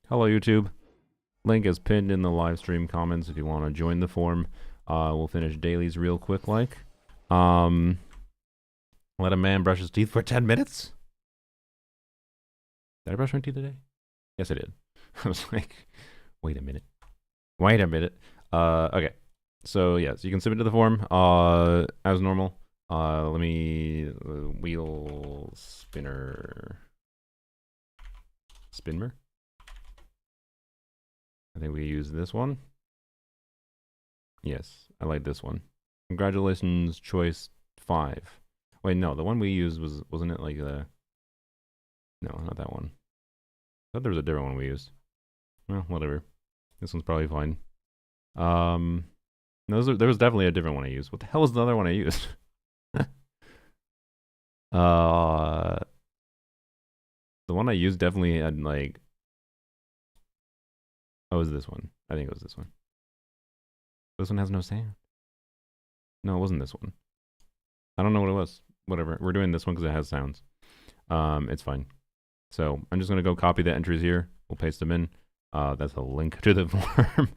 Hello, YouTube. Link is pinned in the live stream comments if you want to join the forum. We'll finish dailies real quick, like. Let a man brush his teeth for 10 minutes? Did I brush my teeth today? Yes, I did. I was like, wait a minute. Wait a minute. Okay. So, yes, you can submit to the forum, as normal. Let me, wheel spinner. Spinmer? I think we use this one. Yes, I like this one. Congratulations, choice 5. Wait, no, the one we used wasn't it like the... No, not that one. I thought there was a different one we used. Well, whatever. This one's probably fine. No, there was definitely a different one I used. What the hell is the other one I used? The one I used definitely had like... Oh, it was this one. I think it was this one. This one has no sound. No, it wasn't this one. I don't know what it was. Whatever. We're doing this one because it has sounds. It's fine. So I'm just gonna go copy the entries here. We'll paste them in. That's a link to the form.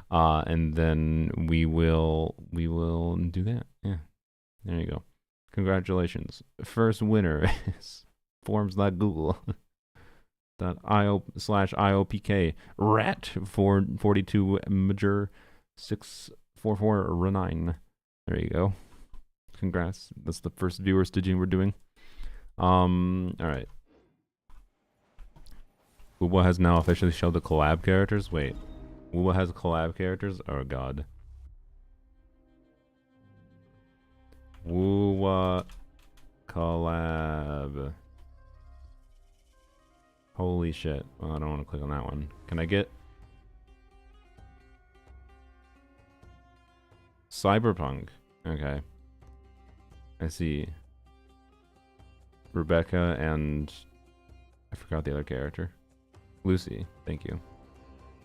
And then we will do that. Yeah. There you go. Congratulations. First winner is forms.google. .io/iopk rat 442 major 644 There you go. Congrats. That's the first viewer Stygian we're doing. All right. Wuba has now officially showed the collab characters. Wait, Wuba has collab characters? Oh god. Wuba collab. Holy shit. Well, I don't want to click on that one. Can I get Cyberpunk? Okay. I see. Rebecca and I forgot the other character. Lucy. Thank you.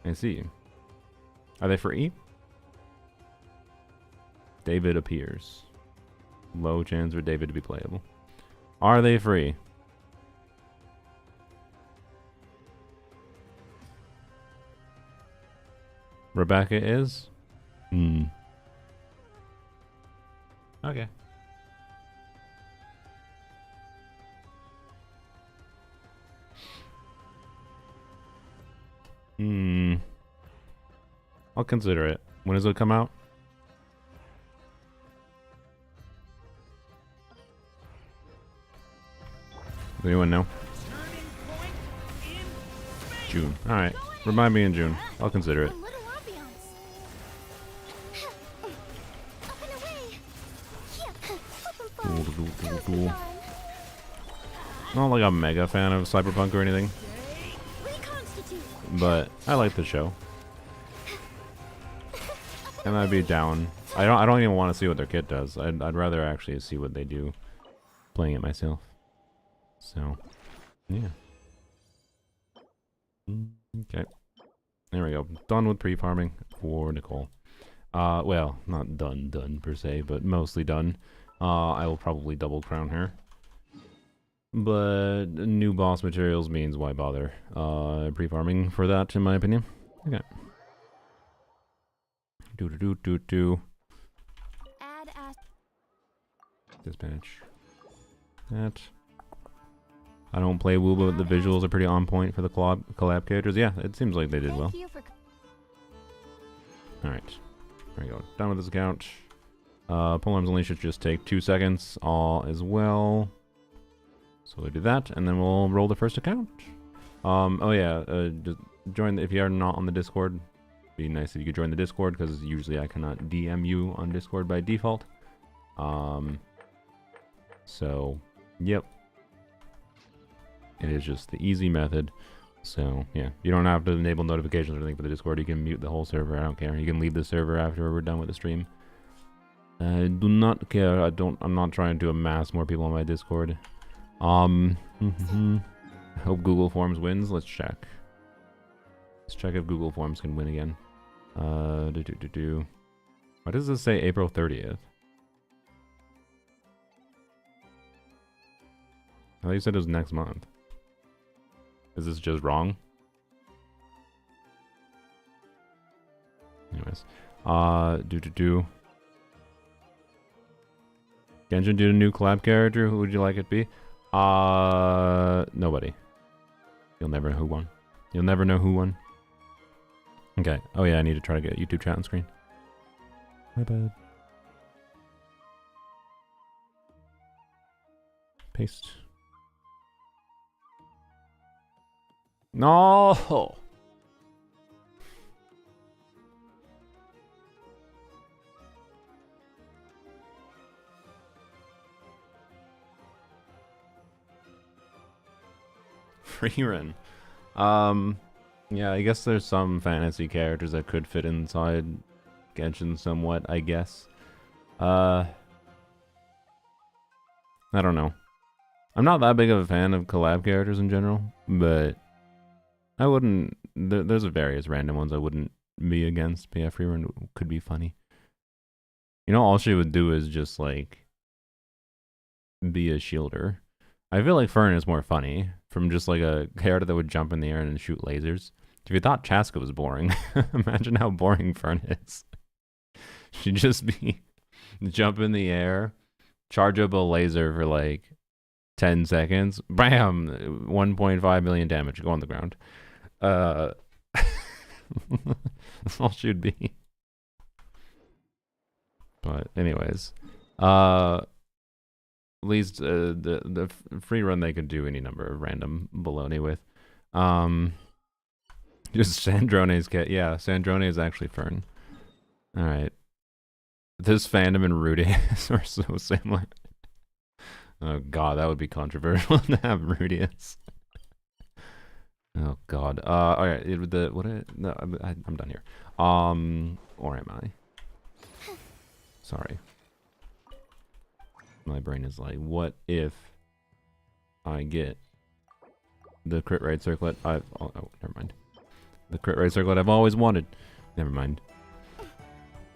I see. Are they free? David appears. Low chance for David to be playable. Are they free? Rebecca is? Okay. I'll consider it. When does it come out? Does anyone know? June. Alright. Remind me in June. I'll consider it. Cool. Not like a mega fan of Cyberpunk or anything, but I like the show, and I'd be down. I don't even want to see what their kit does. I'd rather actually see what they do, playing it myself. So, yeah. Okay, there we go. Done with pre-farming for Nicole. Well, not done per se, but mostly done. I will probably double crown her. But new boss materials means why bother pre-farming for that, in my opinion. Okay. Do. Dispatch. That. I don't play Woo, but the visuals are pretty on point for the collab characters. Yeah, it seems like they did well. Alright. There we go. Done with this account. Polearms only should just take 2 seconds. All as well. So we'll do that, and then we'll roll the first account. Oh yeah, just join if you are not on the Discord. Be nice if you could join the Discord, because usually I cannot DM you on Discord by default. So, yep. It is just the easy method. So, yeah. You don't have to enable notifications or anything for the Discord. You can mute the whole server. I don't care. You can leave the server after we're done with the stream. I do not care. I'm not trying to amass more people on my Discord. Hope Google Forms wins. Let's check. Let's check if Google Forms can win again. Why does this say April 30th? I thought you said it was next month. Is this just wrong? Anyways, do. Genshin did a new collab character. Who would you like it to be? Nobody. You'll never know who won. You'll never know who won. Okay. Oh yeah, I need to try to get YouTube chat on screen. My bad. Paste. No. Free run. Yeah, I guess there's some fantasy characters that could fit inside Genshin somewhat, I guess. I don't know. I'm not that big of a fan of collab characters in general, but I wouldn't... There's various random ones I wouldn't be against. But yeah, free run could be funny. You know, all she would do is just, like, be a shielder. I feel like Fern is more funny from just like a character that would jump in the air and shoot lasers. If you thought Chaska was boring, imagine how boring Fern is. She'd just be jump in the air, charge up a laser for like 10 seconds, bam, 1.5 million damage, go on the ground. That's all she'd be. But anyways, at least the free run they could do any number of random baloney with. Just Sandrone's cat. Yeah, Sandrone is actually Fern. Alright. This fandom and Rudius are so similar. Oh god, that would be controversial to have Rudius. Oh god. Alright, I'm done here. Or am I? Sorry. My brain is like, what if I get the crit rate circlet oh, never mind. The crit rate circlet I've always wanted. Never mind.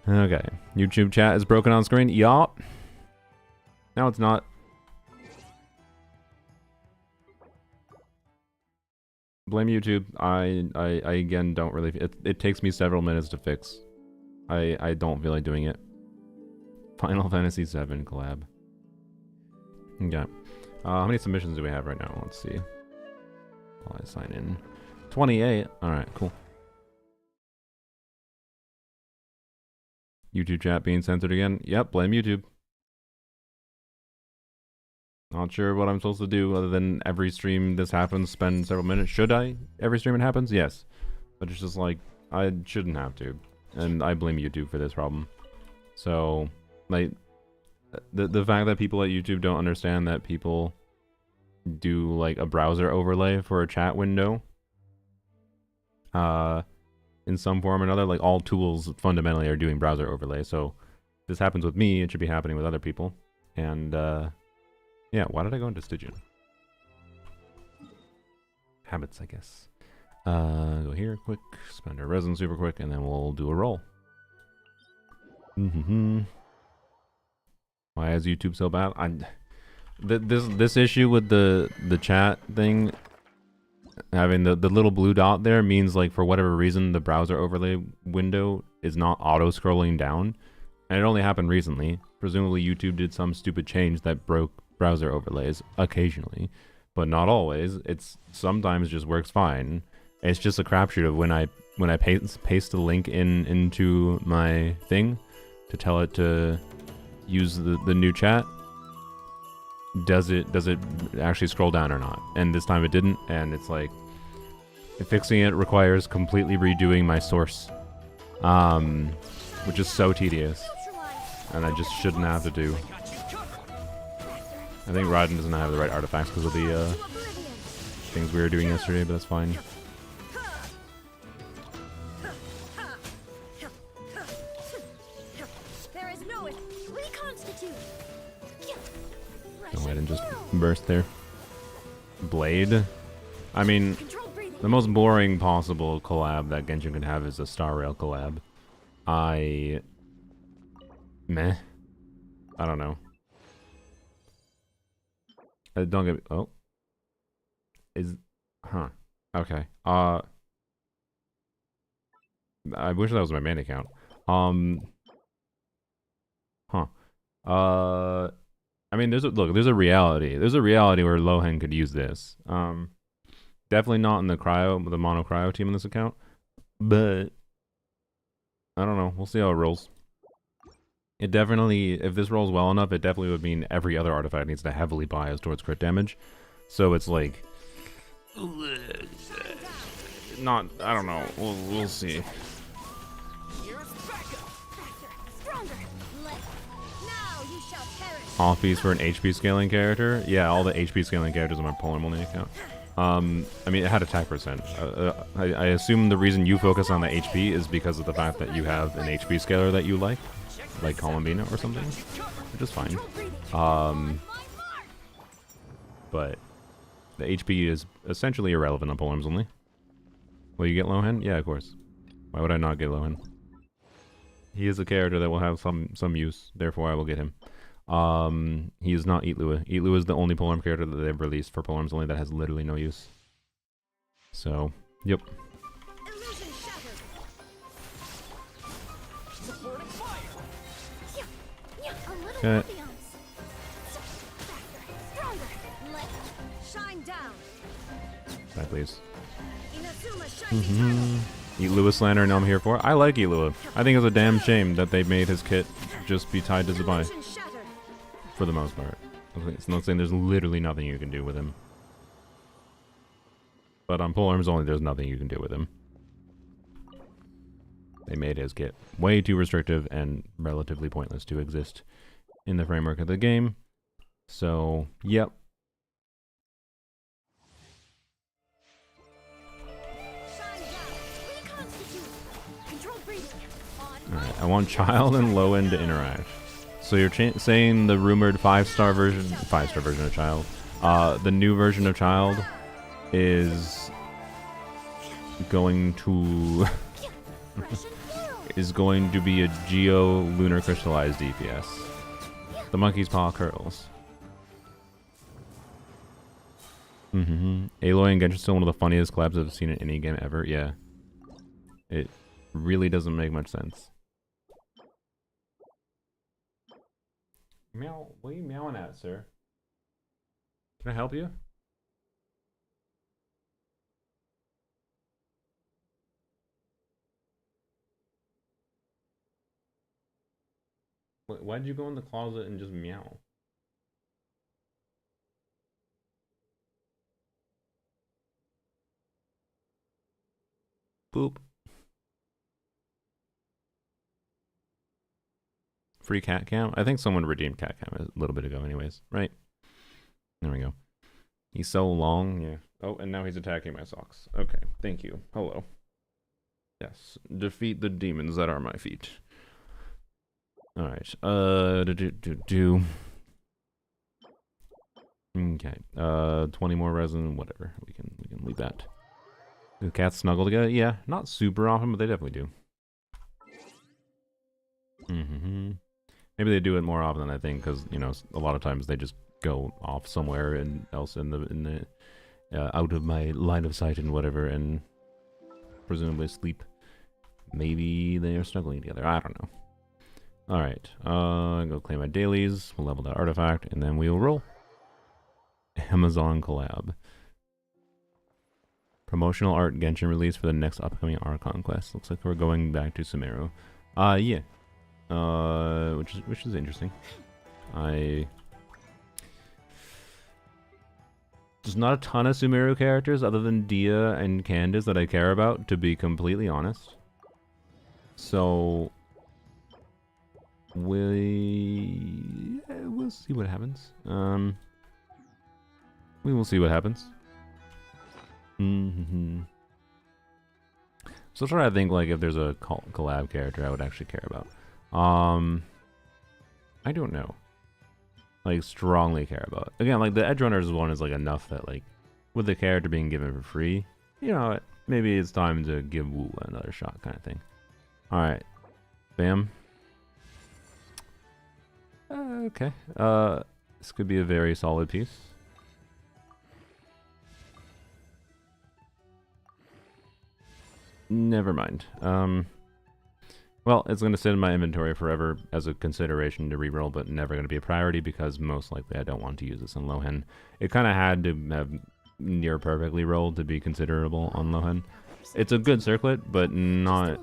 Okay. YouTube chat is broken on screen. Yup. No, it's not. Blame YouTube. I again don't really... It takes me several minutes to fix. I don't feel like doing it. Final Fantasy VII collab. Okay. How many submissions do we have right now? Let's see. While I sign in. 28. Alright, cool. YouTube chat being censored again. Yep, blame YouTube. Not sure what I'm supposed to do other than every stream this happens, spend several minutes. Should I? Every stream it happens? Yes. But it's just like, I shouldn't have to. And I blame YouTube for this problem. So, like, the fact that people at YouTube don't understand that people do, like, a browser overlay for a chat window, in some form or another, like, all tools fundamentally are doing browser overlay. So, if this happens with me, it should be happening with other people. And, yeah, why did I go into Stygian? Habits, I guess. Go here quick, spend our resin super quick, and then we'll do a roll. Why is YouTube so bad? This issue with the chat thing, having the little blue dot there means, like, for whatever reason the browser overlay window is not auto scrolling down, and it only happened recently. Presumably YouTube did some stupid change that broke browser overlays occasionally, but not always. It's sometimes just works fine. It's just a crapshoot of when I paste the link into my thing to tell it to use the new chat. Does it actually scroll down or not? And this time it didn't, and it's like, fixing it requires completely redoing my source, which is so tedious, and I just shouldn't have to do. I think Raiden doesn't have the right artifacts because of the things we were doing yesterday, but that's fine. Go ahead and just burst there. Blade. I mean, the most boring possible collab that Genshin could have is a Star Rail collab. Meh. I don't know. Don't get me... Oh. Huh. Okay. I wish that was my main account. Huh. I mean, there's a reality. There's a reality where Lohan could use this. Definitely not in the mono cryo team in this account, but I don't know. We'll see how it rolls. It definitely, if this rolls well enough, it definitely would mean every other artifact needs to heavily bias towards crit damage. So it's like, not. I don't know. We'll see. Off piece for an HP scaling character. Yeah, all the HP scaling characters on my Polar only account. I mean, it had attack percent. I assume the reason you focus on the HP is because of the fact that you have an HP scaler that you like Columbina or something, which is fine. But the HP is essentially irrelevant on Polearms only. Will you get Lohan? Yeah, of course. Why would I not get Lohan? He is a character that will have some use, therefore I will get him. He is not Eatlua. Eatlua is the only Polearm character that they've released for Polearms only that has literally no use. So, yep. Okay. Back, please. Eatlua slander, and I'm here for it. I like Eatlua. I think it's a damn shame that they made his kit just be tied to Zabai. For the most part. It's not saying there's literally nothing you can do with him. But on Polearms only, there's nothing you can do with him. They made his kit way too restrictive and relatively pointless to exist in the framework of the game. So, yep. Alright, I want Child and Lowen to interact. So you're saying the rumored 5-star version of Child, the new version of Child is going to be a Geo Lunar Crystallized DPS. The Monkey's Paw curls. Aloy and Genshin is still one of the funniest collabs I've seen in any game ever. Yeah, it really doesn't make much sense. Meow, what are you meowing at, sir? Can I help you? Why'd you go in the closet and just meow? Boop. Free cat cam? I think someone redeemed cat cam a little bit ago anyways, right? There we go. He's so long, yeah. Oh, and now he's attacking my socks. Okay, thank you. Hello. Yes, defeat the demons that are my feet. Alright, Okay, 20 more resin, whatever. We can leave that. Do cats snuggle together? Yeah, not super often, but they definitely do. Maybe they do it more often than I think, because you know a lot of times they just go off somewhere else in the out of my line of sight and whatever, and presumably sleep. Maybe they are snuggling together. I don't know. All right, go claim my dailies. We'll level that artifact, and then we'll roll. Amazon collab. Promotional art Genshin release for the next upcoming Archon quest. Looks like we're going back to Sumeru. Yeah. Which is interesting. There's not a ton of Sumeru characters other than Dia and Candace that I care about, to be completely honest. So we'll see what happens. We will see what happens. Still trying to think like if there's a collab character I would actually care about. I don't know. Like strongly care about. Again, like the Edge Runners one is like enough that like with the character being given for free, you know, maybe it's time to give Wu another shot kind of thing. All right, bam. Okay. This could be a very solid piece. Never mind. Well, Well, it's going to sit in my inventory forever as a consideration to reroll, but never going to be a priority because most likely I don't want to use this on Lohen. It kind of had to have near perfectly rolled to be considerable on Lohen. It's a good circlet, but not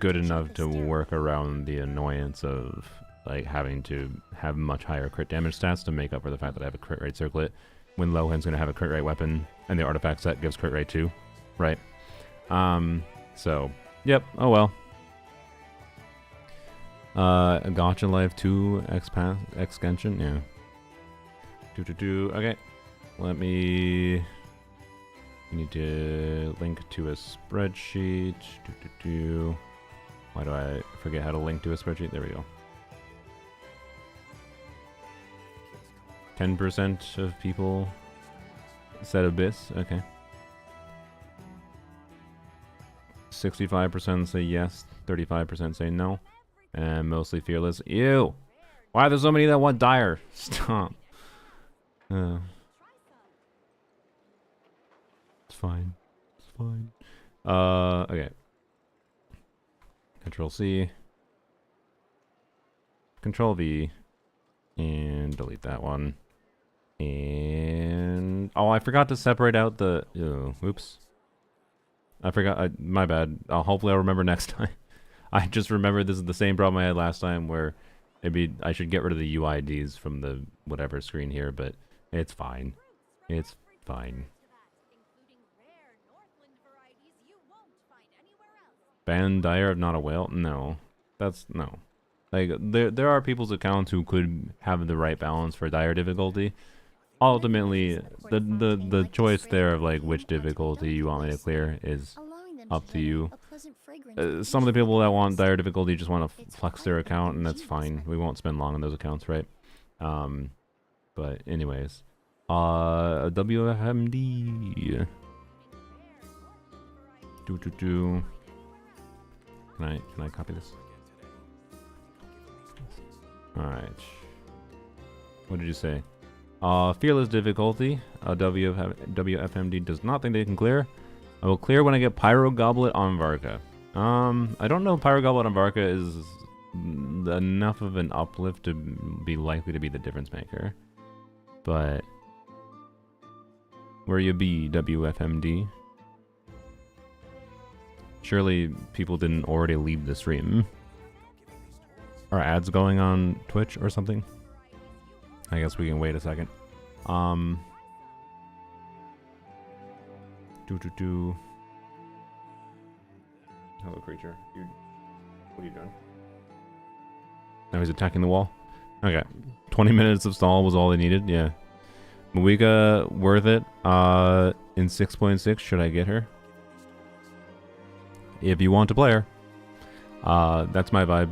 good enough to work around the annoyance of like having to have much higher crit damage stats to make up for the fact that I have a crit rate circlet when Lohen's going to have a crit rate weapon and the artifact set gives crit rate too, right? So, yep, oh well. Gotcha Life 2 X Genshin, yeah. Okay, let me... We need to link to a spreadsheet. Why do I forget how to link to a spreadsheet? There we go. 10% of people said Abyss, okay. 65% say yes, 35% say no. And mostly Fearless. Ew! Why are there so many that want Dire? Stop. It's fine. It's fine. Okay. Control C. Control V. And delete that one. And... oh, I forgot to separate out the... ew, oops. I forgot. My bad. Hopefully I'll remember next time. I just remembered this is the same problem I had last time where maybe I should get rid of the UIDs from the whatever screen here, but it's fine. It's fine. Ban Dire of not a whale? No. That's no. Like there are people's accounts who could have the right balance for Dire difficulty. Ultimately, the choice there of like which difficulty you want me to clear is up to you. Some of the people that want Dire difficulty just want to flex their account, and that's fine. We won't spend long on those accounts, right? But anyways, WFMD. Can I copy this? All right. What did you say? Fearless difficulty. WFMD does not think they can clear. I will clear when I get Pyro Goblet on Varka. I don't know if Pyro Goblet on Varka is enough of an uplift to be likely to be the difference maker. But where you be, WFMD? Surely people didn't already leave the stream. Are ads going on Twitch or something? I guess we can wait a second. Hello, creature. What are you doing? Now he's attacking the wall. Okay. 20 minutes of stall was all they needed. Yeah. Mika, worth it. In 6.6, should I get her? If you want to play her. That's my vibe.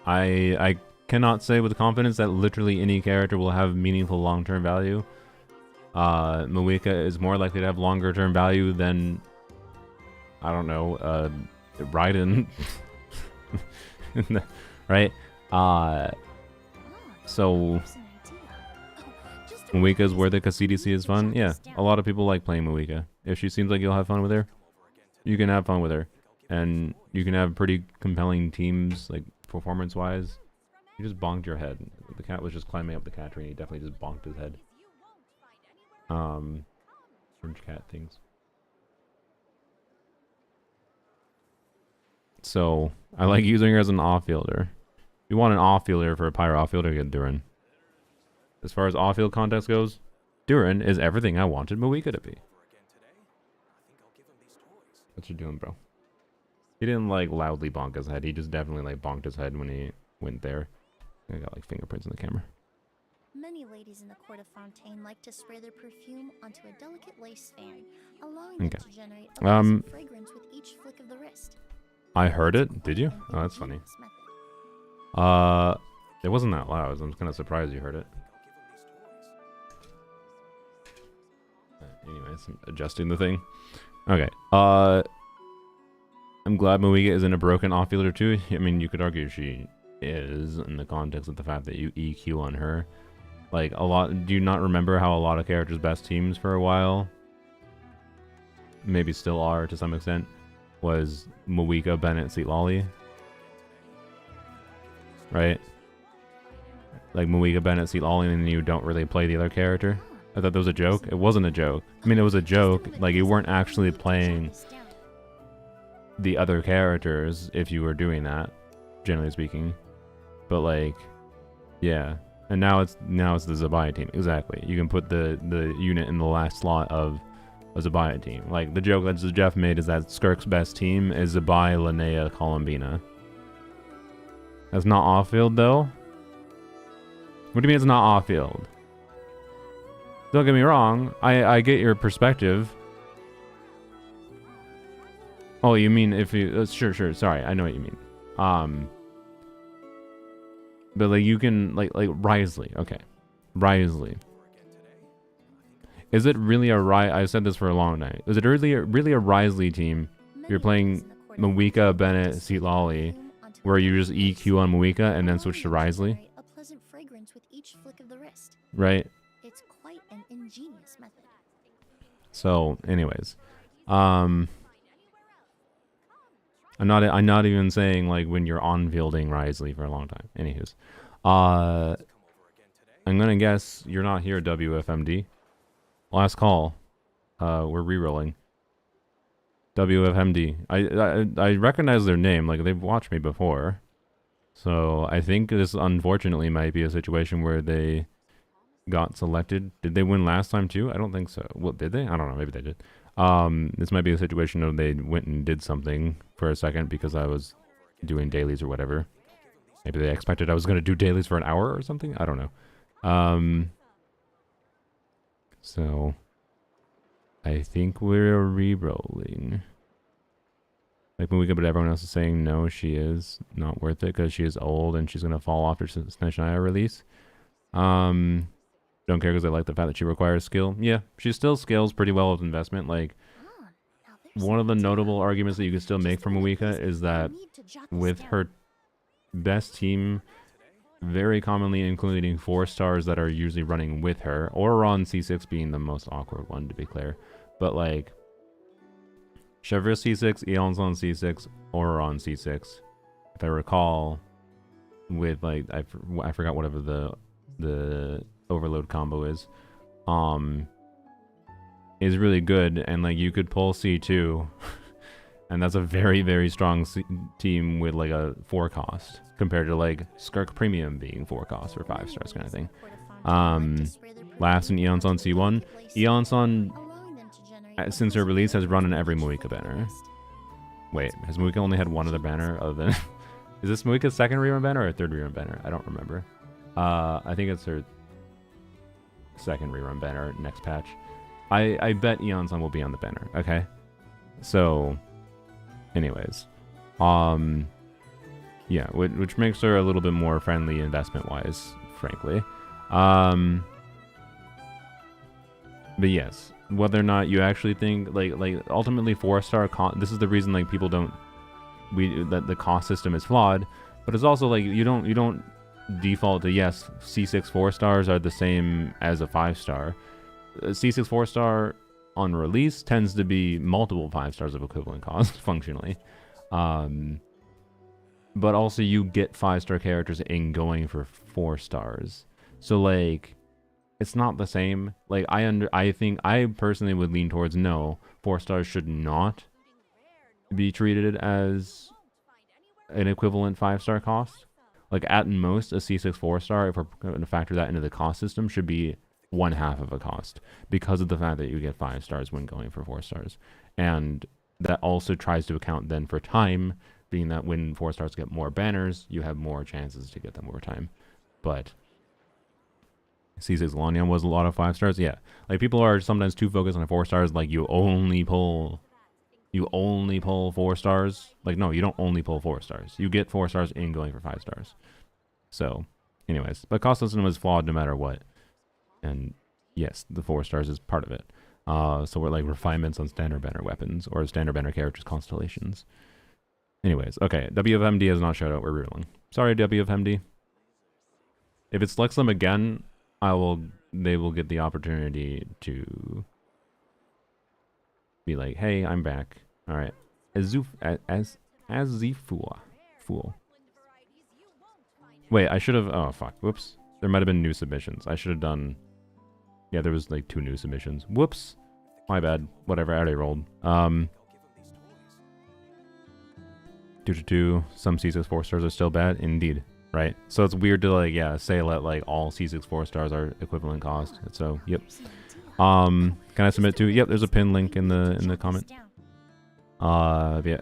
I cannot say with confidence that literally any character will have meaningful long-term value. Mika is more likely to have longer-term value than, I don't know, Raiden. Right? So Mika is worth it because CDC is fun. Yeah, a lot of people like playing Mika. If she seems like you'll have fun with her, you can have fun with her. And you can have pretty compelling teams, like performance-wise. You just bonked your head. The cat was just climbing up the cat tree and he definitely just bonked his head. Orange cat things. So, I like using her as an off-fielder. If you want an off-fielder for a Pyro off-fielder, get Durin. As far as off-field context goes, Durin is everything I wanted Mika to be. What you doing, bro? He didn't like loudly bonk his head. He just definitely like bonked his head when he went there. I got like fingerprints in the camera. Many ladies in the court of Fontaine like to spray their perfume onto a delicate lace fan, allowing them to generate a pleasant fragrance with each flick of the wrist. I heard it. Did you? Oh, that's funny. It wasn't that loud. I'm kind of surprised you heard it. Anyways, I'm adjusting the thing. Okay. I'm glad Mika isn't a broken off-fielder too. I mean, you could argue she is in the context of the fact that you EQ on her. Like, a lot... do you not remember how a lot of characters' best teams for a while, maybe still are to some extent, was Mika, Bennett, Seat Lolly? right? Like Mika, Bennett, Seat Ollie, and you don't really play the other character. I thought that was a joke. It wasn't a joke. I mean, it was a joke. Like, you weren't actually playing the other characters if you were doing that, generally speaking. But like, yeah. And now it's the Zabaya team. Exactly. You can put the unit in the last slot of a Zabaya team. Like, the joke that Jeff made is that Skirk's best team is Zabaya, Linnea, Columbina. That's not off-field, though? What do you mean it's not off-field? Don't get me wrong. I get your perspective. Oh, you mean if you... sure. Sorry, I know what you mean. But, like, you can... Like Risley. Okay. Risley. Is it really a I've said this for a long time. Is it really a Risley team? You're playing Mika, Bennett, Seatlolly, where you just EQ on Mika and then switch to Risley? Right? It's quite an ingenious method. So, anyways, I'm not even saying like when you're on fielding Risley for a long time. Anywho's, I'm gonna guess you're not here, WFMD. Last call. We're re-rolling. WFMD. I recognize their name. Like, they've watched me before. So I think this unfortunately might be a situation where they got selected. Did they win last time too? I don't think so. Well, did they? I don't know. Maybe they did. This might be a situation of they went and did something for a second because I was doing dailies or whatever. Maybe they expected I was going to do dailies for an hour or something. I don't know. So I think we're re-rolling. Like Mika, but everyone else is saying no, she is not worth it because she is old and she's going to fall after Sneshaya release. Don't care because I like the fact that she requires skill. Yeah, she still scales pretty well with investment. Like, one of the notable arguments that you can still make for Mika is that with her best team, very commonly including 4 stars that are usually running with her, or on C6 being the most awkward one, to be clear. But like, Chevra C6, Eon's on C6, or on C6. If I recall, with like, I forgot whatever the overload combo is really good, and like you could pull C2 and that's a very, very strong team with like a 4 cost compared to like Skirk Premium being 4 cost or 5 stars kind of thing. Last in Eon's on C1. Eon's on, since her release, has run in every Mika banner. Wait, has Mika only had one other banner other than is this Mika's second rerun banner or a third rerun banner? I don't remember. I think it's her second rerun banner next patch. I bet Eon's on will be on the banner. Okay, so anyways, yeah, which makes her a little bit more friendly investment wise, frankly. But yes, whether or not you actually think like ultimately 4-star this is the reason like people don't that the cost system is flawed, but it's also like you don't default to yes, C6 4 stars are the same as a 5-star. C6 4-star on release tends to be multiple 5 stars of equivalent cost functionally. But also you get 5-star characters in going for 4 stars. So like it's not the same. Like I think I personally would lean towards no, 4 stars should not be treated as an equivalent 5-star cost. Like at most a C6 4-star, if we're going to factor that into the cost system, should be 1/2 of a cost because of the fact that you get 5 stars when going for 4 stars. And that also tries to account then for time, being that when 4 stars get more banners, you have more chances to get them over time. But C6 Lanyan was a lot of 5 stars. Yeah, like people are sometimes too focused on 4 stars. Like you only pull 4 stars. Like no, you don't only pull 4 stars. You get 4 stars in going for 5 stars. So, anyways, but cost system is flawed no matter what. And yes, the 4 stars is part of it. So we're like refinements on standard banner weapons or standard banner characters constellations. Anyways, okay, WFMD has not showed up. We're rerolling. Sorry, WFMD. If it selects them again, they will get the opportunity to be like, hey, I'm back. All right. As the fool. Wait, I should have... Oh, fuck. Whoops. There might have been new submissions. I should have done... Yeah, there was like 2 new submissions. Whoops. My bad. Whatever, I already rolled. 2-2. Some C6 4-stars are still bad. Indeed. Right? So it's weird to like, yeah, say let like all C6 4-stars are equivalent cost. So, yep. Can I submit to? Yep, there's a pin link in the comment. Yeah,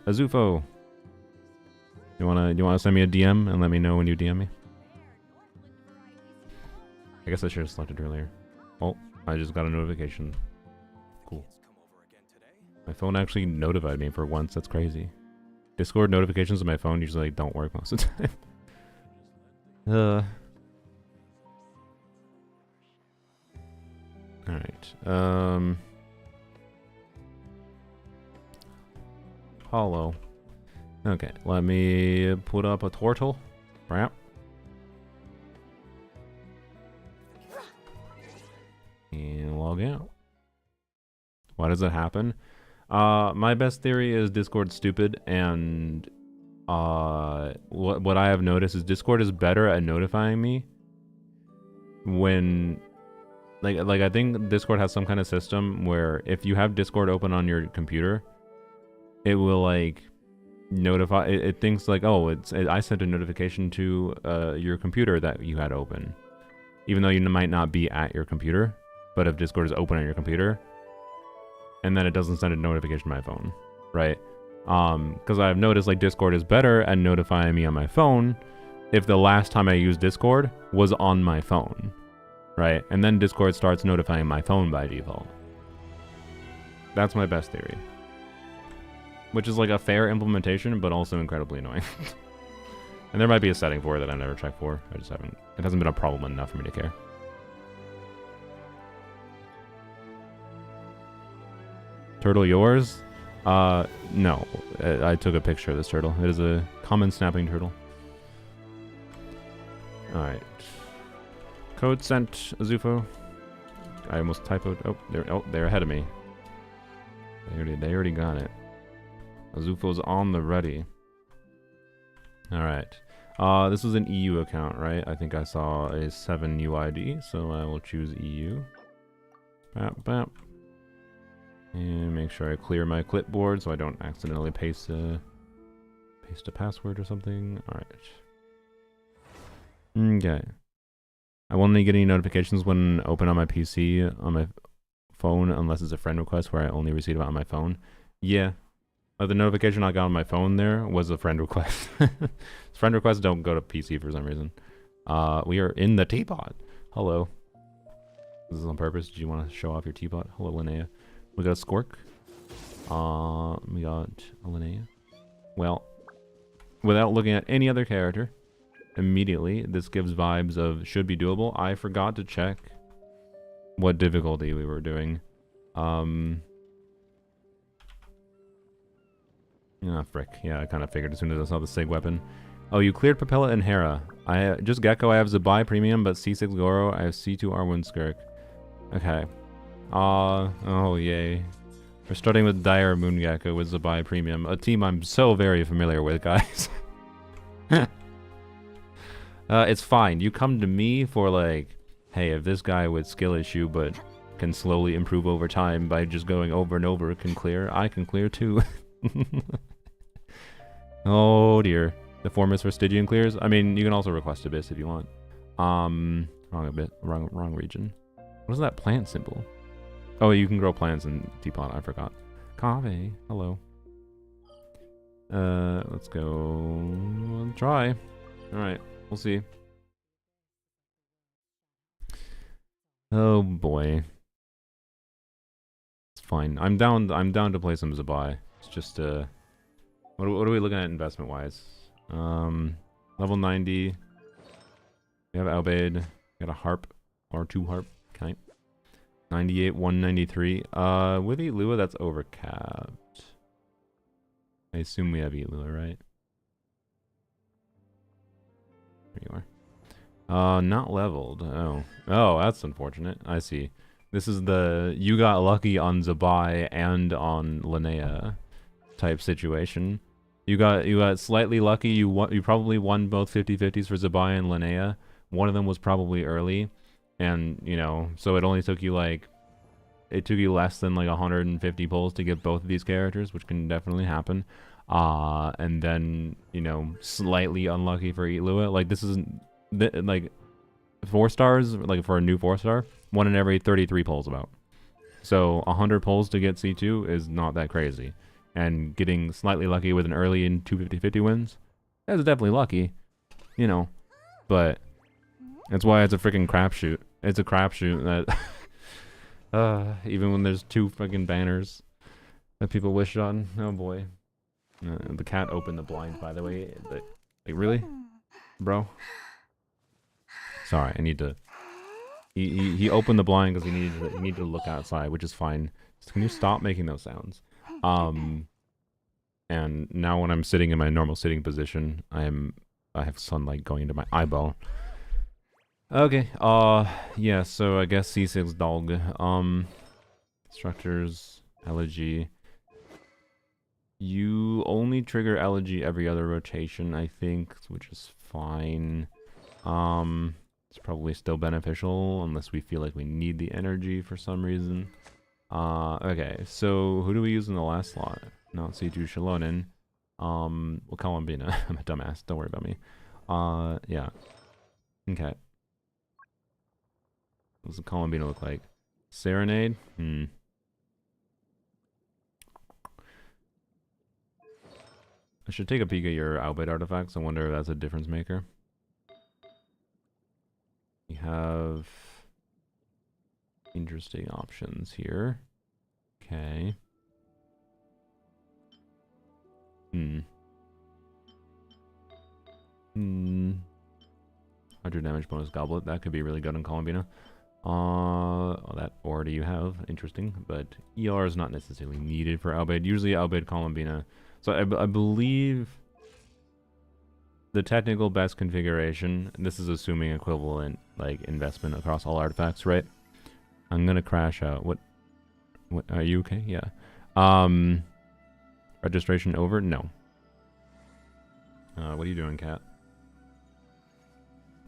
Azufo. You wanna send me a DM and let me know when you DM me? I guess I should have selected earlier. Oh, I just got a notification. Cool. My phone actually notified me for once. That's crazy. Discord notifications on my phone usually like, don't work most of the time. Alright. Hollow. Okay, let me put up a turtle. Right. And log out. Why does that happen? My best theory is Discord's stupid, and what I have noticed is Discord is better at notifying me when like I think Discord has some kind of system where if you have Discord open on your computer, it will like notify it thinks like, oh, I sent a notification to your computer that you had open, even though you might not be at your computer. But if Discord is open on your computer, and then it doesn't send a notification to my phone, right? Because I've noticed like Discord is better at notifying me on my phone if the last time I used Discord was on my phone, right? And then Discord starts notifying my phone by default. That's my best theory. Which is like a fair implementation, but also incredibly annoying. And there might be a setting for it that I've never checked for. I just haven't. It hasn't been a problem enough for me to care. Turtle yours? No. I took a picture of this turtle. It is a common snapping turtle. Alright. Code sent, Azufo. I almost typoed. Oh, they're ahead of me. They already got it. Azufo's on the ready. Alright. This was an EU account, right? I think I saw a 7 UID, so I will choose EU. Bap, bap. And make sure I clear my clipboard so I don't accidentally paste a password or something. Alright. Okay. I won't get any notifications when open on my PC, on my phone, unless it's a friend request where I only receive it on my phone. Yeah. The notification I got on my phone there was a friend request. Friend requests don't go to PC for some reason. We are in the teapot. Hello. This is on purpose. Did you want to show off your teapot? Hello, Linnea. We got a Skork. We got a Linnea. Well, without looking at any other character, immediately, this gives vibes of should be doable. I forgot to check what difficulty we were doing. Ah, frick. Yeah, I kind of figured as soon as I saw the Sig weapon. Oh, you cleared Papella and Hera. Just Gecko, I have Zabai Premium, but C6 Goro, I have C2 R1 Skirk. Okay. Oh yay. We're starting with Dire Moon Gecko with Zabai Premium, a team I'm so very familiar with, guys. It's fine. You come to me for like, hey, if this guy with skill issue but can slowly improve over time by just going over and over can clear, I can clear too. Oh dear. The form is for Stygian clears. I mean, you can also request Abyss if you want. Wrong region. What is that plant symbol? Oh, you can grow plants in Teapot. I forgot. Kave, hello. Let's go. Try. All right, we'll see. Oh boy. It's fine. I'm down to play some Zabai. It's just what are we looking at investment wise? Level 90. We have Albade. We got a harp or 2 harp. Okay. 98, 193. With Eat-Lua, that's overcapped. I assume we have Eat-Lua, right? There you are. Not leveled. Oh, that's unfortunate. I see. This is the you got lucky on Zabai and on Linnea type situation. You got slightly lucky. You probably won both 50-50s for Zabai and Linnea. One of them was probably early, and you know, so it only took you like, it took you less than like 150 pulls to get both of these characters, which can definitely happen. And then, you know, slightly unlucky for Eatlua. Like this is like 4 stars, like for a new 4-star, 1 in every 33 pulls about. So 100 pulls to get C2 is not that crazy. And getting slightly lucky with an early in 2 50-50 wins, that's definitely lucky, you know. But that's why it's a freaking crapshoot. It's a crapshoot that even when there's 2 freaking banners that people wish on. Oh boy. The cat opened the blind, by the way. Like really, bro? Sorry, I need to. He opened the blind because he needed to look outside, which is fine. So can you stop making those sounds? And now when I'm sitting in my normal sitting position, I have sunlight going into my eyeball. Okay. Yeah. So I guess C6 dog. Structures, elegy. You only trigger elegy every other rotation, I think, which is fine. It's probably still beneficial unless we feel like we need the energy for some reason. Okay, so who do we use in the last slot? Not C2 Shalonen. We'll call him Bina. I'm a dumbass. Don't worry about me. Yeah. Okay. What does the Columbina look like? Serenade? I should take a peek at your Albeit artifacts. I wonder if that's a difference maker. We have interesting options here. Okay. 100 damage bonus goblet. That could be really good on Columbina. That already you have. Interesting. But ER is not necessarily needed for Albeit. Usually Albeit Columbina. So I believe the technical best configuration, and this is assuming equivalent like investment across all artifacts, right? I'm gonna crash out. What are you okay? Yeah. Registration over? No. What are you doing, cat?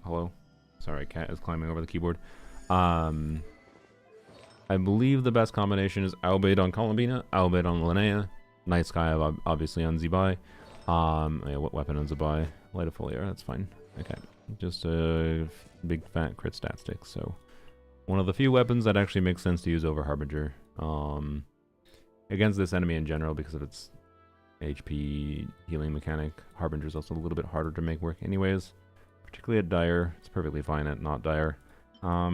Hello? Sorry, cat is climbing over the keyboard. I believe the best combination is Albeit on Columbina, Albeit on Linnea, Night Sky obviously on Zabai. Yeah, what weapon on Zabai? Light of Foliar, that's fine. Okay, just a big fat crit stat stick. So one of the few weapons that actually makes sense to use over Harbinger. Against this enemy in general because of its HP healing mechanic. Harbinger is also a little bit harder to make work anyways. Particularly at Dire. It's perfectly fine at not Dire. I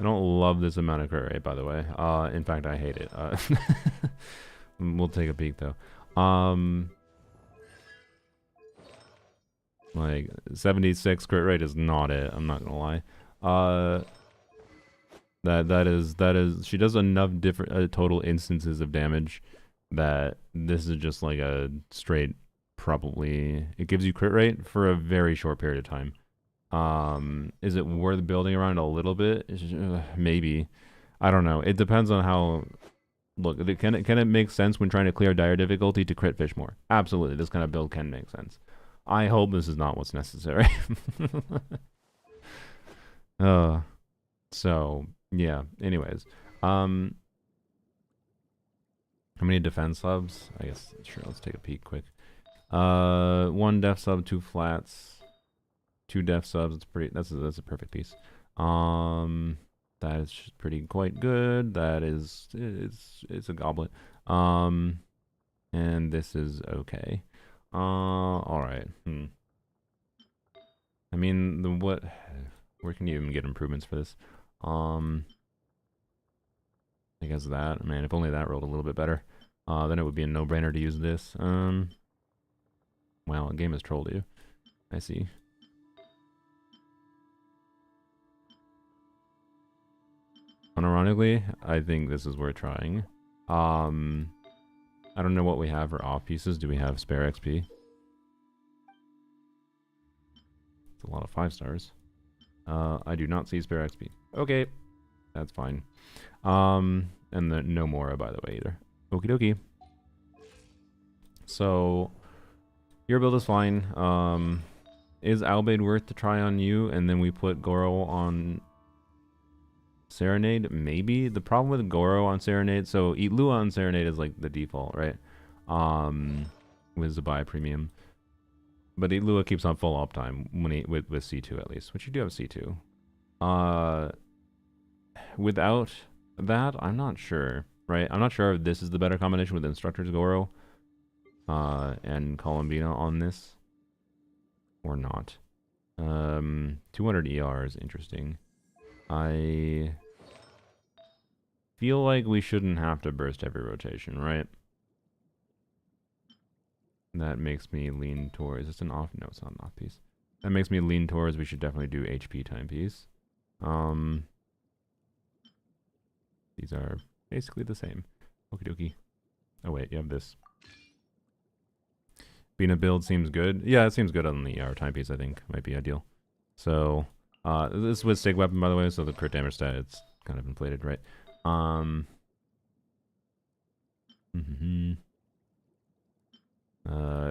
don't love this amount of crit rate, by the way. In fact, I hate it. We'll take a peek, though. Like, 76 crit rate is not it. I'm not gonna lie. That is, she does enough different total instances of damage that this is just like a straight, probably, it gives you crit rate for a very short period of time. Is it worth building around a little bit? Maybe. I don't know. It depends on how. Look, can it make sense when trying to clear dire difficulty to crit fish more? Absolutely, this kind of build can make sense. I hope this is not what's necessary. So yeah. Anyways, how many defense subs? I guess sure. Let's take a peek quick. 1 def sub, 2 flats. 2 def subs. It's pretty. That's a perfect piece. That is pretty quite good. That is it's a goblet. And this is okay. All right. I mean, where can you even get improvements for this? I guess that. Man, if only that rolled a little bit better. Then it would be a no-brainer to use this. Wow, the game has trolled you. I see. Unironically, I think this is worth trying. I don't know what we have for off pieces. Do we have spare XP? It's a lot of 5 stars. I do not see spare XP. Okay, that's fine. And no Mora, by the way, either. Okie dokie. So your build is fine. Is Albade worth to try on you, and then we put Goro on Serenade? Maybe. The problem with Goro on Serenade, so Eat Lua on Serenade is like the default, right? With Zabai premium. But Eat Lua keeps on full uptime when with C2 at least, which you do have C2. Without that, I'm not sure, right? I'm not sure if this is the better combination with Instructor's Goro and Columbina on this or not. 200 ER is interesting. I feel like we shouldn't have to burst every rotation, right? That makes me lean towards... It's an off... No, it's not an off piece. That makes me lean towards we should definitely do HP timepiece. These are basically the same. Okie dokie. Oh wait, you have this. Being a build seems good. Yeah, it seems good on the ER timepiece, I think. Might be ideal. So, this is with Sig Weapon, by the way, so the crit damage stat, it's kind of inflated, right?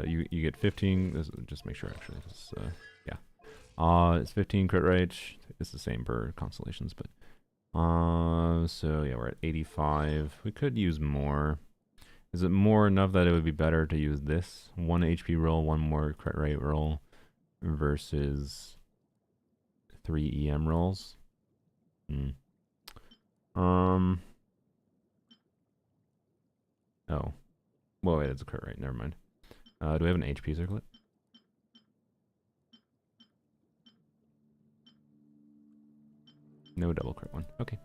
You get 15. This, just make sure, actually. This, yeah. It's 15 crit rate. It's the same per constellations, but... so yeah, we're at 85. We could use more. Is it more enough that it would be better to use this? 1 HP roll, 1 more crit rate roll versus 3 EM rolls? Oh. Well, wait, it's a crit rate. Never mind. Do we have an HP circlet? No double crit one. Okay.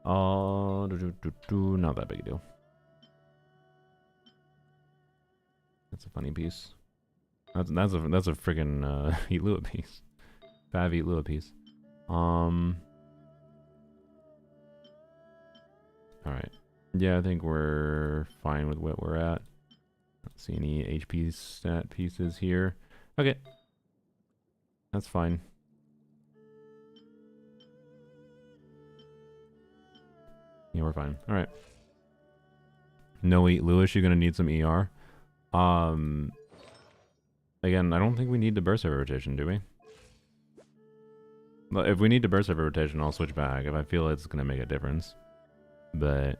Not that big a deal. That's a funny piece. That's a friggin' Eat Lua piece. Fav Eat Lua piece. Alright. Yeah, I think we're fine with what we're at. Don't see any HP stat pieces here. Okay. That's fine. Yeah, we're fine. Alright. No Eat Lewis, you're gonna need some ER. Again, I don't think we need to burst every rotation, do we? But if we need to burst every rotation, I'll switch back if I feel it's gonna make a difference. But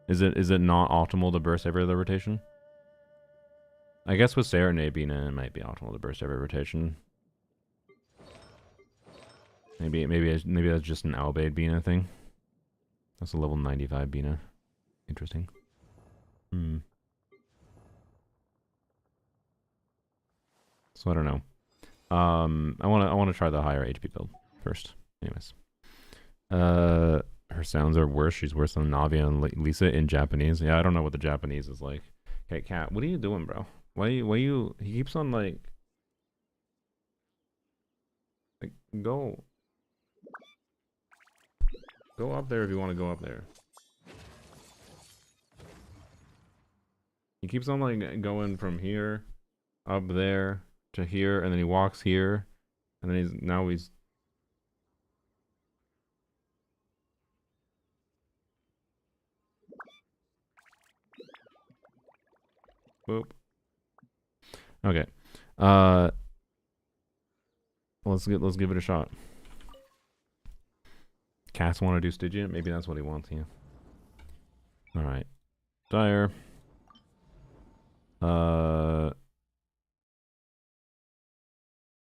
is it not optimal to burst every other rotation? I guess with Serenade being in, it might be optimal to burst every rotation. Maybe that's just an Albade Bina thing. That's a level 95 Bina. Interesting. So I don't know. I wanna try the higher HP build first. Anyways. Her sounds are worse. She's worse than Navia and Lisa in Japanese. Yeah, I don't know what the Japanese is like. Okay, Cat, what are you doing, bro? Why you he keeps on like go up there if you want to go up there. He keeps on like going from here up there to here, and then he walks here, and then he's boop. Okay. Let's give it a shot. Cass want to do Stygian? Maybe that's what he wants, yeah. Alright. Dire.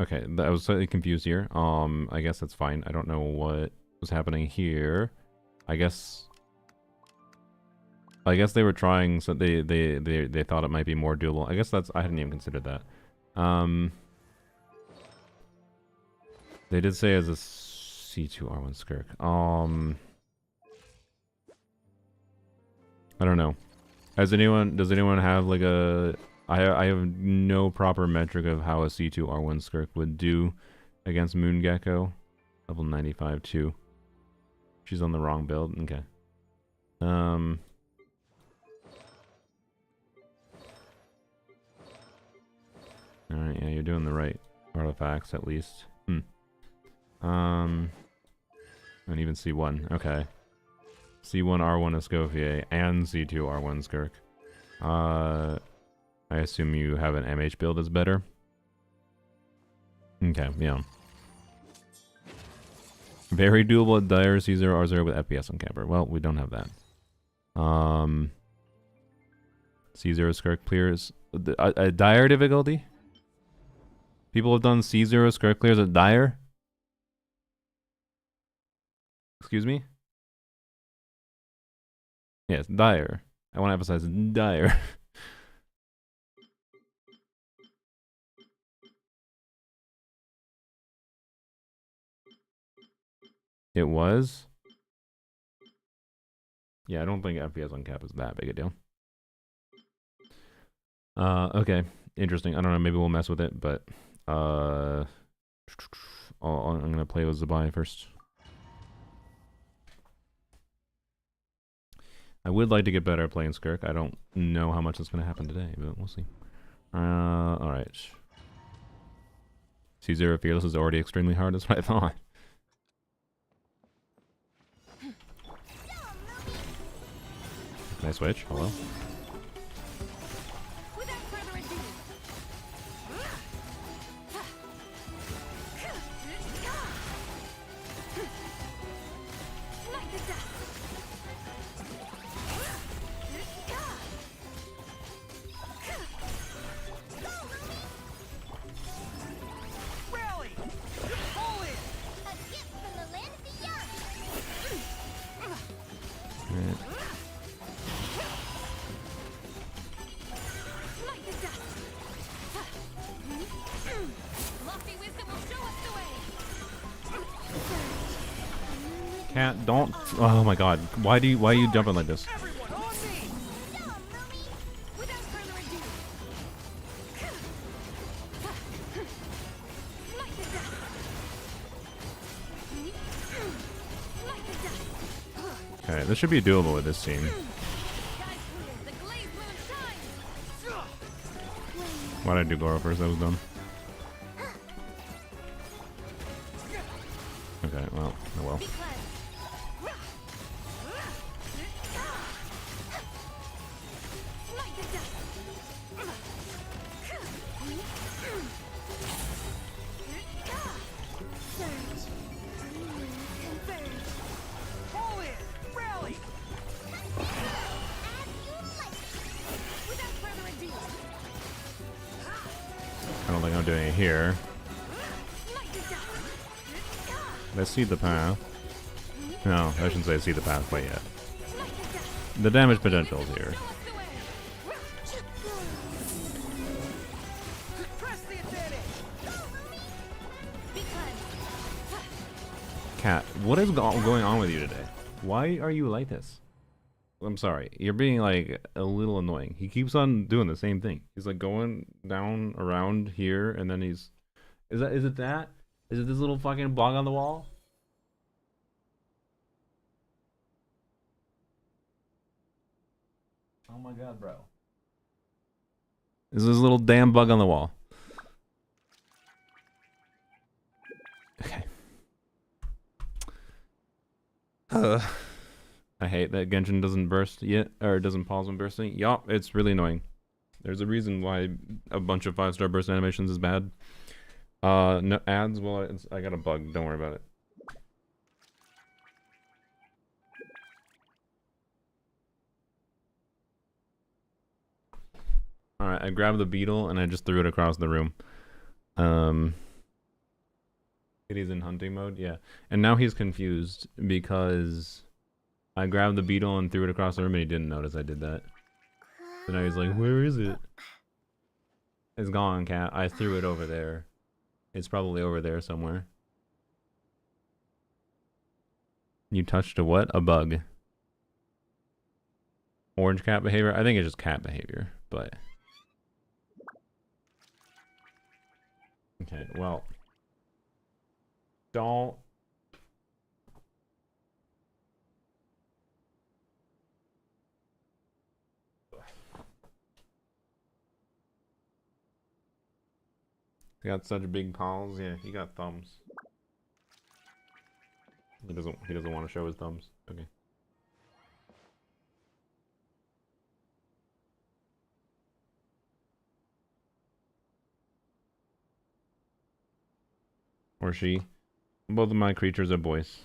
Okay, I was slightly confused here. I guess that's fine. I don't know what was happening here. I guess they were trying, so they thought it might be more doable. I guess I hadn't even considered that. They did say as a C2R1 Skirk. I don't know. Does anyone have like a... I have no proper metric of how a C2R1 Skirk would do against Moon Gecko. Level 95 too. She's on the wrong build. Okay. Alright, yeah, you're doing the right artifacts at least. And even C1. Okay. C1 R1 Escoffier and C2 R1 Skirk. I assume you have an MH build that's better. Okay, yeah. Very doable at Dire, C0, R0 with FPS on camper. Well, we don't have that. C0 Skirk clears. A Dire difficulty? People have done C0 Skirk clears at Dire? Excuse me? Yes, Dire. I want to emphasize Dire. It was? Yeah, I don't think FPS on cap is that big a deal. Okay. Interesting. I don't know, maybe we'll mess with it, but I'm gonna play with Zabai first. I would like to get better at playing Skirk. I don't know how much that's gonna happen today, but we'll see. Alright. C0 Fearless is already extremely hard, that's what I thought. Can I switch? Hello? Cat, don't. Oh my god. Why are you jumping like this? Okay, this should be doable with this team. Why did I do Goro first? That was dumb. Okay, well, oh well. I don't think I'm doing it here. Let's see the path. No, I shouldn't say see the path quite yet. The damage potential is here. Cat, what is going on with you today? Why are you like this? I'm sorry. You're being like a little annoying. He keeps on doing the same thing. He's like going down around here and then he's... Is it that? Is it this little fucking bug on the wall? Oh my god, bro. Is this little damn bug on the wall? Okay. I hate that Genshin doesn't burst yet, or doesn't pause when bursting. Yup, it's really annoying. There's a reason why a bunch of 5-star burst animations is bad. No ads, well, I got a bug, don't worry about it. Alright, I grabbed the beetle and I just threw it across the room. He's in hunting mode, yeah. And now he's confused because I grabbed the beetle and threw it across the room and he didn't notice I did that. So now he's like, where is it? It's gone, cat. I threw it over there. It's probably over there somewhere. You touched a what? A bug. Orange cat behavior? I think it's just cat behavior, but... Okay, well... Don't... He got such big paws. Yeah, he got thumbs. He doesn't want to show his thumbs. Okay. Or she. Both of my creatures are boys.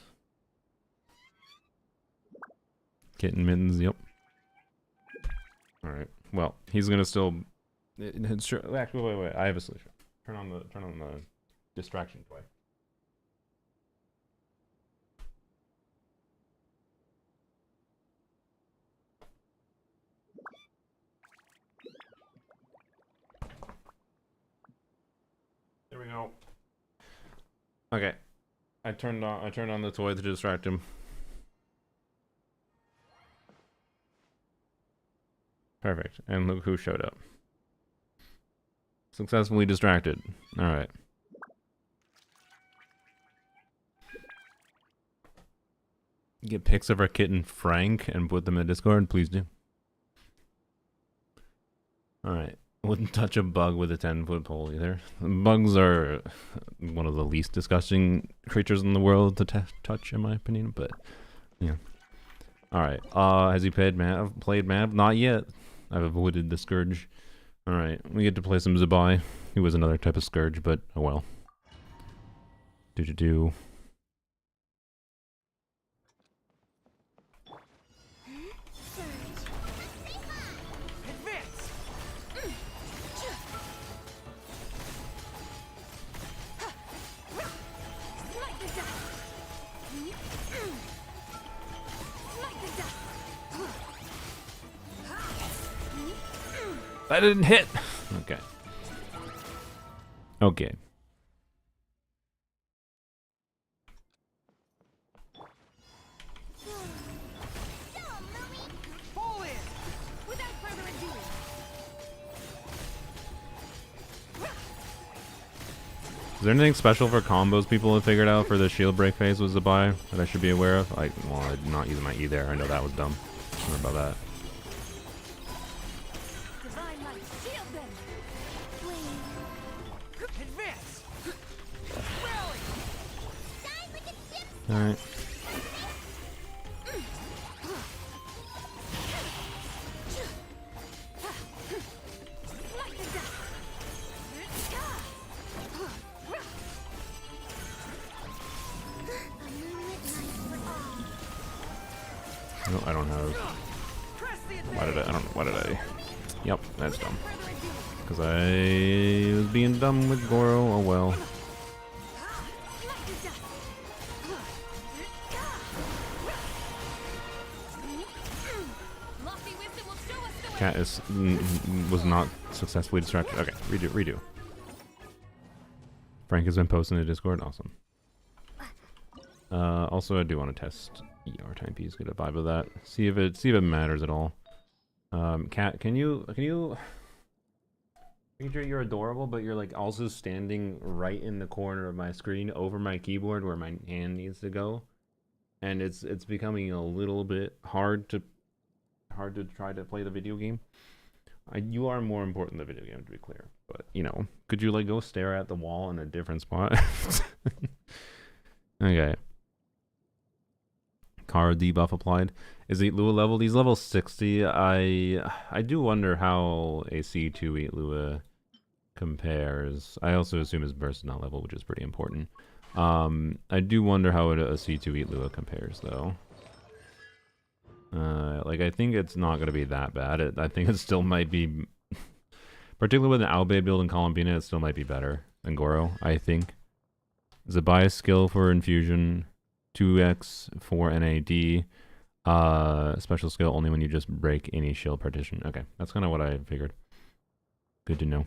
Kitten mittens, yep. Alright. Well, he's gonna still... Actually, wait. I have a solution. Turn on the distraction toy. There we go. Okay. I turned on the toy to distract him. Perfect. And look who showed up. Successfully distracted. Alright. Get pics of our kitten Frank and put them in Discord, please do. Alright. Wouldn't touch a bug with a 10-foot pole either. Bugs are one of the least disgusting creatures in the world to touch, in my opinion, but yeah. Alright. Has he played map? Not yet. I've avoided the Scourge. Alright, we get to play some Zabai. He was another type of Scourge, but oh well. Do. That didn't hit! Okay. Okay. Is there anything special for combos people have figured out for the shield break phase with Zabai that I should be aware of? Well, I did not use my E there. I know that was dumb. Sorry about that. Alright. No, I don't have... Why did I... Yep, that's dumb. Because I was being dumb with Goro, oh well. Cat was not successfully distracted. Okay, redo. Frank has been posting to Discord. Awesome. Also, I do want to test ER timepiece. Get a vibe of that. See if it matters at all. Cat, can you? You're adorable, but you're like also standing right in the corner of my screen, over my keyboard where my hand needs to go, and it's becoming a little bit hard to try to play the video game. You are more important than the video game, to be clear. But, you know, could you, like, go stare at the wall in a different spot? Okay. Kara debuff applied. Is Lua leveled? He's level 60. I do wonder how a C2 Lua compares. I also assume his burst is not level, which is pretty important. I do wonder how a C2 Lua compares, though. Like, I think it's not going to be that bad. I think it still might be, particularly with an Albay build in Columbina, it still might be better than Goro, I think. Zabai's skill for infusion, 2x for NAD, special skill only when you just break any shield partition. Okay, that's kind of what I figured. Good to know.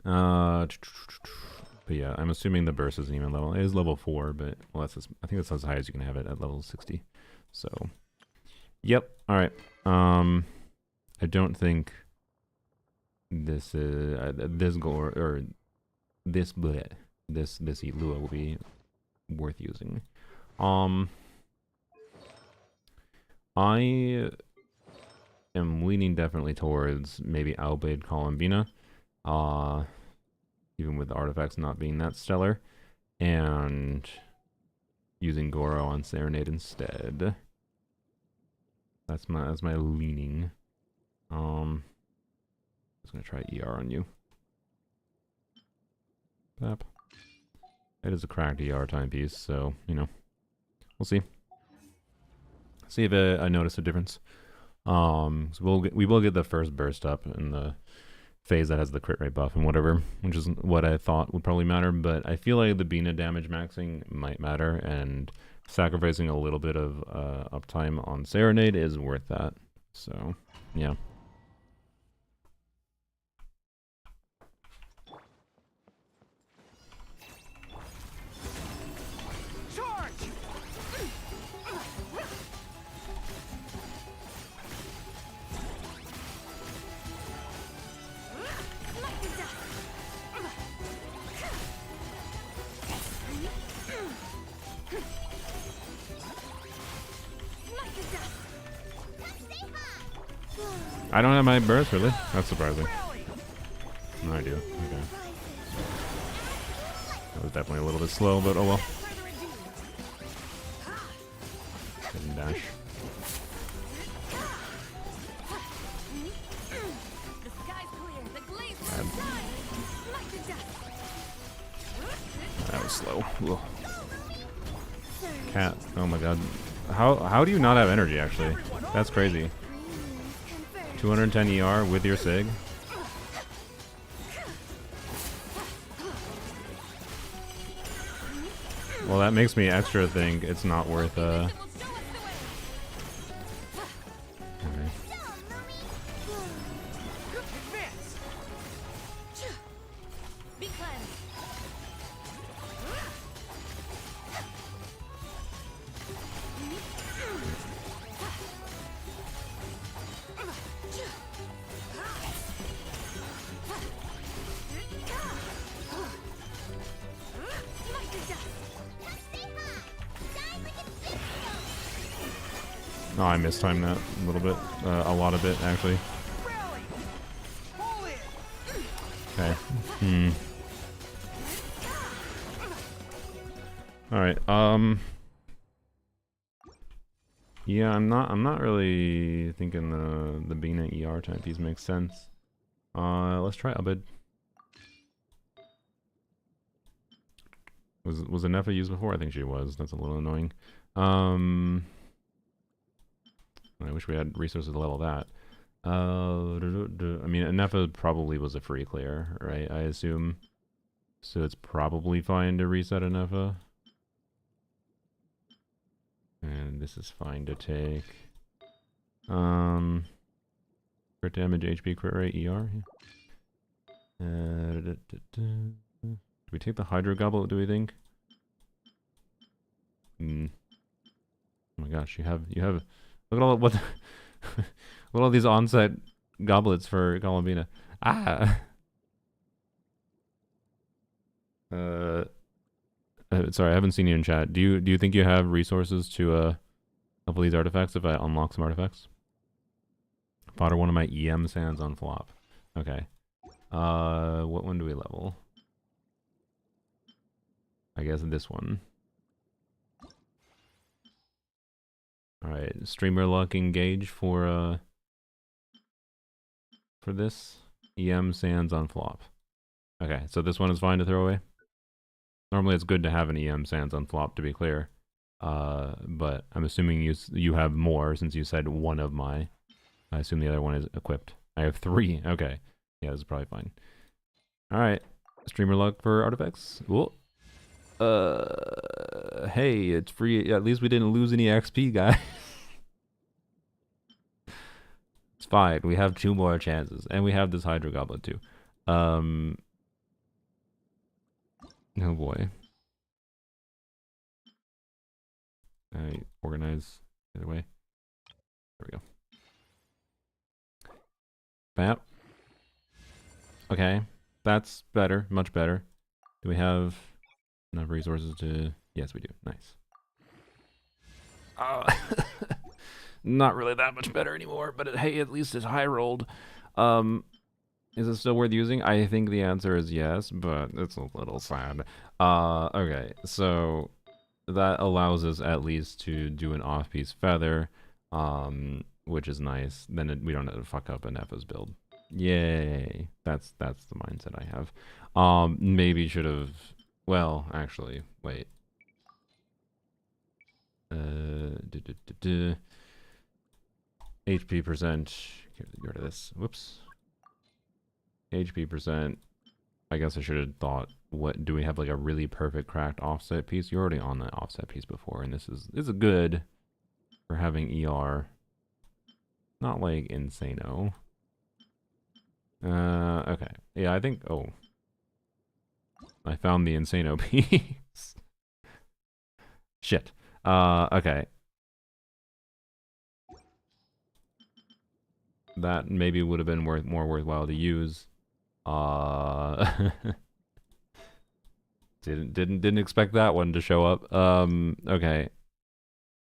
But yeah, I'm assuming the burst isn't even level. It is level 4, but well, I think that's as high as you can have it at level 60. So, yep. All right. I don't think this Gore or this Lua will be worth using. I am leaning definitely towards maybe Albade Columbina, even with the artifacts not being that stellar, and using Goro on Serenade instead. That's my leaning. I'm just gonna try ER on you. Pap. It is a cracked ER timepiece, so, you know, we'll see. See if I notice a difference. So we will get the first burst up in the phase that has the crit rate buff and whatever, which is what I thought would probably matter, but I feel like the Bina damage maxing might matter, and sacrificing a little bit of uptime on Serenade is worth that. So, yeah. I don't have my burst, really? That's surprising. No idea. Okay. That was definitely a little bit slow, but oh well. Didn't dash. Bad. That was slow. Ugh. Cat. Oh my god. How do you not have energy, actually? That's crazy. 210 ER with your SIG. Well, that makes me extra think it's not worth okay. Oh, I mistimed that a little bit. A lot of it, actually. Okay. Alright, yeah, I'm not really thinking the Bina ER type piece makes sense. Let's try Abed. Was Anefa used before? I think she was. That's a little annoying. I wish we had resources to level that. I mean, Anefa probably was a free clear, right? I assume. So it's probably fine to reset Anefa. And this is fine to take. Crit damage, HP, crit rate, ER. Do we take the Hydro Goblet, do we think? Oh my gosh, you have look at all what look at all these on-set goblets for Columbina. Ah. Sorry, I haven't seen you in chat. Do you think you have resources to level these artifacts if I unlock some artifacts? Fodder one of my EM sands on flop. Okay. What one do we level? I guess this one. Alright, streamer luck engage for this. EM sands on flop. Okay, so this one is fine to throw away. Normally it's good to have an EM sands on flop, to be clear. But I'm assuming you have more since you said one of my. I assume the other one is equipped. I have 3. Okay. Yeah, this is probably fine. Alright. Streamer luck for artifacts. Cool. Hey, it's free. At least we didn't lose any XP, guys. It's fine. We have 2 more chances. And we have this Hydro Goblet too. Oh boy. I organize the other way. There we go. Bam. Okay. That's better. Much better. Do we have enough resources to... Yes, we do. Nice. Not really that much better anymore, but hey, at least it's high rolled. Is it still worth using? I think the answer is yes, but it's a little sad. Okay, so that allows us at least to do an off-piece feather, which is nice. Then we don't have to fuck up an Efa's build. Yay! That's the mindset I have. Maybe should have Well, actually, wait. HP percent. Get rid of this. Whoops. HP percent. I guess I should have thought, what do we have like a really perfect cracked offset piece? You're already on that offset piece before, and this is good for having ER. Not like insano. Okay. Yeah, I think, oh. I found the insano piece. Shit. Okay. That maybe would have been more worthwhile to use. Didn't expect that one to show up. Okay.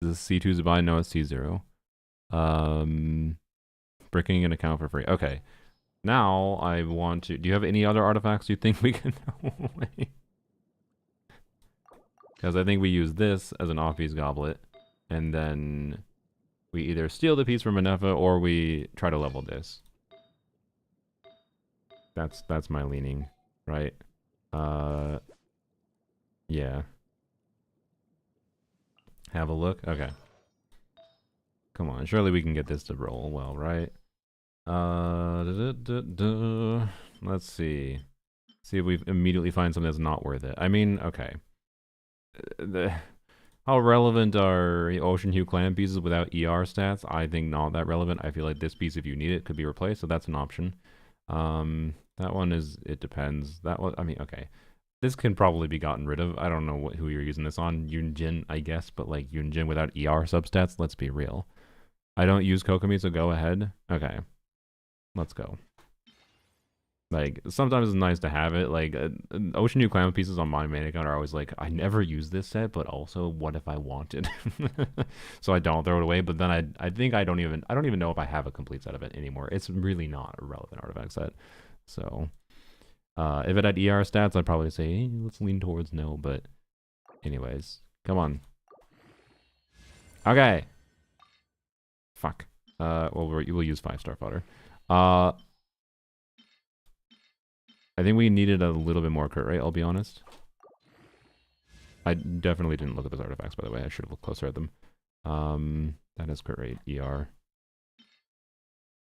Is this C2 Zabine? No, it's C0. Bricking an account for free. Okay. Now I want to. Do you have any other artifacts you think we can throw away? Because I think we use this as an off-piece goblet, and then we either steal the piece from Minefa or we try to level this. That's my leaning, right? Yeah. Have a look. Okay. Come on, surely we can get this to roll well, right? Let's see. See if we immediately find something that's not worth it. I mean, okay. How relevant are Ocean Hue clan pieces without ER stats? I think not that relevant. I feel like this piece, if you need it, could be replaced, so that's an option. That one is, it depends. That one, I mean, okay. This can probably be gotten rid of. I don't know who you're using this on. Yunjin, I guess, but like Yunjin without ER substats, let's be real. I don't use Kokomi, so go ahead. Okay. Let's go. Like, sometimes it's nice to have it. Like, Ocean Hue clan pieces on my main account are always like, I never use this set, but also, what if I wanted? So I don't throw it away, but then I think I don't even know if I have a complete set of it anymore. It's really not a relevant artifact set. So, if it had ER stats, I'd probably say, hey, let's lean towards no, but anyways. Come on. Okay. Fuck. Well, we'll use 5-star fodder. I think we needed a little bit more crit rate, I'll be honest. I definitely didn't look at those artifacts, by the way. I should have looked closer at them. That is crit rate, ER.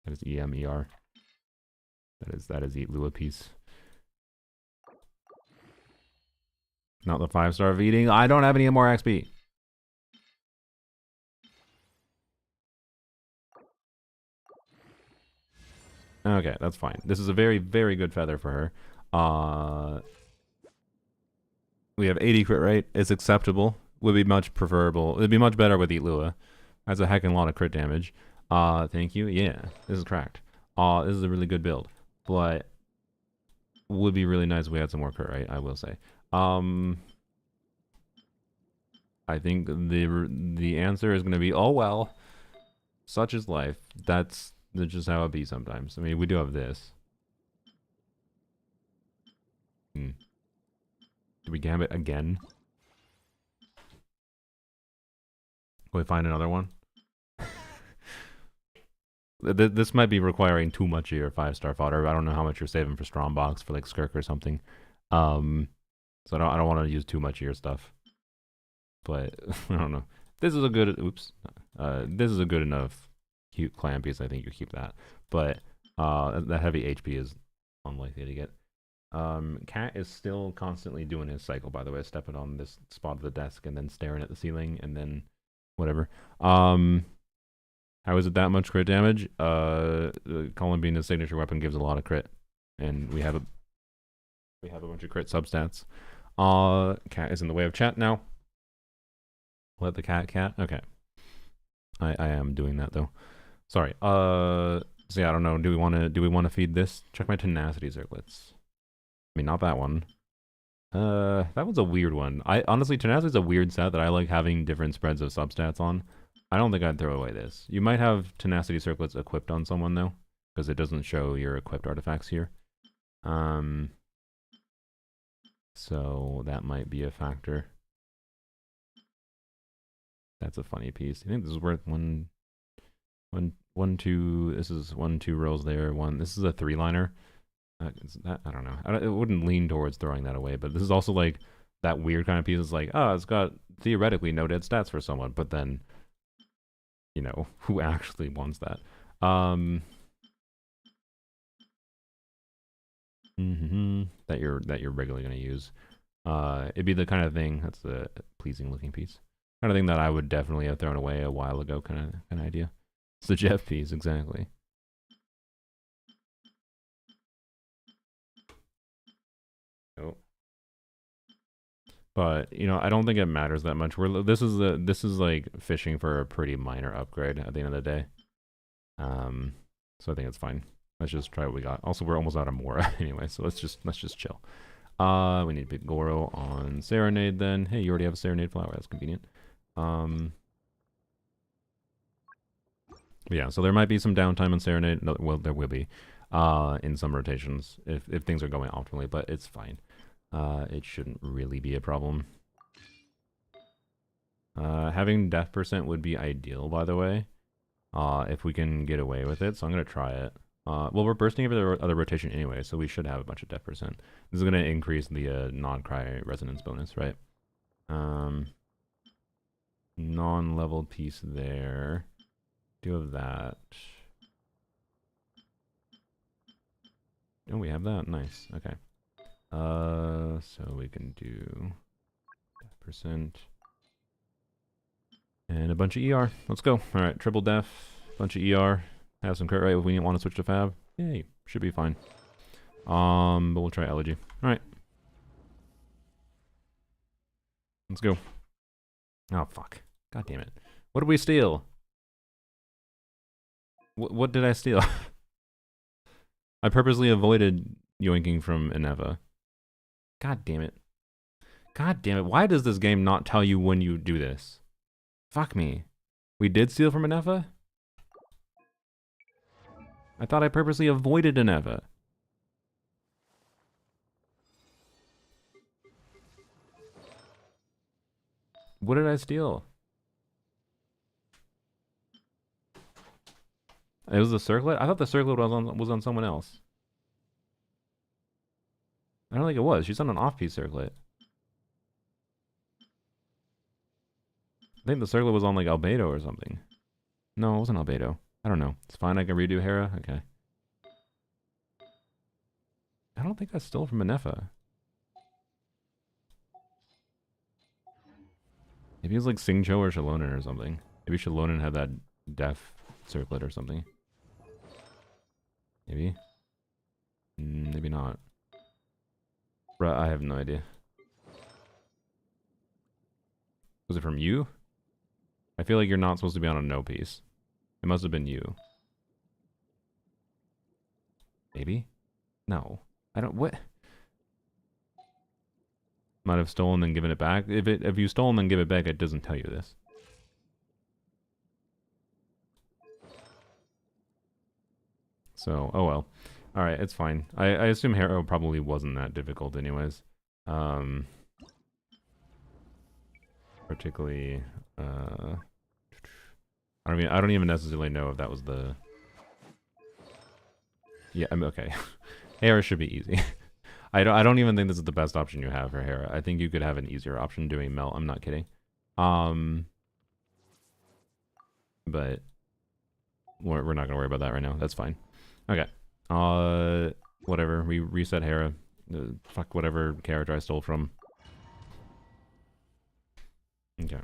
That is EM, ER. That is Eat Lua piece. Not the 5-star of eating. I don't have any more XP. Okay, that's fine. This is a very, very good feather for her. We have 80 crit rate. It's acceptable. Would be much preferable. It'd be much better with Eat Lua. That's a heckin' lot of crit damage. Thank you. Yeah, this is cracked. This is a really good build. But would be really nice if we had some more crit rate, I will say. I think the answer is going to be, oh well, such is life. That's just how it be sometimes. I mean, we do have this. Do we gambit again? Will we find another one? This might be requiring too much of your 5-star fodder. I don't know how much you're saving for Strongbox for like Skirk or something. So I don't want to use too much of your stuff. But I don't know. This is a good. Oops. This is a good enough cute clan piece. I think you keep that. But that heavy HP is unlikely to get. Cat is still constantly doing his cycle, by the way, stepping on this spot of the desk and then staring at the ceiling and then whatever. How is it that much crit damage? Colin being his signature weapon gives a lot of crit, and we have a bunch of crit substats. Cat is in the way of chat now. Let the cat. Okay. I am doing that though. Sorry. So yeah, I don't know. Do we want to feed this? Check my tenacity circlets. I mean, not that one. That one's a weird one. Honestly, tenacity is a weird set that I like having different spreads of substats on. I don't think I'd throw away this. You might have tenacity circlets equipped on someone though, because it doesn't show your equipped artifacts here. So that might be a factor. That's a funny piece. I think this is worth one, two. This is 1, 2 rolls there. This is a 3-liner. I don't know. It wouldn't lean towards throwing that away, but this is also like that weird kind of piece is like, oh, it's got theoretically no dead stats for someone, but then, you know, who actually wants that? That you're regularly gonna use. It'd be the kind of thing that's a pleasing looking piece. Kind of thing that I would definitely have thrown away a while ago. Kind of idea. It's the Jeff piece exactly. Oh. But you know, I don't think it matters that much. This is like fishing for a pretty minor upgrade at the end of the day. So I think it's fine. Let's just try what we got. Also, we're almost out of Mora anyway, so let's just chill. We need Big Goro on Serenade then. Hey, you already have a Serenade flower. That's convenient. Yeah, so there might be some downtime on Serenade. No, well, there will be in some rotations if things are going optimally, but it's fine. It shouldn't really be a problem. Having death percent would be ideal, by the way, if we can get away with it. So I'm going to try it. Well, we're bursting every other rotation anyway, so we should have a bunch of death percent. This is going to increase the non-cry resonance bonus, right? Non-level piece there. Do have that. Oh, we have that. Nice. Okay. So we can do death percent and a bunch of ER. Let's go. All right, triple def, bunch of ER. Have some crit rate if we want to switch to Fab. Yay, should be fine. But we'll try Elegy. All right. Let's go. Oh fuck! God damn it! What did we steal? What did I steal? I purposely avoided yoinking from Eneva. God damn it! God damn it! Why does this game not tell you when you do this? Fuck me. We did steal from Eneva? I thought I purposely avoided Eneva. What did I steal? It was the circlet? I thought the circlet was on someone else. I don't think it was. She's on an off-piece circlet. I think the circlet was on like Albedo or something. No, it wasn't Albedo. I don't know. It's fine. I can redo Hera. Okay. I don't think I stole from Anefa. Maybe it was like Singcho or Shalonen or something. Maybe Shalonen had that death circlet or something. Maybe. Maybe not. Bruh, I have no idea. Was it from you? I feel like you're not supposed to be on a no piece. It must have been you. Maybe? No. I don't... What? Might have stolen and given it back. If you stole and then give it back, it doesn't tell you this. So, oh well. Alright, it's fine. I assume Hero probably wasn't that difficult anyways. Particularly, I don't even necessarily know if that was the... Yeah, I'm okay. Hera should be easy. I don't even think this is the best option you have for Hera. I think you could have an easier option doing Melt. I'm not kidding. But we're not gonna worry about that right now. That's fine. Okay. Whatever. We reset Hera. Fuck whatever character I stole from. Okay.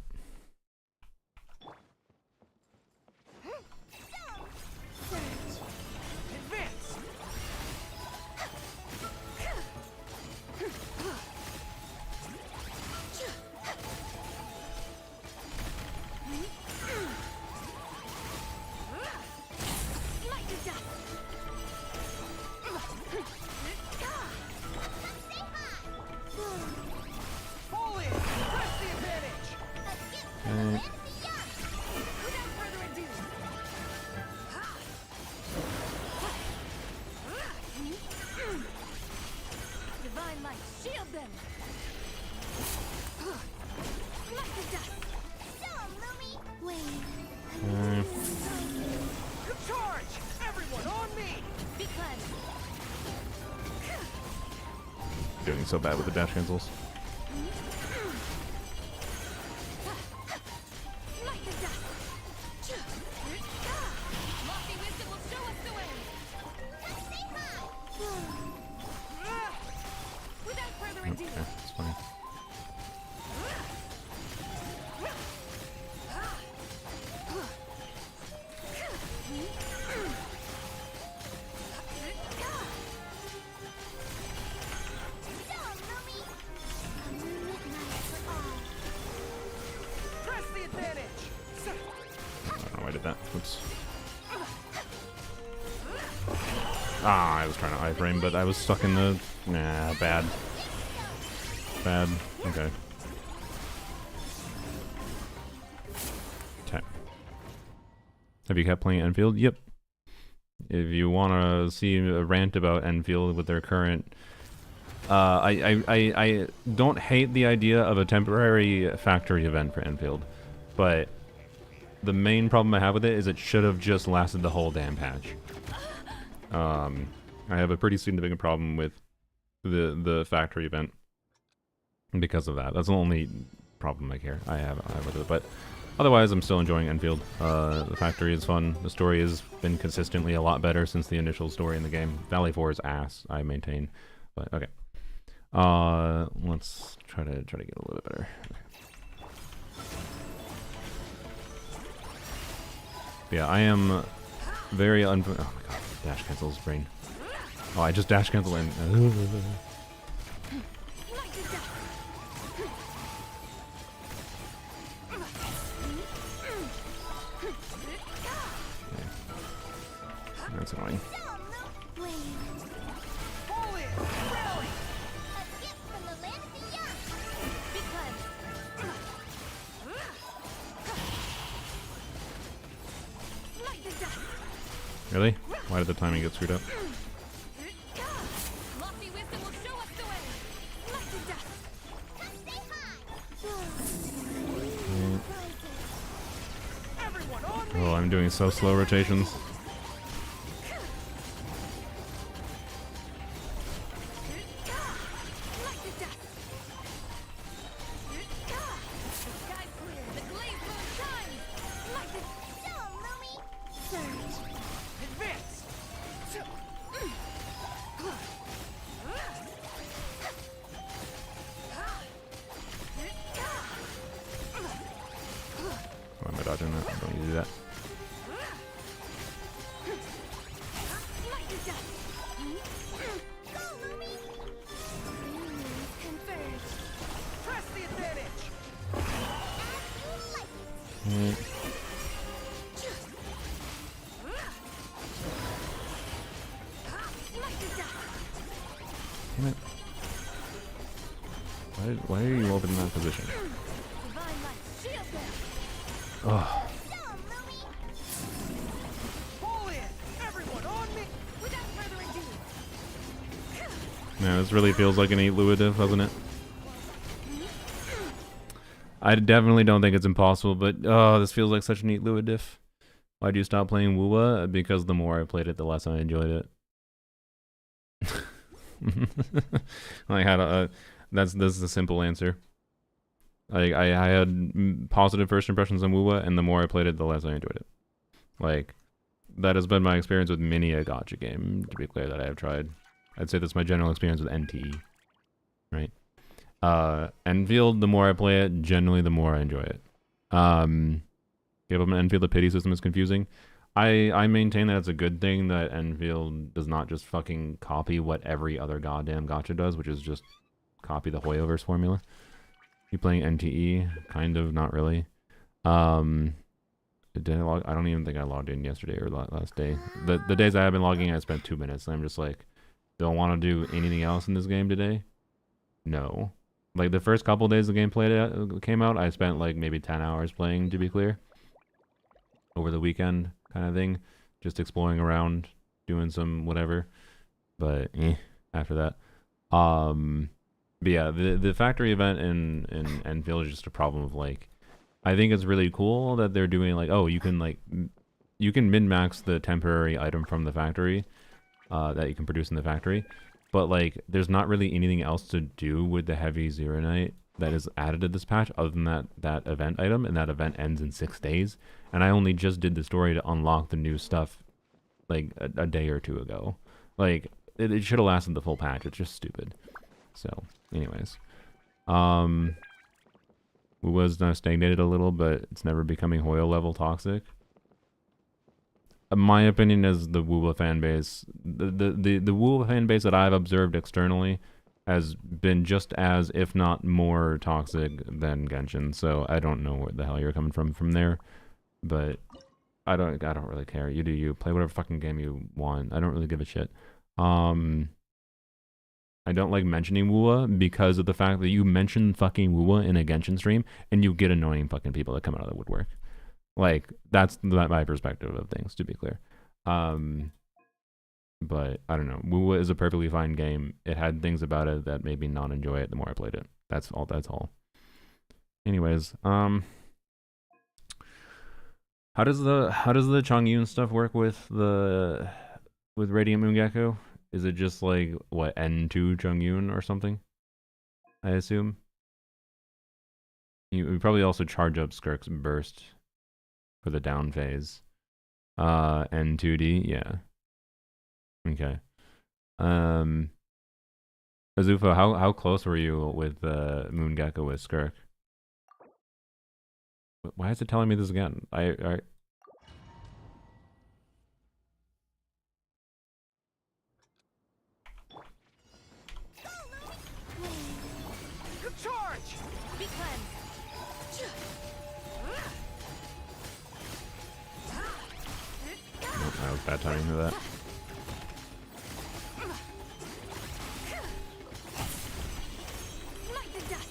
Doing so bad with the dash cancels. get that. Oops. Ah, I was trying to iframe, but I was stuck in the... Nah, bad. Bad. Okay. Have you kept playing Enfield? Yep. If you want to see a rant about Enfield with their current... I don't hate the idea of a temporary factory event for Enfield, but the main problem I have with it is it should have just lasted the whole damn patch. I have a pretty significant problem with the factory event because of that. That's the only problem I have with it, but otherwise I'm still enjoying Enfield. The factory is fun. The story has been consistently a lot better since the initial story in the game. Valley 4 is ass, I maintain, but okay. Let's try to get a little bit better. Okay. Yeah, I am very oh my god, dash cancels brain. Oh, I just dash cancel in. Okay. That's annoying. Really? Why did the timing get screwed up? Oh, I'm doing so slow rotations. Why am I dodging that? I don't need to do that. Damn it. Why are you open in that position? Oh. Man, this really feels like an 8 Lua diff, doesn't it? I definitely don't think it's impossible, but oh, this feels like such an 8 Lua diff. Why'd you stop playing Wuwa? Because the more I played it, the less I enjoyed it. Like how to, that's the simple answer. I had positive first impressions on Wuwa, and the more I played it, the less I enjoyed it. Like, that has been my experience with many a gacha game, to be clear, that I have tried. I'd say that's my general experience with NTE. Right? Enfield, the more I play it, generally the more I enjoy it. Give up an Enfield, the pity system is confusing. I maintain that it's a good thing that Enfield does not just fucking copy what every other goddamn gacha does, which is just copy the Hoyoverse formula. You playing NTE? Kind of, not really. Did I log? I don't even think I logged in yesterday or last day. The days I have been logging, I spent 2 minutes. And I'm just like, don't want to do anything else in this game today? No. Like the first couple days the game came out, I spent like maybe 10 hours playing, to be clear. Over the weekend kind of thing. Just exploring around, doing some whatever. But after that. But yeah, the factory event in Enfield is just a problem of like, I think it's really cool that they're doing like, oh, you can min-max the temporary item from the factory that you can produce in the factory, but like there's not really anything else to do with the heavy Zeronite that is added to this patch other than that event item, and that event ends in 6 days, and I only just did the story to unlock the new stuff like a day or two ago. Like it should have lasted the full patch. It's just stupid. So anyways, Wuwa's now stagnated a little, but it's never becoming Hoyo level toxic. My opinion is the Wuwa fan base, the Wuwa fan base that I've observed externally has been just as, if not more, toxic than Genshin. So I don't know where the hell you're coming from there, but I don't really care. You do you. Play whatever fucking game you want. I don't really give a shit. I don't like mentioning Wua because of the fact that you mention fucking Wua in a Genshin stream and you get annoying fucking people that come out of the woodwork. Like, that's my perspective of things, to be clear. But I don't know. Wua is a perfectly fine game. It had things about it that made me not enjoy it the more I played it. That's all. Anyways, how does the Chongyun stuff work with Radiant Moongekko? Is it just like what, N2 Chongyun or something? I assume. You probably also charge up Skirk's burst for the down phase. N2D, yeah. Okay. Azufa, how close were you with Moongekko with Skirk? Why is it telling me this again? I Charge! Be cleansed. that was bad timing for that. Smite the dust.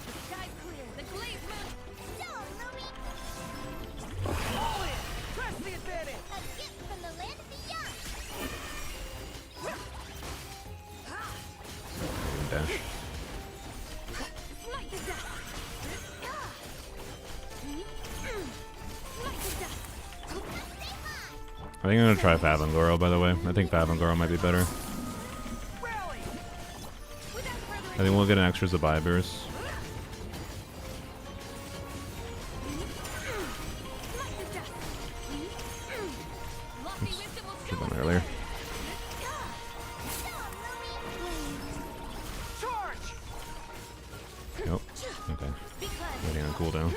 The sky's clear. The glaze moon. So, Louie, All in. Press the advantage. a gift from the land of the young. Dash. Smite the dust. Smite the dust. I think I'm gonna try Favangoro, by the way. I think Favangoro might be better. Rally. Without further I think we'll get an extra Zabai burst. Smite the dust. Lofty wisdom will Should show have us done earlier. Charge. Nope. Okay. Be cleansed. Waiting on cooldown.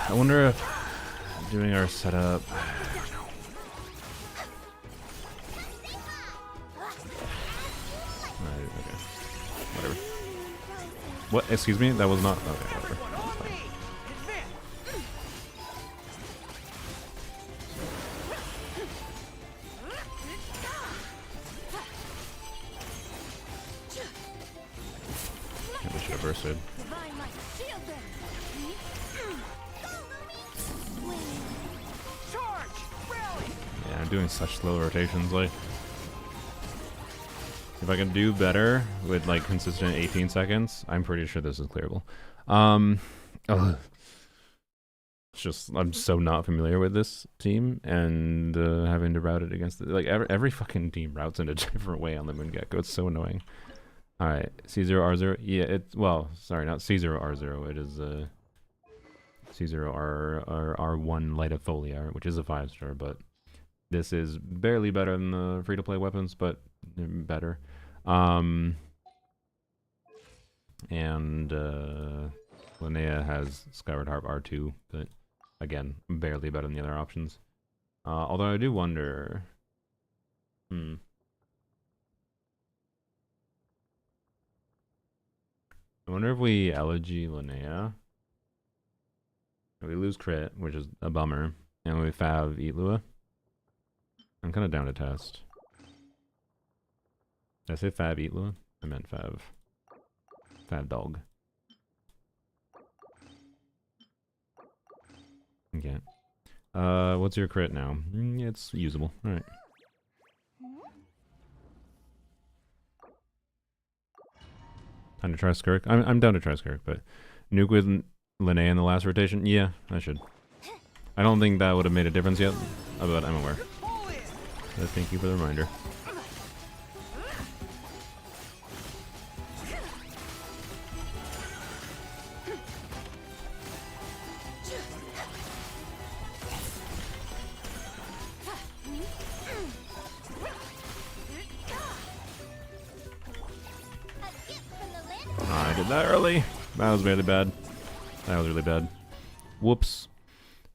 I wonder if doing our setup. Okay. Whatever. What? Excuse me? That was not. Okay, whatever. Everyone That's on fine. me. Advance. Yeah, we should have bursted. Divine light. Shield them. Charge. Rally. Yeah, I'm doing such slow rotations. Like, if I can do better with like consistent 18 seconds, I'm pretty sure this is clearable. Ugh. It's just I'm so not familiar with this team, and having to route it against it. Like every fucking team routes in a different way on the Moongekko. It's so annoying. All right, C0R0. Yeah, it's well, sorry, not C0R0. It is C0R1 Lightofolia, which is a 5-star, but this is barely better than the free-to-play weapons, but better. And Linnea has Skyward Harp R2, but again, barely better than the other options. Although I do wonder. I wonder if we elegy Linnea, we lose crit, which is a bummer, and we fav eat Lua. I'm kind of down to test. Did I say fav eat Lua? I meant fav. Fav dog. Okay. What's your crit now? It's usable. Alright. Time to try Skirk. I'm down to try Skirk, but nuke with Linnea in the last rotation? Yeah, I should. I don't think that would have made a difference yet, but I'm aware. All in. But thank you for the reminder. I did that early. That was really bad. That was really bad. Whoops.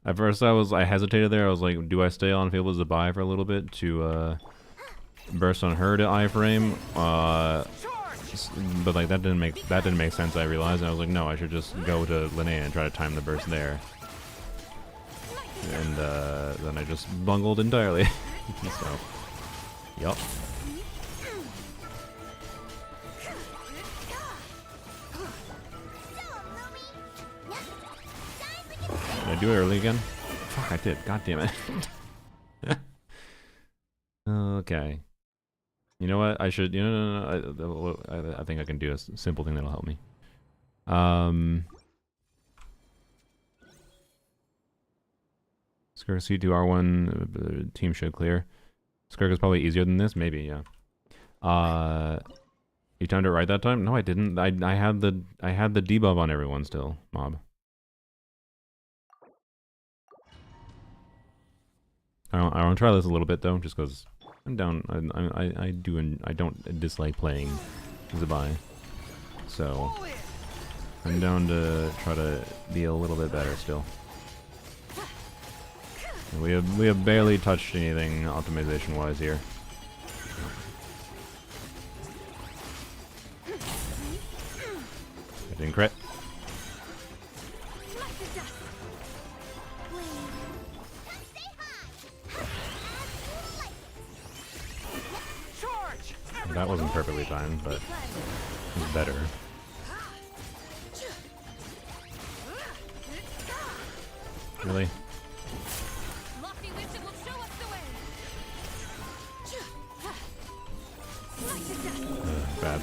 At first I hesitated there. I was like, do I stay on Fabled as a buy for a little bit to burst on her to iframe? But like that didn't make sense. I realized, and I was like, no, I should just go to Linnea and try to time the burst there. And then I just bungled entirely. So, yup. Did I do it early again? Fuck, I did. God damn it. Okay. You know what? I should. You know, no. I think I can do a simple thing that'll help me. Skirk C2 R1 team should clear. Skirk is probably easier than this, maybe, yeah. You timed it right that time? No, I didn't. I had the debuff on everyone still, mob. I want to try this a little bit though, just because I'm down. I don't dislike playing Zabai, so I'm down to try to be a little bit better still. And we have barely touched anything optimization wise here. I didn't crit. That wasn't perfectly timed, but it was better. Really? Bad.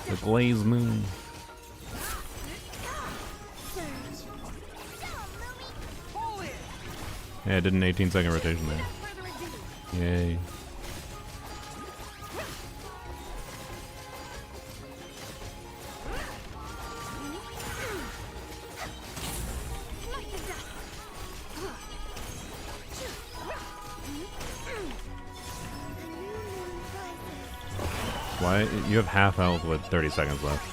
The Glaze Moon. Yeah, I did an 18-second rotation there. Yay. Why? You have half health with 30 seconds left.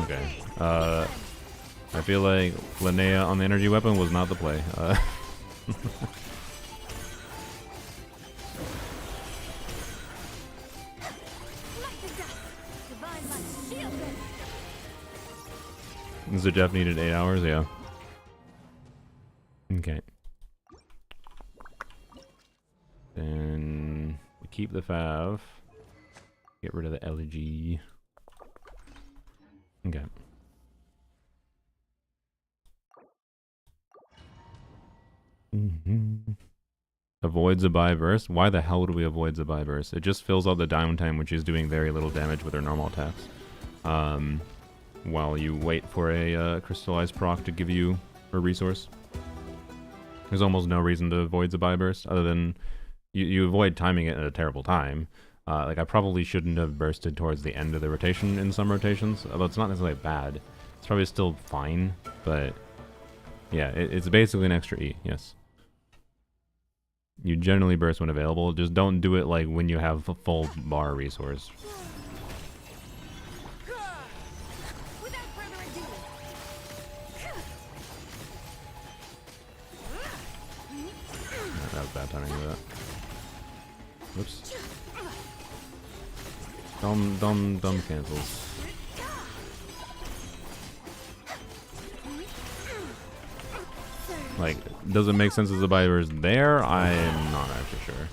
Okay. I feel like Linnea on the energy weapon was not the play. So Jeff needed 8 hours? Yeah. Okay. Then we keep the Fav. Get rid of the LG. Okay. Avoid Zabai burst? Why the hell would we avoid Zabai burst? It just fills out the downtime, which is doing very little damage with her normal attacks. While you wait for a crystallized proc to give you a resource. There's almost no reason to avoid Zabai burst, other than you avoid timing it at a terrible time. Like, I probably shouldn't have bursted towards the end of the rotation in some rotations, although it's not necessarily bad. It's probably still fine, but yeah, it's basically an extra E, yes. You generally burst when available, just don't do it like when you have a full bar resource. That was bad timing of that. Whoops. Dumb cancels. Like, does it make sense as the buyer is there? I am not actually sure.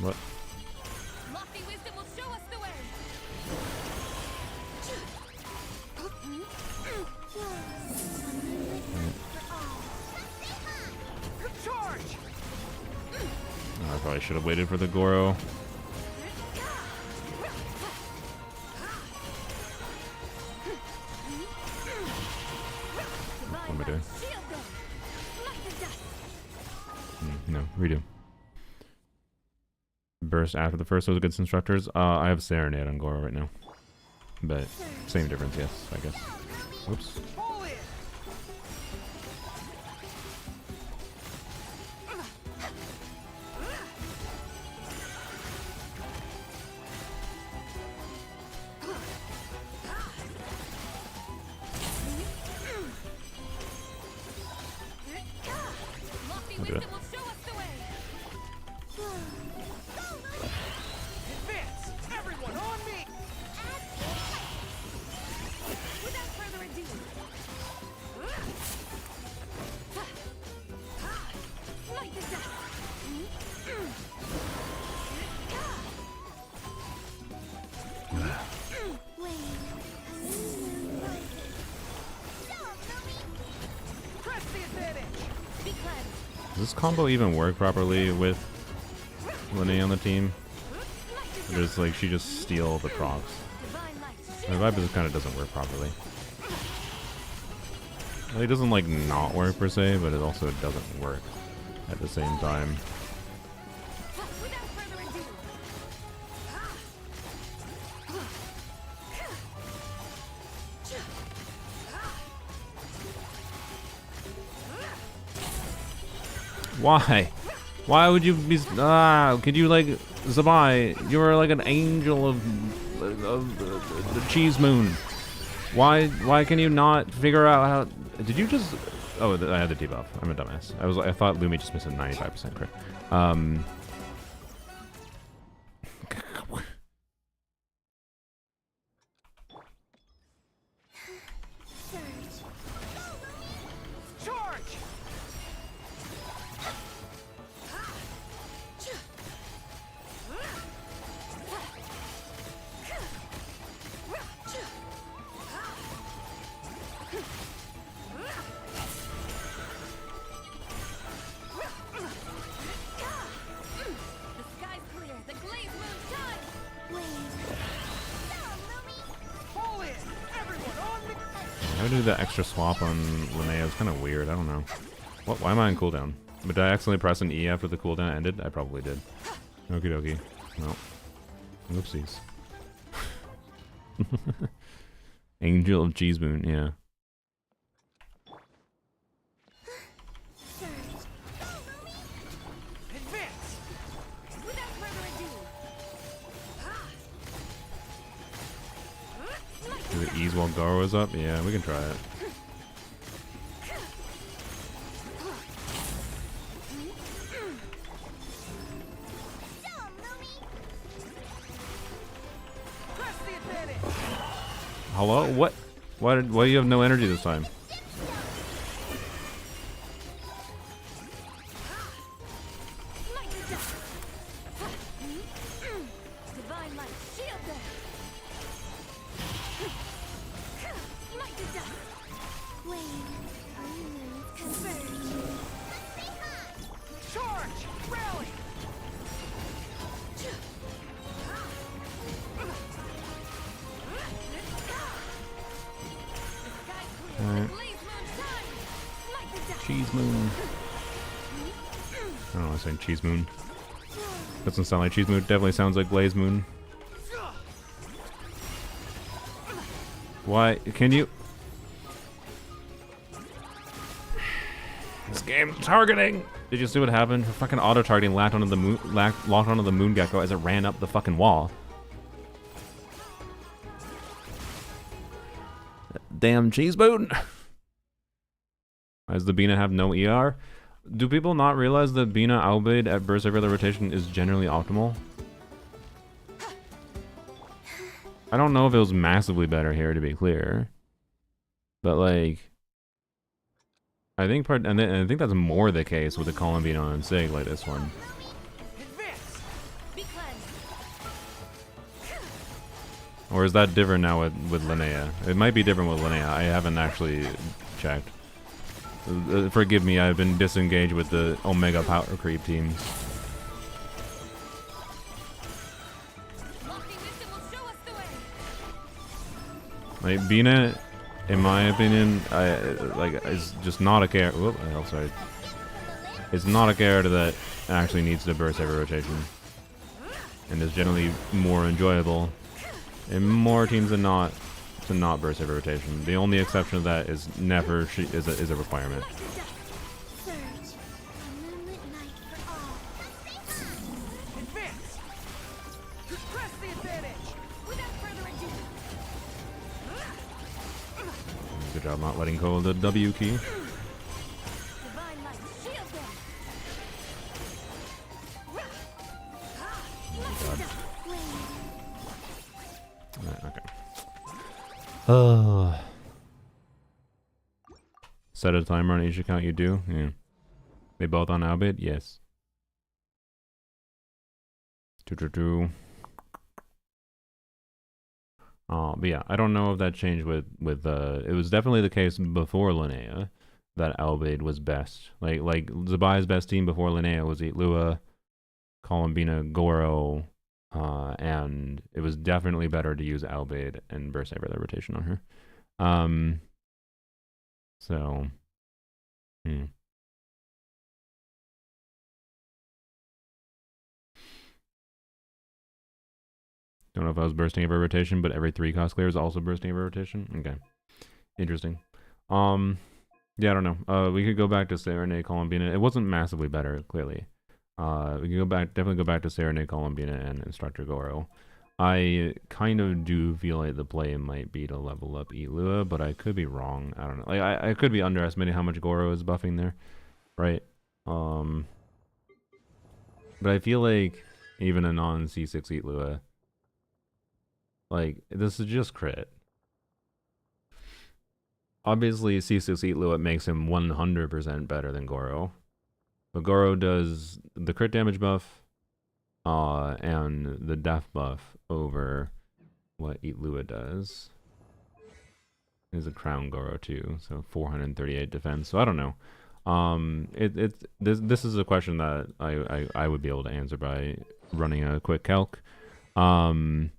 What? I probably should have waited for the Goro. What am I doing? No, redo. burst after the first was against instructors. I have Serenade on Goro right now. But same difference, yes, I guess. Oops. I'll do it. Does this combo even work properly with Linnea on the team? Or does like she just steal the procs? My vibe is it kind of doesn't work properly. Well, it doesn't like not work per se, but it also doesn't work at the same time. Why? Why would you be? Could you like Zabai? You're like an angel of the cheese moon. Why can you not figure out how? Did you just? Oh, I had the debuff. I'm a dumbass. I thought Lumi just missed a 95% crit. I do the extra swap on Linnea. It's kind of weird. I don't know. What? Why am I on cooldown? But did I accidentally press an E after the cooldown ended? I probably did. Okie dokie. No. Oopsies. Angel of Cheese Moon, yeah. Do the ease while Garo is up? Yeah, we can try it. Hello? What? Why do you have no energy this time? Cheese Moon. I don't know, I'm saying Cheese Moon. Doesn't sound like Cheese Moon, definitely sounds like Blaze Moon. Why? Can you? This game targeting! Did you see what happened? Her fucking auto-targeting locked onto the moon gecko as it ran up the fucking wall. Damn Cheese Moon! Why does the Bina have no ER? Do people not realize that Bina Albade at burst every other rotation is generally optimal? I don't know if it was massively better here, to be clear. But like, I think I think that's more the case with the Colin Bina and Sig like this one. Or is that different now with Linnea? It might be different with Linnea. I haven't actually checked. Forgive me, I've been disengaged with the Omega power creep teams. Like Bina, in my opinion, is just not a character. Whoop, oh, sorry. It's not a character that actually needs to burst every rotation. and is generally more enjoyable in more teams than not to not burst every rotation. The only exception to that is never is a requirement. Good job not letting go of the W key. Okay. Set a timer on each account you do? Yeah. They both on Albit? Yes. But yeah, I don't know if that changed with it was definitely the case before Linnea that Albade was best. Like Zabai's best team before Linnea was Lua, Columbina, Goro, and it was definitely better to use Albade and burst every other rotation on her. So don't know if I was bursting every rotation, but every 3 cost clear is also bursting every rotation. Okay. Interesting. Yeah, I don't know. We could go back to Serenade Columbina. It wasn't massively better, clearly. We could definitely go back to Serenade Columbina and Instructor Goro. I kind of do feel like the play might be to level up Ilua, but I could be wrong. I don't know. Like I could be underestimating how much Goro is buffing there, right? But I feel like even a non C6 Ilua, like this is just crit. Obviously, C6 Ilua makes him 100% better than Goro. But Goro does the crit damage buff and the death buff over what Ilua does. Is a crown Goro too, so 438 defense. So I don't know. This is a question that I would be able to answer by running a quick calc. And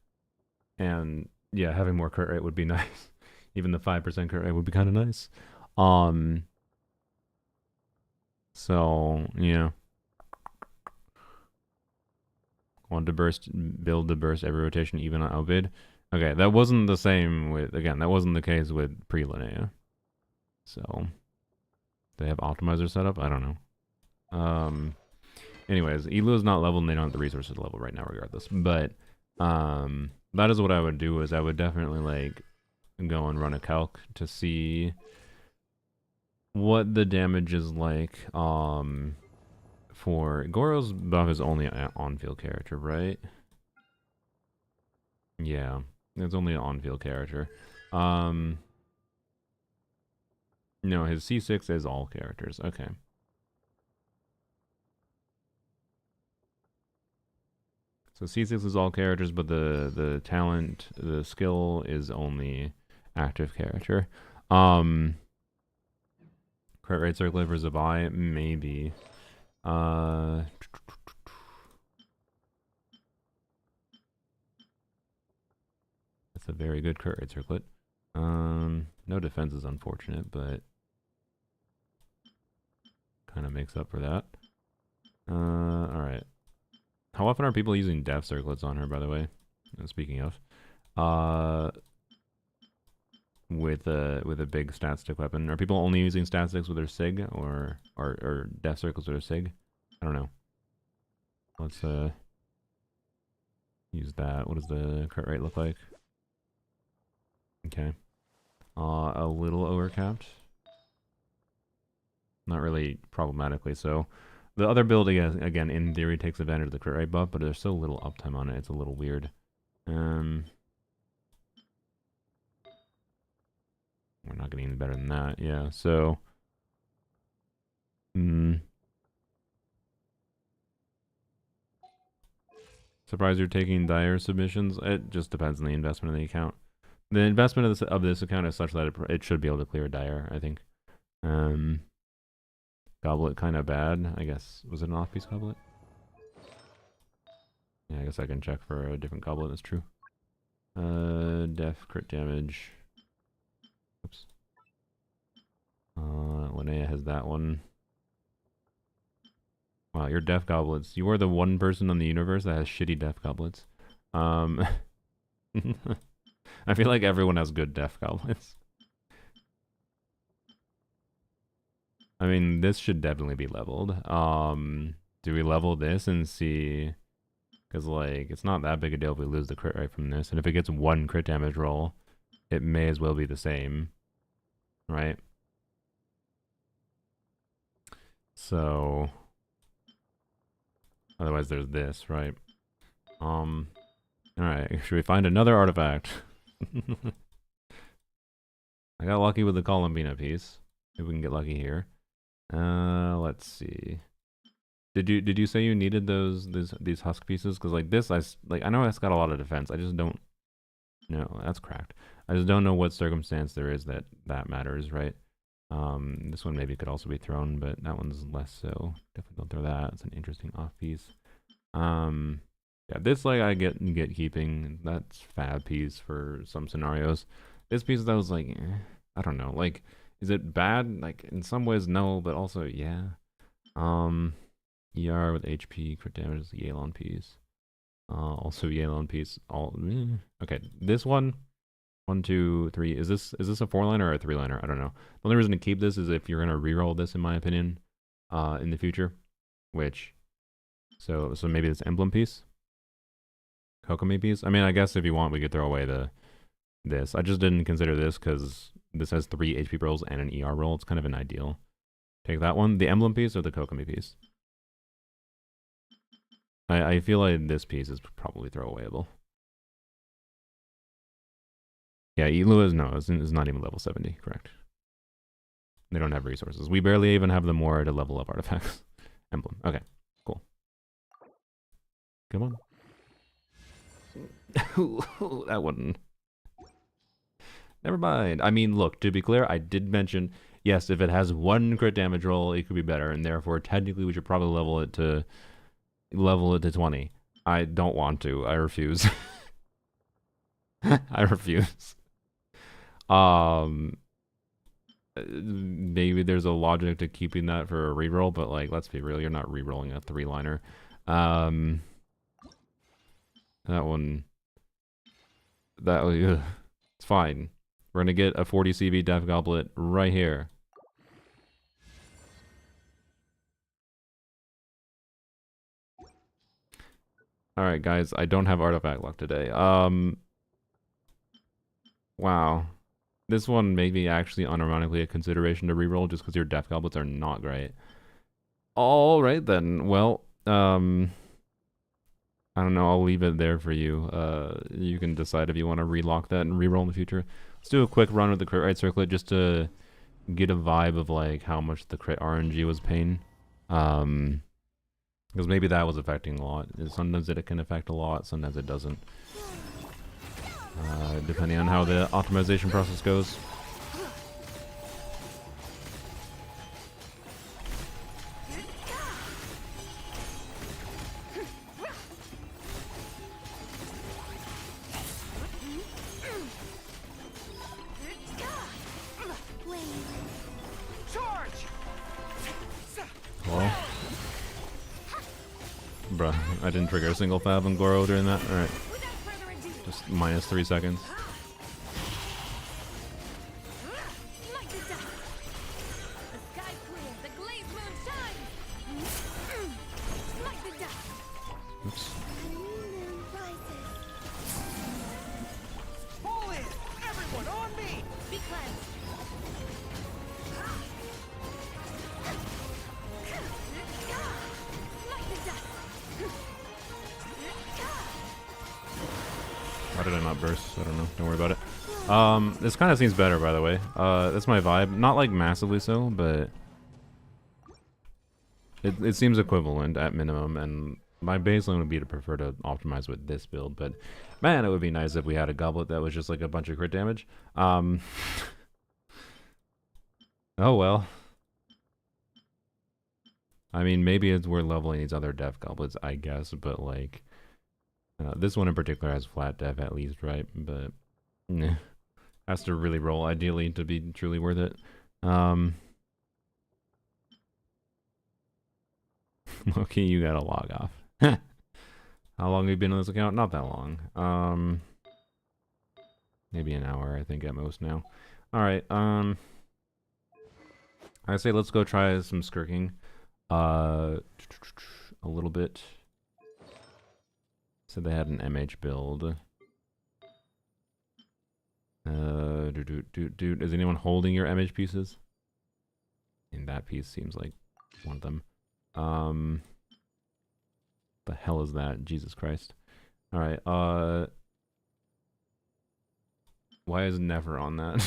yeah, having more crit rate would be nice. Even the 5% crit rate would be kind of nice. So yeah. Want to build the burst every rotation even on Outbid. Okay, that wasn't the same with, again, that wasn't the case with pre-Linnea. So, they have optimizer set up? I don't know. Anyways, Elu is not leveled and they don't have the resources to level right now regardless. But, that is what I would do, is I would definitely, like, go and run a calc to see what the damage is like, for Goro's buff is only an on-field character, right? Yeah, it's only an on-field character. No, his C6 is all characters. Okay. So C6 is all characters, but the talent, the skill is only active character. Crit rate circle for Zabai, maybe. That's a very good crit rate circlet. No defense is unfortunate, but kind of makes up for that. Alright. How often are people using death circlets on her, by the way? Speaking of. With a big stat stick weapon. Are people only using stat sticks with their SIG or death circles with their SIG? I don't know. Let's use that. What does the crit rate look like? Okay. A little overcapped. Not really problematically so. The other build, again, in theory, takes advantage of the crit rate buff, but there's so little uptime on it, it's a little weird. We're not getting any better than that, yeah, so... Surprised you're taking dire submissions? It just depends on the investment of the account. The investment of this account is such that it should be able to clear dire, I think. Goblet kind of bad, I guess. Was it an off-piece goblet? Yeah, I guess I can check for a different goblet, that's true. Def, crit damage. Oops. Linnea has that one. Wow, you're death goblets. You are the one person on the universe that has shitty death goblets. I feel like everyone has good death goblets. I mean, this should definitely be leveled. Do we level this and see? Because, like, it's not that big a deal if we lose the crit rate from this. And if it gets one crit damage roll, it may as well be the same. Right? So... Otherwise, there's this, right? Alright, should we find another artifact? I got lucky with the Columbina piece. Maybe we can get lucky here. Let's see. Did you say you needed these husk pieces? Because like this, I know it's got a lot of defense. I just don't. No, that's cracked. I just don't know what circumstance there is that matters, right? This one maybe could also be thrown, but that one's less so. Definitely don't throw that. It's an interesting off piece. Yeah, this like I get keeping. That's fab piece for some scenarios. This piece that was like, I don't know. Like, is it bad? Like in some ways, no, but also yeah. ER with HP, crit damage is the Yelan piece. Also Yelan piece. Okay, this one. 1, 2, 3. Is this a 4-liner or a 3-liner? I don't know. The only reason to keep this is if you're gonna reroll this, in my opinion, in the future. Which, so maybe this emblem piece, Kokomi piece. I mean, I guess if you want, we could throw away this. I just didn't consider this because this has 3 HP rolls and an ER roll. It's kind of an ideal. Take that one. The emblem piece or the Kokomi piece. I feel like this piece is probably throwawayable. Yeah, Elu is not even level 70, correct. They don't have resources. We barely even have the more to level up artifacts. Emblem. Okay, cool. Come on. That wouldn't. Never mind. I mean, look, to be clear, I did mention, yes, if it has 1 crit damage roll, it could be better, and therefore, technically, we should probably level it to 20. I don't want to. I refuse. I refuse. Maybe there's a logic to keeping that for a reroll, but like, let's be real, you're not rerolling a 3-liner. That one, it's fine. We're gonna get a 40 CV Death Goblet right here. Alright guys, I don't have artifact luck today. Wow. This one may be actually unironically a consideration to reroll just because your Death Goblets are not great. Alright then, well, I don't know, I'll leave it there for you. You can decide if you want to relock that and reroll in the future. Let's do a quick run with the crit rate circlet just to get a vibe of like how much the crit RNG was paying. Because maybe that was affecting a lot. Sometimes it can affect a lot, sometimes it doesn't. Depending on how the optimization process goes. Well, bruh, I didn't trigger a single fab on Goro during that. Alright. Just minus 3 seconds. Oops. Everyone on me! Be cleansed. Why did I not burst? I don't know. Don't worry about it. This kind of seems better, by the way. That's my vibe. Not like massively so, but it seems equivalent at minimum. And my baseline would be to prefer to optimize with this build. But man, it would be nice if we had a goblet that was just like a bunch of crit damage. Oh well. I mean, maybe we're leveling these other def goblets, I guess, but like. This one in particular has flat def at least, right? But has to really roll ideally to be truly worth it. Okay, you gotta log off. How long have you been on this account? Not that long. Maybe an hour, I think, at most now. Alright, I say let's go try some skirking. A little bit. Said they had an MH build. Dude, is anyone holding your MH pieces? And that piece seems like one of them. The hell is that? Jesus Christ. Alright, why is Never on that?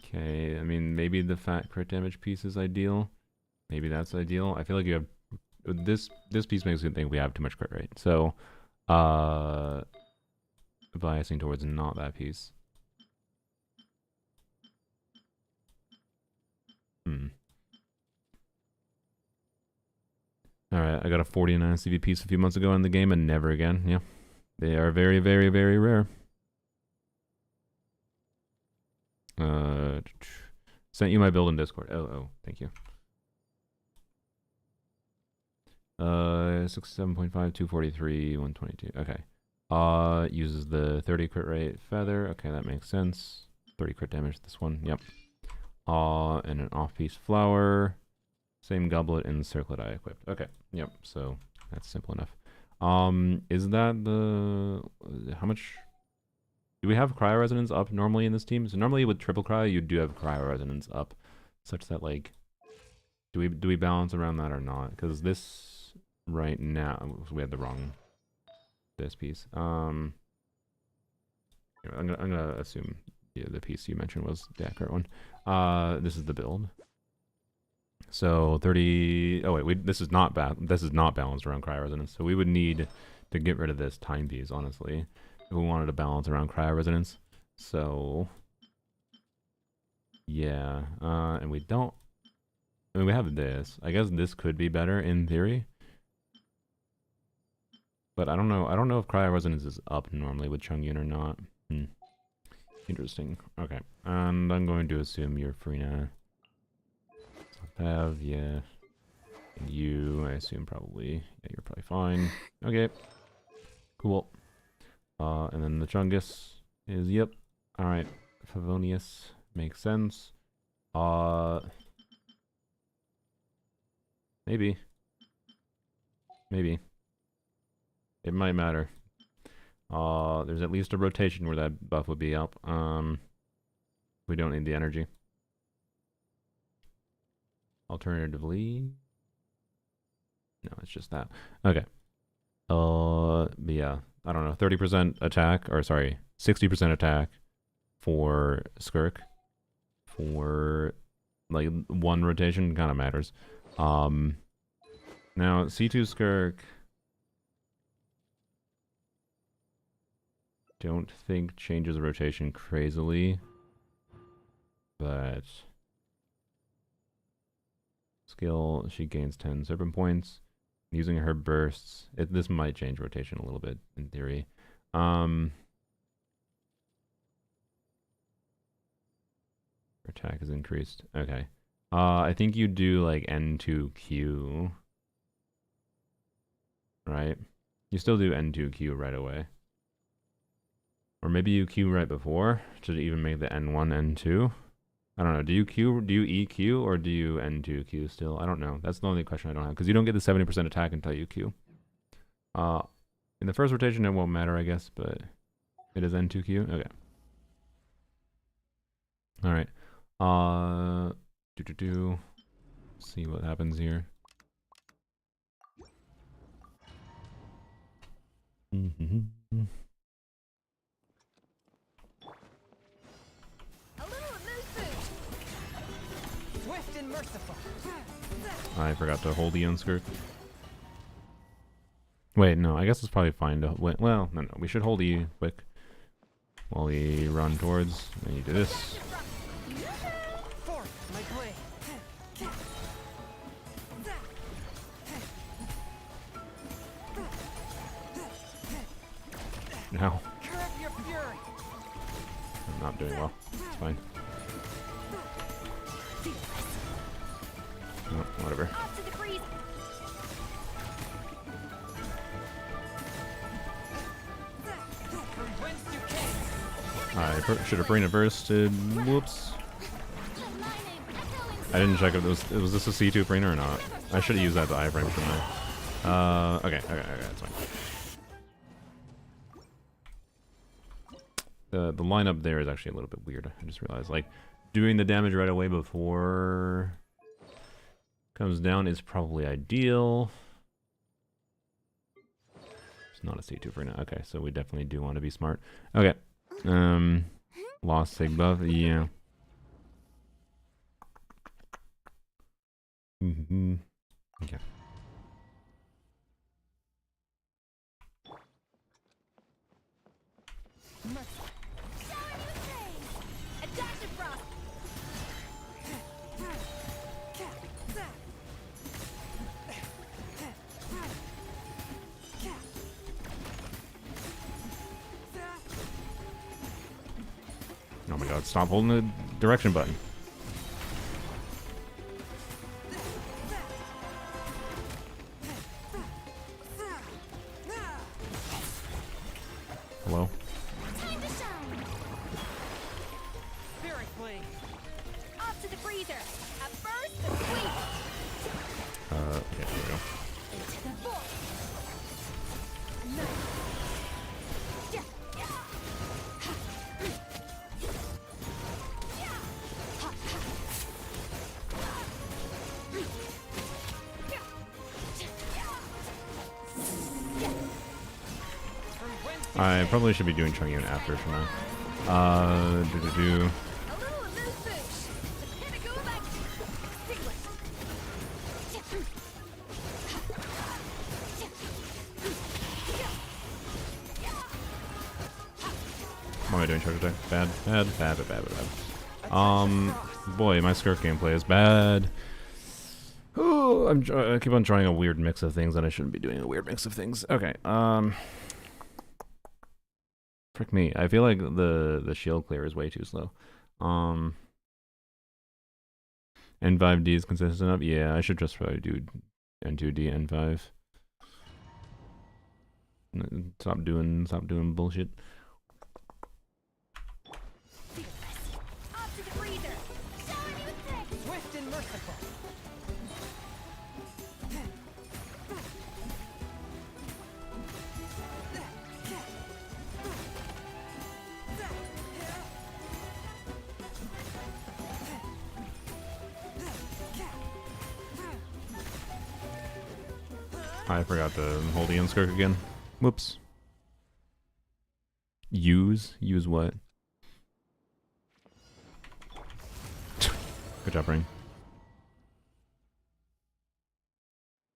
Okay, I mean, maybe the fat crit damage piece is ideal. Maybe that's ideal. I feel like you have... This piece makes me think we have too much crit rate. So, biasing towards not that piece. Alright, I got a 49 CV piece a few months ago in the game and never again. Yeah. They are very, very, very rare. Sent you my build in Discord. Oh, thank you. 67.5, 243, 122. Okay. Uses the 30 crit rate feather. Okay, that makes sense. 30 crit damage this one. Yep. And an off-piece flower. Same goblet and circlet I equipped. Okay. Yep. So that's simple enough. Is that the... How much... Do we have cryo resonance up normally in this team? So normally with triple cryo, you do have cryo resonance up, such that like, do we balance around that or not? Because this right now we had the wrong this piece. I'm gonna assume the piece you mentioned was the accurate one. This is the build. So 30. Oh wait, this is not balanced around cryo resonance. So we would need to get rid of this timepiece, honestly, if we wanted to balance around cryo resonance. So yeah, and we don't. I mean, we have this. I guess this could be better in theory, but I don't know. I don't know if cryo resonance is up normally with Chungyun or not. Interesting. Okay, and I'm going to assume you're free now. Have, yeah. And you, I assume probably. Yeah, you're probably fine. Okay. Cool. And then the Chungus is, yep. Alright. Favonius makes sense. Maybe. Maybe. It might matter. There's at least a rotation where that buff would be up. We don't need the energy. Alternatively, no, it's just that. Okay. But yeah, I don't know. 30% attack, or sorry, 60% attack for Skirk. For like one rotation kind of matters. Now C2 Skirk. Don't think changes rotation crazily, but skill, she gains 10 serpent points. Using her bursts, this might change rotation a little bit in theory. Her attack is increased. Okay. I think you do like N2Q. Right? You still do N2Q right away. Or maybe you Q right before to even make the N1, N2. I don't know. Do you EQ or do you N2Q still? I don't know. That's the only question I don't have. Because you don't get the 70% attack until you Q. In the first rotation, it won't matter, I guess, but it is N2Q? Okay. Alright. See what happens here. Swift and merciful. I forgot to hold the unskirt. Wait, no, I guess it's probably fine to wait. Well, no, we should hold E quick while we run towards. And you do this. Forth, my blade. Ow. Curb your fury. I'm not doing well. It's fine. Oh, whatever. Off to the freeze. From whence you came. I should have Brina bursted. Whoops. I didn't check if it was this a C2 Brina or not. I should have used that iframe, shouldn't I? Okay, that's fine. The lineup there is actually a little bit weird. I just realized, like, doing the damage right away before comes down is probably ideal. It's not a C2 for now. Okay, so we definitely do want to be smart. Okay. Lost sig buff. Yeah. Okay. Oh my god, stop holding the direction button. Hello? Time to shine. Spirit blade. Off to the freezer. A burst of sweep. Yeah, there we go. Into the void. I probably should be doing Chungyun after for now. A little amuse boosh. The pinnacle of extinguished. What am I doing, Charge Attack? Bad. Boy, my skirt gameplay is bad. Oh, I keep on trying a weird mix of things, and I shouldn't be doing a weird mix of things. Okay, frick me. I feel like the shield clear is way too slow. N5D is consistent enough? Yeah, I should just probably do N2D, N5. Stop doing bullshit. Off to the freezer. Showing you tricks. Swift and merciful. I forgot to hold the Skirk again. Whoops. Use what? Good job, Rain.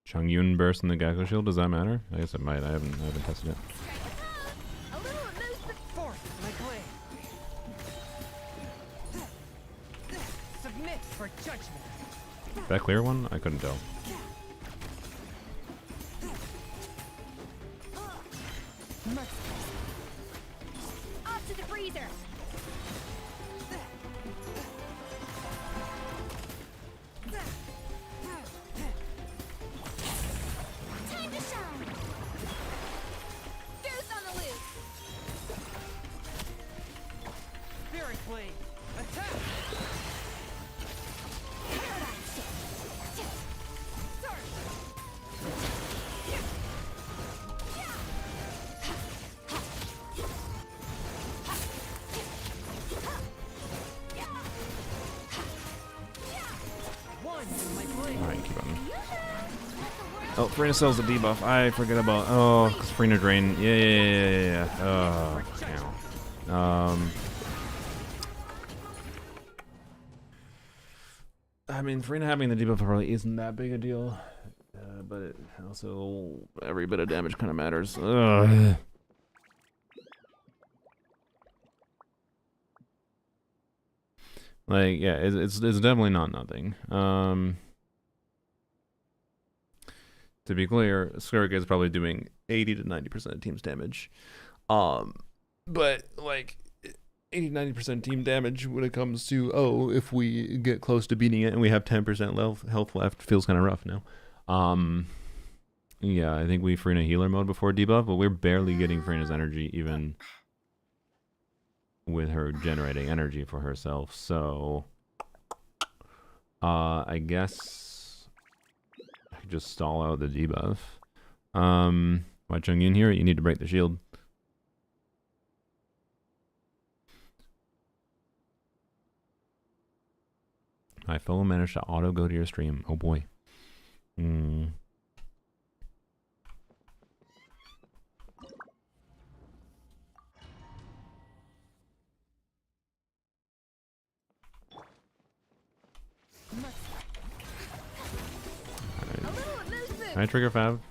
Chungyun burst in the Gakko shield, does that matter? I guess it might. I haven't tested it. A little amuse boosh. Forth my blade. Submit for judgment. That clear one? I couldn't tell. Off to the freezer. Time to shine. Goose on the loose. Spirit blade. Attack. Alright, keep on. Oh, Frina sells the debuff. I forget about. Oh, because Frina drain. Yeah. Oh, ow. I mean, Frina having the debuff probably isn't that big a deal, but it also every bit of damage kind of matters. Ugh. Like, yeah, it's definitely not nothing. To be clear, Skirk is probably doing 80 to 90% of team's damage. But like 80-90% team damage when it comes to, oh, if we get close to beating it and we have 10% health left, feels kind of rough now. Yeah, I think we Frina healer mode before debuff, but we're barely getting Frina's energy even with her generating energy for herself. So I guess I could just stall out the debuff. Why Chung Yun here? You need to break the shield. My fellow managed to auto go to your stream. Oh boy. Can I trigger Fab?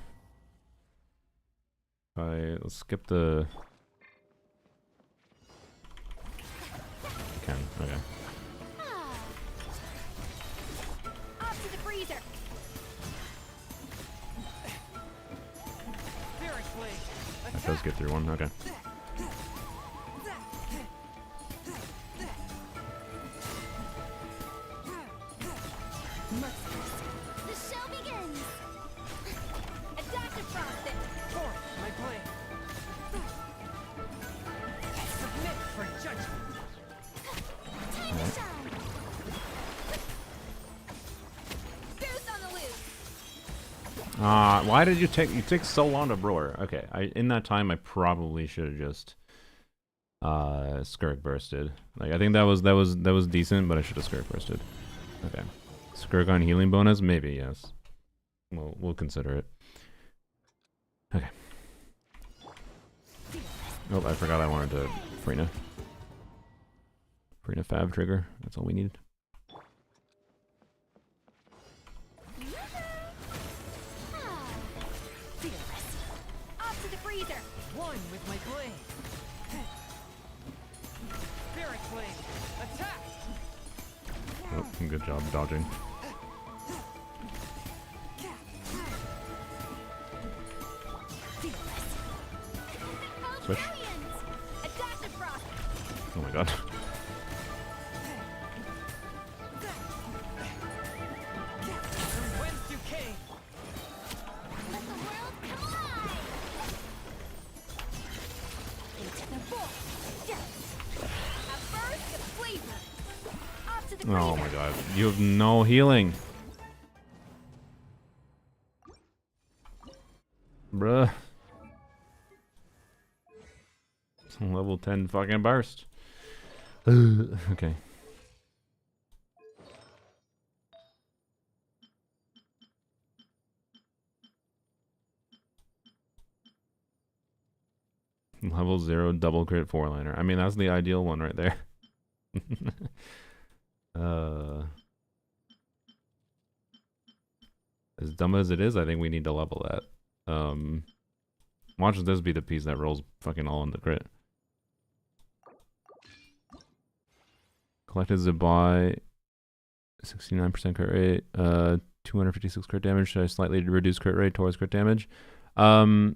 Let's skip the... I can, okay. Off to the freezer. That does get through one, okay. The show begins. Adaptive frosting. Force my blade. Submit for judgment. Time to shine. Goose on the loose. Why did you take so long to roar? Okay, in that time I probably should have just Skirk bursted. Like I think that was decent, but I should have Skirk bursted. Okay. Skirk on healing bonus? Maybe, yes. We'll consider it. Okay. Oh, I forgot I wanted to Frina. Frina Fab trigger. That's all we needed. Off to the freezer. One with my blade. Spirit blade. Attack. Oh, good job dodging. Switch. Adaptive frost. Oh my god. From whence you came. Let the world collide. Into the void. At first, the flavor. Off to the freezer. Oh my god. You have no healing. Bruh. Level 10 fucking burst. Okay. Level 0 double crit 4-liner. I mean, that's the ideal one right there. As dumb as it is, I think we need to level that. Watch this be the piece that rolls fucking all in the crit. Collected Zabai, 69% crit rate, 256 crit damage. Should I slightly reduce crit rate towards crit damage? Heavy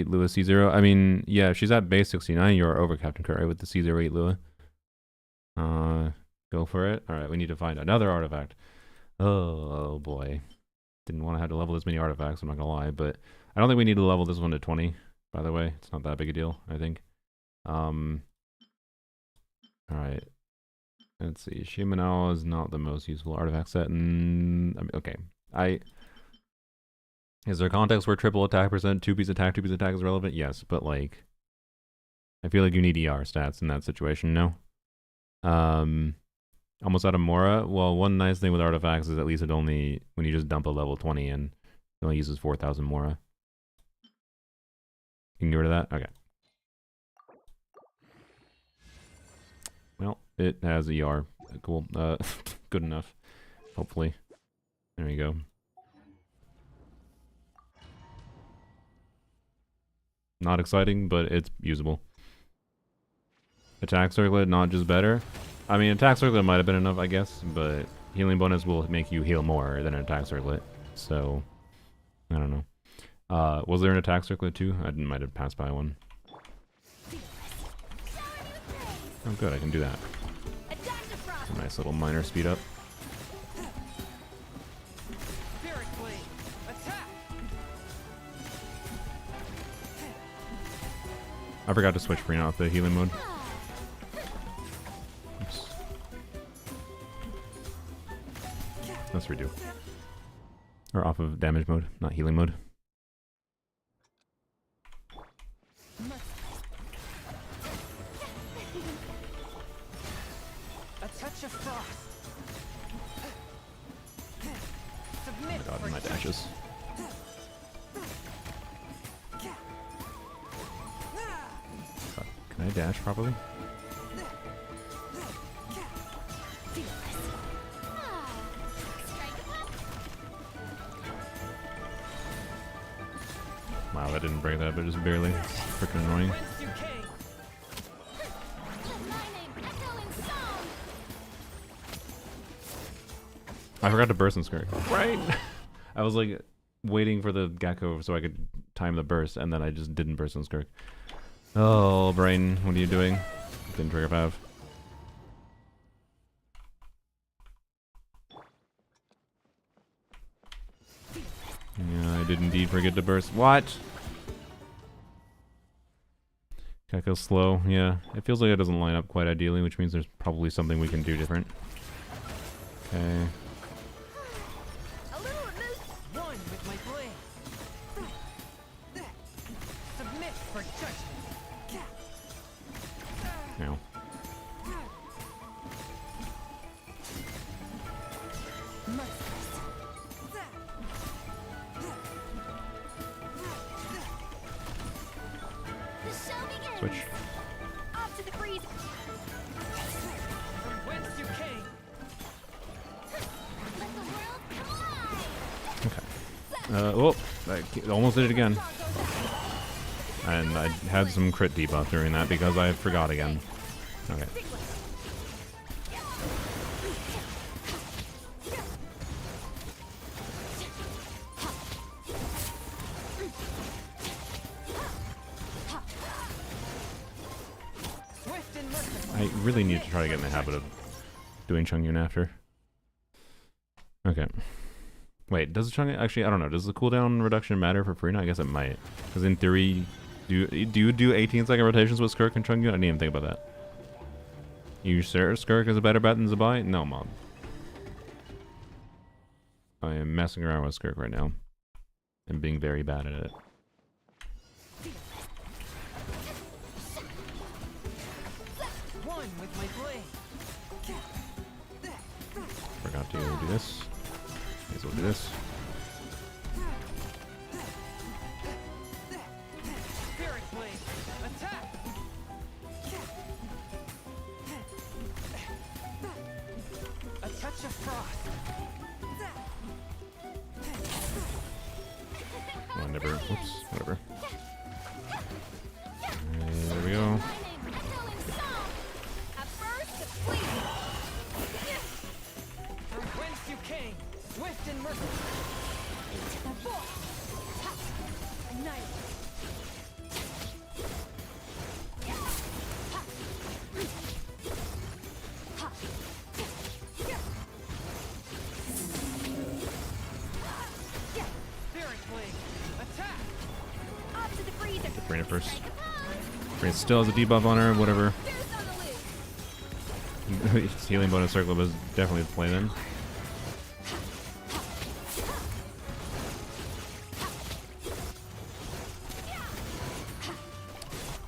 Lua C0. I mean, yeah, if she's at base 69, you're over Captain Crit rate with the C08 Lua. Go for it. Alright, we need to find another artifact. Oh boy. Didn't want to have to level this many artifacts, I'm not gonna lie, but I don't think we need to level this one to 20, by the way. It's not that big a deal, I think. Alright. Let's see. Shimanao is not the most useful artifact set. Okay. Is there context where triple attack percent, 2-piece attack is relevant? Yes, but like, I feel like you need ER stats in that situation, no? Almost out of Mora. Well, one nice thing with artifacts is at least it only, when you just dump a level 20 in, it only uses 4,000 Mora. You can get rid of that? Okay. Well, it has ER. Cool. Good enough. Hopefully. There you go. Not exciting, but it's usable. Attack circlet, not just better. I mean, attack circlet might have been enough, I guess, but healing bonus will make you heal more than an attack circlet. So, I don't know. Was there an attack circlet too? I might have passed by one. Oh, good, I can do that. A nice little minor speed up. I forgot to switch Free off the healing mode. Oops. Let's redo. Or off of damage mode, not healing mode. A touch of frost. Oh my god, my dashes. Can I dash properly? Wow, that didn't break that, but just barely. Freaking annoying. I forgot to burst and skirt. Right! I was like waiting for the Gecko so I could time the burst, and then I just didn't burst and skirt. Oh, brain, what are you doing? Didn't trigger Pav. Yeah, I did indeed forget to burst. What? Gecko's slow. Yeah, it feels like it doesn't line up quite ideally, which means there's probably something we can do different. Okay. Now. Switch. Off to the freeze. From whence you came. Let the world collide. Okay. Oh, I almost did it again. And I had some crit debuff during that because I forgot again. Okay. I really need to try to get in the habit of doing Chungyun after. Okay. Wait, does the Chungyun... Actually, I don't know. Does the cooldown reduction matter for Furina? I guess it might. Because in theory... Do you do 18-second rotations with Skirk and Chungyun? I didn't even think about that. You sure Skirk is a better bet than Zabai? No, Mom. I am messing around with Skirk right now. And being very bad at it. With my blade. Forgot to do this. May as well do this. Spirit blade. Attack. A touch of frost. Oh, I never. Oops. Whatever. There we go. From whence you came, swift and merciful. Spirit blade, attack. Off to the freezer. Bring it first. Bring it still has a debuff on her, whatever. It's healing bonus circle was definitely the play then.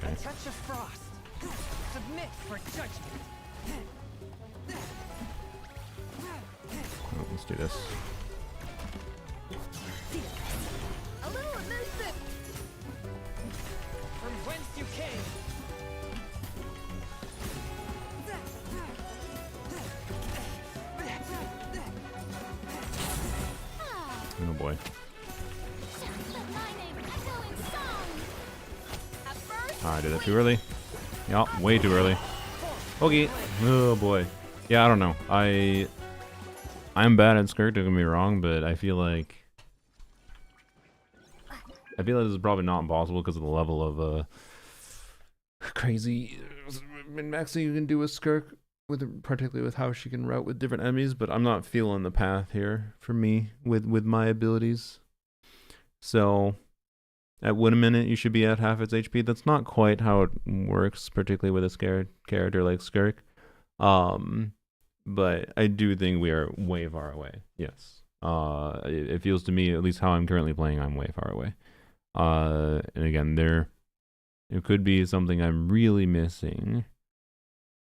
Okay. Touch of frost. Submit for judgment. Oh, let's do this. A little elusive. From whence you came. Oh boy. Oh, I did that too early. Yeah, way too early. Okay. Oh boy. Yeah, I don't know. I'm bad at skirt, don't get me wrong, but I feel like this is probably not impossible because of the level of crazy min-maxing you can do with Skirk, particularly with how she can route with different enemies, but I'm not feeling the path here for me with my abilities. So at 1 minute you should be at half its HP. That's not quite how it works, particularly with a scared character like Skirk. But I do think we are way far away. Yes. It feels to me, at least how I'm currently playing, I'm way far away. And again, it could be something I'm really missing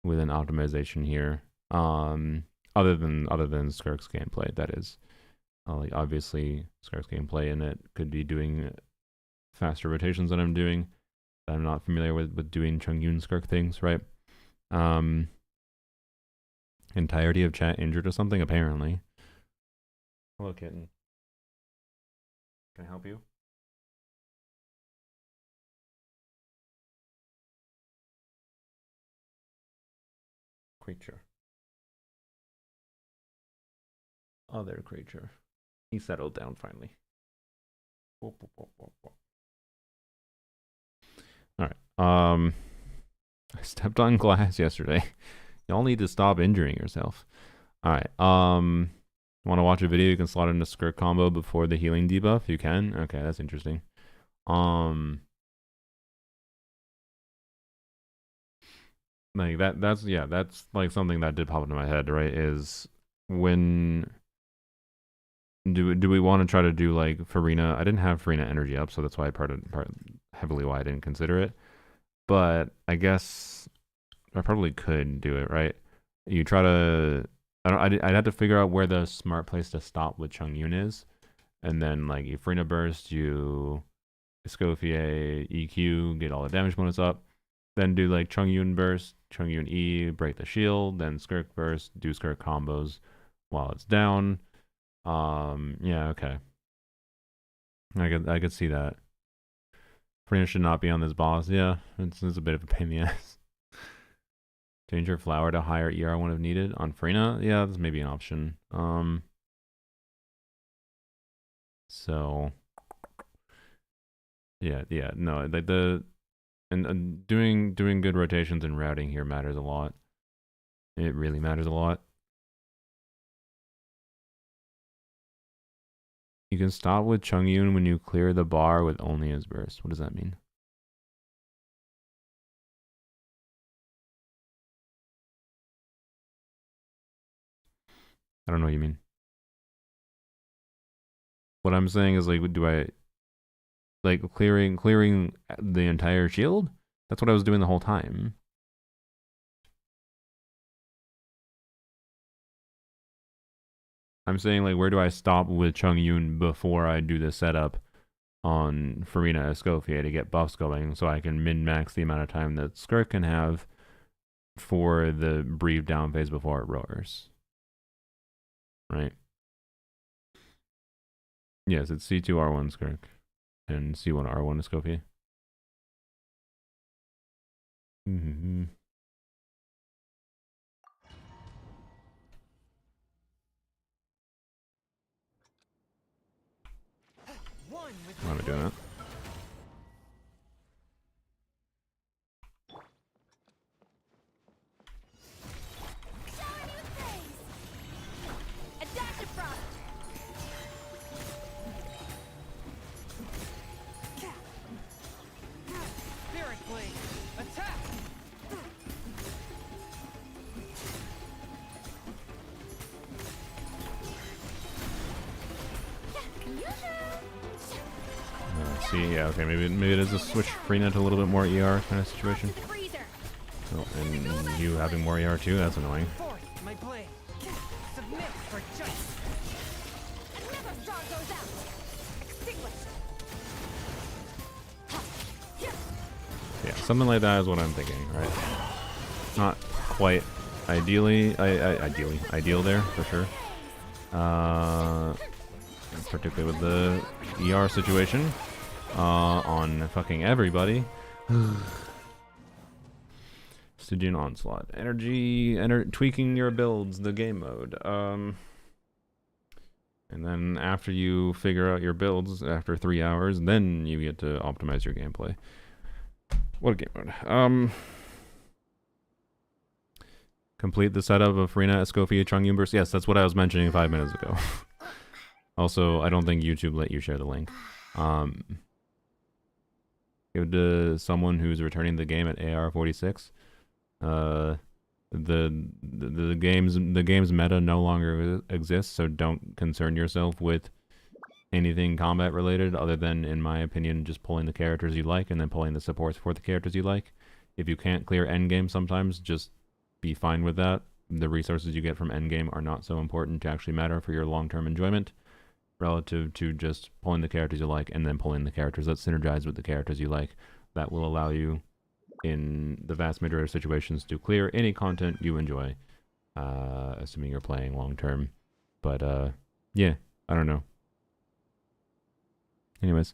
with an optimization here. Other than Skirk's gameplay, that is. Like obviously, Skirk's gameplay in it could be doing faster rotations than I'm doing. I'm not familiar with doing Chongyun Skirk things, right? Entirety of chat injured or something, apparently. Hello, kitten. Can I help you? Creature. Other creature. He settled down finally. Alright. I stepped on glass yesterday. Y'all need to stop injuring yourself. Alright. Want to watch a video? You can slot in a Skirk combo before the healing debuff. You can? Okay, that's interesting. Like that's like something that did pop into my head, right? Is when do we want to try to do like Farina? I didn't have Farina energy up, so that's why part heavily why I didn't consider it. But I guess I probably could do it, right? You try to I'd have to figure out where the smart place to stop with Chongyun is, and then like you Farina burst, you Escoffier, EQ, get all the damage bonus up, then do like Chongyun burst, Chongyun E, break the shield, then Skirk burst, do Skirk combos while it's down. Yeah, okay. I could see that. Farina should not be on this boss. Yeah, it's a bit of a pain in the ass. Change your flower to higher ER1 if needed on Farina. Yeah, that's maybe an option. So yeah, no, like and doing good rotations and routing here matters a lot. It really matters a lot. You can stop with Chongyun when you clear the bar with only his burst. What does that mean? I don't know what you mean. What I'm saying is like, do I like clearing the entire shield? That's what I was doing the whole time. I'm saying like, where do I stop with Chongyun before I do the setup on Farina Escoffier to get buffs going, so I can min-max the amount of time that Skirk can have for the brief down phase before it roars. Right? Yes, it's C2 R1 Skirk and C1 R1 Escoffier. Why am I doing that? See, yeah, okay, maybe it is a switch Farina to a little bit more ER kind of situation. Oh, and you having more ER too, that's annoying. Yeah, something like that is what I'm thinking, right? Not quite ideal there, for sure. Particularly with the ER situation. On fucking everybody. Stygian onslaught. Tweaking your builds, the game mode. And then after you figure out your builds after 3 hours, then you get to optimize your gameplay. What a game mode. Complete the setup of Frina, Escofia, Chungyun burst. Yes, that's what I was mentioning 5 minutes ago. Also, I don't think YouTube let you share the link. Give it to someone who's returning the game at AR46. The game's meta no longer exists, so don't concern yourself with anything combat related other than, in my opinion, just pulling the characters you like and then pulling the supports for the characters you like. If you can't clear endgame sometimes, just be fine with that. The resources you get from endgame are not so important to actually matter for your long-term enjoyment relative to just pulling the characters you like and then pulling the characters that synergize with the characters you like. That will allow you, in the vast majority of situations, to clear any content you enjoy, assuming you're playing long-term. But, yeah, I don't know. Anyways,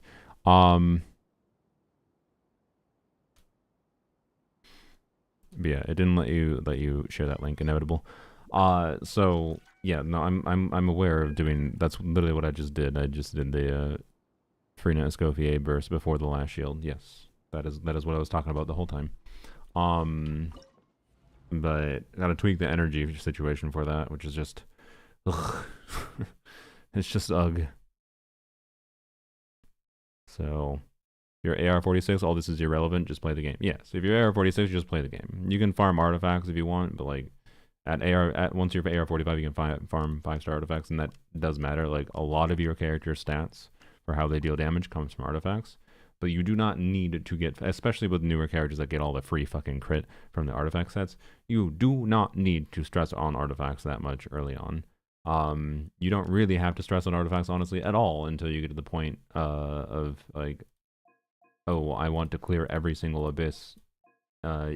but yeah, it didn't let you share that link. Inevitable. So yeah, no, I'm aware of doing. That's literally what I just did. I just did the Frina Escoffier burst before the last shield. Yes, that is what I was talking about the whole time. But gotta tweak the energy situation for that, which is just, ugh. It's just ugh. So. Your AR46, all this is irrelevant, just play the game. Yes, if you're AR46, just play the game. You can farm artifacts if you want, but like once you're AR45, you can farm 5-star artifacts, and that does matter. Like a lot of your character stats for how they deal damage comes from artifacts, but you do not need to get, especially with newer characters that get all the free fucking crit from the artifact sets, you do not need to stress on artifacts that much early on. You don't really have to stress on artifacts, honestly, at all until you get to the point of like, oh, I want to clear every single abyss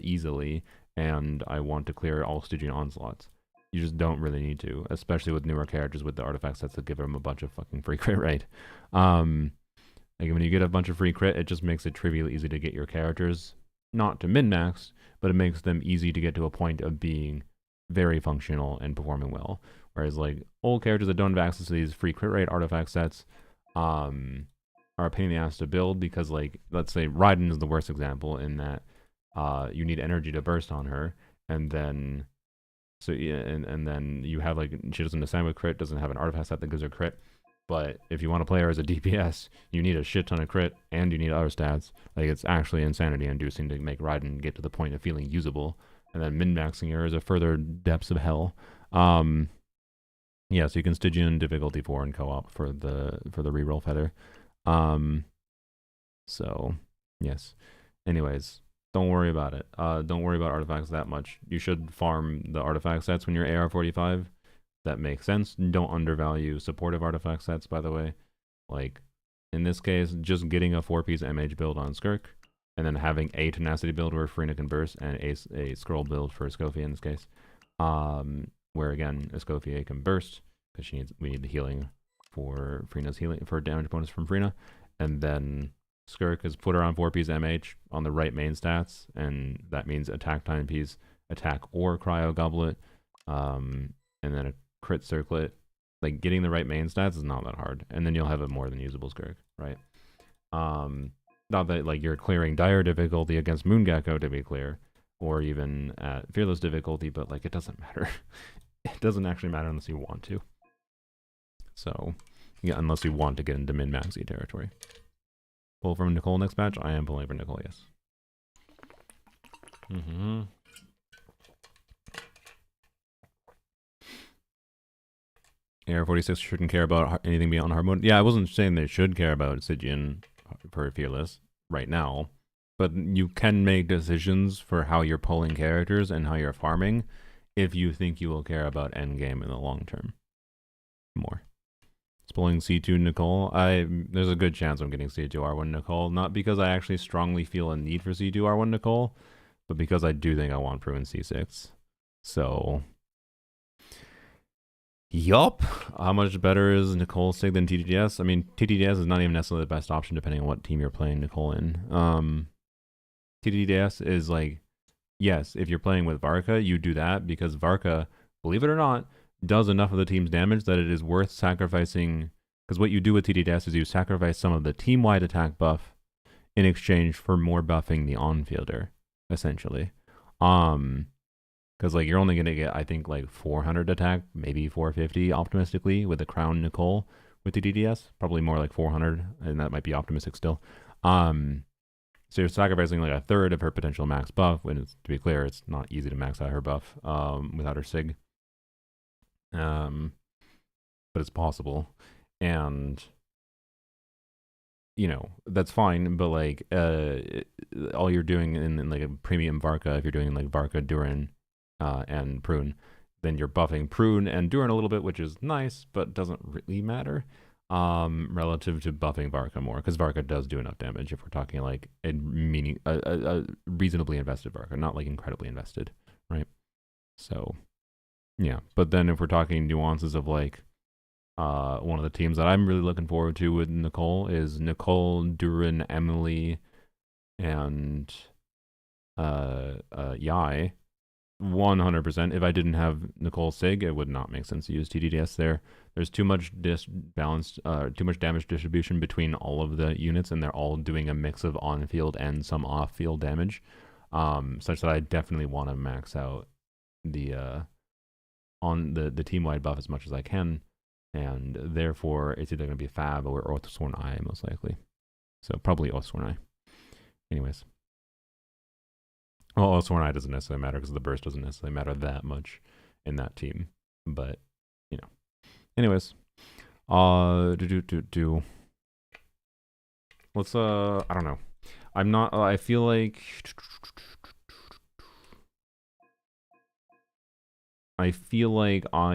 easily, and I want to clear all Stygian onslaughts. You just don't really need to, especially with newer characters with the artifact sets that give them a bunch of fucking free crit, right? Like when you get a bunch of free crit, it just makes it trivially easy to get your characters, not to min-max, but it makes them easy to get to a point of being very functional and performing well. Whereas like old characters that don't have access to these free crit rate artifact sets, are a pain in the ass to build because, like, let's say Raiden is the worst example in that you need energy to burst on her, and then and then you have like she doesn't assign with crit, doesn't have an artifact set that gives her crit. But if you want to play her as a DPS, you need a shit ton of crit and you need other stats. Like it's actually insanity inducing to make Raiden get to the point of feeling usable, and then min-maxing her is a further depths of hell. Yeah, so you can Stygian difficulty 4 and co-op for the reroll feather. So yes. Anyways, don't worry about it. Don't worry about artifacts that much. You should farm the artifact sets when you're AR45. That makes sense. Don't undervalue supportive artifact sets, by the way. Like in this case, just getting a 4-piece MH build on Skirk, and then having a tenacity build where Frina can burst, and a scroll build for Escoffier in this case. Where again, Escoffier can burst because we need the healing for Frina's healing, for damage bonus from Frina, and then Skirk has put her on 4-piece MH on the right main stats, and that means attack timepiece, attack or cryo goblet, and then a crit circlet. Like getting the right main stats is not that hard, and then you'll have a more than usable Skirk, right? Not that like you're clearing dire difficulty against Moongecko to be clear, or even at fearless difficulty, but like it doesn't matter. It doesn't actually matter unless you want to. So, yeah, unless you want to get into min-maxy territory. Pull from Nicole next batch? I am pulling for Nicole, yes. AR46 shouldn't care about anything beyond hard mode. Yeah, I wasn't saying they should care about Stygian for fearless right now, but you can make decisions for how you're pulling characters and how you're farming if you think you will care about endgame in the long term more. Pulling C2 Nicole, there's a good chance I'm getting C2 R1 Nicole, not because I actually strongly feel a need for C2 R1 Nicole, but because I do think I want Prue in C6. So, yup. How much better is Nicole Sig than TTDS? I mean, TTDS is not even necessarily the best option depending on what team you're playing Nicole in. TTDS is like, yes, if you're playing with Varka, you do that because Varka, believe it or not, does enough of the team's damage that it is worth sacrificing, because what you do with TTDS is you sacrifice some of the team-wide attack buff in exchange for more buffing the on-fielder, essentially. Because like you're only gonna get, I think, like 400 attack, maybe 450 optimistically with the Crown Nicole with the DDS. Probably more like 400, and that might be optimistic still. So you're sacrificing like a third of her potential max buff. When it's, to be clear, it's not easy to max out her buff without her sig. But it's possible, and you know that's fine. But like all you're doing in like a premium Varka, if you're doing like Varka, Durin, and Prune, then you're buffing Prune and Durin a little bit, which is nice, but doesn't really matter relative to buffing Varka more, because Varka does do enough damage if we're talking like a reasonably invested Varka, not like incredibly invested, right? So yeah, but then if we're talking nuances of like one of the teams that I'm really looking forward to with Nicole is Nicole, Durin, Emily, and Yai. 100%. If I didn't have Nicole Sig, it would not make sense to use TDDS there. There's too much too much damage distribution between all of the units, and they're all doing a mix of on-field and some off-field damage, such that I definitely want to max out the on the team-wide buff as much as I can, and therefore it's either going to be Fab or Oathsworn Eye most likely. So probably Oathsworn Eye. Anyways. Well, Oathsworn Eye doesn't necessarily matter because the burst doesn't necessarily matter that much in that team. But, you know. Anyways. Let's, I don't know. I'm not, I feel like... I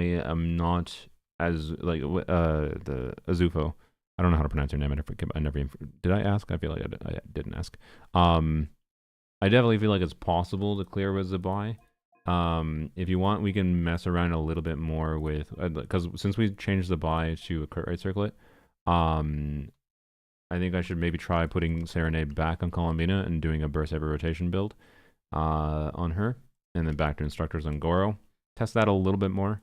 am not as, like, the Azufo. I don't know how to pronounce her name. I never did I ask? I feel like I didn't ask. I definitely feel like it's possible to clear with Zabai. If you want, we can mess around a little bit more with, because since we changed Zabai to a crit rate circlet, I think I should maybe try putting Serenade back on Columbina and doing a burst every rotation build on her, and then back to instructors on Goro. Test that a little bit more.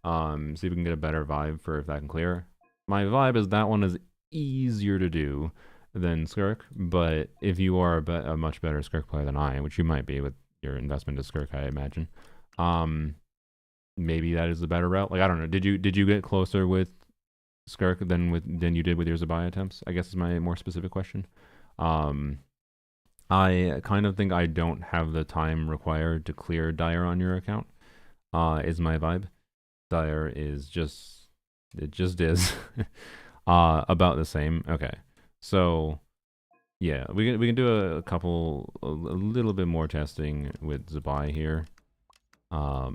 See if we can get a better vibe for if that can clear. My vibe is that one is easier to do than Skirk, but if you are a much better Skirk player than I, which you might be with your investment to Skirk, I imagine, maybe that is the better route. Like, I don't know. Did you get closer with Skirk than you did with your Zabai attempts? I guess is my more specific question. I kind of think I don't have the time required to clear Dire on your account. Is my vibe. Dire is just, it just is about the same. Okay. So, yeah, we can do a little bit more testing with Zabai here. So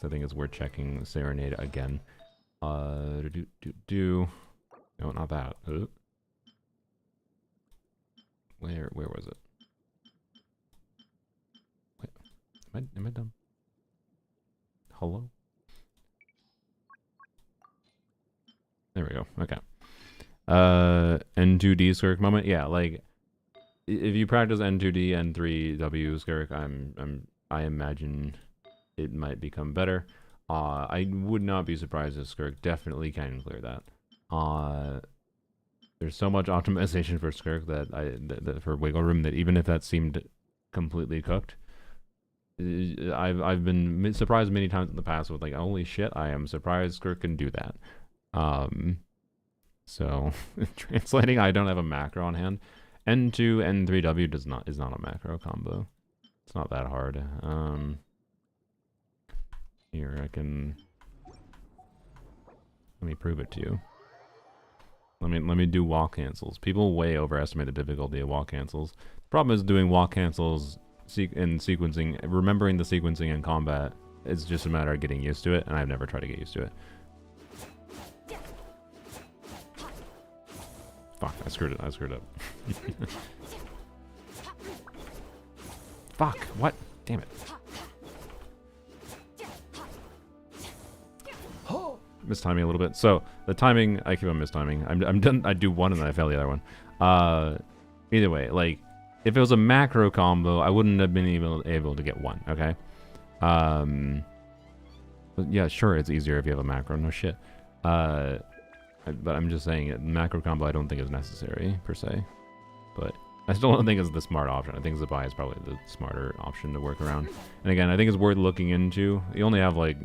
I think it's worth checking Serenade again. No, not that. Where was it? Wait, am I dumb? Hello? There we go. Okay. N2D Skirk moment. Yeah, like if you practice N2D, N3W Skirk, I imagine it might become better. I would not be surprised if Skirk definitely can clear that. There's so much optimization for Skirk that for wiggle room that even if that seemed completely cooked, I've been surprised many times in the past with like, holy shit, I am surprised Skirk can do that. So translating, I don't have a macro on hand. N2, N3W is not a macro combo. It's not that hard. Here, let me prove it to you. Let me do wall cancels. People way overestimate the difficulty of wall cancels. The problem is doing wall cancels in sequencing, remembering the sequencing in combat. It's just a matter of getting used to it, and I've never tried to get used to it. Fuck, I screwed up. Fuck, what? Damn it. Mistiming a little bit. So, the timing, I keep on mistiming. I'm done. I do one and then I fail the other one. Either way, like, if it was a macro combo, I wouldn't have been able to get one, okay? But yeah, sure, it's easier if you have a macro, no shit. But I'm just saying, macro combo I don't think is necessary, per se. But I still don't think it's the smart option. I think Zabai is probably the smarter option to work around. And again, I think it's worth looking into. You only have like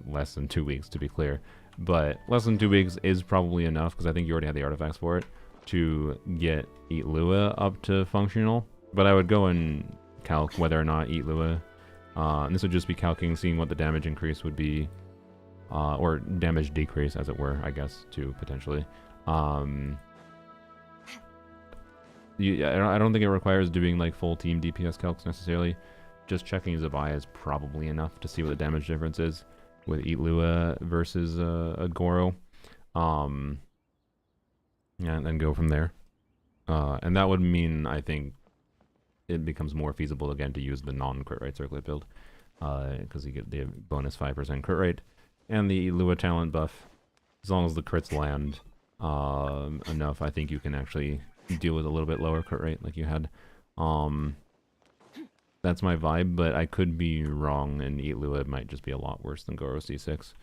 less than 2 weeks to be clear, but less than 2 weeks is probably enough because I think you already have the artifacts for it to get Eat Lua up to functional. But I would go and calc whether or not Eat Lua, and this would just be calculating, seeing what the damage increase would be, or damage decrease, as it were, I guess, too, potentially. I don't think it requires doing like full team DPS calcs necessarily. Just checking Zabai is probably enough to see what the damage difference is with Eat Lua versus a Goro. And then go from there. And that would mean, I think, it becomes more feasible again to use the non-crit rate circlet build. Because you get the bonus 5% crit rate. And the Eat Lua talent buff. As long as the crits land enough, I think you can actually deal with a little bit lower crit rate like you had. That's my vibe, but I could be wrong, and Eat Lua might just be a lot worse than Goro C6.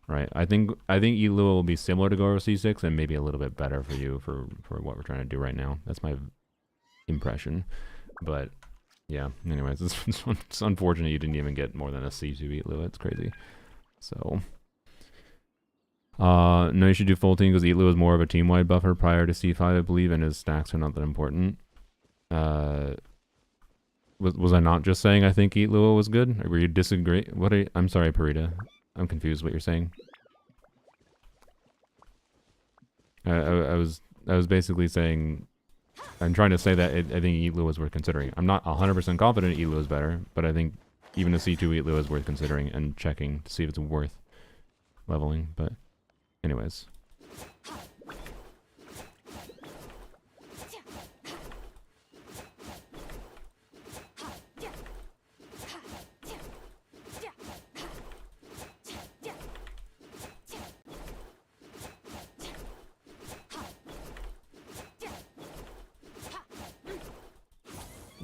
Right, I think Eat Lua will be similar to Goro C6 and maybe a little bit better for you for what we're trying to do right now. That's my impression. But yeah, anyways, it's unfortunate you didn't even get more than a C2 Eat Lua. It's crazy. So no, you should do full team because Eat Lua is more of a team-wide buffer prior to C5, I believe, and his stacks are not that important. Was I not just saying I think Eat Lua was good? Or were you disagree? I'm sorry, Parita. I'm confused what you're saying. I was basically saying, I'm trying to say that I think Eat Lua is worth considering. I'm not 100% confident Eat Lua is better, but I think even a C2 Eat Lua is worth considering and checking to see if it's worth leveling. But anyways.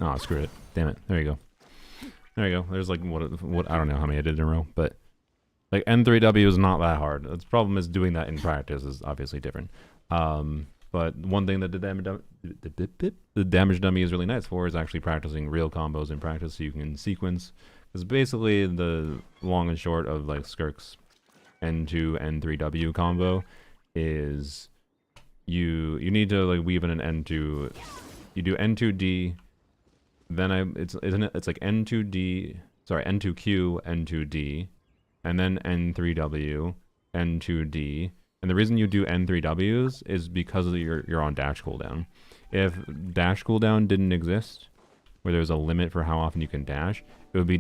Oh, screw it. Damn it. There you go. There you go. There's like, what I don't know how many I did in a row, but like N3W is not that hard. The problem is doing that in practice is obviously different. But one thing that the damage dummy is really nice for is actually practicing real combos in practice so you can sequence. Because basically the long and short of like Skirk's N2, N3W combo is you need to like weave in an N2. You do N2D. Then it's like N2D, sorry, N2Q, N2D, and then N3W, N2D. And the reason you do N3Ws is because of you're on dash cooldown. If dash cooldown didn't exist, where there's a limit for how often you can dash, it would be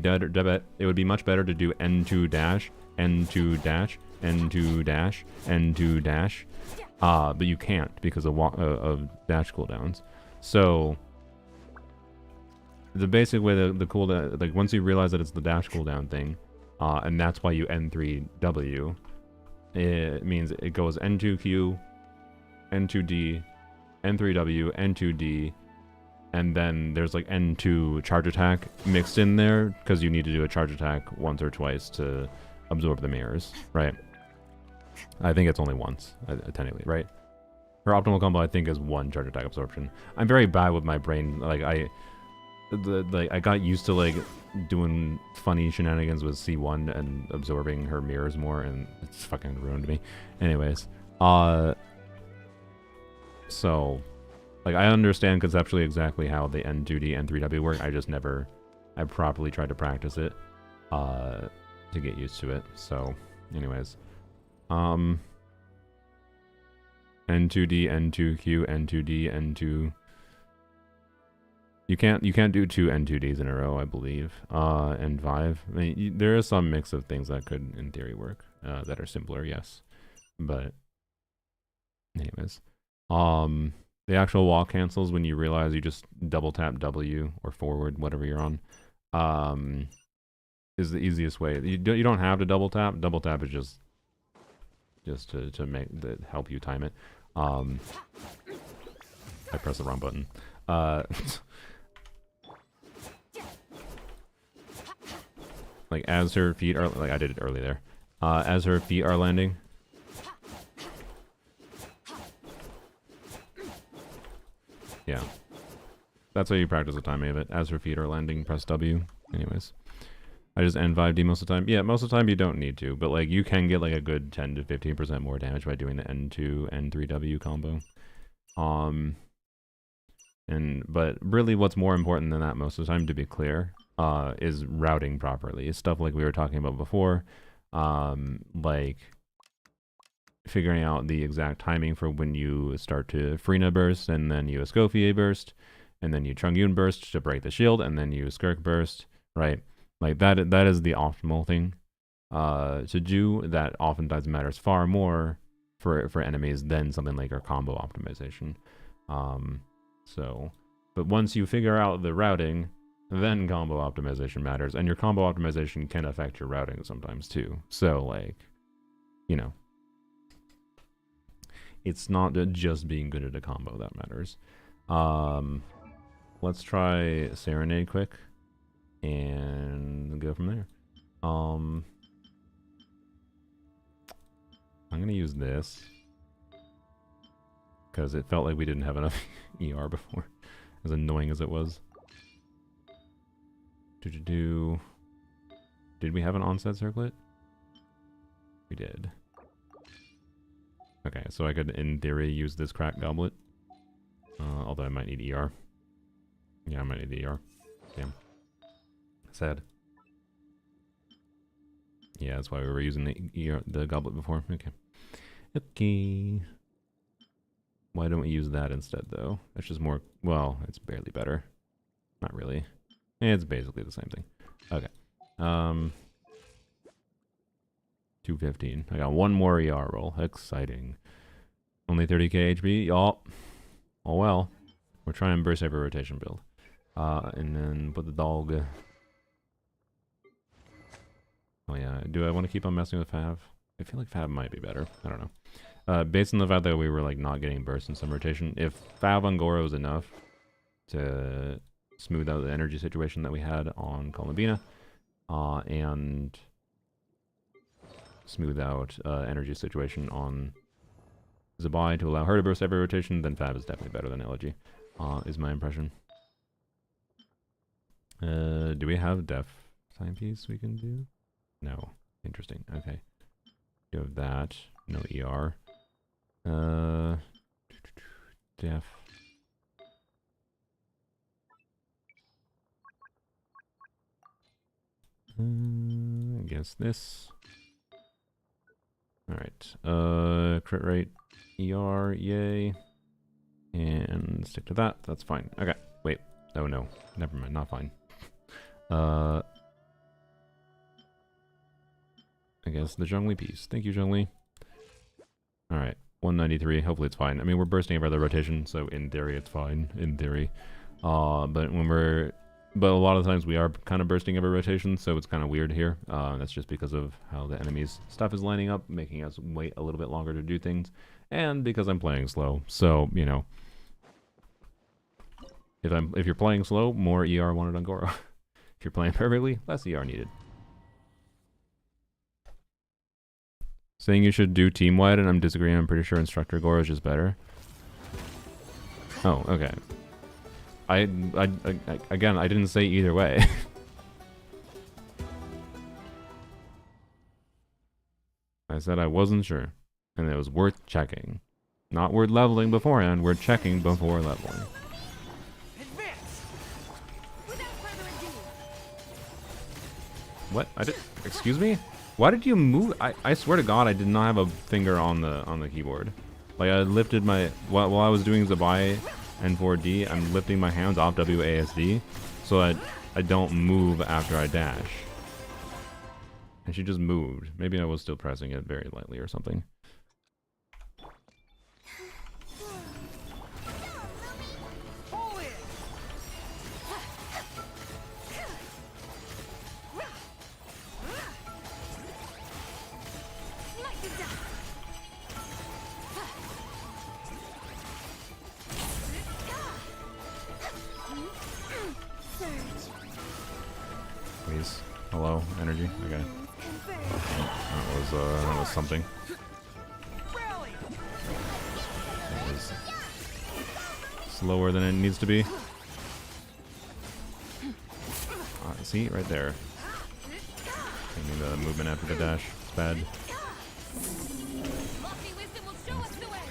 much better to do N2 dash, N2 dash, N2 dash, N2 dash. But you can't because of dash cooldowns. So the basic way the cooldown, like once you realize that it's the dash cooldown thing, and that's why you N3W, it means it goes N2Q, N2D, N3W, N2D, and then there's like N2 charge attack mixed in there because you need to do a charge attack once or twice to absorb the mirrors, right? I think it's only once, technically, right? Her optimal combo, I think, is 1 charge attack absorption. I'm very bad with my brain. Like I got used to like doing funny shenanigans with C1 and absorbing her mirrors more, and it's fucking ruined me. Anyways, so like I understand conceptually exactly how the N2D, N3W work. I properly tried to practice it to get used to it. So, anyways, N2D, N2Q, N2D, N2. You can't do 2 N2Ds in a row, I believe. N5. I mean, there is some mix of things that could, in theory, work that are simpler, yes. But, anyways, the actual wall cancels when you realize you just double tap W or forward, whatever you're on. Is the easiest way. You don't have to double tap. Double tap is just to help you time it. I pressed the wrong button. Like as her feet are, like I did it early there. As her feet are landing. Yeah. That's how you practice the timing of it. As for feet or landing, press W. Anyways. I just N5D most of the time. Yeah, most of the time you don't need to, but like you can get like a good 10 to 15% more damage by doing the N2, N3W combo. But really what's more important than that most of the time, to be clear, is routing properly. It's stuff like we were talking about before, like figuring out the exact timing for when you start to Frina burst, and then you Escoffier burst, and then you Chungyun burst to break the shield, and then you Skirk burst, right? Like that is the optimal thing to do. That oftentimes matters far more for enemies than something like our combo optimization. But once you figure out the routing, then combo optimization matters, and your combo optimization can affect your routing sometimes too. So like, you know, it's not just being good at a combo that matters. Let's try Serenade quick and go from there. I'm gonna use this because it felt like we didn't have enough ER before, as annoying as it was. Did we have an onset circlet? We did. Okay, so I could, in theory, use this crack goblet. Although I might need ER. Yeah, I might need the ER. Damn. Sad. Yeah, that's why we were using the goblet before. Okay. Okay. Why don't we use that instead, though? That's just more... Well, it's barely better. Not really. It's basically the same thing. Okay. 215. I got one more ER roll. Exciting. Only 30k HP. Y'all. Oh well. We're trying to burst every rotation build. And then put the dog... Oh yeah, do I want to keep on messing with Fav? I feel like Fav might be better. I don't know. Based on the fact that we were like not getting burst in some rotation, if Fav on Goro was enough to smooth out the energy situation that we had on Columbina, and smooth out energy situation on Zabai to allow her to burst every rotation, then Fav is definitely better than Elegy, is my impression. Do we have Def timepiece we can do? No. Interesting. Okay. You have that. No ER. Def. I guess this. Alright. Crit rate. ER. Yay. And stick to that. That's fine. Okay. Wait. Oh no. Never mind. Not fine. I guess the Zhongli piece. Thank you, Zhongli. Alright, 193. Hopefully it's fine. I mean, we're bursting every other rotation, so in theory it's fine. In theory. But a lot of times we are kind of bursting every rotation, so it's kind of weird here. That's just because of how the enemy's stuff is lining up, making us wait a little bit longer to do things. And because I'm playing slow. So, you know. If you're playing slow, more ER wanted on Goro. If you're playing perfectly, less ER needed. Saying you should do team-wide, and I'm disagreeing. I'm pretty sure Instructor Goro is just better. Oh, okay. Again, I didn't say either way. I said I wasn't sure, and it was worth checking. Not worth leveling beforehand, we're checking before leveling. What? Excuse me? Why did you move? I swear to God, I did not have a finger on the keyboard. Like I lifted my while I was doing Zabai N4D, I'm lifting my hands off WASD so that I don't move after I dash. And she just moved. Maybe I was still pressing it very lightly or something. Please. Hello, energy. Okay. That was something. That was slower than it needs to be. See, right there. I need the movement after the dash. It's bad. Lofty wisdom will show us the way.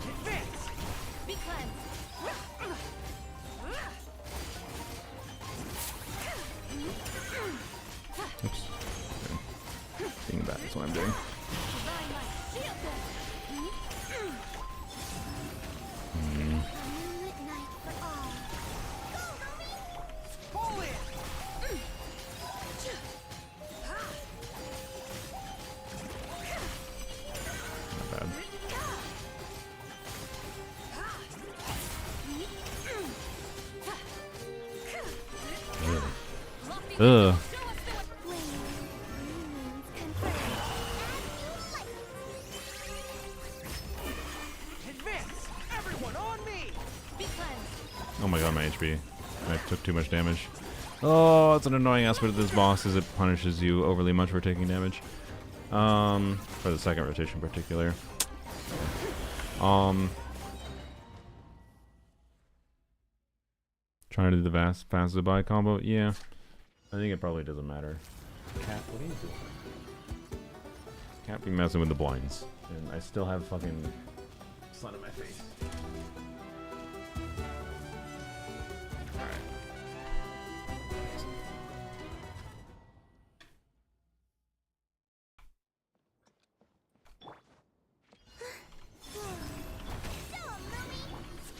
Advance. Be cleansed. Oops. Okay. Being bad is what I'm doing. Divine light, shield them. Pull it. Not bad. Ugh. Ugh. Advance. Everyone on me. Be cleansed. Oh my god, my HP. I took too much damage. Oh, that's an annoying aspect of this boss, is it punishes you overly much for taking damage. For the second rotation in particular. Trying to do the fast goodbye combo? Yeah. I think it probably doesn't matter. Cat, what are you doing? Can't be messing with the blinds. And I still have fucking sun in my face.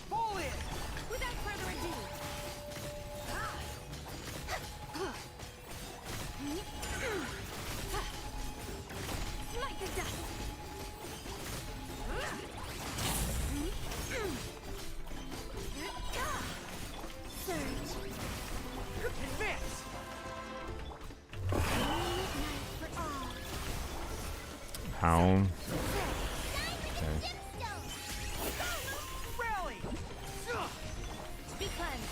Pull it. Without further ado. Smite the dust. Advance. How? Okay. Rally. Be cleansed.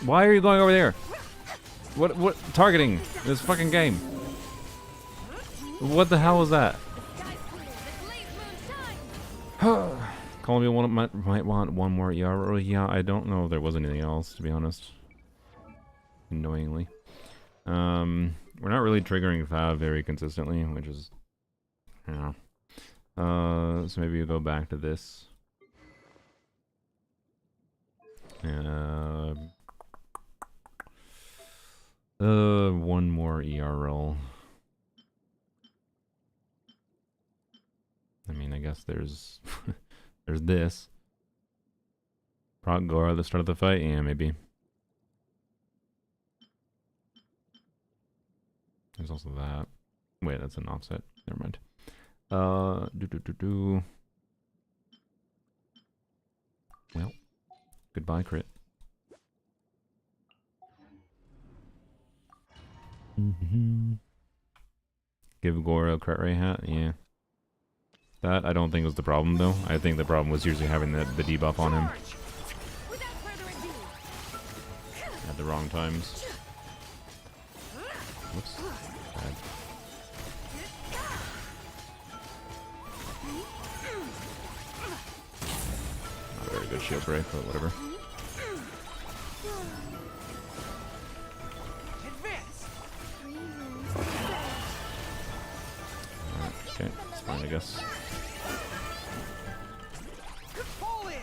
Why are you going over there? What targeting? This fucking game. What the hell was that? Sky's clear. The blaze moon shines. Columbia might want one more ER. Yeah, I don't know if there was anything else, to be honest. Annoyingly. We're not really triggering Fab very consistently, which is, you know. So maybe we'll go back to this. One more ER roll. I mean, I guess there's there's this. Proc Gora at the start of the fight? Yeah, maybe. There's also that. Wait, that's an offset. Never mind. Well, goodbye, crit. Give Gora a crit ray hat? Yeah. That I don't think was the problem though. I think the problem was usually having the debuff on him Without further ado. at the wrong times. Whoops. Bad. Not a very good shield break, but whatever. Advance. Alright, okay, it's fine, I guess. Pull in.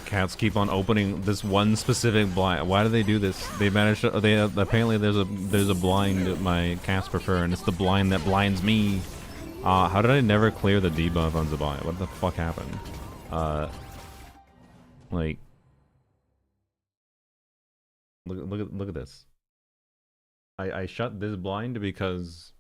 Cats keep on opening this one specific blind. Why do they do this? They managed to. They apparently there's a blind that my cats prefer, and it's the blind that blinds me. How did I never clear the debuff on Zabaya? What the fuck happened? Like, look at this. I shut this blind because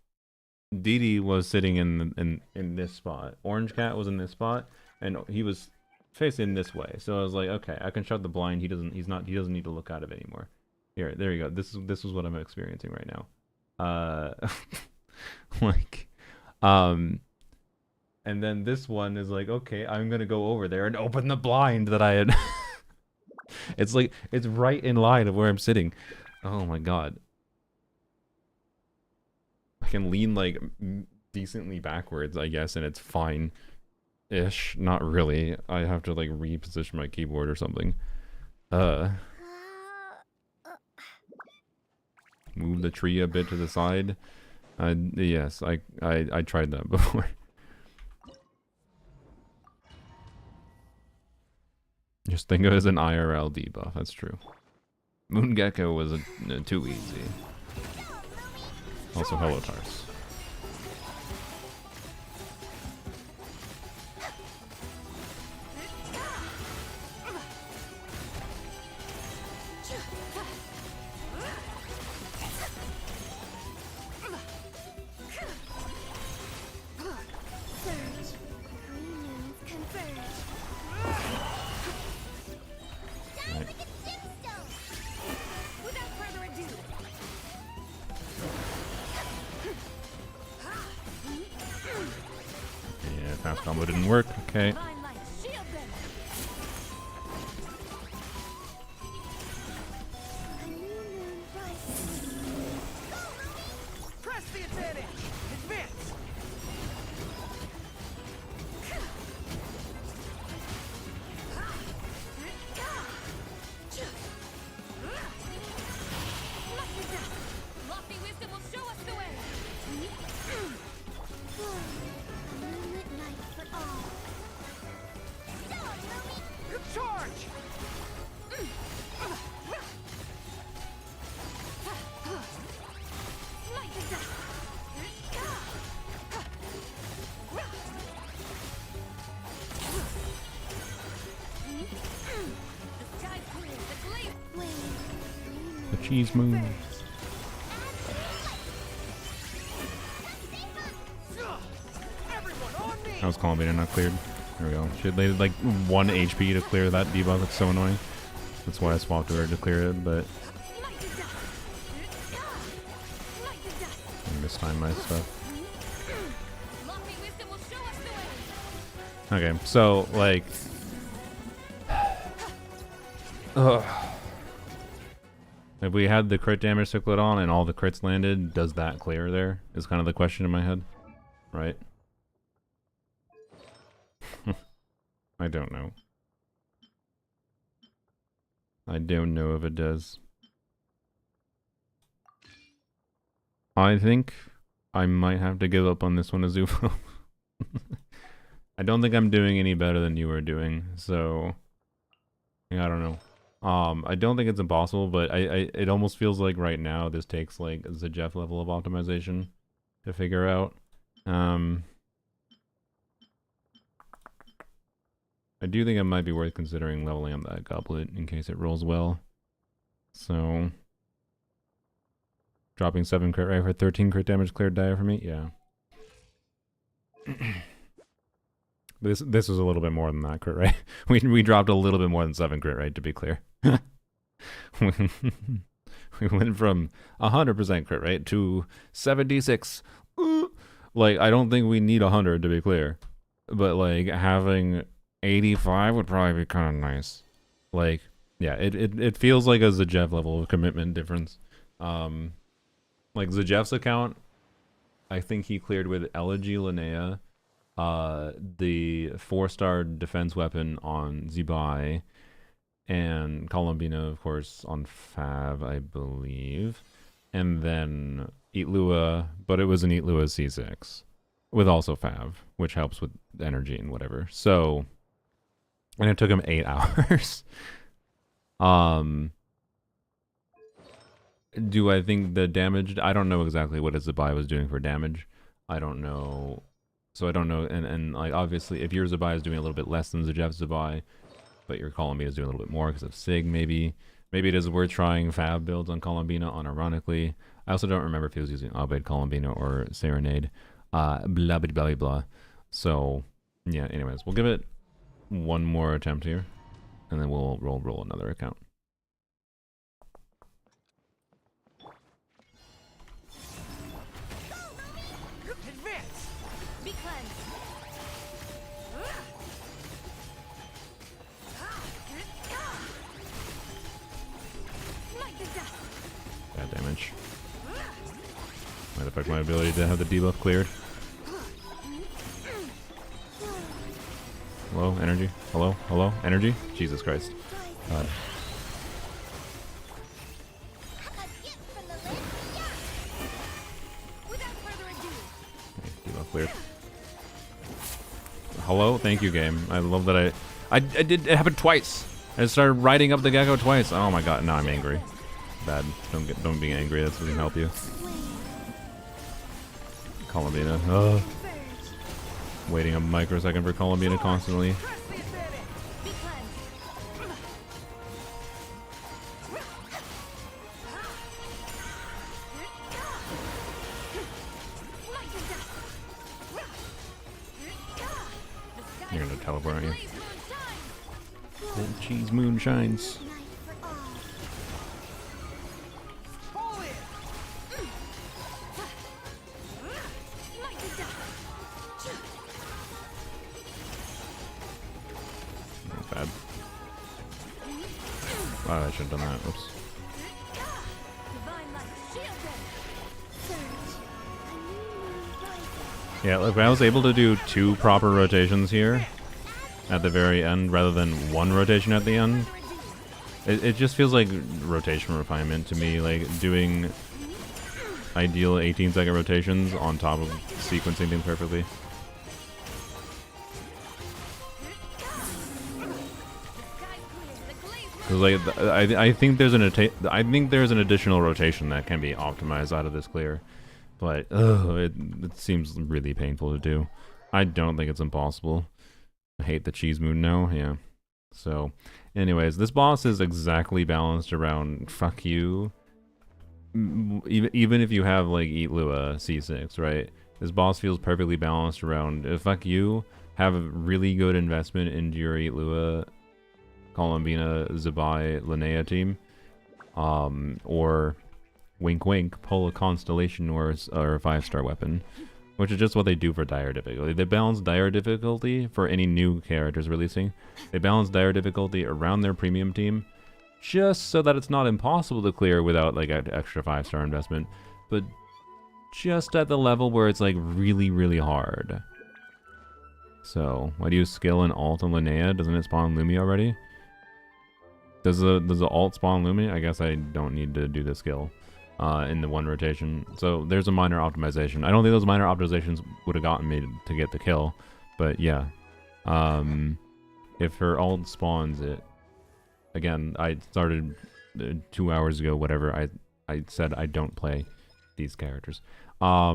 Didi was sitting in this spot. Orange Cat was in this spot, and he was facing this way. So I was like, okay, I can shut the blind. He doesn't need to look out of it anymore. Here, there you go. This is what I'm experiencing right now. Like, and then this one is like, okay, I'm gonna go over there and open the blind that I had. It's like it's right in line of where I'm sitting. Oh my god. I can lean like decently backwards, I guess, and it's fine-ish. Not really. I have to like reposition my keyboard or something. Move the tree a bit to the side. Yes, I tried that before. Just think of it as an IRL debuff. That's true. Moon Gecko was too easy. Also, hello Tars. Fast combo didn't work. Okay. Press the advantage. Advance. Lofty wisdom will show us the way. Charge! The cheese moon. That was Columbia not cleared. There we go. She had like 1 HP to clear that debuff. It's so annoying. That's why I swapped her to clear it, but I mistimed my stuff. Okay, so like if we had the crit damage cyclet on and all the crits landed, does that clear there? Is kind of the question in my head. Right? I don't know. I don't know if it does. I think I might have to give up on this one, Azubo. I don't think I'm doing any better than you were doing, so yeah, I don't know. I don't think it's impossible, but it almost feels like right now this takes like the Jeff level of optimization to figure out. I do think it might be worth considering leveling up that goblet in case it rolls well. So dropping 7 crit right for 13 crit damage cleared die for me, yeah. This was a little bit more than that crit right. We dropped a little bit more than 7 crit right, to be clear. We went from 100% crit rate to 76. Like, I don't think we need 100 to be clear, but like having 85 would probably be kind of nice. Like, yeah, it feels like a Zajev level of commitment difference. Like Zajev's account, I think he cleared with Elegy Linnea, the 4-star defense weapon on Zibai, and Columbina, of course, on Fav, I believe. And then Eat Lua, but it was an Eat Lua C6 with also Fav, which helps with energy and whatever. So, and it took him 8 hours. Do I think the damage, I don't know exactly what Zabai was doing for damage. I don't know. So I don't know, and like obviously if your Zabai is doing a little bit less than Zajev's Zabai, but your Columbina is doing a little bit more because of Sig, maybe it is worth trying Fab builds on Columbina unironically. I also don't remember if he was using Abed Columbina or Serenade. Blah blah blah blah. So yeah, anyways, we'll give it one more attempt here, and then we'll roll another account. Bad damage. Might Might affect my ability to have the debuff cleared. Hello, energy? Hello? Hello? Energy? Jesus Christ. Debuff cleared. Hello? Thank you, game. I love that I did, it happened twice. I started riding up the gecko twice. Oh my god, now I'm angry. Bad. Don't be angry, that doesn't help you. Columbina. Ugh. Waiting a microsecond for Columbina constantly. You're gonna teleport, aren't you? The cheese moon shines. Not bad. Wow, I should have done that. Oops. Yeah, look, I was able to do 2 proper rotations here at the very end rather than 1 rotation at the end. It just feels like rotation refinement to me, like doing ideal 18-second rotations on top of sequencing things perfectly. Cause like I think there's an additional rotation that can be optimized out of this clear, but it seems really painful to do. I don't think it's impossible. I hate the cheese moon now. Yeah. So, anyways, this boss is exactly balanced around fuck you. Even if you have like Eat Lua C6, right? This boss feels perfectly balanced around fuck you. Have a really good investment into your Eat Lua, Columbina, Zabai, Linnea team, or wink wink, pull a Constellation or a 5-star weapon, which is just what they do for dire difficulty. They balance dire difficulty for any new characters releasing. They balance dire difficulty around their premium team, just so that it's not impossible to clear without like an extra 5-star investment, but just at the level where it's like really, really hard. So, why do you skill and alt on Linnea? Doesn't it spawn Lumi already? Does the alt spawn Lumi? I guess I don't need to do the skill in the 1 rotation. So there's a minor optimization. I don't think those minor optimizations would have gotten me to get the kill, but yeah. If her alt spawns it, again, I started 2 hours ago, whatever, I said I don't play these characters. I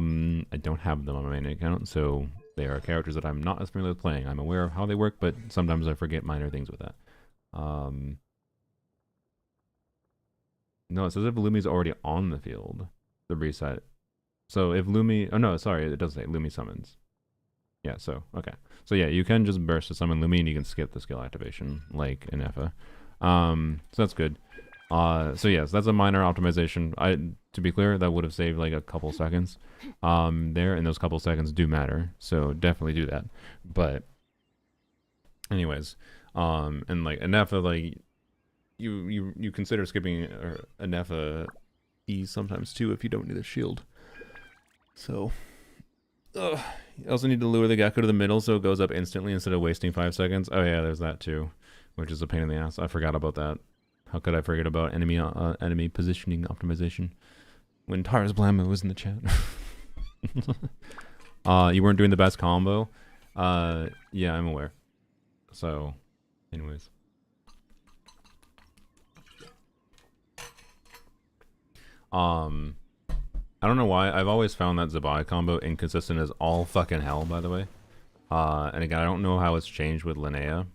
don't have them on my main account, so they are characters that I'm not as familiar with playing. I'm aware of how they work, but sometimes I forget minor things with that. No, it says if Lumi's already on the field, the reset. So if Lumi, oh no, sorry, it does say Lumi summons. Yeah, so, okay. So yeah, you can just burst to summon Lumi and you can skip the skill activation, like in Effa. So that's good. So yes, that's a minor optimization. To be clear, that would have saved like a couple seconds there, and those couple seconds do matter, so definitely do that. But anyways, and like Effa, like you consider skipping Effa E sometimes too if you don't need a shield. So you also need to lure the Gecko to the middle so it goes up instantly instead of wasting 5 seconds. Oh yeah, there's that too, which is a pain in the ass. I forgot about that. How could I forget about enemy positioning optimization when Tars Blammo was in the chat? You weren't doing the best combo. Yeah, I'm aware. So, anyways. I don't know why. I've always found that Zabai combo inconsistent as all fucking hell, by the way. And again, I don't know how it's changed with Linnea,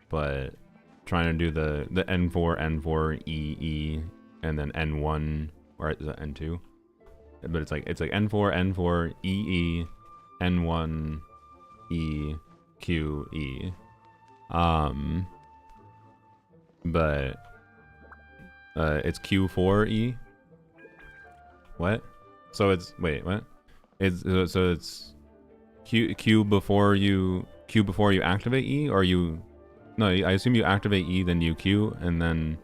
but trying to do the N4, N4, E, and then N1, or is it N2? But it's like N4, N4, E, N1, E, Q, E. But it's Q4E. What? So it's what? It's so it's Q before you activate E, or you? No, I assume you activate E, then you Q, and then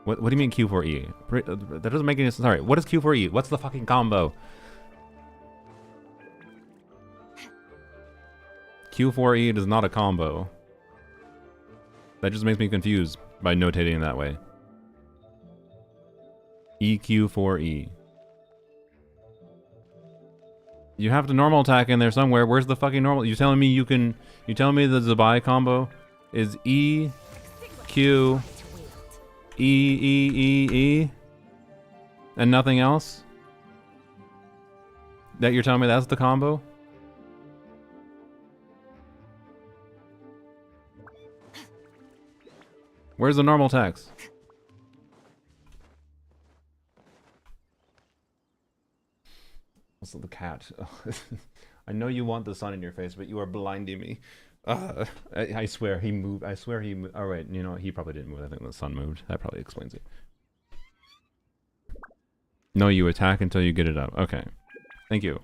What do you mean Q4E? That doesn't make any sense. Sorry, what is Q4E? What's the fucking combo? Q4E is not a combo. That just makes me confused by notating it that way. EQ4E. You have the normal attack in there somewhere. Where's the fucking normal? You telling me you can? You telling me the Zabai combo is E, Q, E, and nothing else? That you're telling me that's the combo? Where's the normal attacks? Also the cat. I know you want the sun in your face, but you are blinding me. I swear he moved. I swear he moved. Oh wait, you know he probably didn't move. I think the sun moved. That probably explains it. No, you attack until you get it up. Okay, thank you.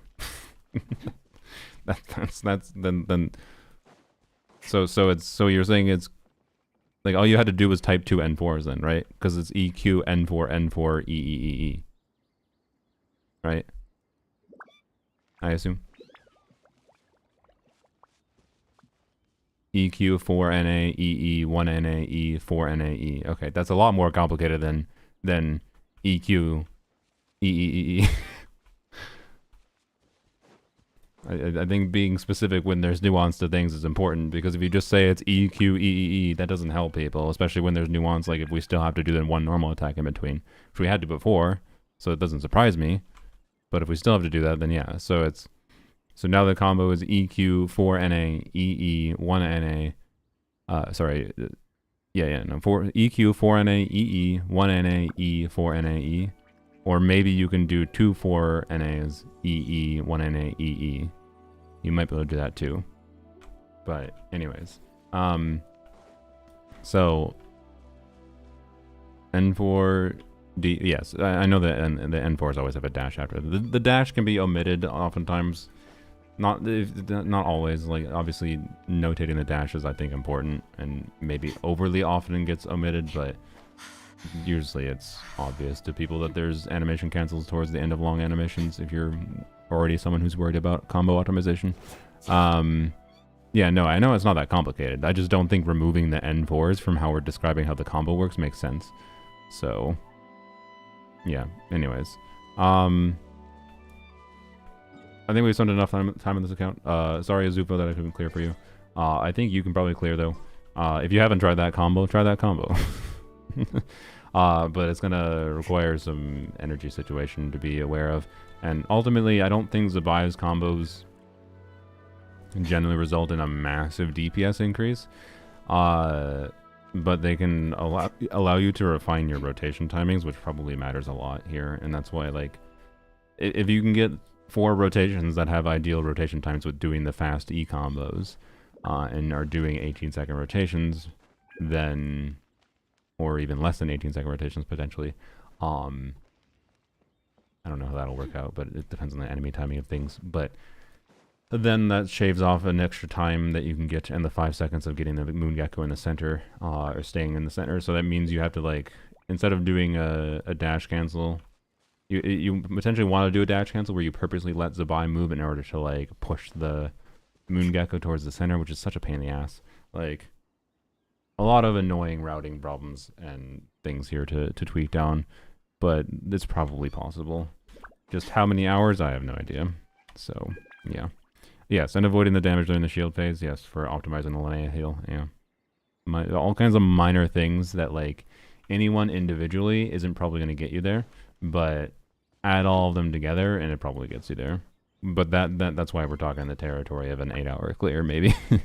that's then. So you're saying it's like all you had to do was type 2 N4s then, right? Because it's EQ N4 N4 E. Right? I assume. EQ 4NA EE 1NA E 4NA E. Okay, that's a lot more complicated than EQ EE. I think being specific when there's nuance to things is important, because if you just say it's EQ EE, that doesn't help people, especially when there's nuance. Like if we still have to do then one normal attack in between, which we had to before, so it doesn't surprise me. But if we still have to do that, then yeah. So now the combo is EQ 4NA EE 1NA. Sorry, no, EQ 4NA EE 1NA E 4NA E, or maybe you can do 2 4NAs EE 1NA EE. You might be able to do that too. But anyways, so N4. Yes, I know that the N4s always have a dash after. The dash can be omitted oftentimes. Not always. Like, obviously, notating the dash is, I think, important, and maybe overly often gets omitted, but usually it's obvious to people that there's animation cancels towards the end of long animations if you're already someone who's worried about combo optimization. Yeah, no, I know it's not that complicated. I just don't think removing the N4s from how we're describing how the combo works makes sense. So... yeah, anyways. I think we've spent enough time on this account. Sorry, Azupo, that I couldn't clear for you. I think you can probably clear, though. If you haven't tried that combo, try that combo. But it's going to require some energy situation to be aware of. And ultimately, I don't think Zabai's combos generally result in a massive DPS increase. But they can allow you to refine your rotation timings, which probably matters a lot here. And that's why, like, if you can get 4 rotations that have ideal rotation times with doing the fast E combos, and are doing 18-second rotations, then, or even less than 18-second rotations potentially, I don't know how that'll work out, but it depends on the enemy timing of things. But then that shaves off an extra time that you can get, and the 5 seconds of getting the Moon Gecko in the center, or staying in the center. So that means you have to, like, instead of doing a dash cancel, you potentially want to do a dash cancel where you purposely let Zabai move in order to, like, push the Moon Gecko towards the center, which is such a pain in the ass. Like, a lot of annoying routing problems and things here to tweak down, but it's probably possible. Just how many hours, I have no idea. So, yeah. Yes, and avoiding the damage during the shield phase, yes, for optimizing the Linnea heal, yeah. All kinds of minor things that, like, anyone individually isn't probably going to get you there, but add all of them together and it probably gets you there. But that's why we're talking the territory of an 8-hour clear, maybe. If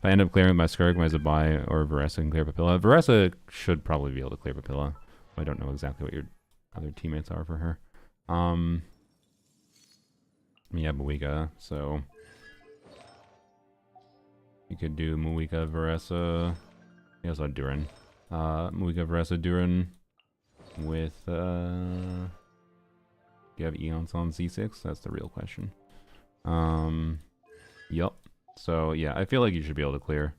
I end up clearing my Skirk, my Zabai, or Varessa can clear Papilla. Varessa should probably be able to clear Papilla. I don't know exactly what your other teammates are for her. Yeah, Muika, so... you could do Muika, Varessa... he also had Durin. Muika, Varessa, Durin with... do you have Eons on C6? That's the real question. Yup. So, yeah, I feel like you should be able to clear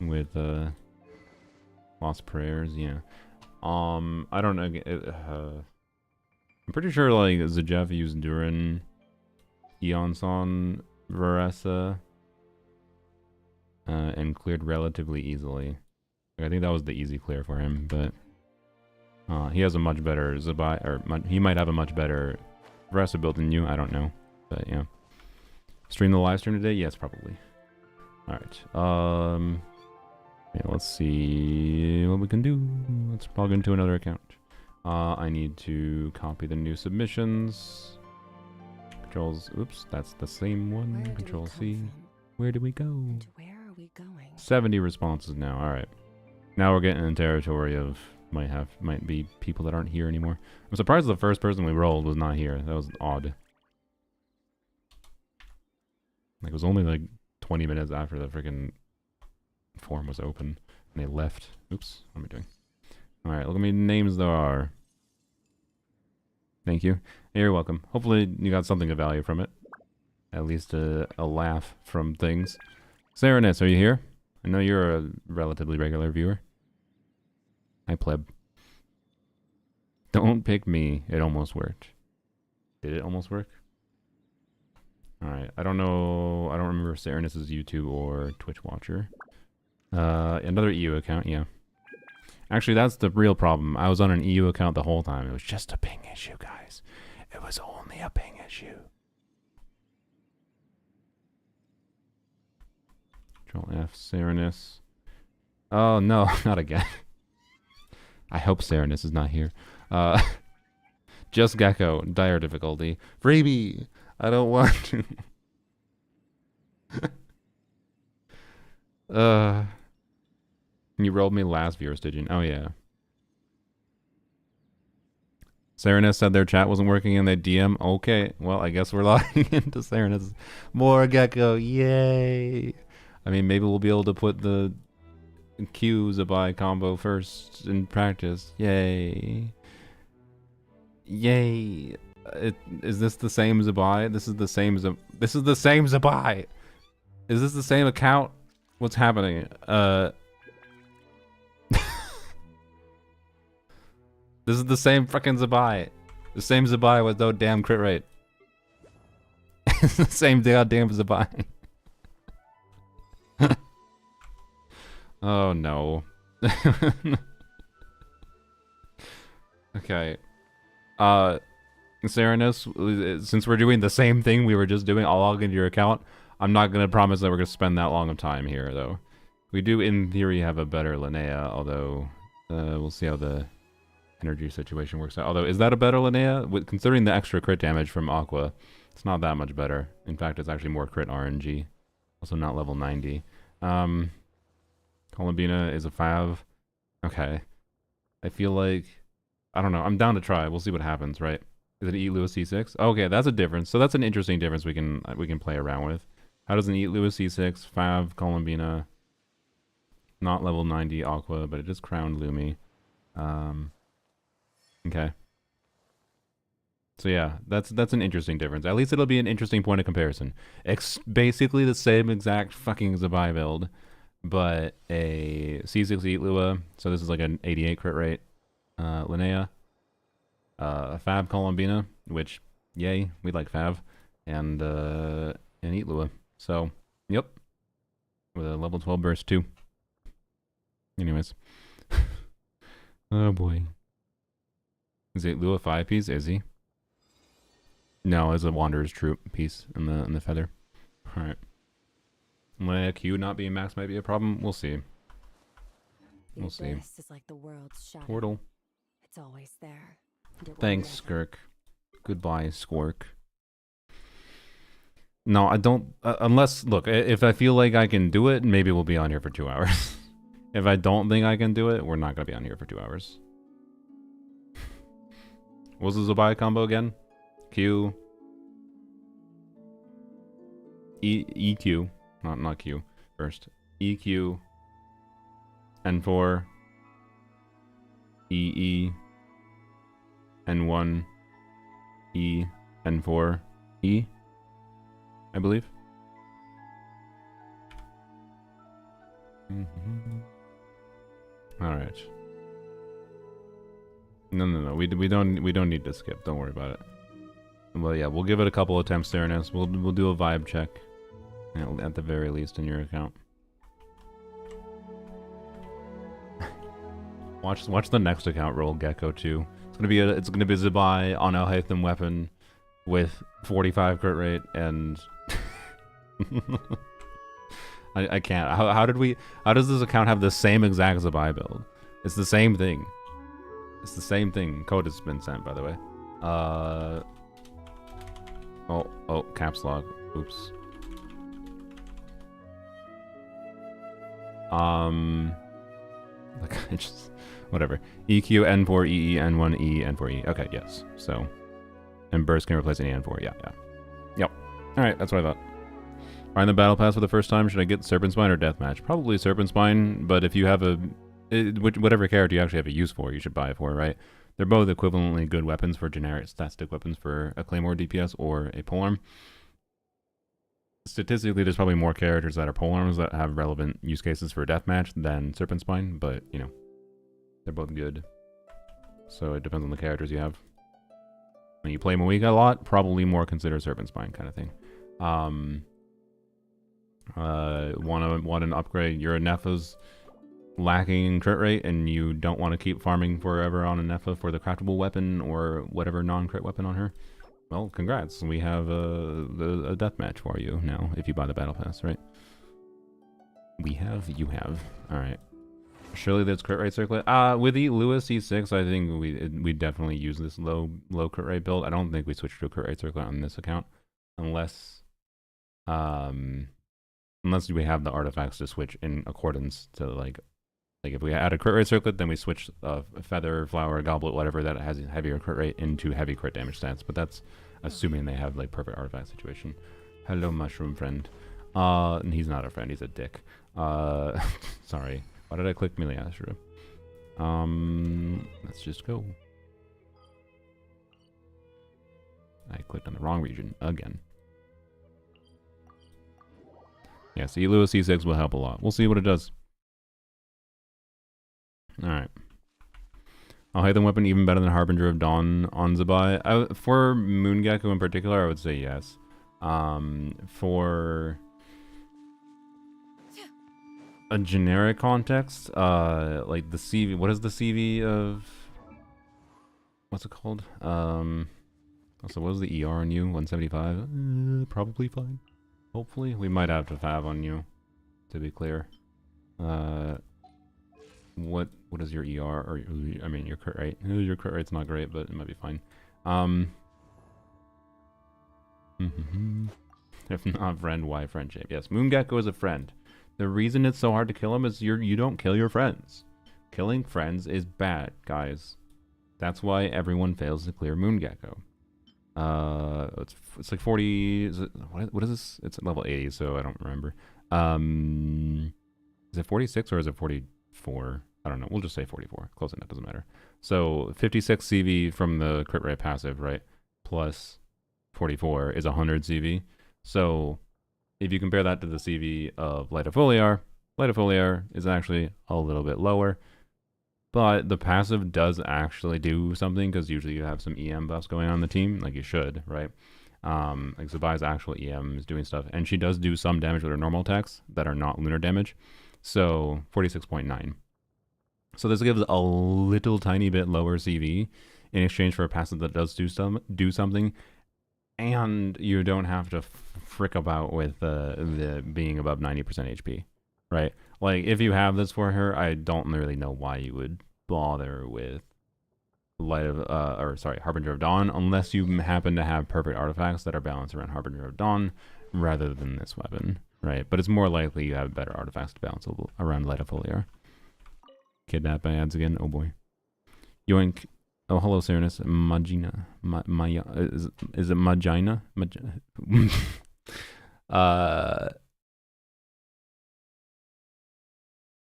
with Lost Prayers, yeah. I don't know. I'm pretty sure like Zajev used Durin, Eonson, Varesa, and cleared relatively easily. I think that was the easy clear for him, but he has a much better Zabai, or he might have a much better Varesa build than you. I don't know, but yeah. Stream the live stream today? Yes, probably. All right. Yeah, let's see what we can do. Let's log into another account. I need to copy the new submissions. Controls. Oops, that's the same one. Control C. Where do we go? And where are we going? 70 responses now. All right. Now we're getting in territory of might be people that aren't here anymore. I'm surprised the first person we rolled was not here. That was odd. Like, it was only like 20 minutes after the freaking form was open and they left. Oops, what am I doing? All right, look how many names there are. Thank you. You're welcome. Hopefully you got something of value from it. At least a laugh from things. Serenus, are you here? I know you're a relatively regular viewer. Hi, pleb. Don't pick me. It almost worked. Did it almost work? Alright, I don't know. I don't remember if Serenus is YouTube or Twitch watcher. Another EU account, yeah. Actually, that's the real problem. I was on an EU account the whole time. It was just a ping issue, guys. It was only a ping issue. Control F, Serenus. Oh, no, not again. I hope Serenus is not here. Just Gecko, dire difficulty. Freebie! I don't want to. You rolled me last viewer, Stygian. Oh, yeah. Serenus said their chat wasn't working and they DM. Okay, well, I guess we're logging into Serenus. More Gecko, yay! I mean, maybe we'll be able to put the Q Zabai combo first in practice. Yay. Yay. Is this the same Zabai? This is the same Zabai. Is this the same account? What's happening? This is the same fucking Zabai. The same Zabai with no damn crit rate. It's the same goddamn Zabai. Oh no. Okay. Serenus, since we're doing the same thing we were just doing, I'll log into your account. I'm not going to promise that we're going to spend that long of time here, though. We do, in theory, have a better Linnea, although we'll see how the energy situation works out. Although, is that a better Linnea? Considering the extra crit damage from Aqua, it's not that much better. In fact, it's actually more crit RNG. Also not level 90. Columbina is a 5. Okay. I feel like... I don't know. I'm down to try. We'll see what happens, right? Is it Eat Lewis C6? Okay, that's a difference. So that's an interesting difference we can play around with. How does an Eat Lewis C6, 5 Columbina, not level 90 Aqua, but it is crowned Lumi. Okay. So yeah, that's an interesting difference. At least it'll be an interesting point of comparison. It's basically the same exact fucking Zabai build, but a C6 Eat Lua. So this is like an 88 crit rate. Linnea. Fab Columbina, which, yay, we like Fab. And Eat Lua. So, yep. With a level 12 burst too. Anyways. Oh boy. Is it Lua 5 piece? Is he? No, it's a Wanderer's Troop piece in the feather. Alright. Linnea Q not being max might be a problem. We'll see. We'll see. This is like the world's shadow. Portal. It's always there. Thanks, Skirk. Goodbye, Squirk. No, I don't... unless... Look, if I feel like I can do it, maybe we'll be on here for 2 hours. If I don't think I can do it, we're not going to be on here for 2 hours. What's the Zabai combo again? Q... EQ. Not Q. First. EQ... N4... EE... N1, E, N4, E, I believe. Alright. No. We don't need to skip. Don't worry about it. Well, yeah, we'll give it a couple attempts there, and we'll do a vibe check at the very least in your account. Watch the next account roll Gecko too. It's gonna be a Zabai on a Hytham weapon with 45 crit rate and I can't. How does this account have the same exact Zabai build? It's the same thing. It's the same thing. Code has been sent, by the way. Oh, caps lock. Oops. Like I just whatever. EQ N4 EE N1 E N4 E. Okay, yes. So, and burst can replace any N4. Yeah. Yep. All right, that's what I thought. Find the battle pass for the first time. Should I get Serpent Spine or Deathmatch? Probably Serpent Spine, but if you have whatever character you actually have a use for, you should buy it for, right? They're both equivalently good weapons for generic static weapons for a Claymore DPS or a polearm. Statistically, there's probably more characters that are polearms that have relevant use cases for Deathmatch than Serpent Spine, but, you know, they're both good. So it depends on the characters you have. When you play Mika a lot, probably more consider Serpent Spine kind of thing. Want an upgrade? Your Nepha's lacking in crit rate and you don't want to keep farming forever on a Nepha for the craftable weapon or whatever non-crit weapon on her, well, congrats. We have a deathmatch for you now if you buy the battle pass, right? You have. Alright. Surely there's crit rate circlet. With the Lewis C6, I think we definitely use this low crit rate build. I don't think we switch to a crit rate circlet on this account. Unless we have the artifacts to switch in accordance to like if we add a crit rate circlet, then we switch feather, flower, goblet, whatever that has heavier crit rate into heavy crit damage stats. But that's assuming they have like perfect artifact situation. Hello, mushroom friend. And he's not a friend, he's a dick. Sorry. Why did I click melee Astro? Let's just go. I clicked on the wrong region again. Yeah, see, Lewis C6 will help a lot. We'll see what it does. Alright. I'll hate the weapon even better than Harbinger of Dawn on Zabai. For Moongecko in particular, I would say yes. For a generic context, like the CV, what is the CV of, what's it called? So what was the ER on you? 175? Probably fine. Hopefully. We might have to fav on you, to be clear. What is your ER, or I mean your crit rate? Your crit rate's not great, but it might be fine. If not friend, why friendship? Yes, Moongecko is a friend. The reason it's so hard to kill him is you don't kill your friends. Killing friends is bad, guys. That's why everyone fails to clear Moongecko. It's like 40. What is this? It's level 80, so I don't remember. Is it 46 or is it 44? I don't know. We'll just say 44. Close enough. Doesn't matter. So 56 CV from the crit rate passive, right? Plus 44 is 100 CV. So if you compare that to the CV of Light of Foliar is actually a little bit lower. But the passive does actually do something, because usually you have some EM buffs going on the team, like you should, right? Like Zabai's actual EM is doing stuff, and she does do some damage with her normal attacks that are not lunar damage. So 46.9. So this gives a little tiny bit lower CV in exchange for a passive that does do something, and you don't have to frick about with the being above 90% HP, right? Like, if you have this for her, I don't really know why you would bother with Harbinger of Dawn, unless you happen to have perfect artifacts that are balanced around Harbinger of Dawn rather than this weapon, right? But it's more likely you have better artifacts to balance around Light of Foliar. Kidnap ads again, oh boy. Yoink. Oh, hello, Serenus. Magina. Is it Magina?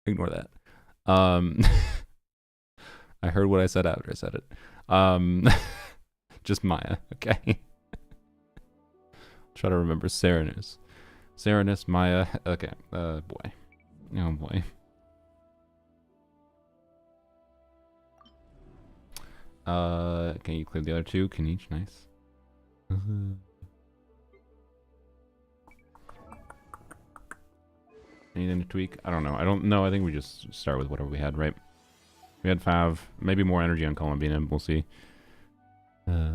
Ignore that. I heard what I said after I said it. Just Maya, okay? Try to remember Serenus. Serenus, Maya, okay. Boy. Oh boy. Can you clear the other two? Can each? Nice. Anything to tweak? I don't know. I don't know. I think we just start with whatever we had, right? We had Fav. Maybe more energy on Columbina. We'll see. I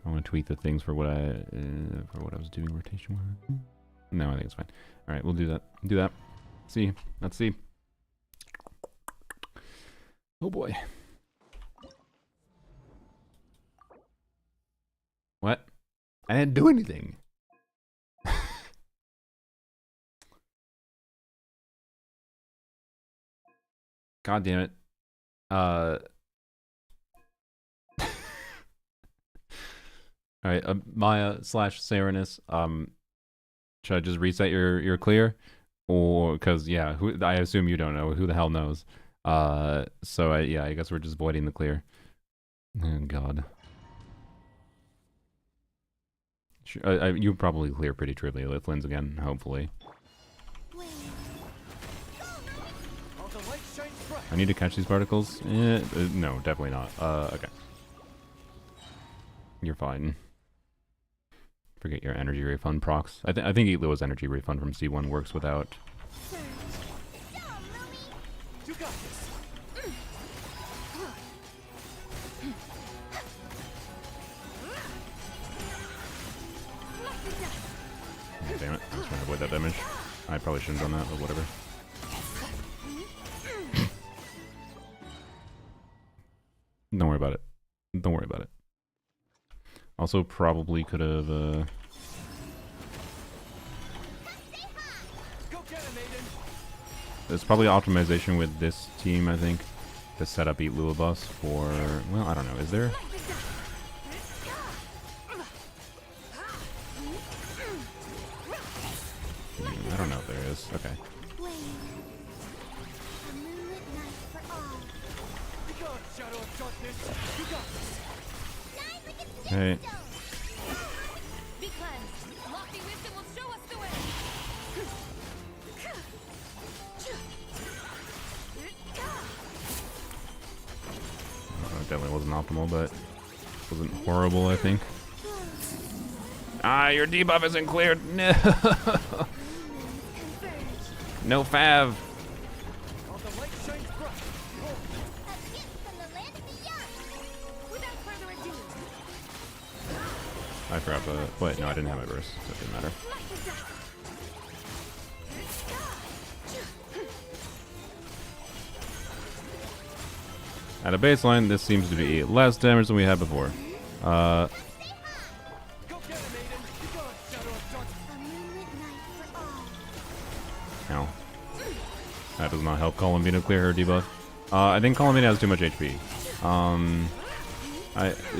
want to tweak the things for what I was doing rotation wise. No, I think it's fine. All right, we'll do that. Do that. See. Let's see. Oh boy. What? I didn't do anything. God damn it. Alright, Maya / Serenus, should I just reset your clear? Or, cause yeah, I assume you don't know, who the hell knows? So yeah, I guess we're just voiding the clear. Oh god. You probably clear pretty truly with Lynn's again, hopefully. I need to catch these particles? No, definitely not. Okay. You're fine. Forget your energy refund procs. I think Eatlua's energy refund from C1 works without. You got this. Oh, damn it. I was trying to avoid that damage. I probably shouldn't have done that, but whatever. Don't worry about it. Don't worry about it. Also, probably could have, There's probably optimization with this team, I think, to set up Eat Lua bus for... Well, I don't know. Is there? I don't know if there is. Okay. Hey. It definitely wasn't optimal, but wasn't horrible, I think. Ah, your debuff isn't cleared. No. No fav. I forgot the... Wait, no, I didn't have my burst, so it didn't matter. At a baseline, this seems to be less damage than we had before. Ow. That does not help Columbina clear her debuff. I think Columbina has too much HP.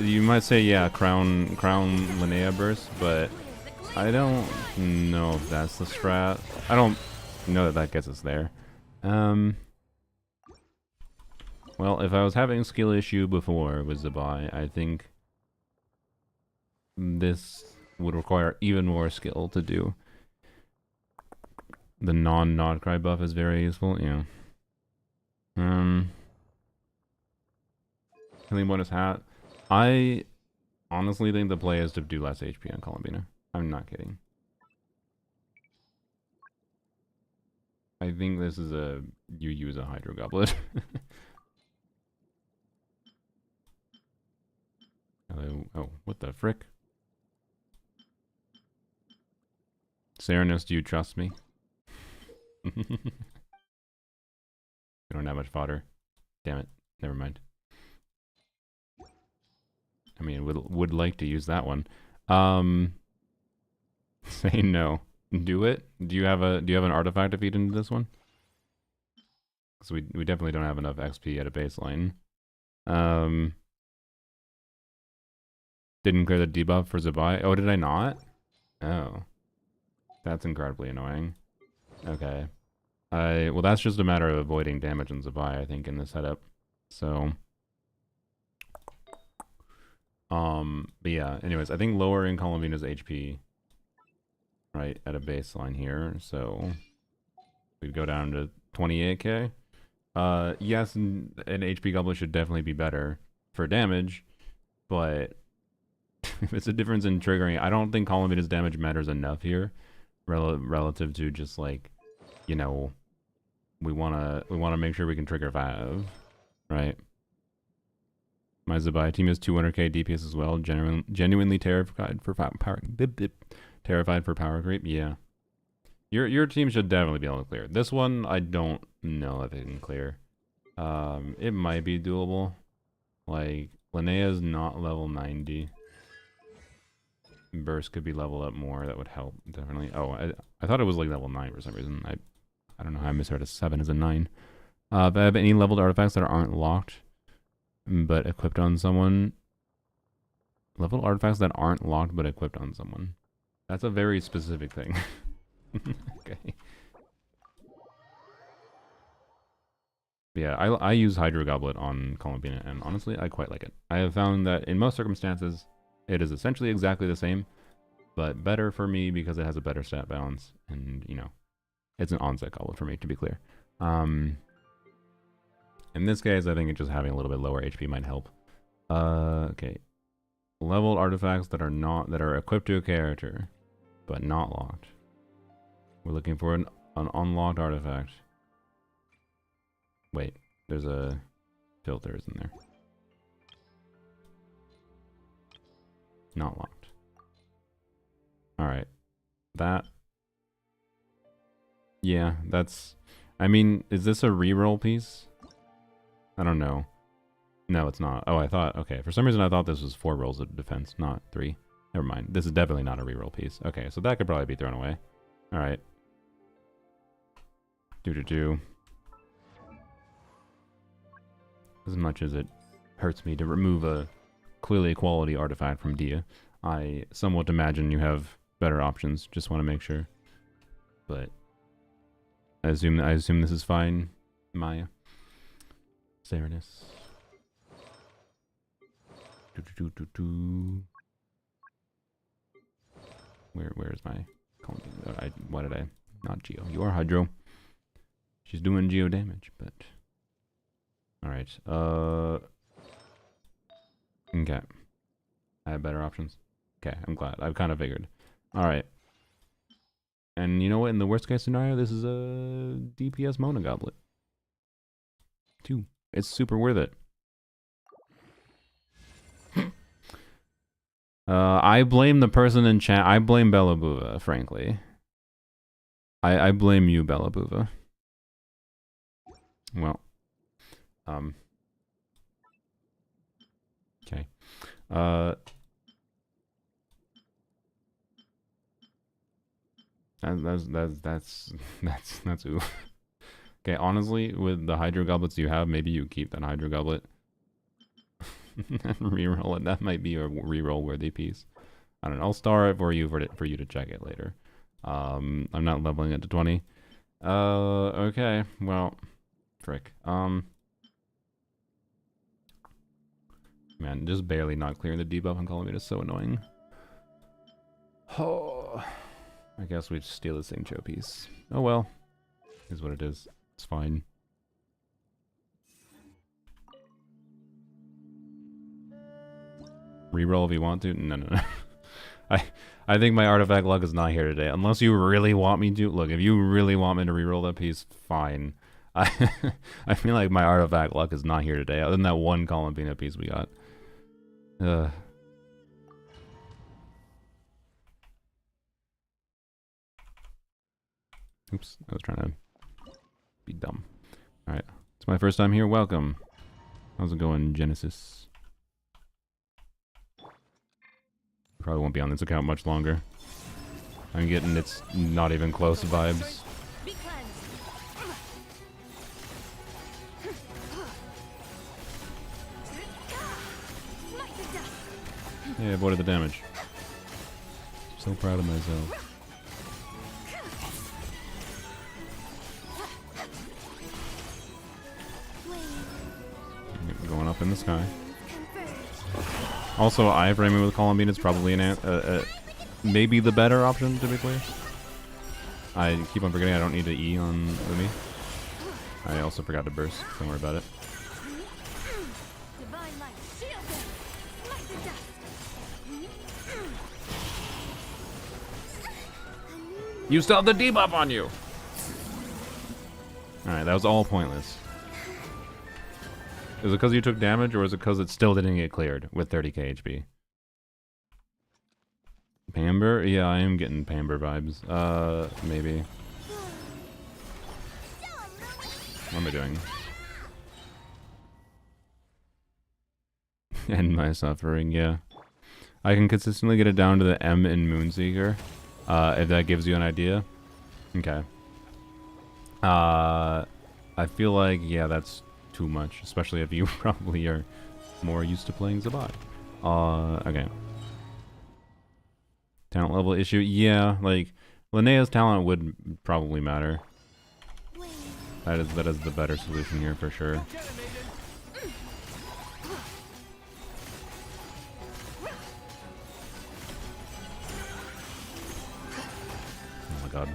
You might say, yeah, Crown Linnea burst, but I don't know if that's the strat. I don't know that gets us there. Well, if I was having a skill issue before with Zabai, I think this would require even more skill to do. The non-Nodcry buff is very useful, yeah. Healing bonus hat. I honestly think the play is to do less HP on Columbina. I'm not kidding. I think this is you use a Hydro Goblet. Oh, what the frick? Serenus, do you trust me? You don't have much fodder. Damn it. Never mind. I mean, would like to use that one. Say no. Do it. Do you have an artifact to feed into this one? Because we definitely don't have enough XP at a baseline. Didn't clear the debuff for Zabai. Oh, did I not? Oh. That's incredibly annoying. Okay. Well, that's just a matter of avoiding damage on Zabai, I think, in this setup. So... but yeah, anyways, I think lowering Columbina's HP, right, at a baseline here, so we'd go down to 28k. Yes, an HP goblet should definitely be better for damage, but if it's a difference in triggering, I don't think Column Beater's damage matters enough here, relative to just like, you know, we wanna make sure we can trigger 5, right? My Zabai team is 200k DPS as well. Genuinely terrified for power. Terrified for power creep. Yeah, your team should definitely be able to clear. This one, I don't know if it can clear. It might be doable. Like Linnea's not level 90. Burst could be leveled up more. That would help definitely. Oh, I thought it was like level 9 for some reason. I don't know how I misheard a 7 as a 9. If I have any leveled artifacts that aren't locked but equipped on someone. Leveled artifacts that aren't locked but equipped on someone. That's a very specific thing. Okay. Yeah, I use Hydro Goblet on Columbina, and honestly, I quite like it. I have found that in most circumstances, it is essentially exactly the same, but better for me because it has a better stat balance, and, you know, it's an onset goblet for me, to be clear. In this case, I think it just having a little bit lower HP might help. Okay. Leveled artifacts that are equipped to a character, but not locked. We're looking for an unlocked artifact. Wait, there's a filter, isn't there? Not locked. Alright. That. Yeah, that's... I mean, is this a reroll piece? I don't know. No, it's not. Oh, I thought... Okay, for some reason I thought this was 4 rolls of defense, not 3. Never mind. This is definitely not a reroll piece. Okay, so that could probably be thrown away. Alright. Do. As much as it hurts me to remove a clearly a quality artifact from Dia, I somewhat imagine you have better options. Just want to make sure. But I assume this is fine, Maya. Serenus. Where is my... Why did I... Not Geo. You are Hydro. She's doing Geo damage, but... Alright, okay. I have better options. Okay, I'm glad. I've kind of figured. Alright. And you know what? In the worst case scenario, this is a DPS Mona Goblet. 2. It's super worth it. I blame the person in chat. I blame Bellabuva, frankly. I blame you, Bellabuva. Well. Okay. That's ooh. Okay, honestly, with the Hydro Goblets you have, maybe you keep that Hydro Goblet and reroll it. That might be a reroll worthy piece. I don't know. I'll star it for you to check it later. I'm not leveling it to 20. Okay. Well, frick. Man, just barely not clearing the debuff on Column is so annoying. Oh, I guess we steal the same Cho piece. Oh well, is what it is. It's fine. Reroll if you want to. No. I think my artifact luck is not here today. Unless you really want me to. Look, if you really want me to reroll that piece, fine. I feel like my artifact luck is not here today. Other than that one Columbina piece we got. Oops, I was trying to be dumb. Alright, it's my first time here. Welcome. How's it going, Genesis? Probably won't be on this account much longer. I'm getting it's not even close vibes. Yeah, I avoided the damage. So proud of myself. Going up in the sky. Also, iframing with Columbine is probably maybe the better option, to be clear. I keep on forgetting I don't need to E on Umi. I also forgot to burst. Don't worry about it. Divine light, shield them. Smite the dust. You still have the debuff on you! Alright, that was all pointless. Is it because you took damage, or is it because it still didn't get cleared with 30k HP? Pamber? Yeah, I am getting Pamber vibes. Maybe. What am I doing? End my suffering, yeah. I can consistently get it down to the M in Moonseeker. If that gives you an idea. Okay. I feel like, yeah, that's too much, especially if you probably are more used to playing Zabad. Okay. Talent level issue? Yeah, like, Linnea's talent would probably matter. That is the better solution here for sure. Oh my god.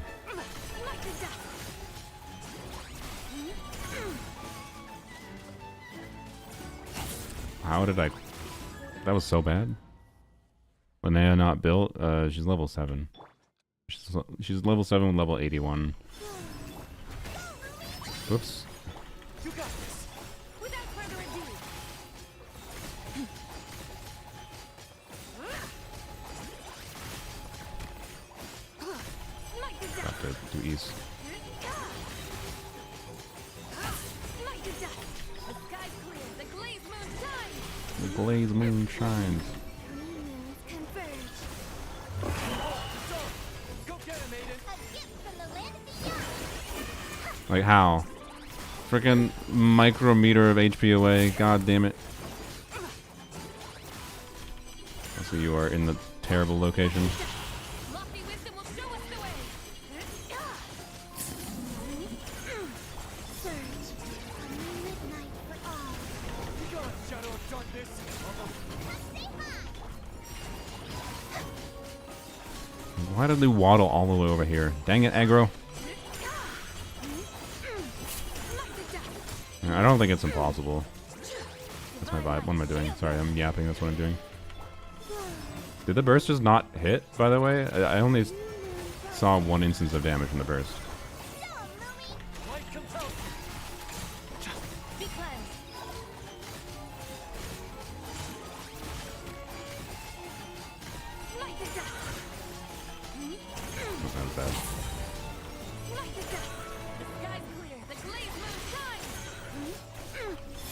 How did I... That was so bad. Linnea not built? She's level 7. She's level 7 with level 81. Whoops. You got this. Without further ado. Smite the dust. Got to do ease. Smite the dust. The sky's clear. The glaze moon shines. The blaze moon shines. Converge. Go get him, Aiden. A gift from the land of beyond. Like how? Freaking micrometer of HP away. God damn it. So you are in the terrible location. Lofty wisdom will show us the way. Surge. A midnight for all. Be gone, shadow of darkness. Why did they waddle all the way over here? Dang it, aggro. I don't think it's impossible. That's my vibe. What am I doing? Sorry, I'm yapping. That's what I'm doing. Did the burst just not hit, by the way? I only saw one instance of damage from the burst. Light compels. Be cleansed. Smite the dust. That sounds bad. Smite the dust. The sky's clear. The glaze moon shines.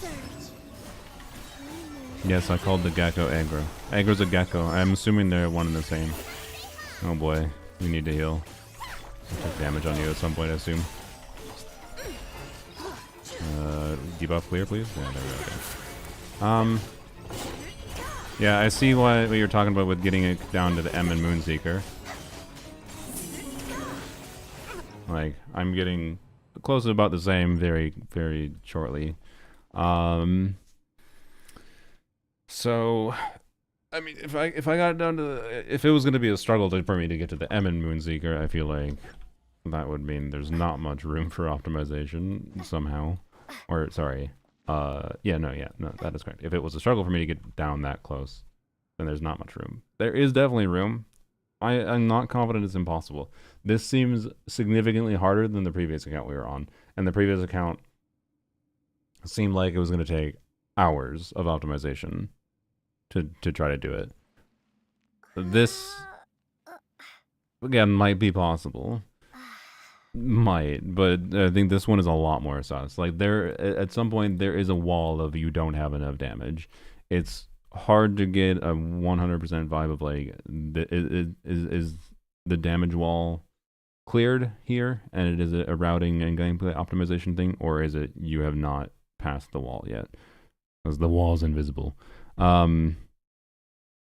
Surge. Yes, I called the gecko aggro. Aggro's a gecko. I'm assuming they're one and the same. Oh boy, you need to heal. I'll take damage on you at some point, I assume. Debuff clear, please? Yeah, there we go. Yeah, I see what you're talking about with getting it down to the M and Moonseeker. Like, I'm getting close to about the same very, very shortly. So, I mean, if I got it down to if it was going to be a struggle for me to get to the M and Moonseeker, I feel like that would mean there's not much room for optimization somehow. Or sorry, no, that is correct. If it was a struggle for me to get down that close, then there's not much room. There is definitely room. I'm not confident it's impossible. This seems significantly harder than the previous account we were on, and the previous account seemed like it was going to take hours of optimization to try to do it. This again might be possible, might, but I think this one is a lot more sus. Like there, at some point, there is a wall of you don't have enough damage. It's hard to get a 100% vibe of like is the damage wall cleared here, and it is a routing and gameplay optimization thing, or is it you have not passed the wall yet? Because the wall is invisible. Haven't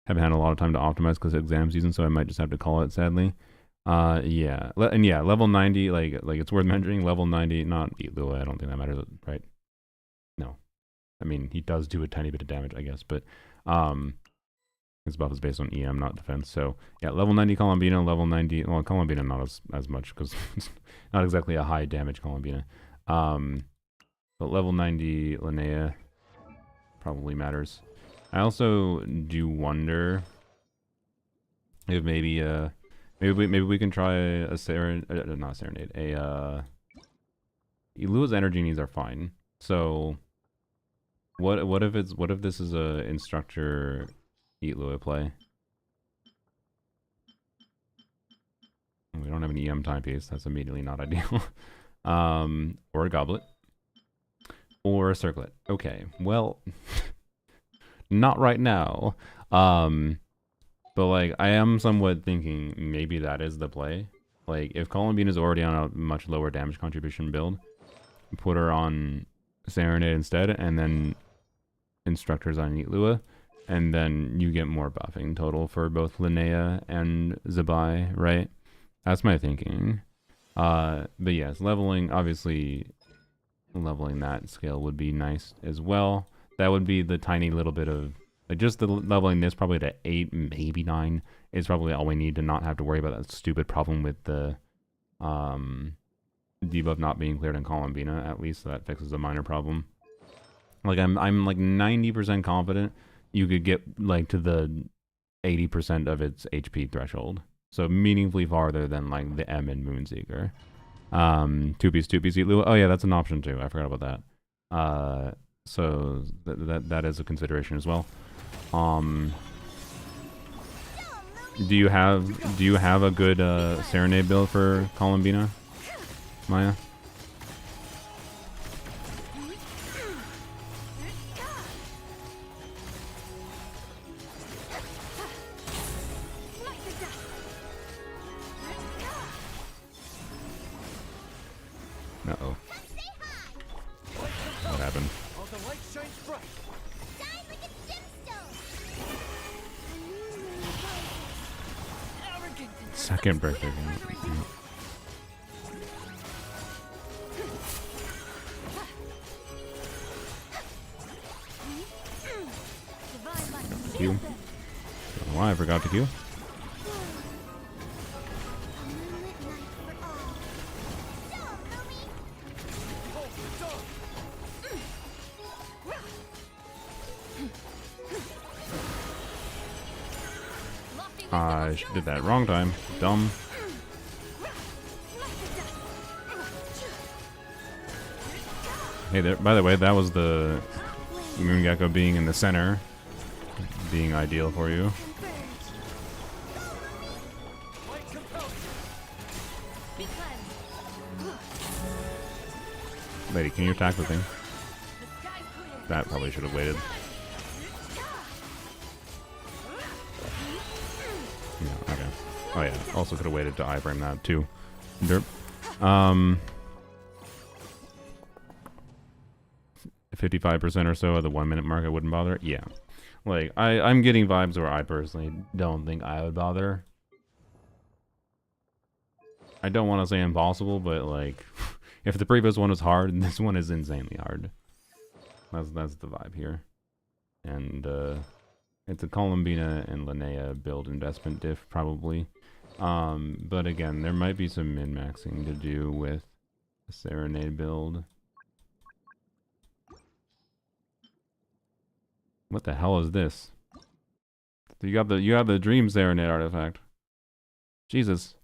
had a lot of time to optimize because of exam season, so I might just have to call it, sadly. Yeah, and yeah, level 90, like it's worth mentioning. Level 90, not though. I don't think that matters, right? No, I mean he does do a tiny bit of damage, I guess, but his buff is based on EM, not defense. So yeah, level 90 Columbina, level 90. Well, Columbina not as much because it's not exactly a high damage Columbina. But level 90 Linnea probably matters. I also do wonder if maybe maybe we can try a not a serenade, Elua's energy needs are fine. So what if this is a instructor Eat play? We don't have an EM timepiece. That's immediately not ideal. Or a goblet. Or a circlet. Okay, well, not right now. But like, I am somewhat thinking maybe that is the play. Like, if Columbine is already on a much lower damage contribution build, put her on Serenade instead, and then instructors on Eatlua, and then you get more buffing total for both Linnea and Zabai, right? That's my thinking. But yes, leveling, obviously, leveling that scale would be nice as well. That would be the tiny little bit of, like, just the leveling this probably to 8, maybe 9 is probably all we need to not have to worry about that stupid problem with the debuff not being cleared in Columbina, at least. So that fixes a minor problem. Like, I'm like 90% confident you could get like to the 80% of its HP threshold. So meaningfully farther than like the M in Moonseeker. 2-piece Eat Lua. Oh yeah, that's an option too. I forgot about that. So that is a consideration as well. Do you have a good Serenade build for Columbina, Maya? Uh-oh. What happened? Second birthday game. Q. Don't know why I forgot to Q. I did that wrong time. Dumb. Hey there. By the way, that was the Moon Gecko being in the center, being ideal for you. Lady, can you attack the thing? That probably should have waited. Yeah, okay. Oh yeah, also could have waited to iframe that too. Derp. 55% or so at the 1 minute mark I wouldn't bother. Yeah. Like, I'm getting vibes where I personally don't think I would bother. I don't want to say impossible, but like, if the previous one was hard, this one is insanely hard. That's the vibe here. And it's a Columbina and Linnea build investment diff probably. But again, there might be some min-maxing to do with the Serenade build. What the hell is this? You have the Dream Serenade artifact. Jesus.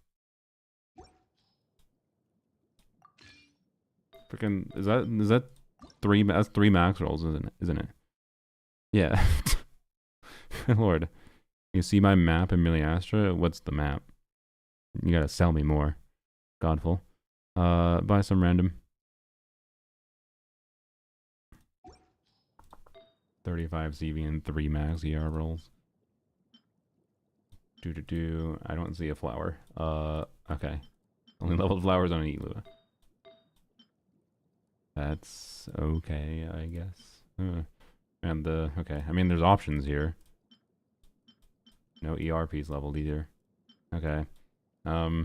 Freaking is that three? That's 3 max rolls, isn't it? Yeah. Lord. You see my map in Miliastra? What's the map? You gotta sell me more. Godful. Buy some random. 35 CV and 3 max ER rolls. I don't see a flower. Okay. Only leveled flowers on an Eatlua. That's okay, I guess. And okay. I mean, there's options here. No ERP's leveled either. Okay. You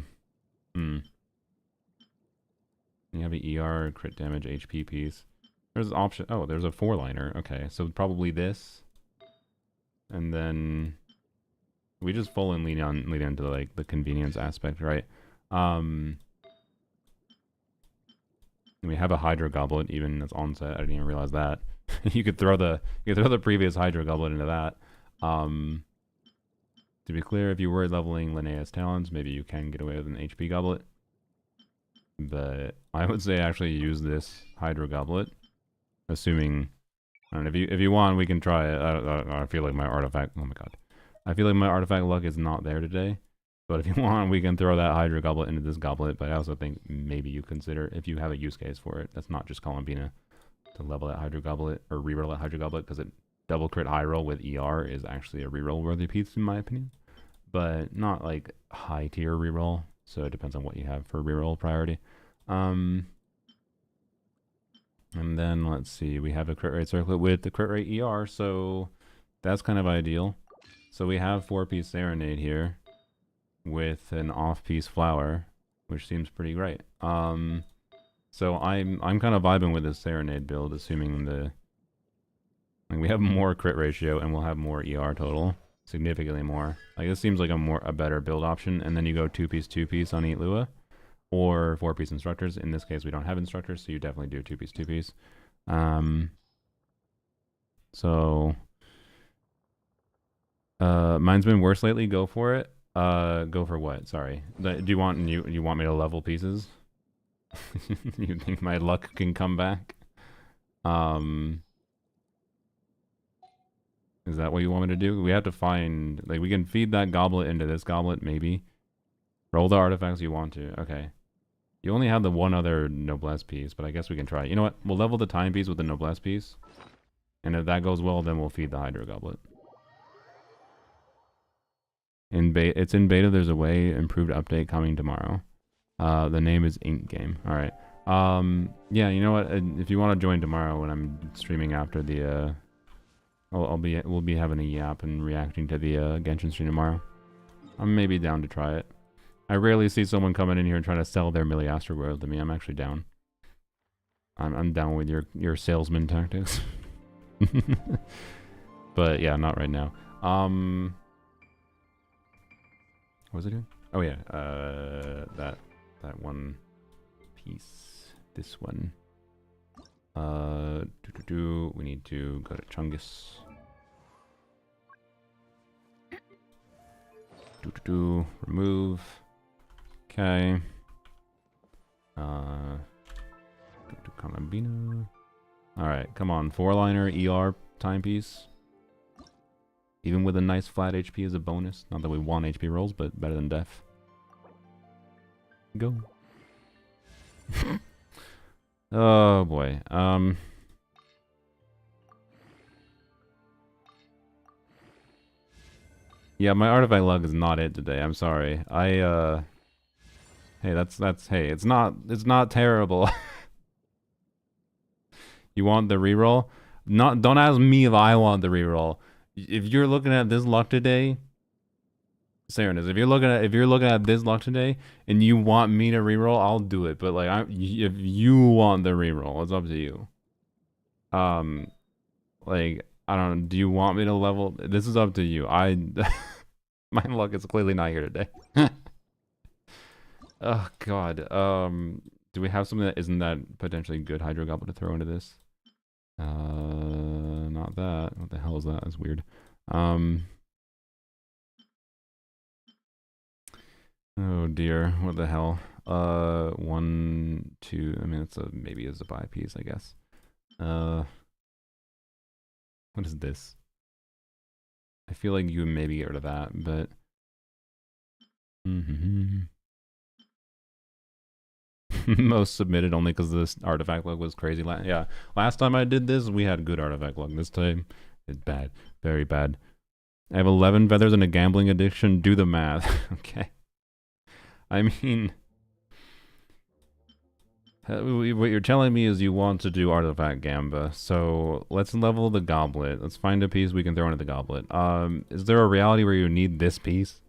have an ER crit damage HP piece. There's an option. Oh, there's a 4-liner. Okay, so probably this. And then we just full and lean into like the convenience aspect, right? We have a Hydro Goblet even that's on set. I didn't even realize that. You could throw the previous Hydro Goblet into that. To be clear, if you were leveling Linnea's talents, maybe you can get away with an HP Goblet. But I would say actually use this Hydro Goblet, assuming. I don't know, if you want, we can try it. I feel like my artifact. Oh my god, I feel like my artifact luck is not there today. But if you want, we can throw that Hydro Goblet into this goblet. But I also think maybe you consider, if you have a use case for it, that's not just Columbina, to level that Hydro Goblet or reroll that Hydro Goblet, because it double crit high roll with ER is actually a reroll worthy piece in my opinion. But not like high tier reroll. So it depends on what you have for reroll priority. And then let's see, we have a crit rate circlet with the crit rate ER, so that's kind of ideal. So we have 4-piece Serenade here with an off-piece flower, which seems pretty great. So I'm kind of vibing with this Serenade build, assuming we have more crit ratio and we'll have more ER total, significantly more. Like this seems like a better build option, and then you go 2-piece on Eat Lua, or 4-piece instructors. In this case, we don't have instructors, so you definitely do 2-piece. So mine's been worse lately. Go for it. Go for what? Sorry. Do you want me to level pieces? You think my luck can come back? Is that what you want me to do? We have to find, like, we can feed that goblet into this goblet, maybe. Roll the artifacts you want to. Okay. You only have the one other noblesse piece, but I guess we can try. You know what? We'll level the time piece with the noblesse piece. And if that goes well, then we'll feed the Hydro Goblet. It's in beta. There's a way improved update coming tomorrow. The name is Ink Game. All right. Yeah, you know what? If you want to join tomorrow when I'm streaming after the we'll be having a yap and reacting to the Genshin stream tomorrow. I'm maybe down to try it. I rarely see someone coming in here and trying to sell their Milliaster world to me. I'm actually down. I'm down with your salesman tactics. But yeah, not right now. What was I doing? Oh yeah, that one piece. This one. We need to go to Chungus. Remove. Okay. Columbina. Alright, come on. 4-liner ER timepiece. Even with a nice flat HP as a bonus. Not that we want HP rolls, but better than def. Go. Oh boy. Yeah, my artifact luck is not it today. I'm sorry. Hey, hey, it's not terrible. You want the reroll? Don't ask me if I want the reroll. If you're looking at this luck today, Serenus, if you're looking at this luck today and you want me to reroll, I'll do it. But like, if you want the reroll, it's up to you. Like, I don't know. Do you want me to level? This is up to you. My luck is clearly not here today. Oh god. Do we have something that isn't that potentially good Hydro Goblet to throw into this? Not that. What the hell is that? That's weird. Oh dear. What the hell? 1, 2. I mean, maybe it's a buy piece, I guess. What is this? I feel like you maybe get rid of that, but most submitted only because this artifact luck was crazy. Yeah, last time I did this, we had good artifact luck. This time, it's bad, very bad. I have 11 feathers and a gambling addiction. Do the math. Okay. I mean, what you're telling me is you want to do artifact gamba. So let's level the goblet. Let's find a piece we can throw into the goblet. Is there a reality where you need this piece?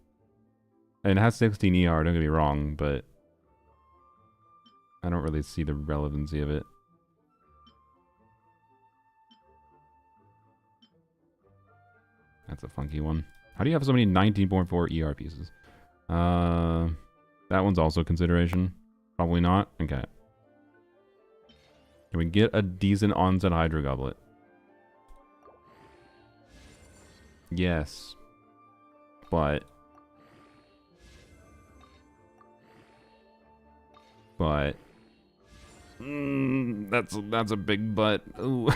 And it has 16 ER, don't get me wrong, but I don't really see the relevancy of it. That's a funky one. How do you have so many 19.4 ER pieces? That one's also a consideration. Probably not. Okay. Can we get a decent onset Hydro Goblet? Yes. But that's a big but. Ooh.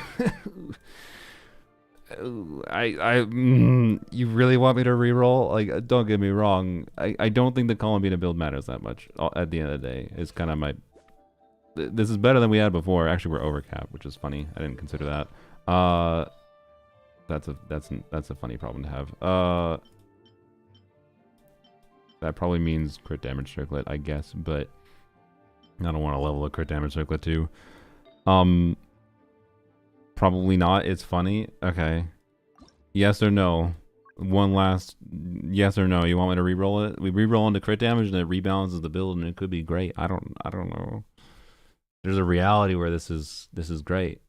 You really want me to reroll? Like, don't get me wrong. I don't think the Columbina build matters that much at the end of the day. It's kind of my... This is better than we had before. Actually, we're overcapped, which is funny. I didn't consider that. That's a funny problem to have. That probably means crit damage circlet, I guess, but I don't want to level a crit damage circlet too. Probably not. It's funny. Okay. Yes or no? One last yes or no. You want me to reroll it? We reroll into crit damage and it rebalances the build and it could be great. I don't know. There's a reality where this is great.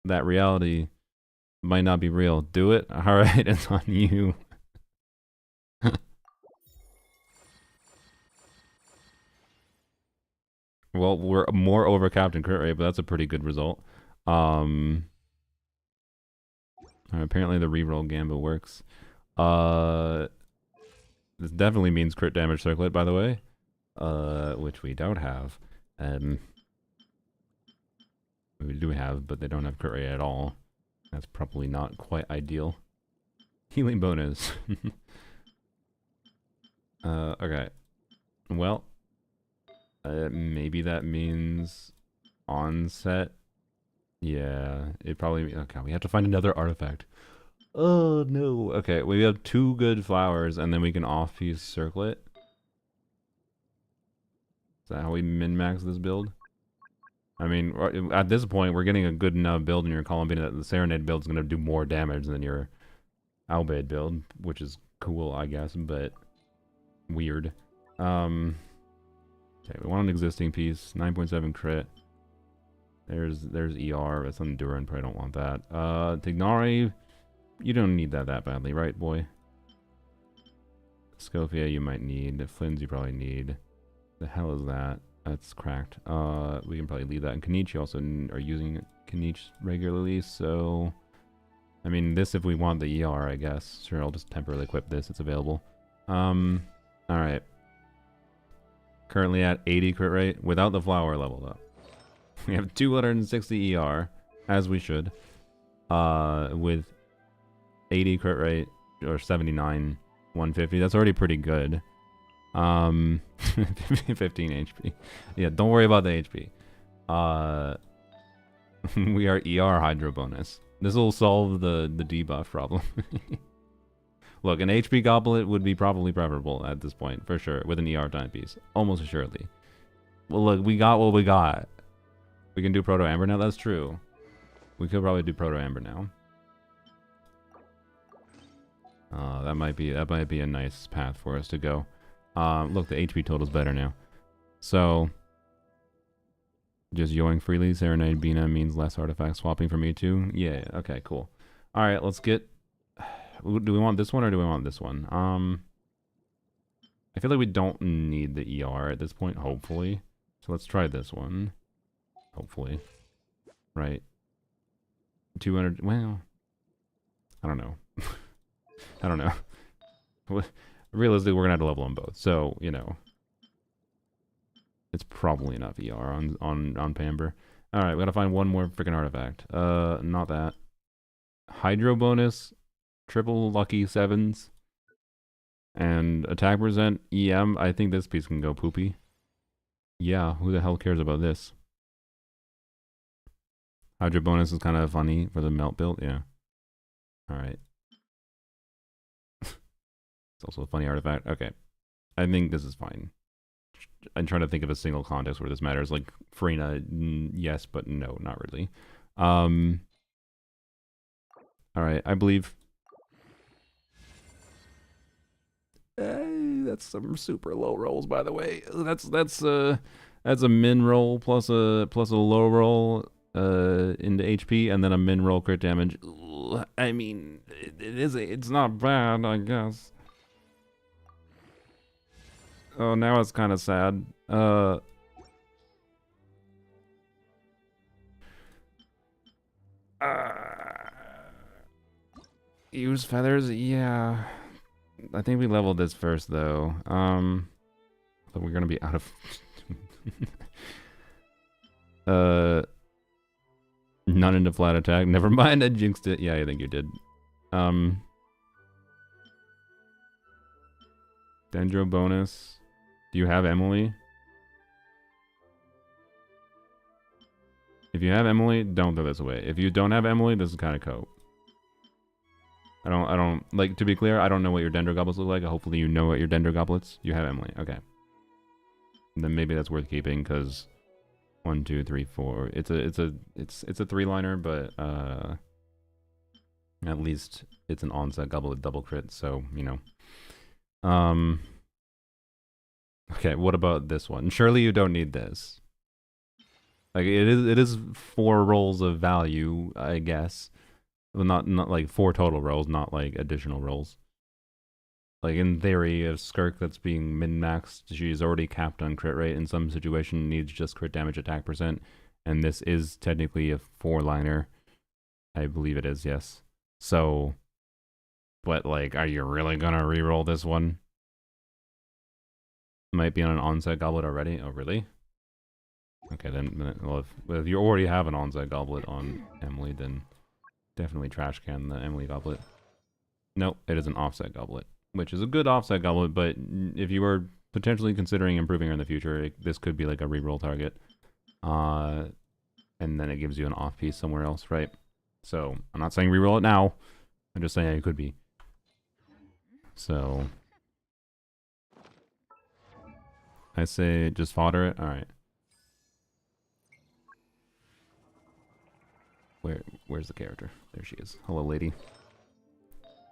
That reality might not be real. Do it? Alright, it's on you. Well, we're more overcapped in crit rate, but that's a pretty good result. Apparently the reroll gambit works. This definitely means crit damage circlet, by the way. Which we don't have. We do have, but they don't have crit rate at all. That's probably not quite ideal. Healing bonus. Okay. Well, maybe that means onset. Yeah, it probably... Okay, we have to find another artifact. Oh, no. Okay, we have 2 good flowers, and then we can off-piece circlet. Is that how we min-max this build? I mean, at this point, we're getting a good enough build in your Columbina that the Serenade build is going to do more damage than your Albade build, which is cool, I guess, but weird. Okay, we want an existing piece, 9.7 crit. There's ER, that's Endurin, probably don't want that. Tignari, you don't need that badly, right, boy? Scophia you might need. Flynn's you probably need. The hell is that? That's cracked. We can probably leave that. And Kanichi also are using Kanichi regularly, so... I mean, this if we want the ER, I guess. Sure, I'll just temporarily equip this. It's available. Alright. Currently at 80 crit rate without the flower leveled up. We have 260 ER, as we should. With 80 crit rate, or 79, 150. That's already pretty good. 15 HP. Yeah, don't worry about the HP. We are ER Hydro bonus. This will solve the debuff problem. Look, an HP goblet would be probably preferable at this point, for sure, with an ER timepiece. Almost assuredly. Well, look, we got what we got. We can do Proto Amber now, that's true. We could probably do Proto Amber now. That might be a nice path for us to go. Look, the HP total's better now. So, just yoing freely. Serenade Bina means less artifact swapping for me too. Yeah, okay, cool. Alright, let's get... Do we want this one or do we want this one? I feel like we don't need the ER at this point, hopefully. So let's try this one. Hopefully. Right. 200... Well... I don't know. I don't know. Realistically, we're gonna have to level them both. So, you know. It's probably enough ER on Pamber. Alright, we gotta find one more freaking artifact. Not that. Hydro bonus. Triple lucky 7s. And attack percent EM. I think this piece can go poopy. Yeah, who the hell cares about this? Hydro bonus is kind of funny for the melt build. Yeah. Alright. It's also a funny artifact. Okay. I think this is fine. I'm trying to think of a single context where this matters. Like, Farina, yes, but no, not really. Alright, I believe... that's some super low rolls, by the way. That's a min roll plus a low roll into HP, and then a min roll crit damage. I mean, it's not bad, I guess. Oh, now it's kind of sad. Use feathers? Yeah. I think we leveled this first though. But we're gonna be out of none into flat attack. Never mind, I jinxed it. Yeah, I think you did. Dendro bonus. Do you have Emily? If you have Emily, don't throw this away. If you don't have Emily, this is kind of cope. I don't, like, to be clear, I don't know what your Dendro Goblets look like. Hopefully you know what your Dendro Goblets. You have Emily, okay. Then maybe that's worth keeping, because 1, 2, 3, 4. It's a 3-liner, but at least it's an onset goblet double crit, so, you know. Okay, what about this one? Surely you don't need this. Like, it is 4 rolls of value, I guess. Well, not like 4 total rolls, not like additional rolls. Like, in theory, a Skirk that's being min-maxed, she's already capped on crit rate. In some situation, needs just crit damage attack %. And this is technically a 4-liner. I believe it is, yes. So, but like, are you really gonna reroll this one? Might be on an onset goblet already. Oh, really? Okay, then, well, if you already have an onset goblet on Emily, then definitely trash can the Emily goblet. Nope, it is an offset goblet, which is a good offset goblet, but if you were potentially considering improving her in the future, this could be like a reroll target. And then it gives you an off piece somewhere else, right? So, I'm not saying reroll it now. I'm just saying it could be. So, I say just fodder it. Alright. Where's the character? There she is. Hello, lady.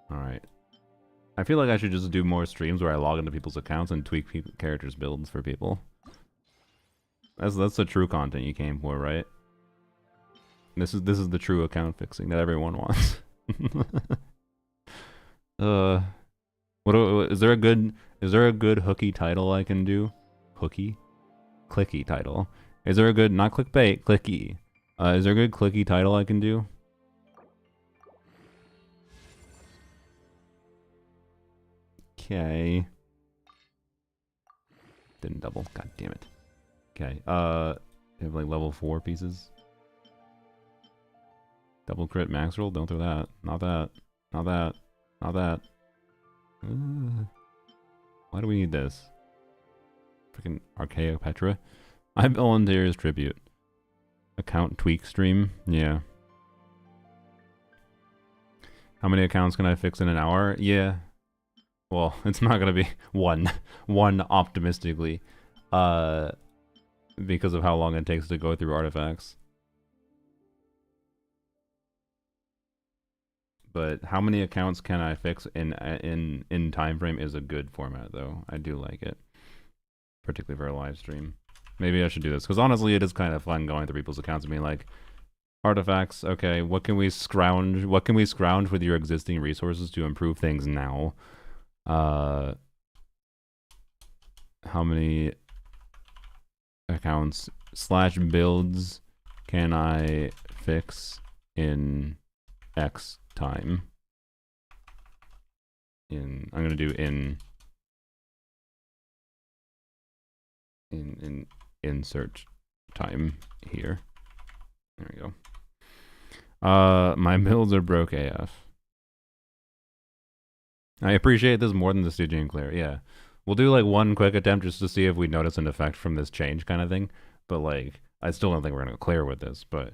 Alright. I feel like I should just do more streams where I log into people's accounts and tweak characters' builds for people. That's the true content you came for, right? This is the true account fixing that everyone wants. Is there a good hooky title I can do? Hooky? Clicky title. Is there a good, not clickbait, clicky. Is there a good clicky title I can do? Okay. Didn't double. God damn it. Okay. You have like level 4 pieces. Double crit max roll. Don't throw that. Not that. Not that. Not that. Why do we need this? Freaking Archaea Petra. I'm Volunteer's Tribute. Account tweak stream. Yeah. How many accounts can I fix in an hour? Yeah. Well, it's not gonna be one. One optimistically. Because of how long it takes to go through artifacts. But how many accounts can I fix in time frame is a good format though. I do like it. Particularly for a live stream. Maybe I should do this, because honestly it is kind of fun going through people's accounts and being like, artifacts, okay, what can we scrounge with your existing resources to improve things now? How many accounts / builds can I fix in X time? I'm gonna do in insert time here. There we go. My builds are broke AF. I appreciate this more than the Stygian clear. Yeah. We'll do like one quick attempt just to see if we notice an effect from this change kind of thing. But like, I still don't think we're gonna clear with this, but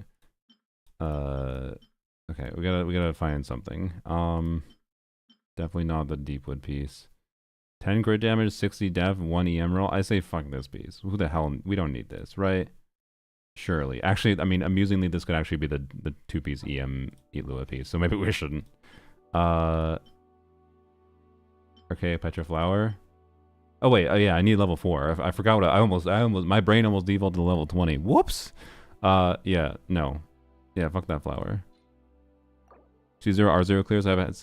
okay, we gotta find something. Definitely not the Deepwood piece. 10 crit damage, 60 def, 1 EM roll. I say fuck this piece. Who the hell? We don't need this, right? Surely. Actually, I mean, amusingly, this could actually be the 2-piece EM Eatlua piece, so maybe we shouldn't. Okay, Petra Flower. Oh wait, yeah, I need level 4. I forgot what I almost, my brain almost defaulted to level 20. Whoops! Yeah, no. Yeah, fuck that flower. C0 R0 clears I've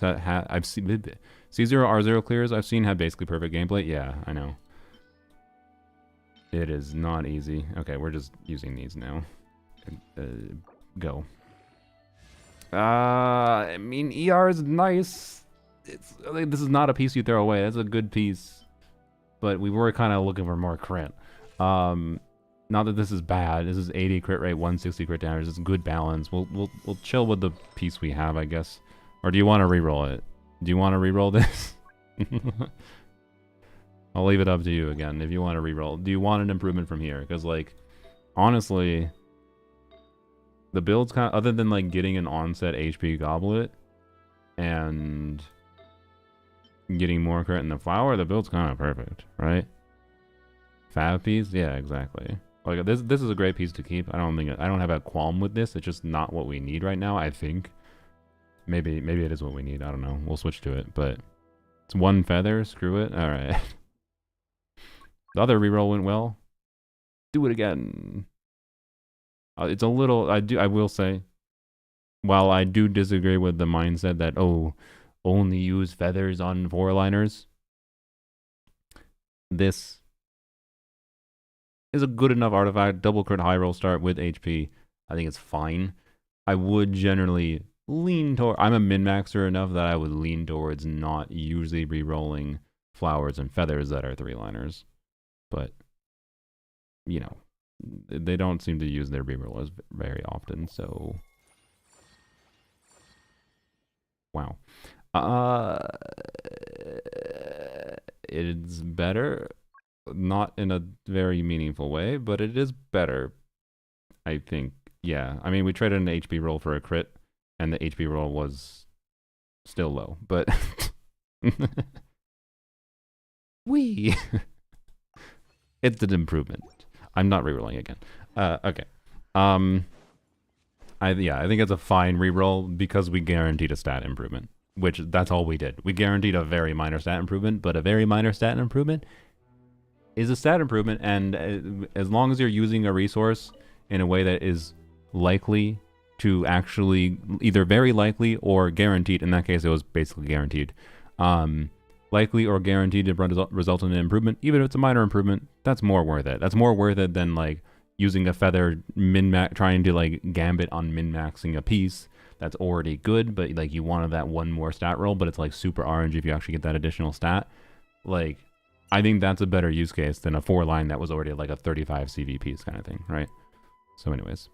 seen C0 R0 clears I've seen have basically perfect gameplay. Yeah, I know. It is not easy. Okay, we're just using these now. Go. I mean, ER is nice. It's like, this is not a piece you throw away. That's a good piece. But we were kind of looking for more crit. Not that this is bad. This is 80 crit rate, 160 crit damage. It's good balance. We'll chill with the piece we have, I guess. Or do you want to reroll it? Do you want to reroll this? I'll leave it up to you again if you want to reroll. Do you want an improvement from here? Because, like, honestly, the build's kind of, other than, like, getting an onset HP goblet and getting more crit in the flower, the build's kind of perfect, right? Fab piece? Yeah, exactly. Like, this is a great piece to keep. I don't have a qualm with this. It's just not what we need right now, I think. Maybe it is what we need. I don't know. We'll switch to it, but it's one feather. Screw it. All right. The other reroll went well. Do it again. It's a little. I will say, while I do disagree with the mindset that only use feathers on 4-liners, this is a good enough artifact. Double crit high roll start with HP. I think it's fine. I would generally lean toward. I'm a min-maxer enough that I would lean towards not usually re-rolling flowers and feathers that are 3-liners. But, you know, they don't seem to use their re-rollers very often, so. Wow. It's better. Not in a very meaningful way, but it is better, I think. Yeah, I mean, we traded an HP roll for a crit, and the HP roll was still low, but it's an improvement. I'm not rerolling again. Okay. I think it's a fine reroll because we guaranteed a stat improvement, which that's all we did. We guaranteed a very minor stat improvement, but a very minor stat improvement is a stat improvement, and as long as you're using a resource in a way that is likely to actually, either very likely or guaranteed, in that case it was basically guaranteed, likely or guaranteed to result in an improvement, even if it's a minor improvement, that's more worth it. That's more worth it than like using a feather trying to like gambit on min-maxing a piece that's already good, but like you wanted that one more stat roll, but it's like super orange if you actually get that additional stat. Like, I think that's a better use case than a 4-line that was already like a 35 CV piece kind of thing, right? So anyways,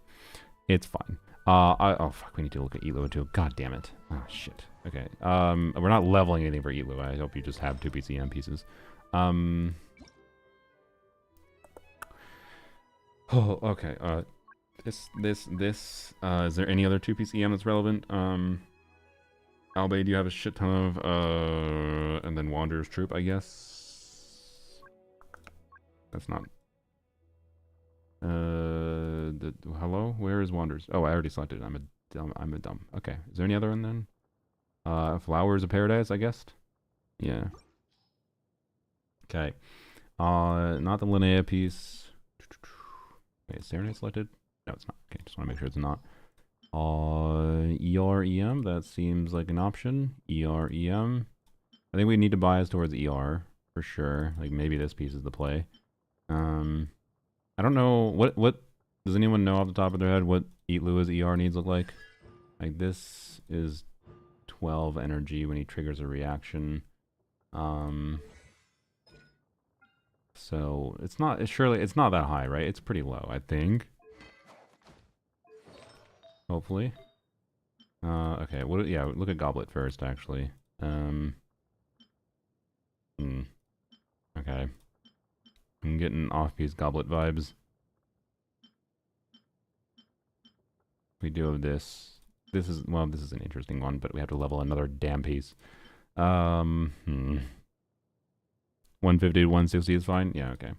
it's fine. Oh fuck, we need to look at Elo too. God damn it. Oh shit. Okay. We're not leveling anything for Elo. I hope you just have 2 PCM pieces. Oh, okay. Is there any other 2 PCM that's relevant? Albe, do you have a shit ton of, and then Wanderer's Troop, I guess? That's not. Hello? Where is Wanderers? Oh, I already selected it. I'm a dumb. Okay. Is there any other one then? Flowers of Paradise, I guess? Yeah. Okay. Not the Linnea piece. Wait, is Serenade selected? No, it's not. Okay, just want to make sure it's not. ER/EM, that seems like an option. ER/EM. I think we need to bias towards ER for sure. Like maybe this piece is the play. I don't know what does anyone know off the top of their head what Eatlua's ER needs look like? Like this is 12 energy when he triggers a reaction. So it's not that high, right? It's pretty low, I think. Hopefully. Okay, yeah, look at Goblet first actually. Okay. I'm getting off-piece Goblet vibes. We do have this. This is an interesting one, but we have to level another damn piece. 150 to 160 is fine? Yeah, okay.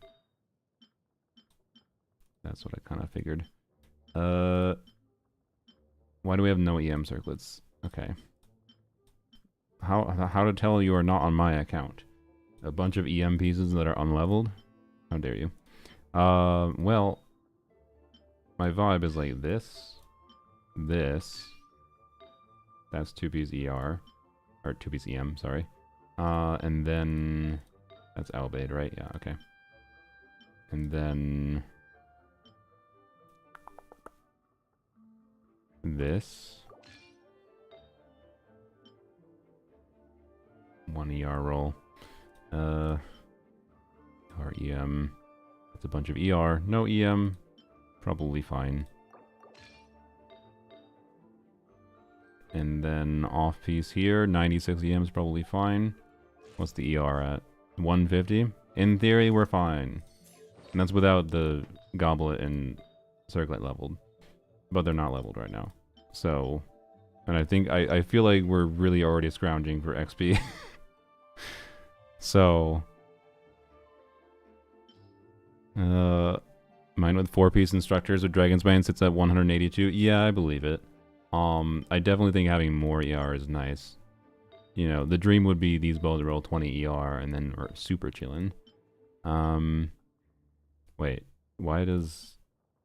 That's what I kind of figured. Why do we have no EM circlets? Okay. How to tell you are not on my account? A bunch of EM pieces that are unleveled? How dare you? Well, my vibe is like this. That's 2-piece ER. Or 2-piece EM, sorry. And then that's Albade, right? Yeah, okay. And then this. 1 ER roll. Or EM. That's a bunch of ER. No EM. Probably fine. And then off piece here. 96 EM is probably fine. What's the ER at? 150? In theory, we're fine. And that's without the goblet and circlet leveled. But they're not leveled right now. So, and I feel like we're really already scrounging for XP. So, mine with 4-piece instructors with Dragon's Bane sits at 182. Yeah, I believe it. I definitely think having more ER is nice. You know, the dream would be these bows roll 20 ER and then we're super chilling. Wait, why does...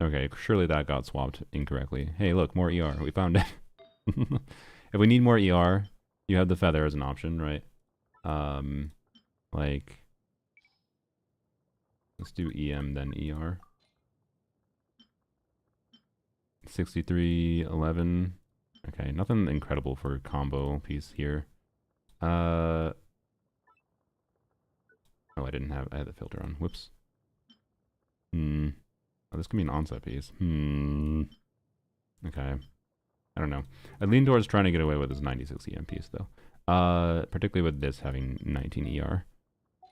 Okay, surely that got swapped incorrectly. Hey, look, more ER. We found it. If we need more ER, you have the feather as an option, right? Like... Let's do EM then ER. 6311. Okay, nothing incredible for combo piece here. Oh, I didn't have... I had the filter on. Whoops. Oh, this could be an onset piece. Okay. I don't know. I lean towards trying to get away with this 96 EM piece, though. Particularly with this having 19 ER.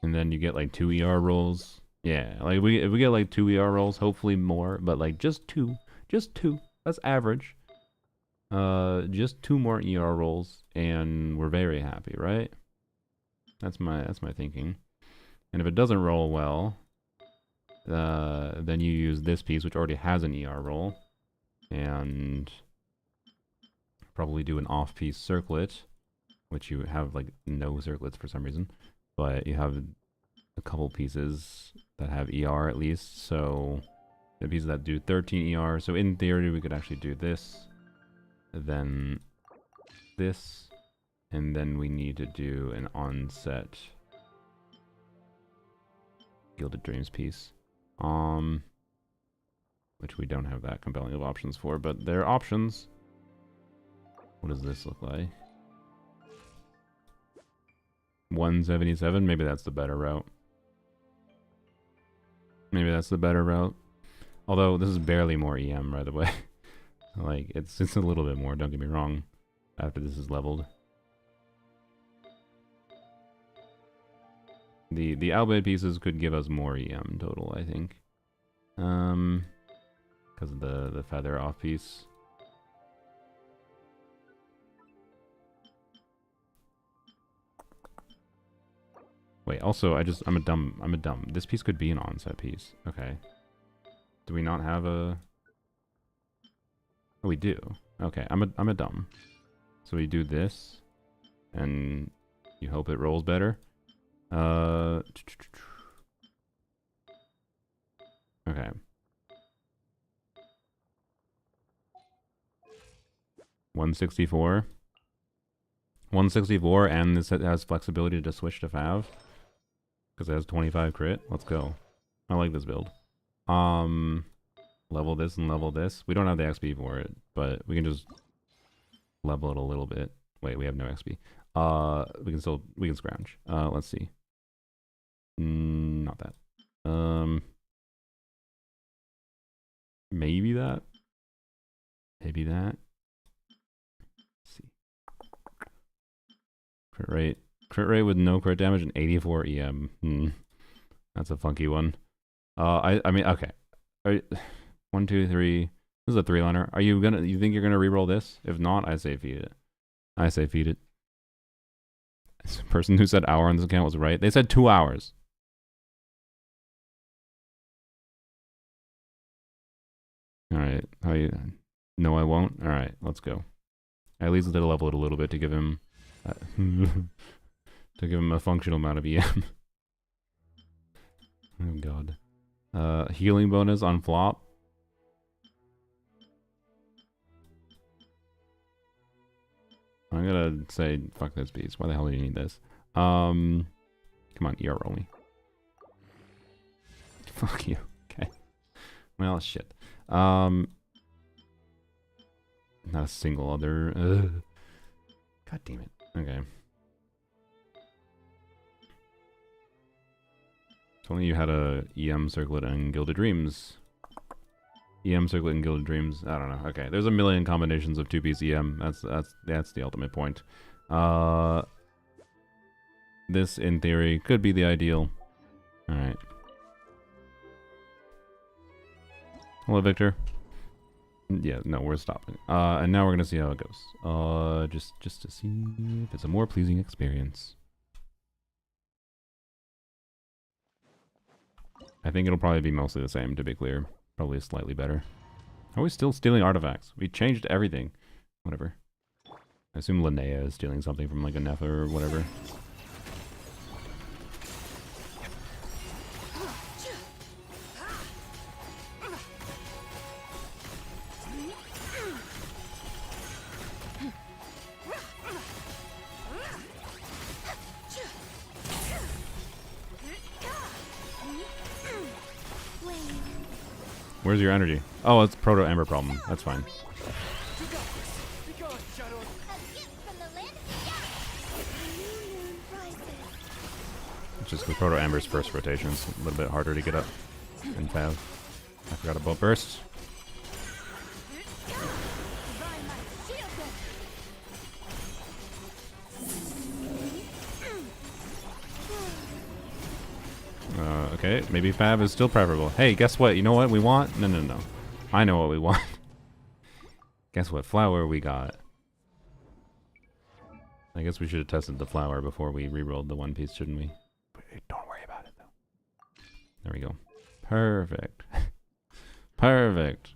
And then you get, like, 2 ER rolls. Yeah, like, if we get, like, 2 ER rolls, hopefully more, but, like, just 2. Just 2. That's average. Just 2 more ER rolls, and we're very happy, right? That's my thinking. And if it doesn't roll well... then you use this piece, which already has an ER roll, and probably do an off-piece circlet, which you have like no circlets for some reason, but you have a couple pieces that have ER at least, so the pieces that do 13 ER, so in theory we could actually do this, then this, and then we need to do an onset Gilded Dreams piece. Which we don't have that compelling of options for, but they're options. What does this look like? 177? Maybe that's the better route. Maybe that's the better route. Although, this is barely more EM, by the way. Like, it's a little bit more, don't get me wrong, after this is leveled. The Albed pieces could give us more EM total, I think. Because of the feather off piece. Wait, also I'm a dumb. This piece could be an onset piece. Okay. Do we not have a... Oh, we do. Okay, I'm a dumb. So we do this, and you hope it rolls better. Okay. $164. 164, and this has flexibility to switch to Fav. Because it has 25 crit. Let's go. I like this build. Level this and level this. We don't have the XP for it, but we can just level it a little bit. Wait, we have no XP. We can scrounge. Let's see. Not that. Maybe that. Maybe that. Let's see. Crit rate. Crit rate with no crit damage and 84 EM. That's a funky one. I mean, okay. 1, 2, 3. This is a 3-liner. You think you're gonna reroll this? If not, I say feed it. I say feed it. This person who said hour on this account was right. They said 2 hours. Alright. No, I won't? Alright, let's go. I at least did level it a little bit to give him... to give him a functional amount of EM. Oh god. Healing bonus on flop. I'm gonna say, fuck this piece. Why the hell do you need this? Come on, ER roll me. Fuck you. Okay. Well, shit. Not a single other... God damn it. Okay. If only you had a EM Circlet and Gilded Dreams. EM Circlet and Gilded Dreams. I don't know. Okay, there's a million combinations of 2-piece EM. That's the ultimate point. This, in theory, could be the ideal. All right. Hello, Victor. Yeah, no, we're stopping. And now we're gonna see how it goes. Just to see if it's a more pleasing experience. I think it'll probably be mostly the same, to be clear. Probably slightly better. Are we still stealing artifacts? We changed everything. Whatever. I assume Linnea is stealing something from like a Nepha or whatever. Where's your energy? Oh, it's Proto Ember problem. That's fine. It's just because Proto Ember's first rotation is a little bit harder to get up in Fav. I forgot about burst. Okay, maybe Fav is still preferable. Hey, guess what? You know what we want? No, no, no. I know what we want. Guess what flower we got? I guess we should have tested the flower before we rerolled the One Piece, shouldn't we? Don't worry about it, though. There we go. Perfect. Perfect.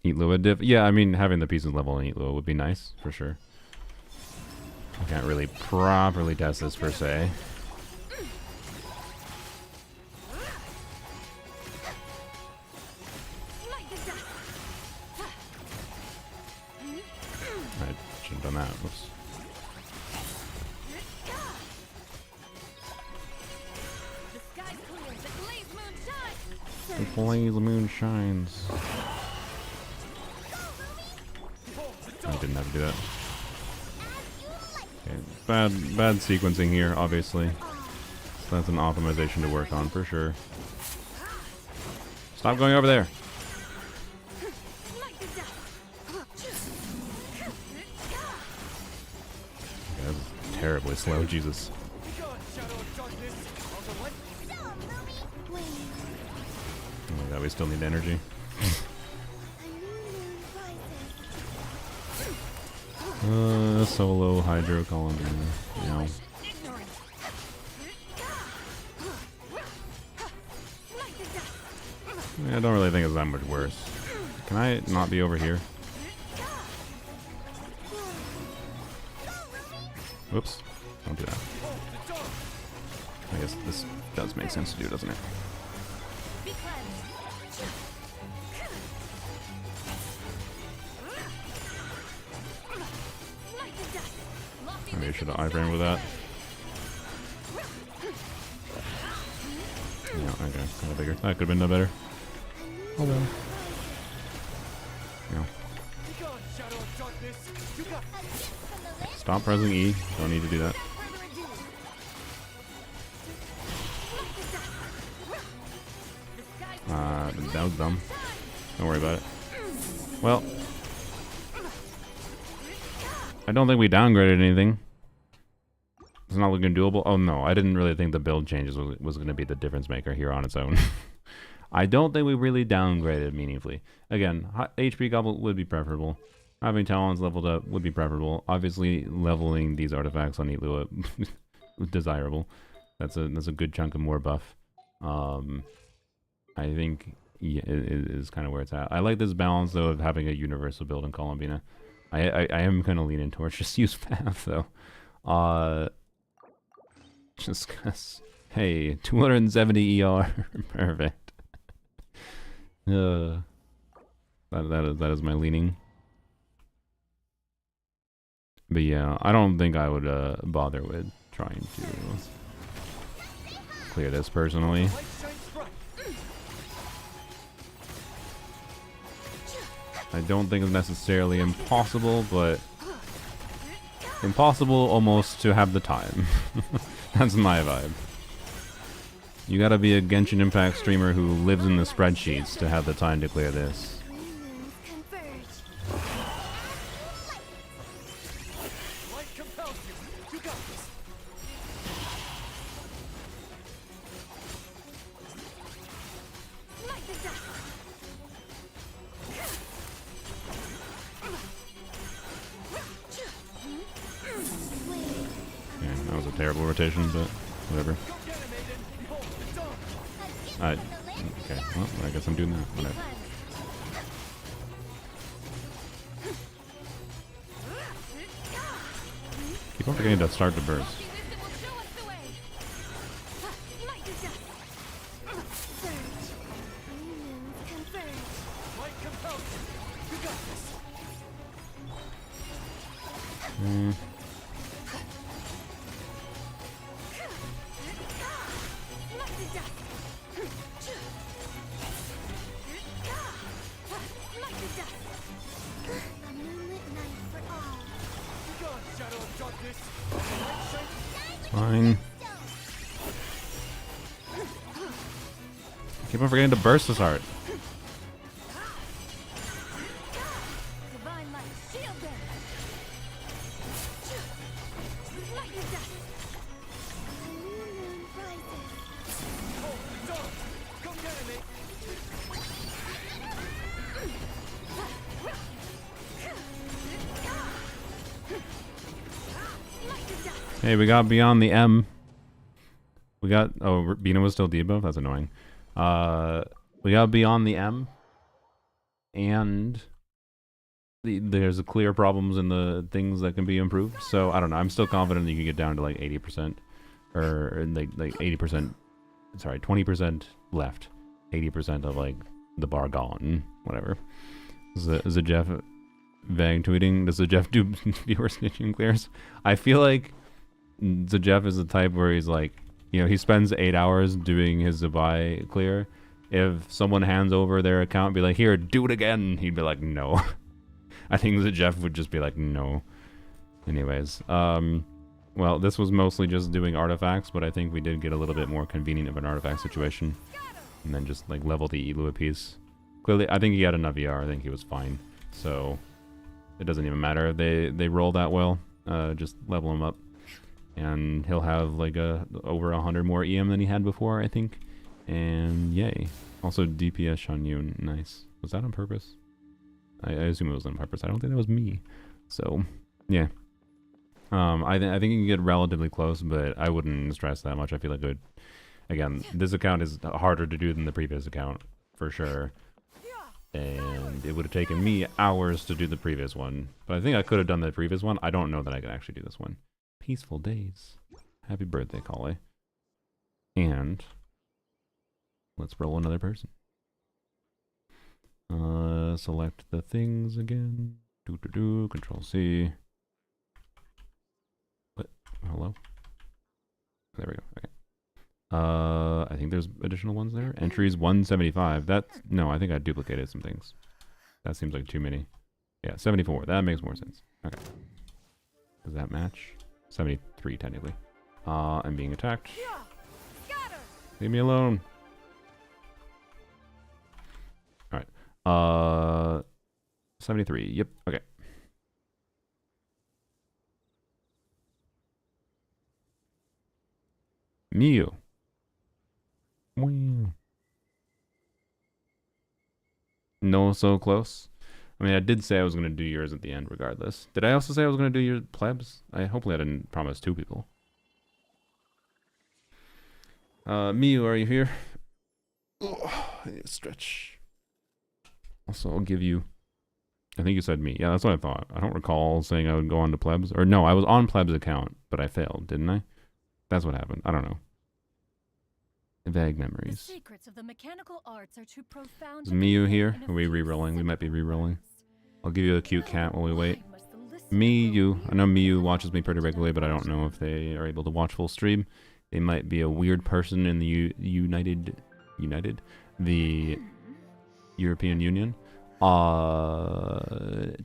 Eat Lua diff. Yeah, I mean, having the pieces level in Eat Lua would be nice, for sure. I can't really properly test this per se. I should have done that. Whoops. The blaze moon shines. I didn't have to do that. Okay, bad sequencing here, obviously. So that's an optimization to work on for sure. Stop going over there. Okay, that's terribly slow, Jesus. Oh my god, we still need energy. Solo Hydro Collab, you know. I don't really think it's that much worse. Can I not be over here? Whoops. Don't do that. I guess this does make sense to do, doesn't it? Maybe I should have iframed with that. Yeah, okay. Kind of bigger. That could have been no better. Oh well. Yeah. Stop pressing E. Don't need to do that. That was dumb. Don't worry about it. Well, I don't think we downgraded anything. It's not looking doable. Oh no, I didn't really think the build changes was going to be the difference maker here on its own. I don't think we really downgraded meaningfully. Again, HP gobble would be preferable. Having talons leveled up would be preferable. Obviously, leveling these artifacts on Eatlua desirable. That's a good chunk of more buff. I think yeah, it is kind of where it's at. I like this balance though of having a universal build in Columbina. I am kind of leaning towards just use Path though. Just cause, hey, 270 ER, perfect. That is my leaning. But yeah, I don't think I would bother with trying to clear this personally. I don't think it's necessarily impossible, but impossible almost to have the time. That's my vibe. You gotta be a Genshin Impact streamer who lives in the spreadsheets to have the time to clear this. That was a terrible rotation, but whatever. Okay, well, I guess I'm doing that. Whatever. Keep on forgetting to start the burst. Fine. Keep on forgetting to burst this heart. Hey, we got beyond the M. We got... Oh, Bina was still debuff? That's annoying. We got beyond the M. And... there's clear problems in the things that can be improved. So, I don't know. I'm still confident that you can get down to like 80%. Or like 80%... Sorry, 20% left. 80% of like the bar gone. Whatever. Is the Jeff... Vang tweeting? Does the Jeff do viewer snitching clears? I feel like... The Jeff is the type where he's like, you know, he spends 8 hours doing his Zubai clear. If someone hands over their account and be like, here, do it again, he'd be like, no. I think the Jeff would just be like, no. Anyways, well, this was mostly just doing artifacts, but I think we did get a little bit more convenient of an artifact situation. And then just like level the Elu a piece. Clearly, I think he had enough ER, I think he was fine. So, it doesn't even matter if they roll that well. Just level him up. And he'll have like over 100 more EM than he had before, I think. And yay. Also DPS Shanyun, nice. Was that on purpose? I assume it was on purpose. I don't think that was me. So, yeah. I think you can get relatively close, but I wouldn't stress that much. I feel like it would... Again, this account is harder to do than the previous account, for sure. And it would have taken me hours to do the previous one. But I think I could have done the previous one. I don't know that I could actually do this one. Peaceful days. Happy birthday, Kale. And let's roll another person. Select the things again. Control C. What? Hello? There we go. Okay. I think there's additional ones there. Entries 175. That's... No, I think I duplicated some things. That seems like too many. Yeah, 74. That makes more sense. Okay. Does that match? 73 technically. I'm being attacked. Leave me alone. Alright. 73. Yep. Okay. Mew. No, so close. I mean, I did say I was going to do yours at the end regardless. Did I also say I was going to do your plebs? Hopefully I didn't promise 2 people. Miyu, are you here? Oh, I need to stretch. Also, I'll give you... I think you said me. Yeah, that's what I thought. I don't recall saying I would go on to plebs. Or no, I was on plebs account, but I failed, didn't I? That's what happened. I don't know. Vague memories. The secrets of the mechanical arts are too profound. Is Miyu here? Are we re-rolling? We might be re-rolling. I'll give you a cute cat while we wait. Miyu. I know Miyu watches me pretty regularly, but I don't know if they are able to watch full stream. They might be a weird person in the the European Union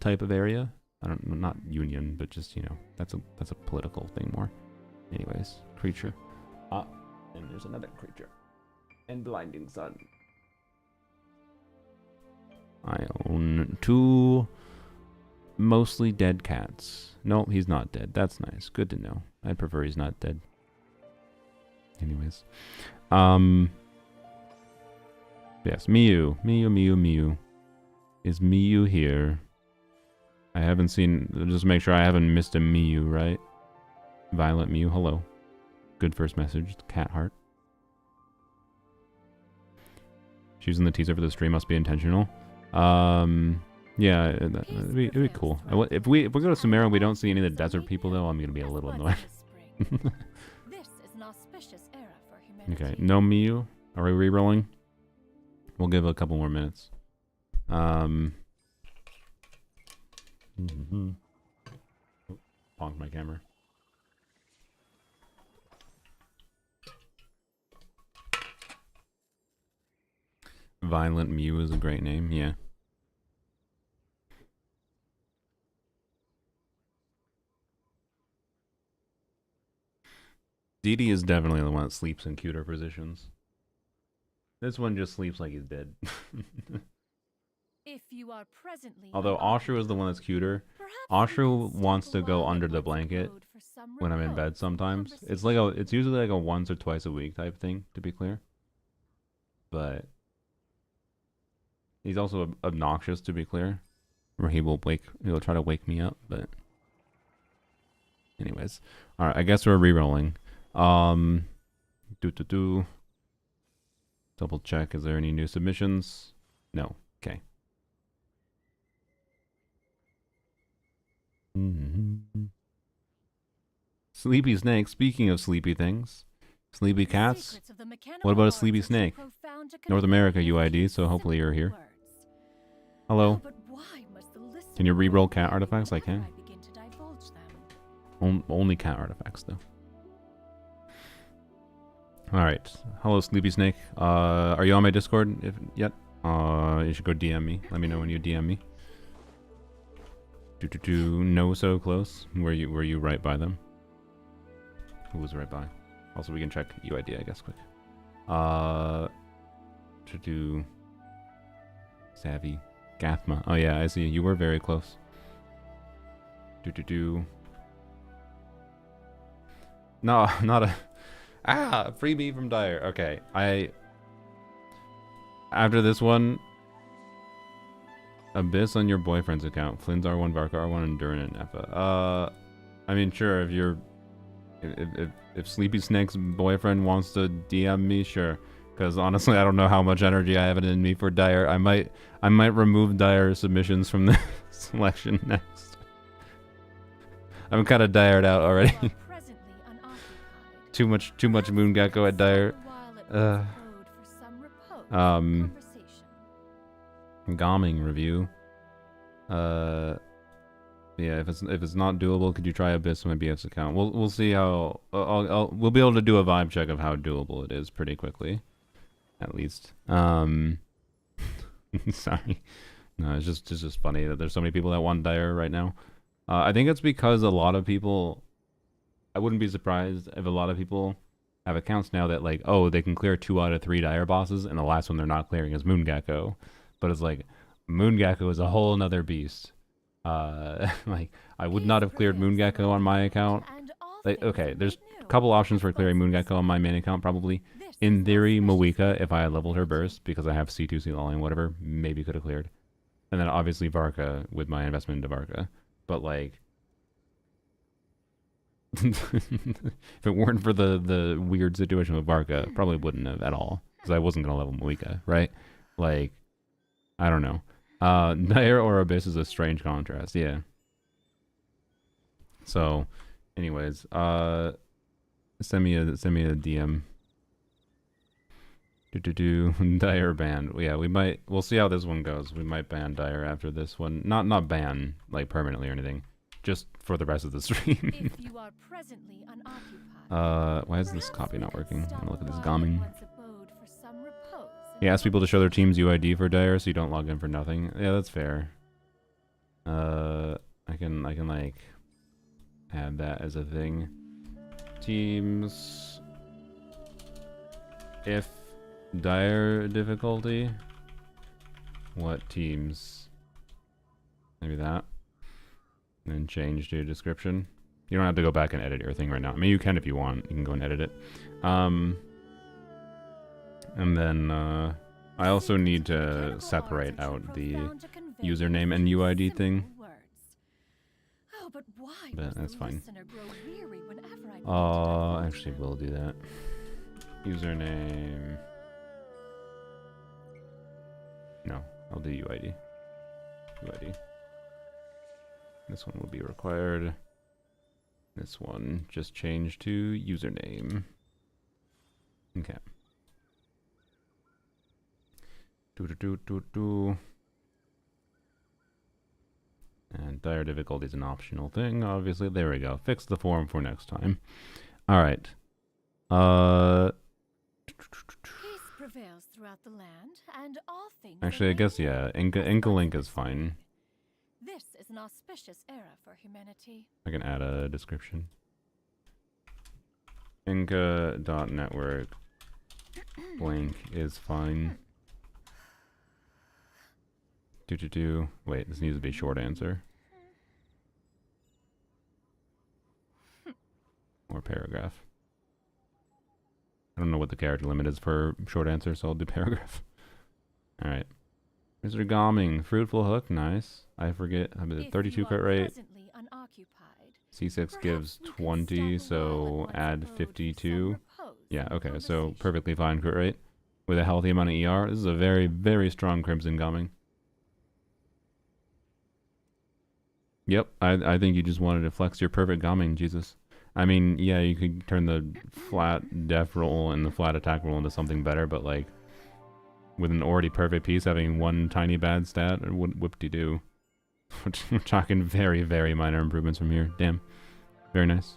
type of area. I don't, not union, but just, you know, that's a political thing more. Anyways, creature. Ah, and there's another creature. And blinding sun. I own 2 mostly dead cats. No, he's not dead. That's nice. Good to know. I'd prefer he's not dead. Anyways. Yes, Miu. Miu. Is Miu here? I haven't seen... Just make sure I haven't missed a Miu, right? Violet Miu, hello. Good first message. Cat heart. She's in the teaser for the stream. Must be intentional. Yeah, it'd be cool. If we go to Sumeru and we don't see any of the desert people, though, I'm gonna be a little annoyed. Okay, no Miu. Are we re-rolling? We'll give it a couple more minutes. Bonked my camera. Violent Mew is a great name, yeah. Dee Dee is definitely the one that sleeps in cuter positions. This one just sleeps like he's dead. If you are presently Although Ashru is the one that's cuter. Ashru wants to go under the blanket when I'm in bed sometimes. It's like it's usually like a once or twice a week type thing, to be clear. But he's also obnoxious, to be clear. Or he'll try to wake me up, but anyways. Alright, I guess we're re-rolling. Double check, is there any new submissions? No. Okay. Sleepy snake. Speaking of sleepy things, sleepy cats. What about a sleepy snake? North America UID, so hopefully you're here. Hello. Can you re-roll cat artifacts? I can. Only cat artifacts, though. Alright. Hello, Sleepy Snake. Are you on my Discord yet? You should go DM me. Let me know when you DM me. No, so close. Were you right by them? Who was right by? Also, we can check UID, I guess, quick. Savvy. Gathma. Oh yeah, I see. You were very close. No, not a... freebie from Dyer. Okay, after this one... Abyss on your boyfriend's account. Flynn's R1, Varka R1, and Durin and Effa. I mean, sure, if you're... If Sleepy Snake's boyfriend wants to DM me, sure. Because honestly, I don't know how much energy I have in me for Dyer. I might remove Dyer submissions from the selection next. I'm kind of Dyered out already. too much Moongecko at Dyer. Gaming review. Yeah, if it's not doable, could you try Abyss on my BF's account? We'll see how. We'll be able to do a vibe check of how doable it is pretty quickly, at least. Sorry, no, it's just funny that there's so many people that want Dyer right now. I think it's because a lot of people. I wouldn't be surprised if a lot of people have accounts now that like, oh, they can clear 2 out of 3 Dyer bosses, and the last one they're not clearing is Moongecko. But it's like, Moongecko is a whole nother beast. Like, I would not have cleared Moongecko on my account. Like, okay, there's a couple options for clearing Moongecko on my main account, probably. In theory, Mika, if I had leveled her burst, because I have C2, C-Lolling, whatever, maybe could have cleared. And then obviously Varka, with my investment into Varka. But like... if it weren't for the weird situation with Varka, probably wouldn't have at all. Because I wasn't going to level Mika, right? Like... I don't know. Dyer or Abyss is a strange contrast, yeah. So, anyways, send me a DM. Dyer banned. Yeah, we'll see how this one goes. We might ban Dyer after this one. Not ban like permanently or anything. Just for the rest of the stream. If you are presently unoccupied, why is this copy not working? I'm gonna look at this gaming. He asks people to show their team's UID for Dyer so you don't log in for nothing. Yeah, that's fair. I can like add that as a thing. Teams if dire difficulty. What teams? Maybe that. And then change to description. You don't have to go back and edit your thing right now. I mean, you can if you want. You can go and edit it. And then I also need to separate out the username and UID thing. But that's fine. Actually, we'll do that. Username. No, I'll do UID. UID. This one will be required. This one just change to username. Okay. And dire difficulty is an optional thing, obviously. There we go. Fix the form for next time. Alright. Peace prevails throughout the land, and all things Actually, I guess, yeah. Inca Link is fine. This is an auspicious era for humanity. I can add a description. Inca.network link is fine. Wait, this needs to be a short answer. Or paragraph. I don't know what the character limit is for short answer, so I'll do paragraph. Alright. Mr. Gomming, fruitful hook, nice. I forget, I mean, 32 crit rate. C6 gives 20, so add 52. Yeah, okay, so perfectly fine crit rate. With a healthy amount of ER. This is a very, very strong Crimson Gomming. Yep, I think you just wanted to flex your perfect Gomming, Jesus. I mean, yeah, you could turn the flat def roll and the flat attack roll into something better, but like, with an already perfect piece having one tiny bad stat, whoop-de-doo. We're talking very, very minor improvements from here. Damn. Very nice.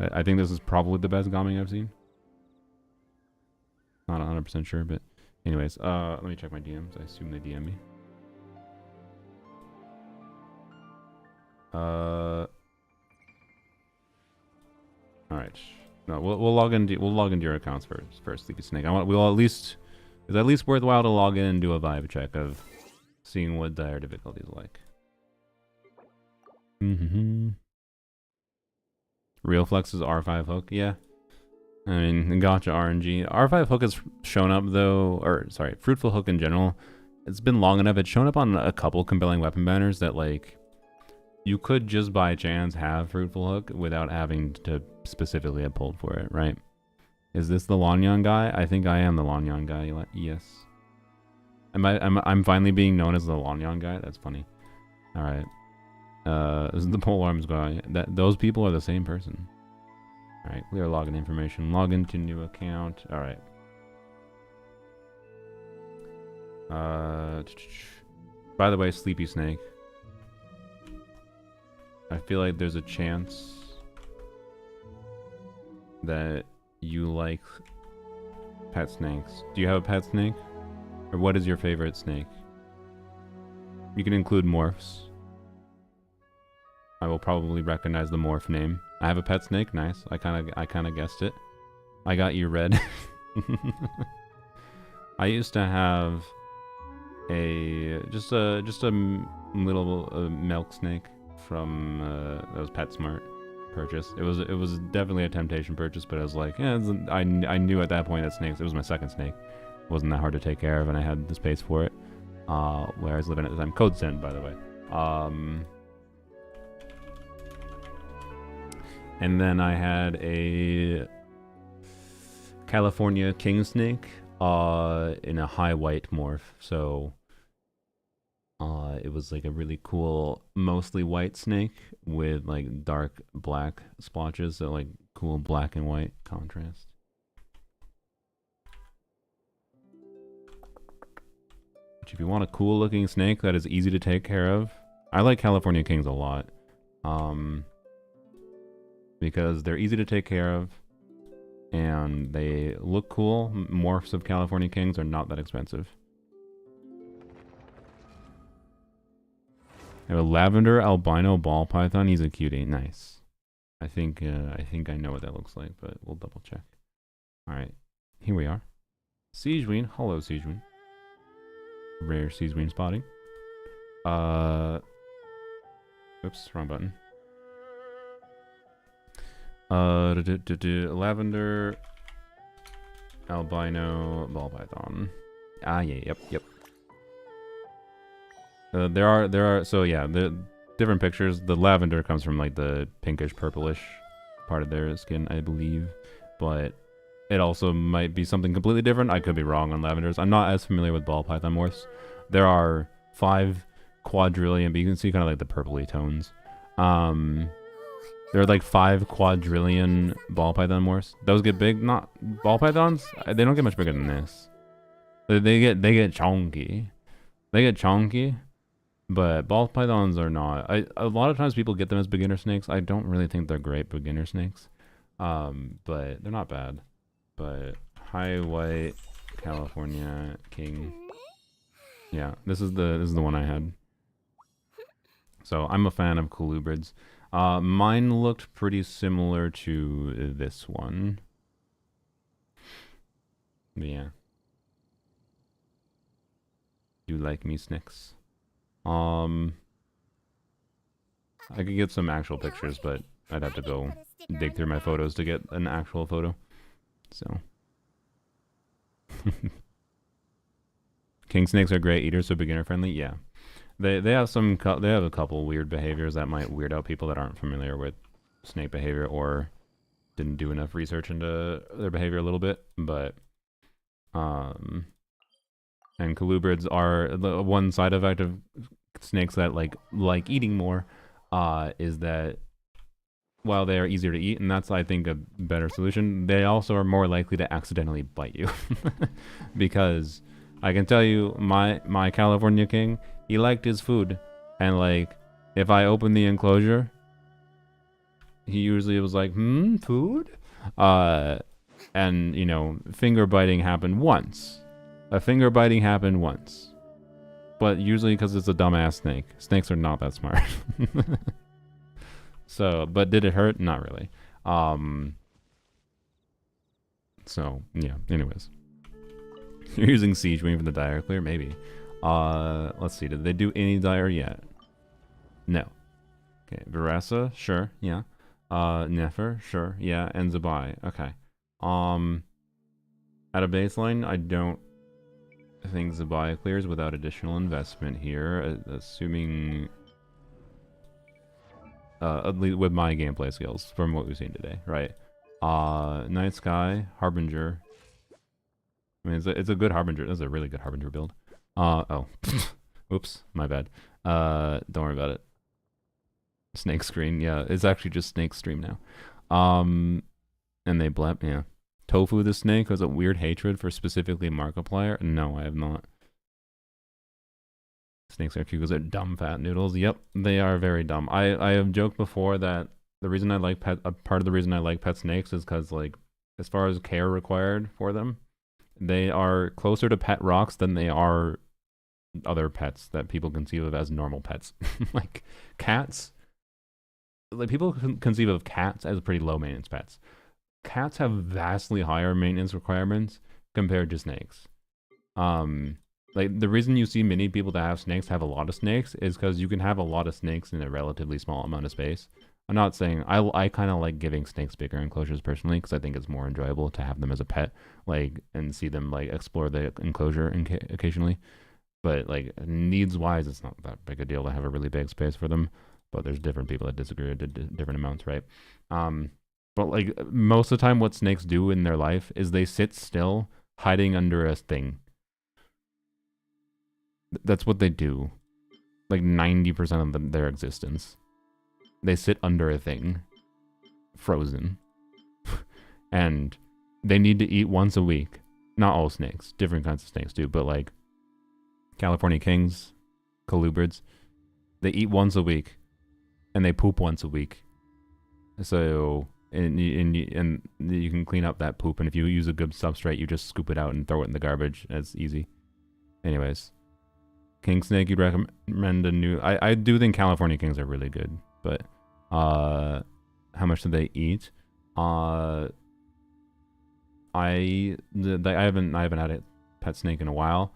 I think this is probably the best Gomming I've seen. Not 100% sure, but anyways, let me check my DMs. I assume they DM me. Alright. No, we'll log into your accounts first, Sleepy Snake. It's at least worthwhile to log in and do a vibe check of seeing what dire difficulty is like. Real Flex's R5 hook, yeah. I mean, gotcha RNG. R5 hook has shown up though, or sorry, Fruitful hook in general. It's been long enough. It's shown up on a couple compelling weapon banners that like you could just by chance have Fruitful hook without having to specifically have pulled for it, right? Is this the Lanyan guy? I think I am the Lanyan guy. Yes. I'm finally being known as the Lanyan guy. That's funny. All right. This is the pole arms guy. Those people are the same person. All right. Clear login information. Log into new account. All right. By the way, Sleepy Snake. I feel like there's a chance that you like pet snakes. Do you have a pet snake? Or what is your favorite snake? You can include morphs. I will probably recognize the morph name. I have a pet snake, nice. I kinda guessed it. I got you red. I used to have just a little milk snake from that was PetSmart purchase. It was definitely a temptation purchase, but I was like, yeah, I knew at that point that snakes. It was my second snake. It wasn't that hard to take care of, and I had the space for it. Where I was living at the time. Code send, by the way. And then I had a California king snake in a high white morph. So it was like a really cool, mostly white snake with like dark black splotches, so like cool black and white contrast. Which if you want a cool looking snake that is easy to take care of, I like California Kings a lot. Because they're easy to take care of and they look cool. Morphs of California Kings are not that expensive. have a lavender albino ball python. He's a cutie. Nice. I think I know what that looks like, but we'll double check. All right, here we are. Siegeween. Hello, Siegeween. Rare Siegeween spotting. Oops, wrong button. Lavender albino ball python. Ah, yeah, yep. There are so yeah, the different pictures. The lavender comes from like the pinkish purplish part of their skin, I believe, but it also might be something completely different. I could be wrong on lavenders. I'm not as familiar with ball python morphs. There are 5 quadrillion, but you can see kind of like the purpley tones. There are like 5 quadrillion ball python morphs. Those get big. Not ball pythons. They don't get much bigger than this. They get chunky. They get chunky. But ball pythons are not. A lot of times people get them as beginner snakes. I don't really think they're great beginner snakes. But they're not bad. But high white California king. Yeah, this is the one I had. So I'm a fan of colubrids. Mine looked pretty similar to this one. But yeah. You like me, snakes? I could get some actual pictures, but I'd have to go dig through my photos to get an actual photo. So. King snakes are great eaters, so beginner friendly. Yeah, they have a couple weird behaviors that might weird out people that aren't familiar with snake behavior or didn't do enough research into their behavior a little bit. But and colubrids are the one side effect of snakes that like eating more is that while they are easier to eat, and that's I think a better solution, they also are more likely to accidentally bite you because I can tell you my California king, he liked his food, and like if I opened the enclosure, he usually was like, food? And you know, finger biting happened once. But usually because it's a dumbass snake. Snakes are not that smart. So, but did it hurt? Not really. So, yeah, anyways. You're using Siegewing for the dire clear? Maybe. Let's see. Did they do any dire yet? No. Okay. Veressa? Sure. Yeah. Nefer? Sure. Yeah. And Zabai. Okay. At a baseline, I don't think Zabai clears without additional investment here, assuming at least with my gameplay skills from what we've seen today, right? Night Sky, Harbinger. I mean, it's a good Harbinger. That's a really good Harbinger build. Oh. Oops, my bad. Don't worry about it. Snake screen, yeah. It's actually just Snake stream now. And they blep, yeah. Tofu the snake has a weird hatred for specifically Markiplier. No, I have not. Snakes are cute because they're dumb fat noodles. Yep, they are very dumb. I have joked before that the reason I like part of the reason I like pet snakes is because like as far as care required for them, they are closer to pet rocks than they are other pets that people conceive of as normal pets. Like cats, like people conceive of cats as pretty low maintenance pets. Cats have vastly higher maintenance requirements compared to snakes. Like the reason you see many people that have snakes have a lot of snakes is because you can have a lot of snakes in a relatively small amount of space. I'm not saying I kind of like giving snakes bigger enclosures personally because I think it's more enjoyable to have them as a pet, like and see them like explore the enclosure occasionally. But like needs wise, it's not that big a deal to have a really big space for them. But there's different people that disagree with different amounts, right? But like most of the time what snakes do in their life is they sit still hiding under a thing. That's what they do. Like 90% of their existence. They sit under a thing. Frozen. And they need to eat once a week. Not all snakes. Different kinds of snakes do. But like California kings, colubrids, they eat once a week. And they poop once a week. So... And you can clean up that poop, and if you use a good substrate, you just scoop it out and throw it in the garbage. It's easy. Anyways, King snake, you'd recommend a new... I do think California kings are really good, but how much do they eat? I haven't had a pet snake in a while.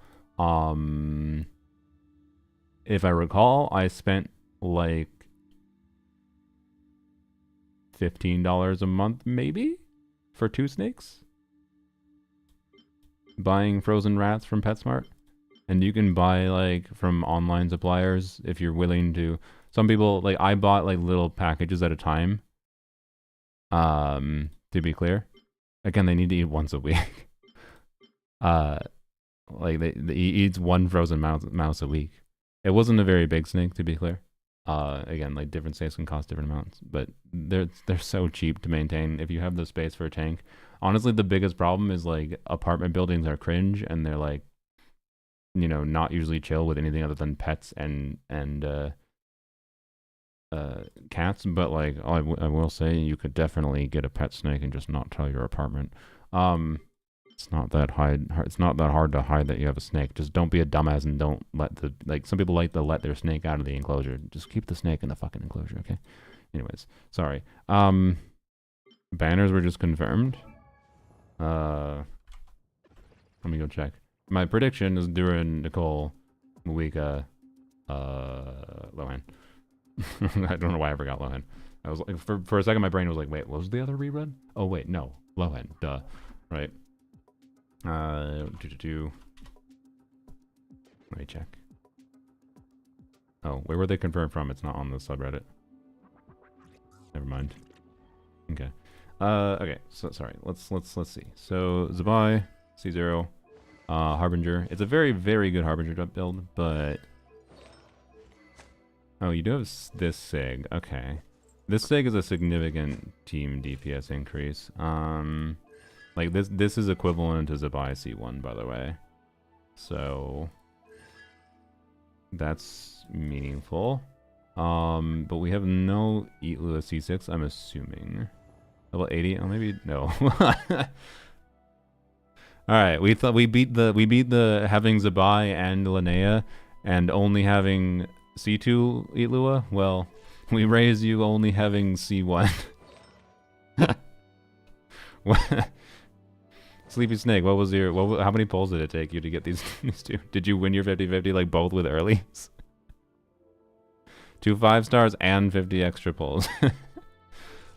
If I recall, I spent like $15 a month maybe for 2 snakes. Buying frozen rats from PetSmart. And you can buy like from online suppliers if you're willing to. Some people, like, I bought like little packages at a time. To be clear. Again, they need to eat once a week. Like he eats 1 frozen mouse a week. It wasn't a very big snake, to be clear. Again, like different snakes can cost different amounts, but they're so cheap to maintain if you have the space for a tank. Honestly, the biggest problem is like apartment buildings are cringe and they're like, you know, not usually chill with anything other than pets and cats. But like, I will say, you could definitely get a pet snake and just not tell your apartment. It's not that hard to hide that you have a snake. Just don't be a dumbass and don't let the, like, some people like to let their snake out of the enclosure. Just keep the snake in the fucking enclosure, okay? Anyways, sorry. Banners were just confirmed. Let me go check. My prediction is Duran, Nicole, Mika, Lohan. I don't know why I forgot Lohan. I was like, for a second, my brain was like, wait, what was the other rerun? Oh wait, no, Lohan. Duh. Right. Let me check. Oh, where were they confirmed from? It's not on the subreddit. Never mind. Okay. Okay. So sorry. Let's see. So Zabai, C0, Harbinger. It's a very, very good Harbinger build, but oh, you do have this Sig. Okay. This Sig is a significant team DPS increase. Like this is equivalent to Zabai C1, by the way. So that's meaningful. But we have no Eat Lua C6, I'm assuming. Level 80? Oh, maybe no. Alright, we thought we beat the having Zabai and Linnea and only having C2 Eat Lua. Well, we raise you only having C1. Sleepy Snake, what was your how many pulls did it take you to get these two? Did you win your 50-50 like both with earlies? 2 5-stars and 50 extra pulls.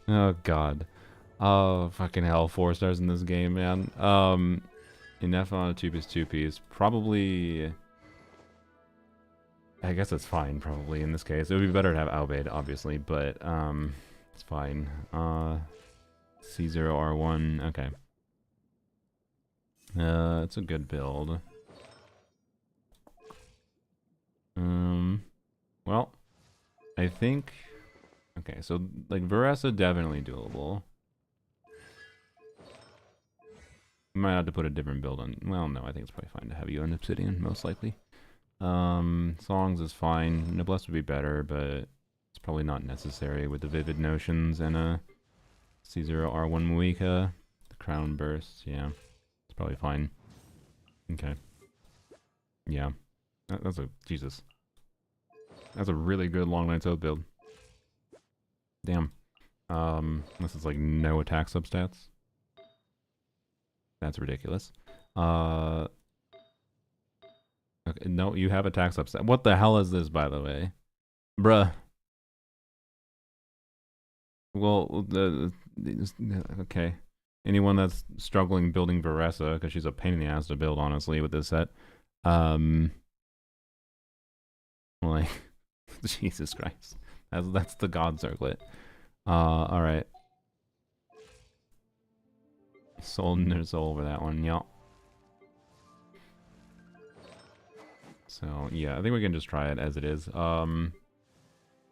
Oh god. Oh fucking hell, 4 stars in this game, man. Enough on a 2-piece. Probably, I guess it's fine probably in this case. It would be better to have Albade, obviously, but it's fine. C0R1, okay. It's a good build. Well, I think, okay, so like Varesa definitely doable. Might have to put a different build on. Well, no, I think it's probably fine to have you on Obsidian, most likely. Songs is fine. Noblesse would be better, but it's probably not necessary with the Vivid Notions and a C0R1 Muika. The Crown Burst, yeah. It's probably fine. Okay. Yeah. That's a... Jesus. That's a really good Long Night's Oath build. Damn. Unless it's like no attack substats. That's ridiculous. Okay, no, you have attack substat. What the hell is this, by the way? Bruh. Well, okay. Anyone that's struggling building Varesa, because she's a pain in the ass to build, honestly, with this set. Like, Jesus Christ. That's the God Circlet. Alright. Sold in their soul over that one, yeah. So, yeah, I think we can just try it as it is. I'm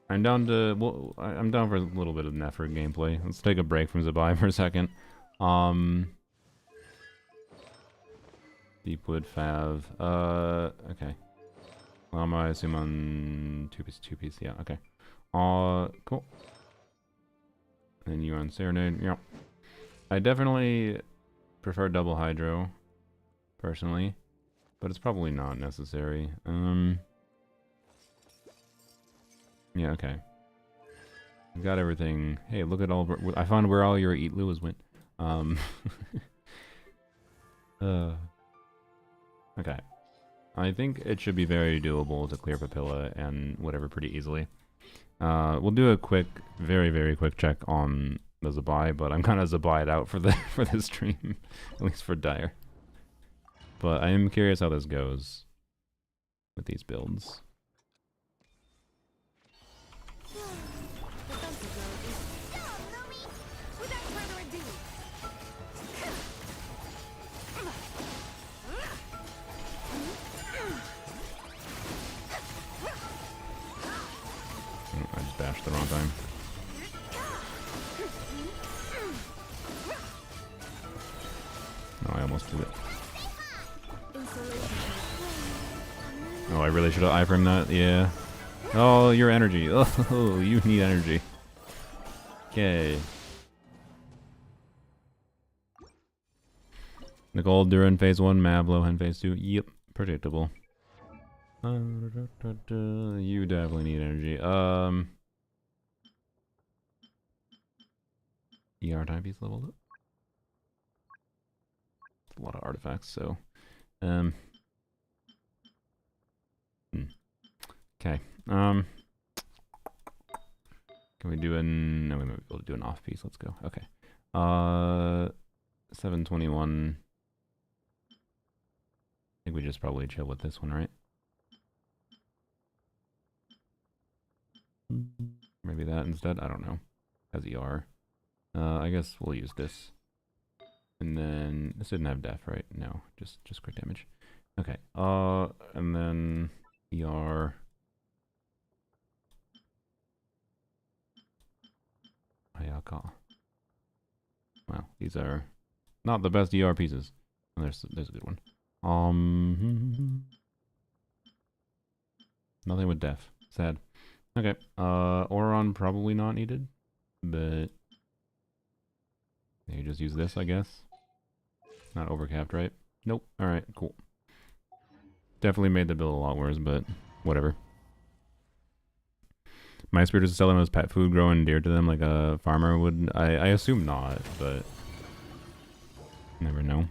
down to, well, I'm down for a little bit of Nefer gameplay. Let's take a break from Zabai for a second. Deepwood Fav. Okay. Llama, I assume on two piece, yeah, okay. Cool. And you on Serenade, yeah. I definitely prefer double hydro, personally. but it's probably not necessary. Yeah, okay. We've got everything. Hey, look at all. I found where all your Eat Lewis went. Okay. I think it should be very doable to clear Papilla and whatever pretty easily. We'll do a quick, very, very quick check on the Zabai, but I'm kind of Zabai'd out for this stream, at least for Dire. But I am curious how this goes with these builds. I just bashed the wrong time. Oh, I almost did it. Oh, I really should have iframed that. Yeah. Oh, your energy. Oh, you need energy. Okay. Nicole Duran phase 1, Mab Lohan phase 2. Yep, predictable. You definitely need energy. ER time piece leveled up. It's a lot of artifacts, so okay. Can we do an no, we might be able to do an off piece. Let's go. Okay. 721. I think we just probably chill with this one, right? Maybe that instead. I don't know. As ER. I guess we'll use this. And then this didn't have death, right? No, just crit damage. Okay. And then ER. Ayaka. Wow, these are not the best ER pieces. Oh, there's a good one. Nothing with def. Sad. Okay. Auron probably not needed, but you just use this, I guess. Not overcapped, right? Nope. All right. Cool. Definitely made the build a lot worse, but whatever. My spirit is to sell them as pet food, growing dear to them like a farmer would. I assume not, but never know.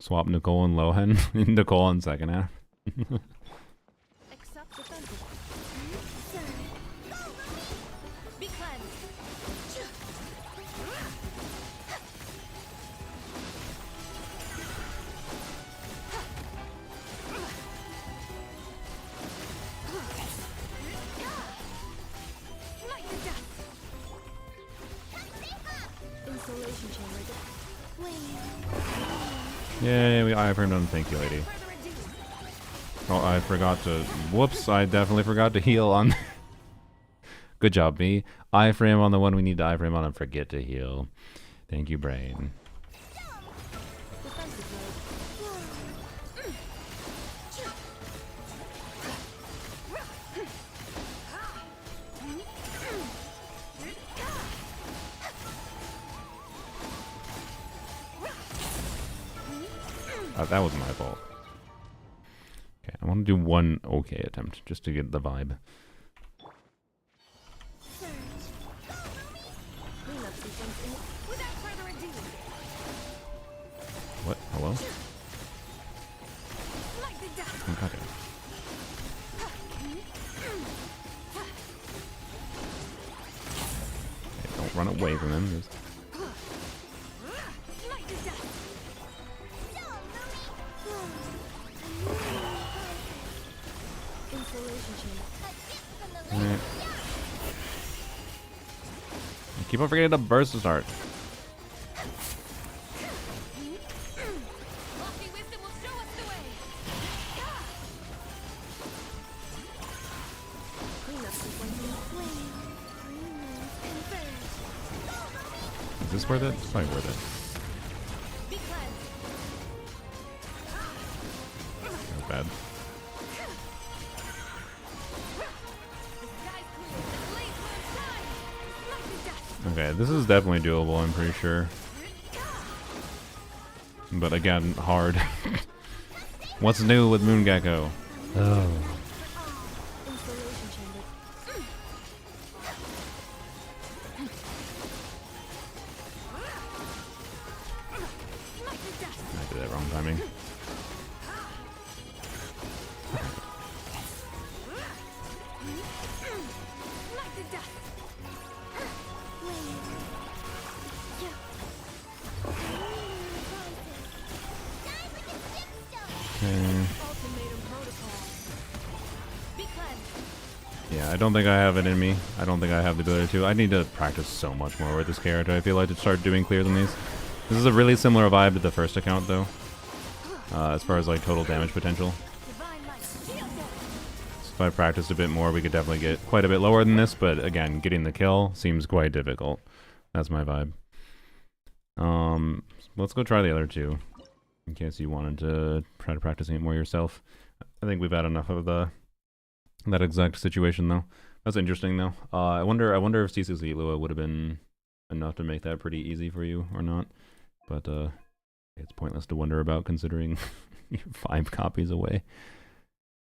Swap Nicole and Lohan. Nicole in second half. Yay, we iframed on thank you, lady. Oh, I forgot to... Whoops, I definitely forgot to heal on... Good job, me. Iframe on the one we need to iframe on and forget to heal. Thank you, brain. That was my fault. Okay, I want to do one okay attempt just to get the vibe. What? Hello? Okay. Okay, don't run away from him. Just... Alright. Keep on forgetting to burst to start. Is this worth it? It's probably worth it. That was bad. Okay, this is definitely doable, I'm pretty sure. But again, hard. What's new with Moon Gecko? Oh. Installation chamber. I did that wrong timing. Yeah, I don't think I have it in me. I don't think I have the ability to. I need to practice so much more with this character. I feel like to start doing clears on these. This is a really similar vibe to the first account, though. As far as like total damage potential. So if I practiced a bit more, we could definitely get quite a bit lower than this. But again, getting the kill seems quite difficult. That's my vibe. Let's go try the other two, in case you wanted to try to practicing it more yourself. I think we've had enough of that exact situation, though. That's interesting, though. I wonder if C6 Lua would have been enough to make that pretty easy for you or not. But it's pointless to wonder about, considering you're 5 copies away.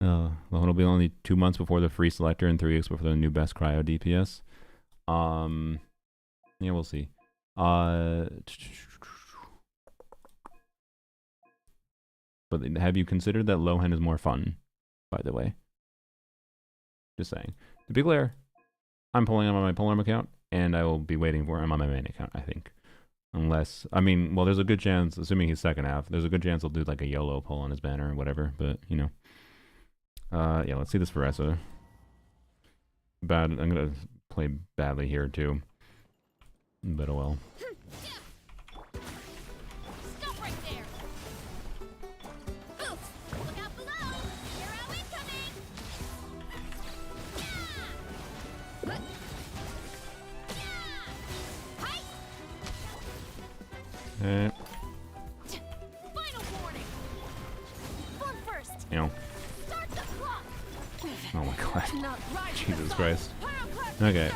The one will be only 2 months before the free selector and 3 weeks before the new best cryo DPS. Yeah, we'll see. But have you considered that Lohan is more fun, by the way? Just saying. To be clear, I'm pulling him on my Polearm account, and I will be waiting for him on my main account, I think. Unless, I mean, well, there's a good chance, assuming he's second half, there's a good chance he'll do like a YOLO pull on his banner or whatever, but, you know. Yeah, let's see this Veressa. Bad, I'm gonna play badly here, too. But oh well. Stop right there. Oof. Look out below. Hero incoming. Yeah. Yeah. Hi. Final warning. Fun first. You know. Start the clock. Oh my god. Not right. Jesus Christ. Okay.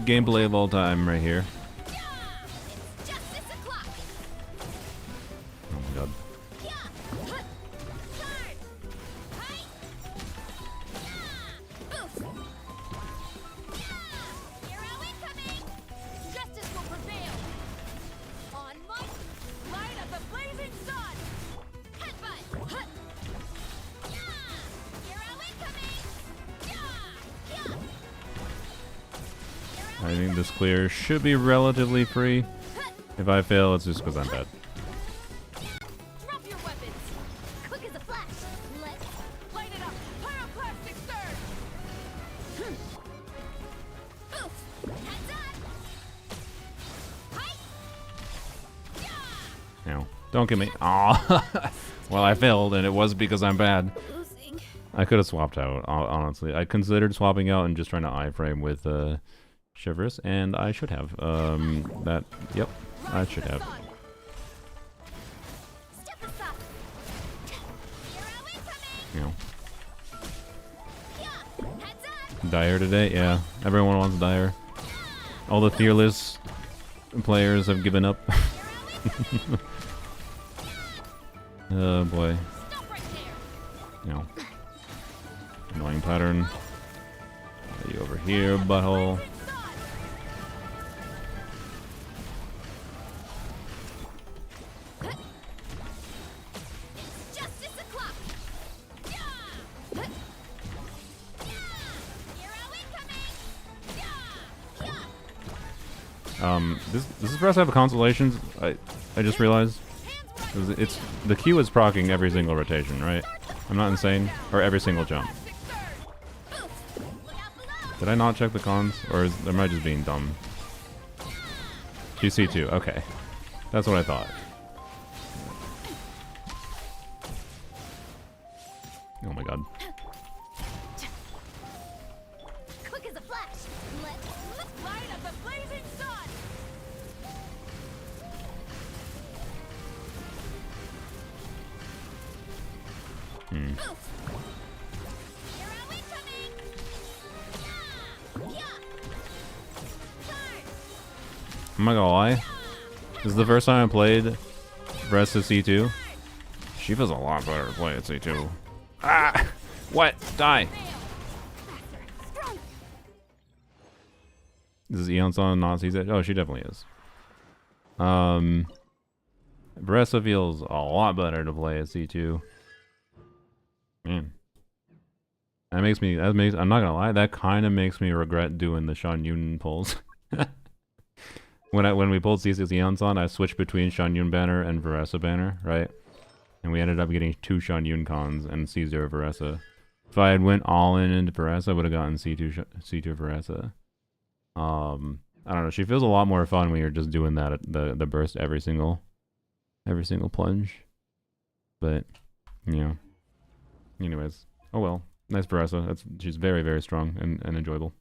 Gameplay of all time right here. It's just 6 o'clock. Oh my god. Hero incoming. Justice will prevail. On march, light of the blazing sun. Headbutt. Hero incoming. I think this clear should be relatively free. If I fail, it's just because I'm bad. Drop your weapons. Quick as a flash. Let's light it up. Pyroclastic surge. Oof. Heads up. Hi. You know, don't get me. Aw. Well, I failed, and it was because I'm bad. Losing. I could have swapped out, honestly. I considered swapping out and just trying to iframe with Shivers, and I should have. Yep, I should have. Step aside. Hero incoming. You know, Yeah. Heads up. Dire today? Yeah, everyone wants Dire. All the fearless players have given up. Oh boy. Stop right there. You know. Annoying pattern. Are you over here, butthole? It's just 6 o'clock. Yeah. Hero incoming. This is for us to have constellations. I just realized. It's the Q is proccing every single rotation, right? I'm not insane, or every single jump. Did I not check the cons, or am I just being dumb? GC2, okay, that's what I thought. Oh my god. Quick as a flash. Let's light up the blazing sun. Oof. Hero incoming. Yeah. Turn. I'm not gonna lie. This is the first time I played Breast of C2. She feels a lot better to play at C2. Ah! What? Die! This is Eon-san not CZ? Oh, she definitely is. Bressa feels a lot better to play at C2. Man. I'm not gonna lie, that kind of makes me regret doing the Shan Yun pulls. When we pulled C6 Eon-san, I switched between Shan Yun banner and Veressa banner, right? And we ended up getting 2 Shan Yun cons and C0 Veressa. If I had went all in into Veressa, I would have gotten C2 Veressa. I don't know. She feels a lot more fun when you're just doing that the burst every single plunge. But you know. Anyways, oh well. Nice Veressa. She's very, very strong and enjoyable.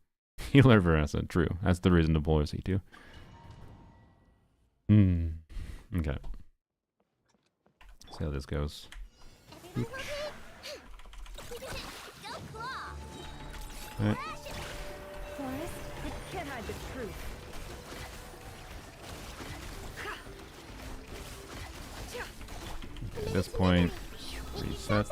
Healer Veressa, true. That's the reason to pull her C2. Okay. See how this goes. Oops. Right. Can't hide the truth. At this point, reset.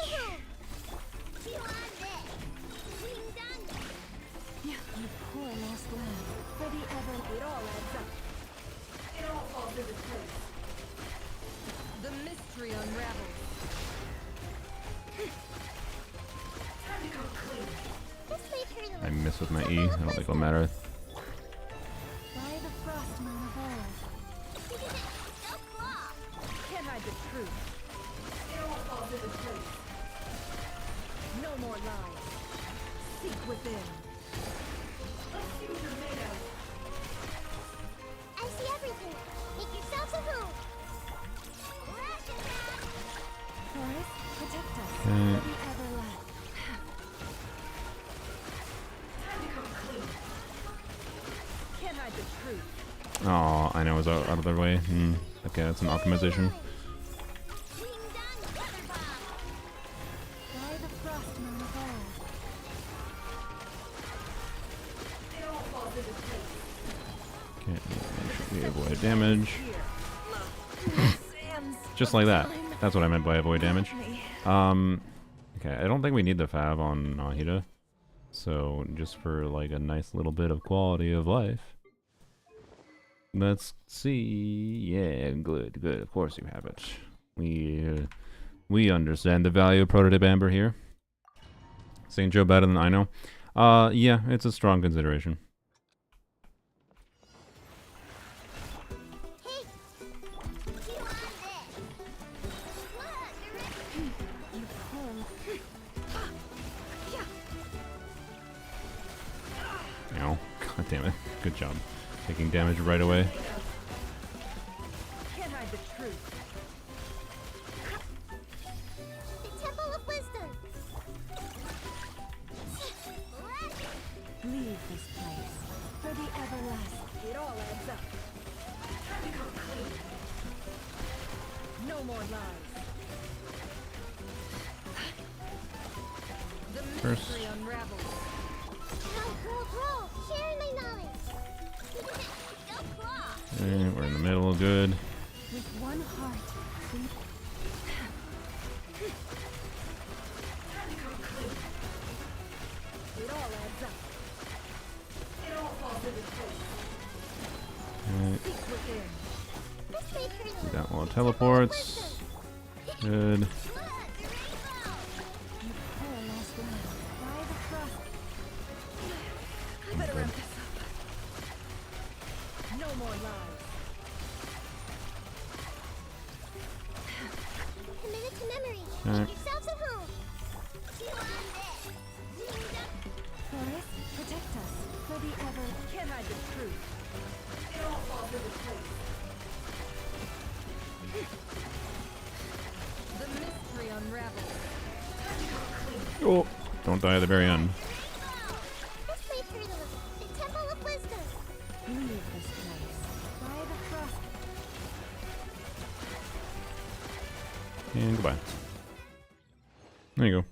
The mystery unravels. I miss with my E. I don't think it'll matter. Can't hide the truth. It all falls into place. No more lies. Seek within. Let's see what you're made of. I see everything. Make yourselves a home. Forest, protect us. Okay. Will we ever let? Time to come clean. Can't hide the truth. Oh, I know it was out of their way. Okay, that's an optimization. Okay, make sure we avoid damage. Just like that. That's what I meant by avoid damage. Okay, I don't think we need the Fav on Nahida. So, just for like a nice little bit of quality of life. Let's see. Yeah, good, good. Of course you have it. We understand the value of Prototype Amber here. St. Joe better than I know. Yeah, it's a strong consideration. Ow. God damn it. Good job. Taking damage right away. Can't hide the truth. The Temple of Wisdom. Leave this place for the everlasting. It all adds up. Time to come clean. No more lies. The First. mystery unravels. Grow. Sharing my knowledge. Go claw. And we're in the middle, good. With one heart, we Time to come clean. It all adds up. It all falls into place. Right. Seek within. This way, Colonel. Got more teleports. Good. Look, the rainbow. pour last land by the frost. I better wrap this up. No more lies. Committed to memory. Alright. Make yourselves at home. Forest, protect us for the ever. Can't hide the truth. It all falls into place. The mystery unravels. Time to come clean. Oh, don't die at the very end. This way, Colonel. The Temple of Wisdom. Leave this place by the frost. And goodbye. There you go.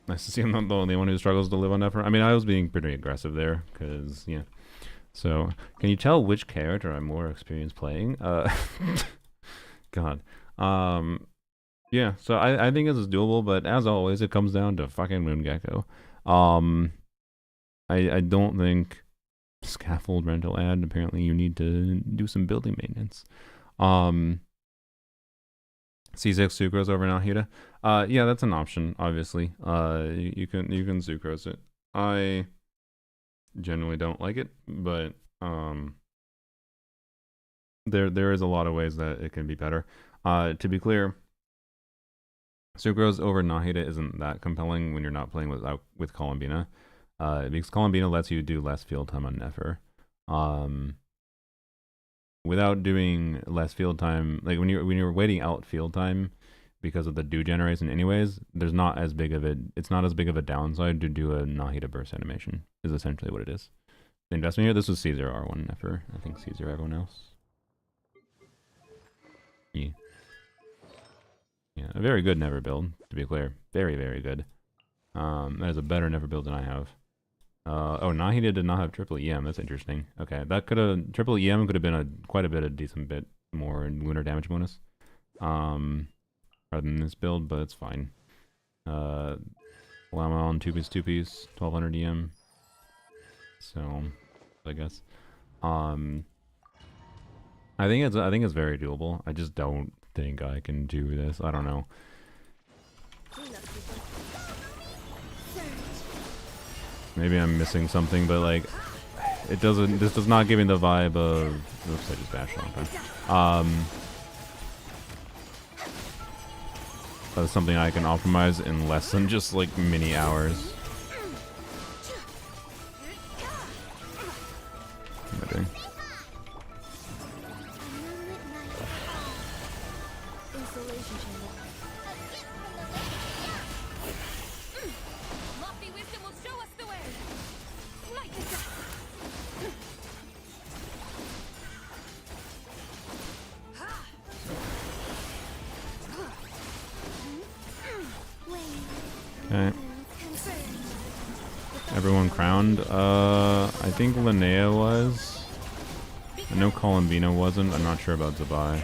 Nice to see I'm not the only one who struggles to live on effort. I mean, I was being pretty aggressive there, because, yeah. So, can you tell which character I'm more experienced playing? Because God. Yeah, so I think this is doable, but as always, it comes down to fucking Moongecko. I don't think scaffold rental ad. Apparently, you need to do some building maintenance. C6 sucrose over Nahida. Yeah, that's an option. Obviously, you can sucrose it. I generally don't like it, but there is a lot of ways that it can be better. To be clear, sucrose over Nahida isn't that compelling when you're not playing with Columbina, because Columbina lets you do less field time on Nefer. Without doing less field time, like when you're waiting out field time because of the dew generation anyways, it's not as big of a downside to do a Nahida burst animation, is essentially what it is. The investment here, this was Caesar R1 Nefer. I think Caesar everyone else. Yeah. Yeah, a very good Never build, to be clear. Very, very good. That is a better Never build than I have. Oh, Nahida did not have triple EM. That's interesting. Okay, that triple EM could have been quite a decent bit more lunar damage bonus. Rather than this build, but it's fine. Lama on 2-piece, 1200 EM. So, I guess. I think it's very doable. I just don't think I can do this. I don't know. Maybe I'm missing something, but like, it doesn't. This does not give me the vibe of. Oops, I just bashed on. That's something I can optimize in less than just like mini hours. What am I doing? Okay. Everyone crowned. I think Linnea was. I know Columbina wasn't. I'm not sure about Zabai.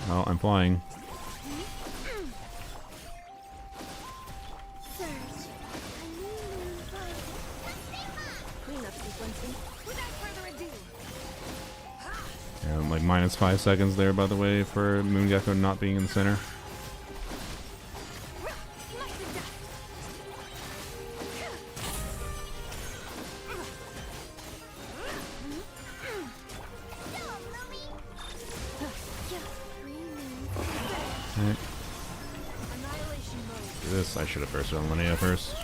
Well, I'm flying. Yeah, like minus 5 seconds there, by the way, for Moongecko not being in the center. Right. This I should have bursted on Linnea first.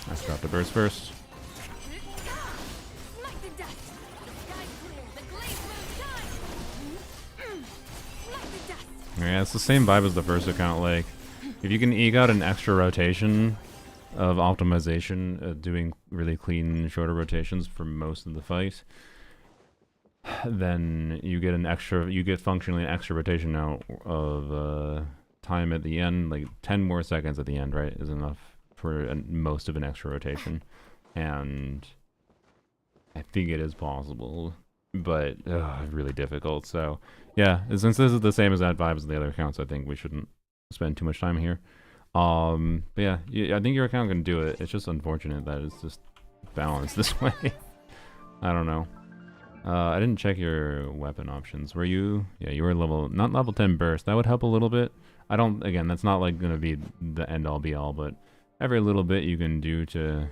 I forgot to burst first. Yeah, it's the same vibe as the first account. Like, if you can eke out an extra rotation of optimization, doing really clean, shorter rotations for most of the fight, then you get functionally an extra rotation out of time at the end. Like 10 more seconds at the end, right, is enough for most of an extra rotation, and I think it is possible, but really difficult. So yeah, since this is the same as that vibe as the other accounts, I think we shouldn't spend too much time here. But yeah, I think your account can do it. It's just unfortunate that it's just balanced this way. I don't know. I didn't check your weapon options. Were you? Yeah, you were not level 10 burst. That would help a little bit. Again, that's not like gonna be the end all be all, but every little bit you can do to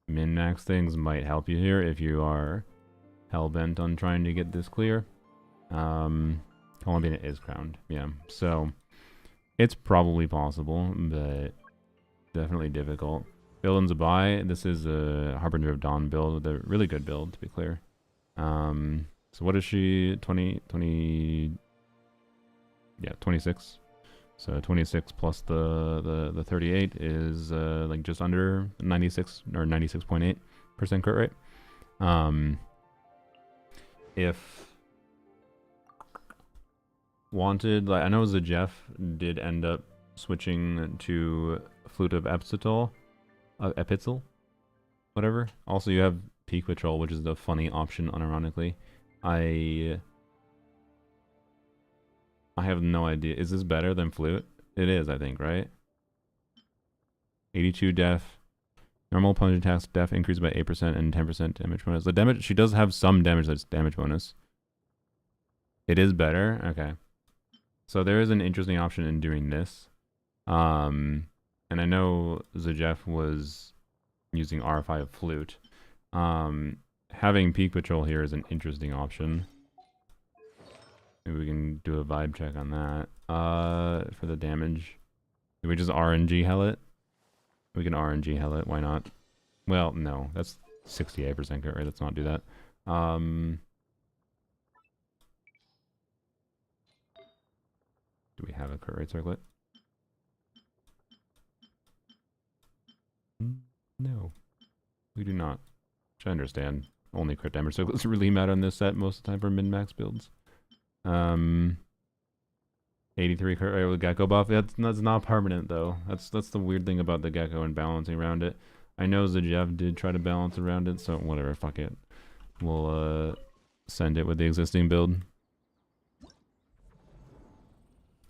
min-max things might help you here if you are hell-bent on trying to get this clear. Columbina is crowned, yeah. So it's probably possible, but definitely difficult. Build in Zabai. This is a Harbinger of Dawn build with a really good build, to be clear. So what is she? 26. So 26 plus the 38 is like just under 96 or 96.8% crit rate. wanted, like, I know Jeff did end up switching to Flute of Epitzel, whatever. Also, you have Peak Patrol, which is the funny option, unironically. I have no idea. Is this better than Flute? It is, I think, right? 82 def. Normal opponent attacks def increased by 8% and 10% damage bonus. The damage, she does have some damage that's damage bonus. It is better? Okay. So there is an interesting option in doing this. And I know Jeff was using R5 Flute. Having Peak Patrol here is an interesting option. Maybe we can do a vibe check on that. For the damage. Do we just RNG hell it? We can RNG hell it, why not? Well, no, that's 68% crit rate, let's not do that. Do we have a crit rate circlet? No, we do not. Which I understand. Only crit damage circlets really matter on this set most of the time for min-max builds. 83 crit rate with Gecko buff. That's not permanent though. That's the weird thing about the Gecko and balancing around it. I know Jeff did try to balance around it, so whatever, fuck it. We'll send it with the existing build.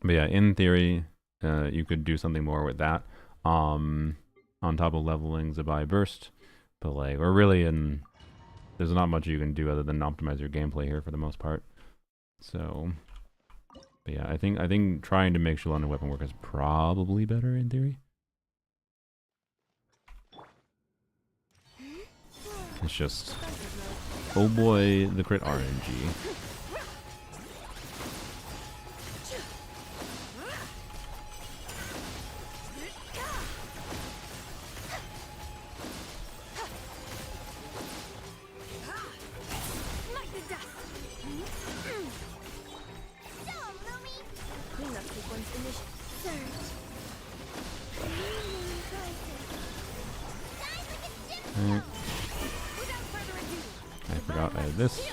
But yeah, in theory, you could do something more with that. On top of leveling Zabai Burst. But like, we're really in, there's not much you can do other than optimize your gameplay here for the most part. So, but yeah, I think trying to make Shalana weapon work is probably better in theory. It's just, oh boy, the crit RNG. I forgot I had this.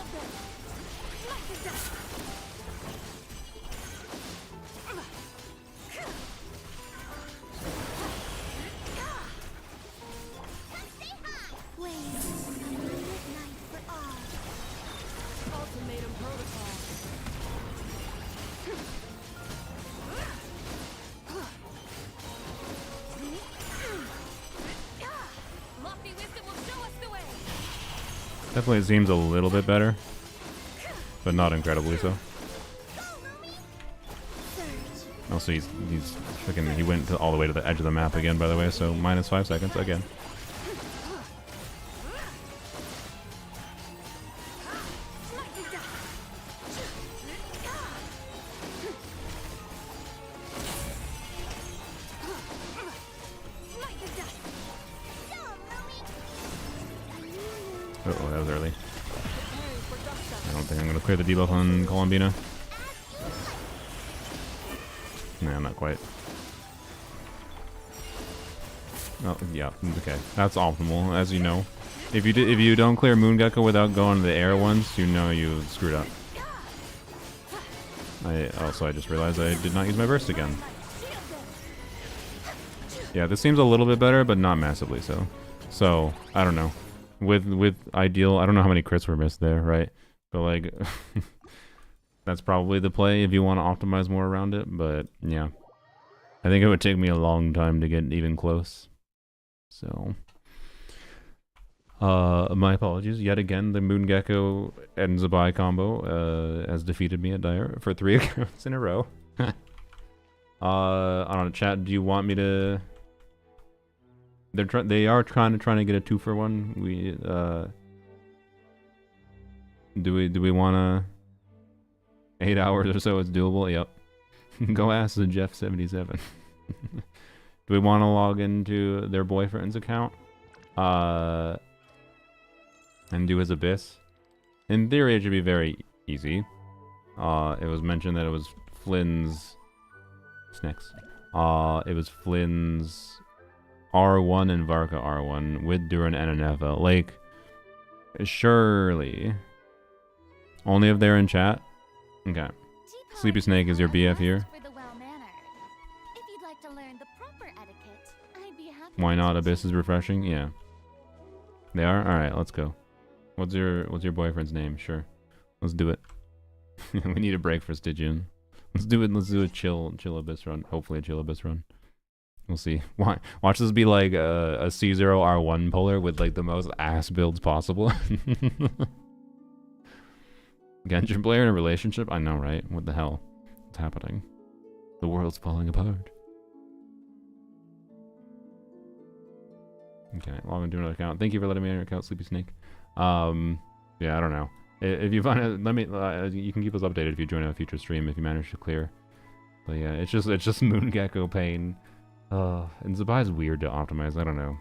Definitely seems a little bit better, but not incredibly so. Also, he's freaking, he went all the way to the edge of the map again, by the way, so minus 5 seconds again. Uh-oh, that was early. I don't think I'm going to clear the debuff on Columbina. Nah, not quite. Oh, yeah, okay. That's optimal, as you know. If you don't clear Moon Gecko without going to the air once, you know you screwed up. I just realized I did not use my burst again. Yeah, this seems a little bit better, but not massively so. So, I don't know. With ideal, I don't know how many crits were missed there, right? But like, that's probably the play if you want to optimize more around it. But yeah, I think it would take me a long time to get even close. So, my apologies yet again. The Moon Gecko and Zabai combo has defeated me at Dire for 3 accounts in a row. I don't know, chat. Do you want me to? They are trying to get a 2-for-1. We do we want 8 hours or so? It's doable. Yep. Go ask the Jeff 77. Do we want to log into their boyfriend's account? And do his Abyss? In theory, it should be very easy. It was mentioned that it was Flynn's. Snacks. It was Flynn's R1 and Varka R1 with Duran and Anefa. Like, surely. Only if they're in chat? Okay. Sleepy Snake is your BF here. For the well-mannered. If you'd like to learn the proper etiquette, I'd be happy. Why not? Abyss is refreshing. Yeah. They are? Alright, let's go. What's your boyfriend's name? Sure. Let's do it. We need a break for Stygian. Let's do it. Let's do a chill Abyss run. Hopefully a chill Abyss run. We'll see. Watch this be like a C0 R1 polar with like the most ass builds possible. Genshin player in a relationship? I know, right? What the hell? What's happening? The world's falling apart. Okay, log into another account. Thank you for letting me on your account, Sleepy Snake. Yeah, I don't know. If you find it, let me. You can keep us updated if you join a future stream if you manage to clear. But yeah, it's just Moongecko pain. And Zabai's weird to optimize. I don't know.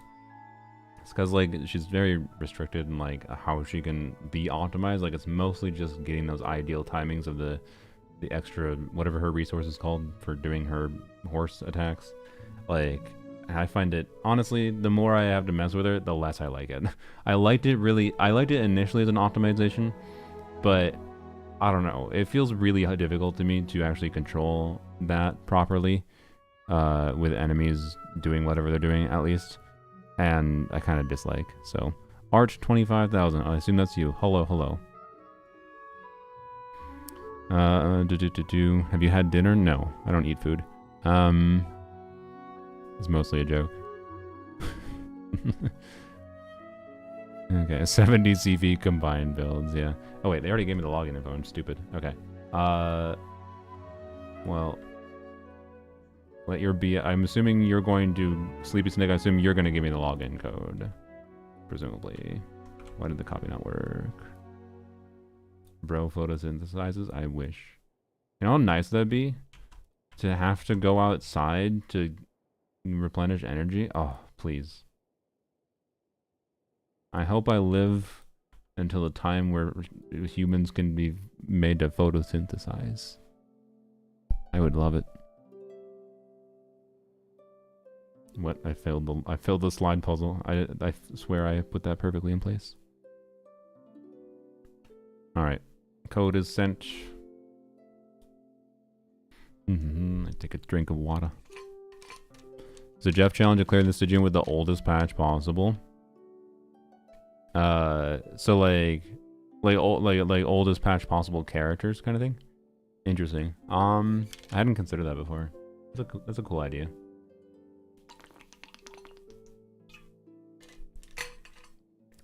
It's because like she's very restricted in like how she can be optimized. Like it's mostly just getting those ideal timings of the extra whatever her resource is called for doing her horse attacks. Like I find it honestly, the more I have to mess with her, the less I like it. I liked it initially as an optimization, but I don't know. It feels really difficult to me to actually control that properly with enemies doing whatever they're doing at least. And I kind of dislike. So, Arch 25,000. I assume that's you. Hello, hello. Have you had dinner? No, I don't eat food. It's mostly a joke. Okay, 70 CV combined builds, yeah. Oh wait, they already gave me the login info. I'm stupid. Okay. Well, let your be. I'm assuming you're going to Sleepy Snake. I assume you're going to give me the login code, presumably. Why did the copy not work? Bro photosynthesizes. I wish. You know how nice that'd be to have to go outside to replenish energy. Oh, please. I hope I live until a time where humans can be made to photosynthesize. I would love it. What? I failed the slide puzzle. I swear I put that perfectly in place. Alright. Code is sent. I take a drink of water. So Jeff challenge to clear the Stygian with the oldest patch possible. So like oldest patch possible characters kind of thing. Interesting. I hadn't considered that before. That's a cool idea.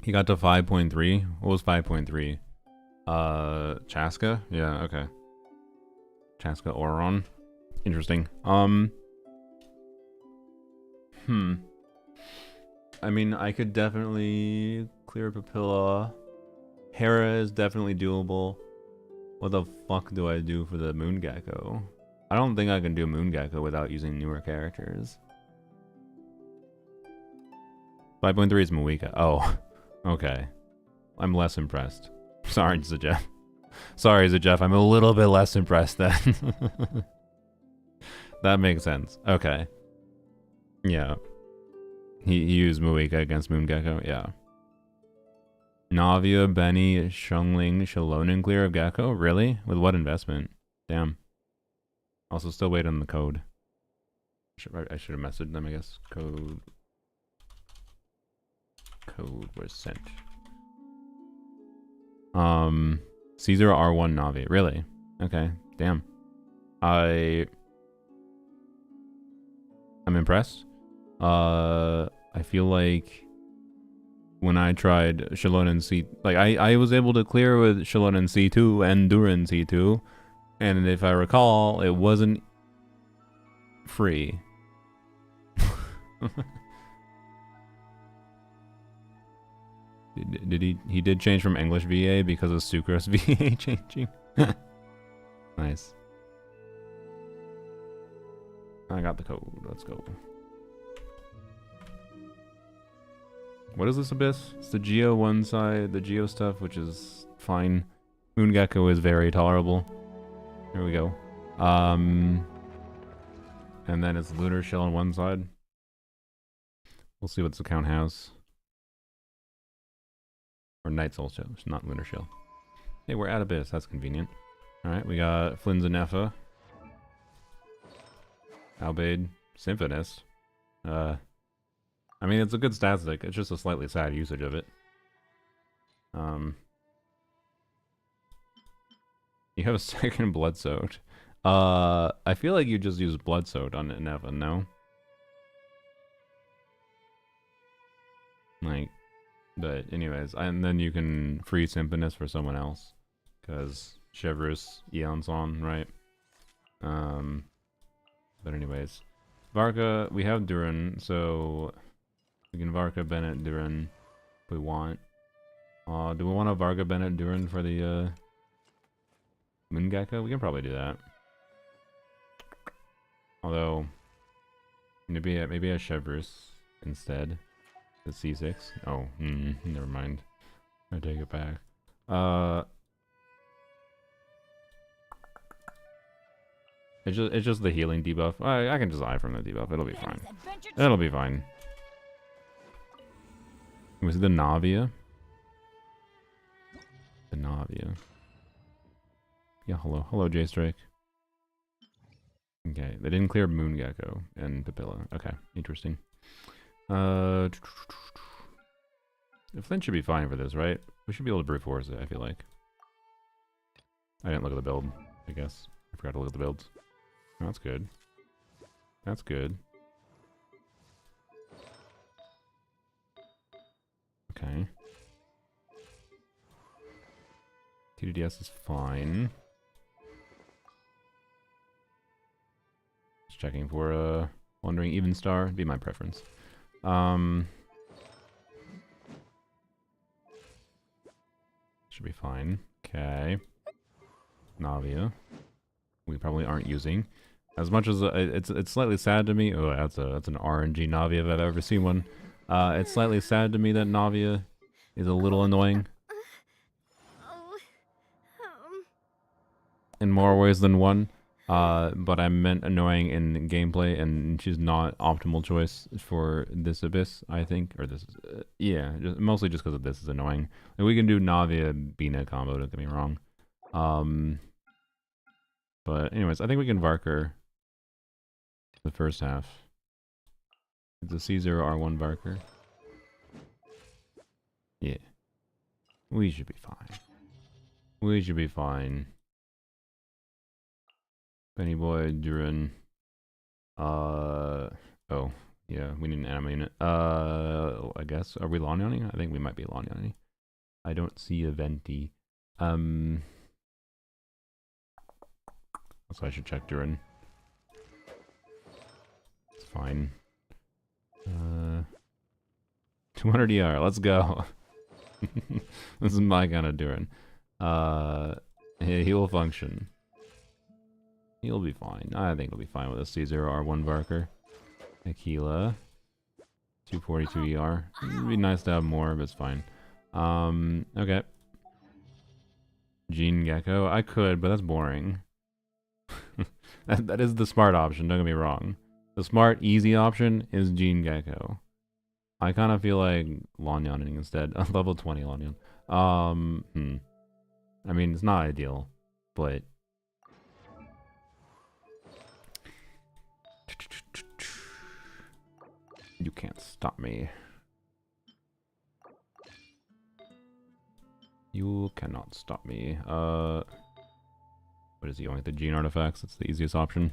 He got to 5.3. What was 5.3? Chaska? Yeah, okay. Chaska Oron. Interesting. I mean, I could definitely clear Papilla. Hera is definitely doable. What the fuck do I do for the Moongecko? I don't think I can do Moongecko without using newer characters. 5.3 is Mika. Oh, okay. I'm less impressed. Sorry, Zajeff. Sorry, Zajeff. I'm a little bit less impressed then. That makes sense. Okay. Yeah. He used Mika against Moongecko. Yeah. Navia, Benny, Shungling, Shalonen clear of Gecko? Really? With what investment? Damn. Also, still wait on the code. I should have messaged them, I guess. Code was sent. Caesar R1 Navi. Really? Okay. Damn. I'm impressed. I feel like when I tried Shalonen C, like I was able to clear with Shalonen C2 and Durin C2, and if I recall, it wasn't free. He did change from English VA because of Sucrose VA changing. Nice. I got the code. Let's go. What is this Abyss? It's the Geo one side, the Geo stuff, which is fine. Moongecko is very tolerable. Here we go. And then it's Lunar Shell on one side. We'll see what this account has. Or Night Soul Shell, not Lunar Shell. Hey, we're at Abyss. That's convenient. Alright, we got Flynn's and Effa. Albade, Symphonist. I mean, it's a good stat stick. It's just a slightly sad usage of it. You have a second Blood Soaked. I feel like you just used Blood Soaked on Effa, no? Like, but anyways, and then you can free Symphonist for someone else. Because Chevrus, Eon's on, right? But anyways. Varka, we have Duran, so we can Varka, Bennett, Duran if we want. Do we want to Varka, Bennett, Duran for the Moongekko? We can probably do that. Although, maybe a Chevrus instead. The C6. Oh, never mind. I take it back. It's just the healing debuff. I can just eye from the debuff. It'll be fine. It'll be fine. Was it the Navia? The Navia. Yeah, hello, J-Strike. Okay, they didn't clear Moongekko and Papilla. Okay, interesting. Flint should be fine for this, right? We should be able to brute force it, I feel like. I didn't look at the build, I guess. I forgot to look at the builds. Oh, that's good. That's good. Okay. TDDS is fine. Just checking for a Wandering Even Star. It'd be my preference. Should be fine. Okay. Navia. We probably aren't using. As much as it's slightly sad to me. Oh, that's an RNG Navia if I've ever seen one. It's slightly sad to me that Navia is a little annoying. In more ways than one. But I meant annoying in gameplay, and she's not optimal choice for this Abyss, I think. Or this, yeah, mostly just because of this is annoying. Like, we can do Navia Bina combo, don't get me wrong. But anyways, I think we can Varker the first half. It's a C0R1 Varker. Yeah. We should be fine. We should be fine. Penny Boy, Duran. Oh, yeah, we need an anima unit. I guess. Are we Lanyoning? I think we might be Lanyoning. I don't see a Venti. So I should check Duran. It's fine. 200 ER, let's go. This is my kind of Duran. He will function. He'll be fine. I think he'll be fine with a C0R1 Varker. Aquila. 242 ER. It'd be nice to have more, but it's fine. Okay. Gene Gecko. I could, but that's boring. that is the smart option, don't get me wrong. The smart, easy option is Gene Gecko. I kind of feel like Lanyoning instead. Level 20 Lanyon. I mean, it's not ideal, but... You can't stop me. You cannot stop me. What is he going with the gene artifacts? That's the easiest option.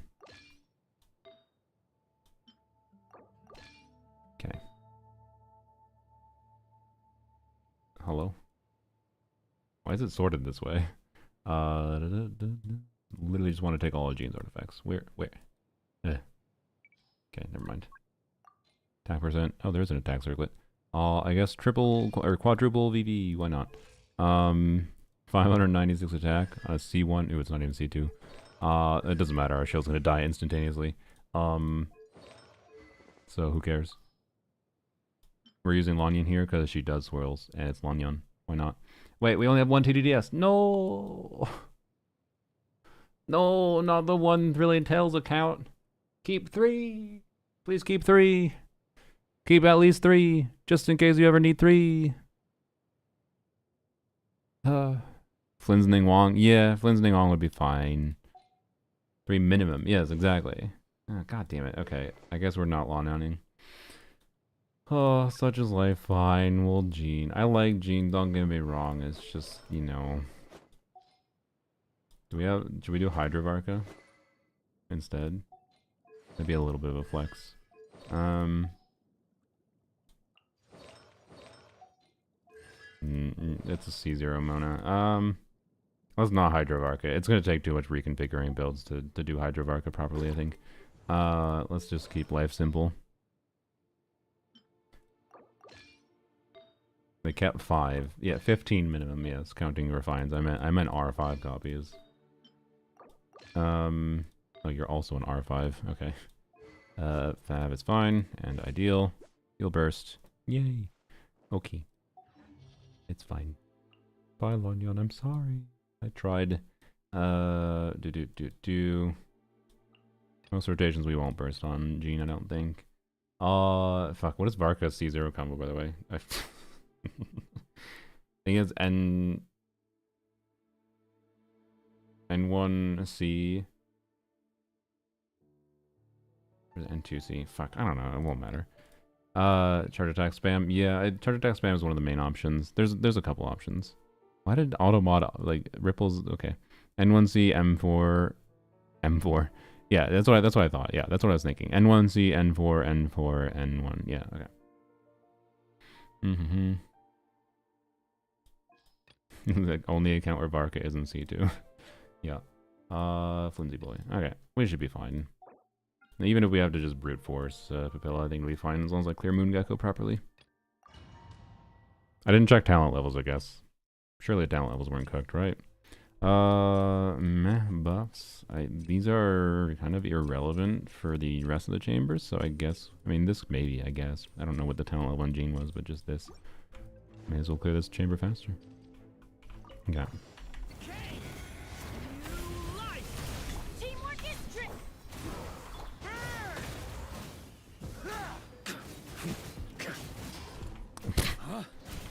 Okay. Hello? Why is it sorted this way? Literally just want to take all of Gene's artifacts. Where? Okay, never mind. Attack percent. Oh, there's an attack circlet. I guess triple or quadruple VV. Why not? 596 attack. C1. Ooh, it's not even C2. It doesn't matter. Our shield's gonna die instantaneously. So who cares? We're using Lanyon here because she does swirls, and it's Lanyon. Why not? Wait, we only have one TDDS. No. No, not the 1 Brilliant Tales account. Keep 3. Please keep 3. Keep at least 3, just in case you ever need 3. Flinsning Wong. Yeah, Flinsning Wong would be fine. 3 minimum. Yes, exactly. Oh, God damn it. Okay, I guess we're not lawn owning. Oh, such is life. Fine. Well, Jean. I like Jean. Don't get me wrong. It's just, you know. Should we do Hydrovarca instead? Maybe a little bit of a flex. It's a C0 Mona. Let's not Hydrovarca. It's gonna take too much reconfiguring builds to do Hydrovarca properly, I think. Let's just keep life simple. They kept 5. Yeah, 15 minimum, yes, counting refines. I meant R5 copies. Oh, you're also an R5. Okay. Fab is fine, and ideal. Heal burst. Yay. Okay. It's fine. Bye, Lonyon, I'm sorry. I tried. Most rotations we won't burst on Jean, I don't think. Fuck, what is Varka's C0 combo, by the way? Thing is, N1C. N2C. Fuck, I don't know. It won't matter. Charge attack spam. Yeah, charge attack spam is one of the main options. There's a couple options. Why did automod like ripples? Okay, N1C, M4. Yeah, that's what I thought. Yeah, that's what I was thinking. N1C, N4, N4, N1. Yeah, okay. Like only account where Varka is in C2. Yeah. Flimsy boy. Okay, we should be fine. Even if we have to just brute force Papilla, I think we'll be fine as long as I clear Moongecko properly. I didn't check talent levels, I guess. Surely talent levels weren't cooked, right? Meh buffs. These are kind of irrelevant for the rest of the chambers, so I guess... I mean, this maybe, I guess. I don't know what the talent level on Jean was, but just this. May as well clear this chamber faster. Okay.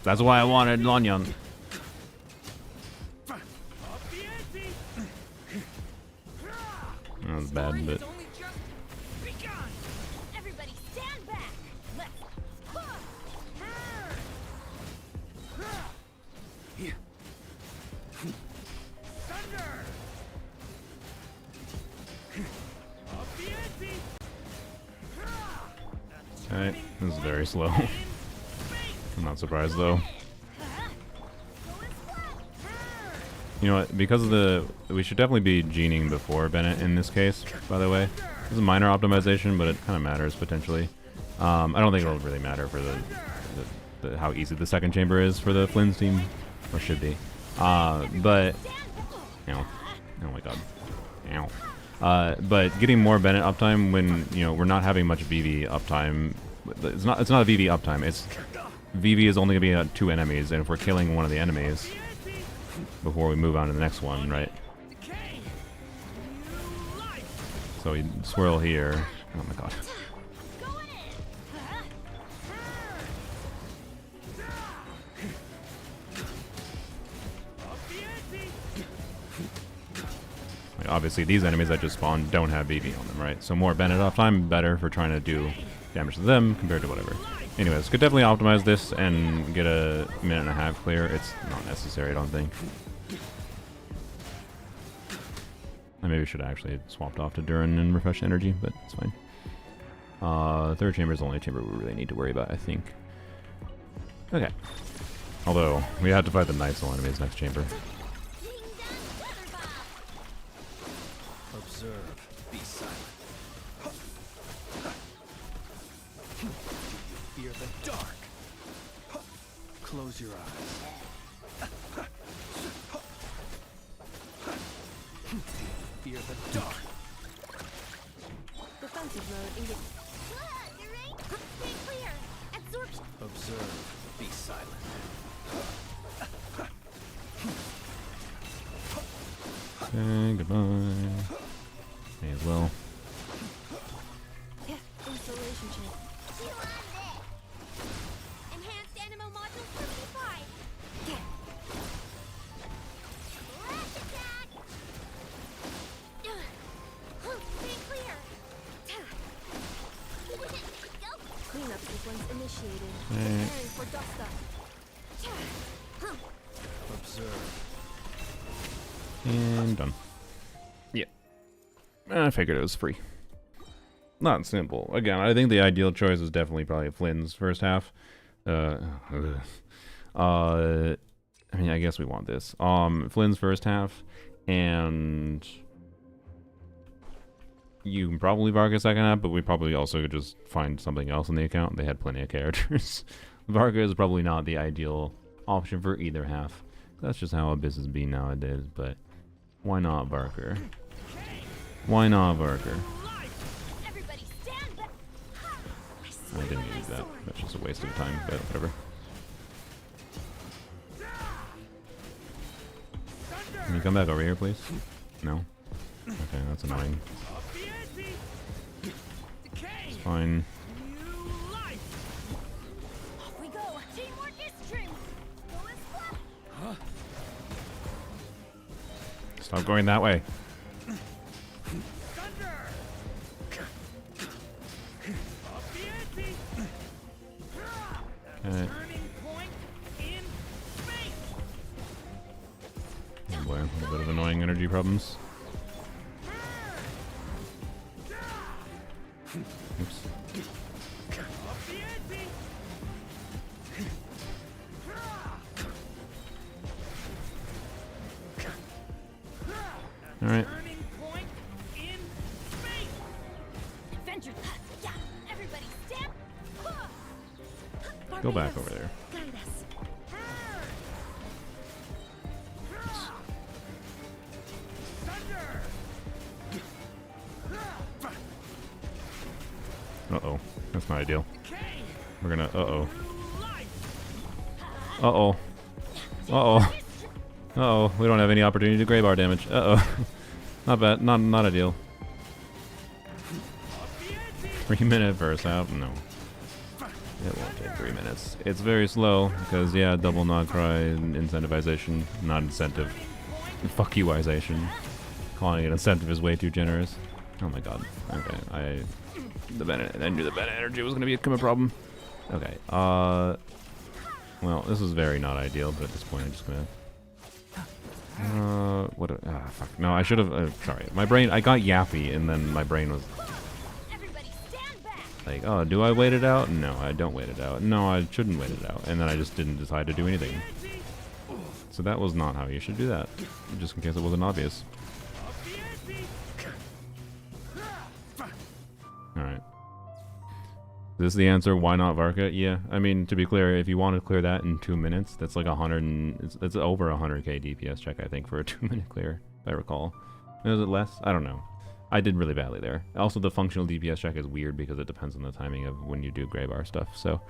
That's why I wanted Lonyon. That was bad, but... Everybody stand back. Alright, this is very slow. I'm not surprised though. You know what, because of the... We should definitely be gening before Bennett in this case, by the way. This is a minor optimization, but it kind of matters potentially. I don't think it'll really matter for the how easy the second chamber is for the Flynn's team. Or should be. But... Ow. Oh my god. Ow. But getting more Bennett uptime when, you know, we're not having much VV uptime. It's not a VV uptime, it's... VV is only going to be at 2 enemies, and if we're killing one of the enemies before we move on to the next one, right? So we swirl here. Oh my god. Like obviously, these enemies that just spawned don't have VV on them, right? So more Bennett uptime, better for trying to do damage to them compared to whatever. Anyways, could definitely optimize this and get a minute and a half clear. It's not necessary, I don't think. I maybe should have actually swapped off to Durin and refresh energy, but it's fine. Third chamber is the only chamber we really need to worry about, I think. Okay. Although, we have to fight the Night Soul enemies next chamber. Observe, be silent. Fear the dark. Close your eyes. Fear the dark. Defensive mode engaged. Stay clear. Absorption. Observe, be silent. Okay, goodbye. May as well. Yeah, installation chip. Enhanced animal module 55. And done. Yeah. I figured it was free. Not simple. Again, I think the ideal choice is definitely probably Flynn's first half. I mean, I guess we want this. Flynn's first half, and you can probably Varga second half, but we probably also could just find something else in the account. They had plenty of characters. Varga is probably not the ideal option for either half. That's just how a business be nowadays, but why not Varga? Why not Varga? I didn't use that. That's just a waste of time, but whatever. Can you come back over here, please? No? Okay, that's annoying. It's fine. Stop going that way. Okay. Oh boy, a little bit of annoying energy problems. Oops. Alright. Go back over there. Uh-oh. That's not ideal. We're gonna... Uh-oh. Uh-oh. Uh-oh. Uh-oh. We don't have any opportunity to gray bar damage. Uh-oh. Not bad. Not ideal. 3-minute verse out? No. It won't take 3 minutes. It's very slow, because, yeah, double not cry incentivization, not incentive. Fuck you-ization. Calling it incentive is way too generous. Oh my god. Okay, I knew the Bennett energy was going to become a problem. Okay, well, this is very not ideal, but at this point I'm just going to... fuck. No, I should have... sorry. My brain... I got yappy, and then my brain was... Like, oh, do I wait it out? No, I don't wait it out. No, I shouldn't wait it out. And then I just didn't decide to do anything. So that was not how you should do that. Just in case it wasn't obvious. Alright. Is this the answer? Why not Varka? Yeah. I mean, to be clear, if you want to clear that in 2 minutes, that's like 100 and... It's over 100k DPS check, I think, for a 2-minute clear, if I recall. Is it less? I don't know. I did really badly there. Also, the functional DPS check is weird because it depends on the timing of when you do gray bar stuff. So,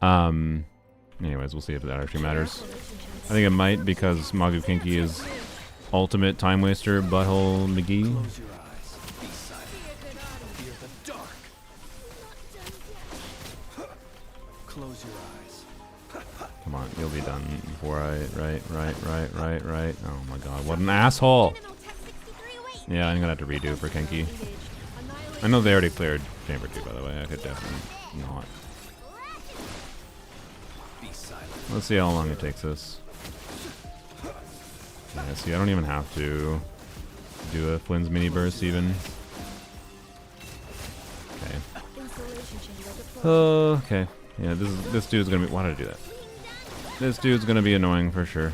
anyways, we'll see if that actually matters. I think it might because Magu Kinky is ultimate time waster butthole McGee. Close your eyes. Be silent. Fear the dark. Close your eyes. Come on, you'll be done before I... Right. Oh my god, what an asshole! Yeah, I'm gonna have to redo for Kenki. I know they already cleared Chamber 2, by the way. I could definitely not. Let's see how long it takes us. Yeah, see, I don't even have to do a Flynn's mini burst even. Okay. Okay. Yeah, this dude's gonna be... Why did I do that? This dude's gonna be annoying for sure.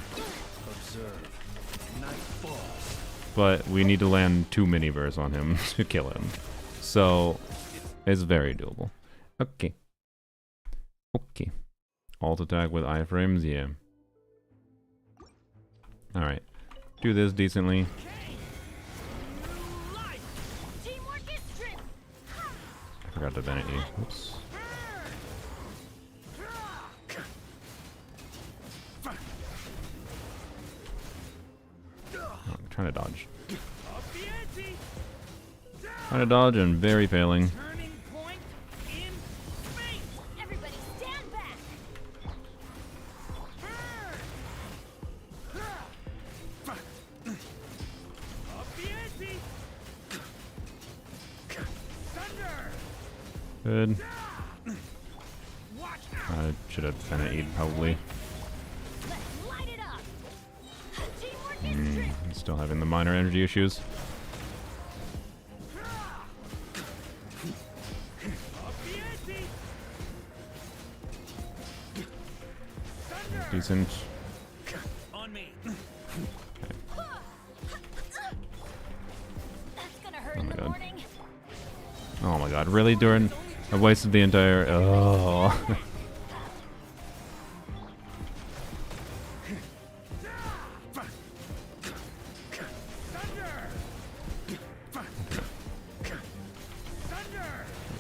But we need to land 2 mini bursts on him to kill him. So, it's very doable. Okay. Okay. Alt attack with iframes, yeah. Alright. Do this decently. I forgot to Bennett you. Oops. Oh, I'm trying to dodge. Trying to dodge and very failing. Good. I should have Bennett probably. Let's Still having the minor energy issues. Decent. On me. That's gonna hurt Oh in my the god. morning. Oh my god, really, Durin? I wasted the entire... Oh.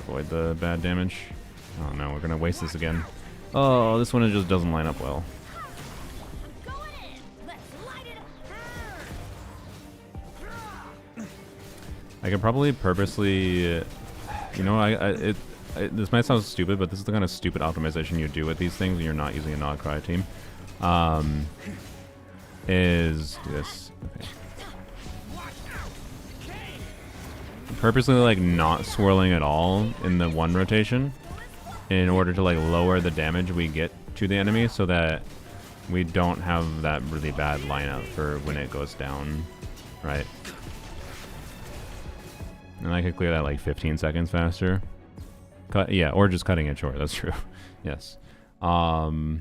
Avoid the bad damage. Oh no, we're gonna waste this again. Oh, this one just doesn't line up well. I'm going in. Let's light it up. I could probably purposely... You know, this might sound stupid, but this is the kind of stupid optimization you do with these things when you're not using a non-cry team. Is this... Okay. Purposely, like, not swirling at all in the one rotation in order to, like, lower the damage we get to the enemy so that we don't have that really bad lineup for when it goes down, right? And I could clear that like 15 seconds faster. Yeah, or just cutting it short. That's true. Yes. We'll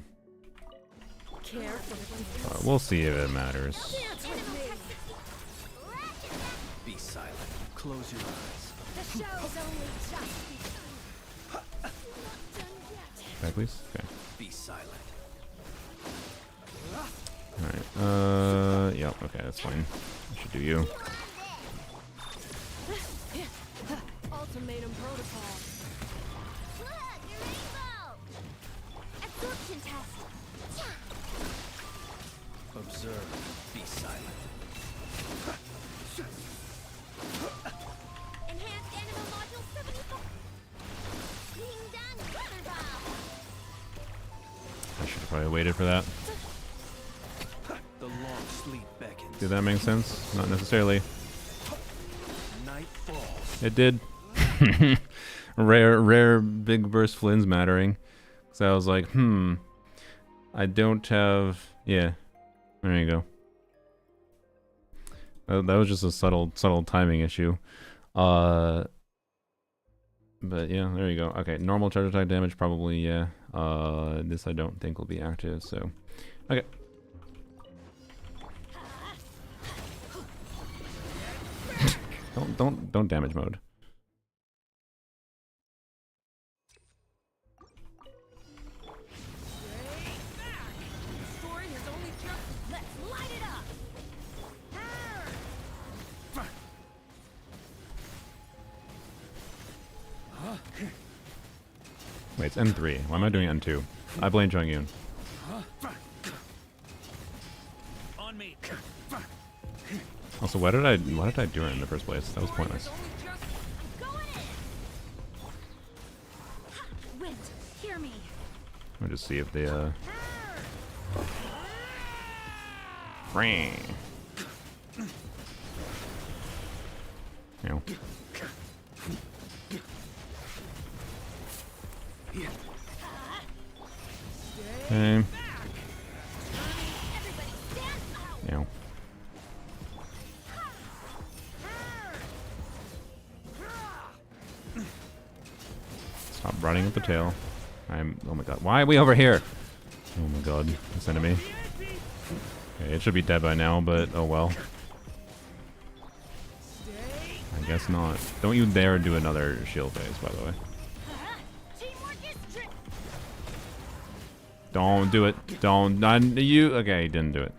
see if it matters. Be silent. Close your eyes. The show's only just Back, please. Okay. Be silent. All right. Yep. Okay, that's fine. I should do you. ultimatum protocol. Look, your rainbow. Absorption test. Observe. Be silent. Enhanced animal module 74. Being done. Weather valve. I should have probably waited for that. The long sleep beckons. Did that make sense? Not necessarily. Night falls. It did. rare big burst flins mattering. So I was like, I don't have... Yeah. There you go. That was just a subtle timing issue. But yeah, there you go. Okay, normal charge attack damage probably, yeah. This I don't think will be active, so... Okay. Don't damage mode. Story has only just. Let's light it up. Wait, it's N3. Why am I doing N2? I blame Jung-Yoon. On me. Also, why did I do it in the first place? That was pointless. Going in. Wind, hear me. I'll just see if they Frang. You know. Okay. You know. Stop running at the tail. Oh my god. Why are we over here? Oh my god. This enemy. Okay, it should be dead by now, but oh well. I guess not. Don't you dare do another shield phase, by the way. Don't do it. Don't. Not you. Okay, he didn't do it.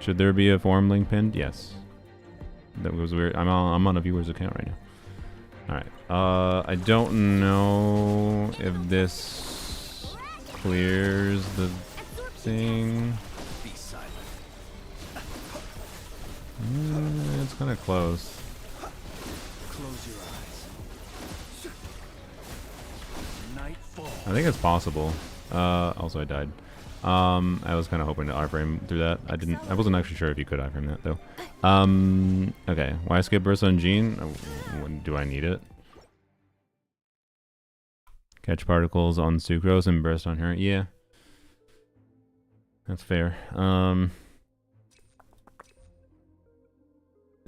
Should there be a forum link pinned? Yes. That was weird. I'm on a viewer's account right now. Alright. I don't know if this clears the thing. Be silent. It's kind of close. Close your eyes. Night falls. I think it's possible. Also I died. I was kind of hoping to iframe through that. I wasn't actually sure if you could iframe that though. Okay. Why skip burst on Jean? Do I need it? Catch particles on sucrose and burst on her. Yeah. That's fair.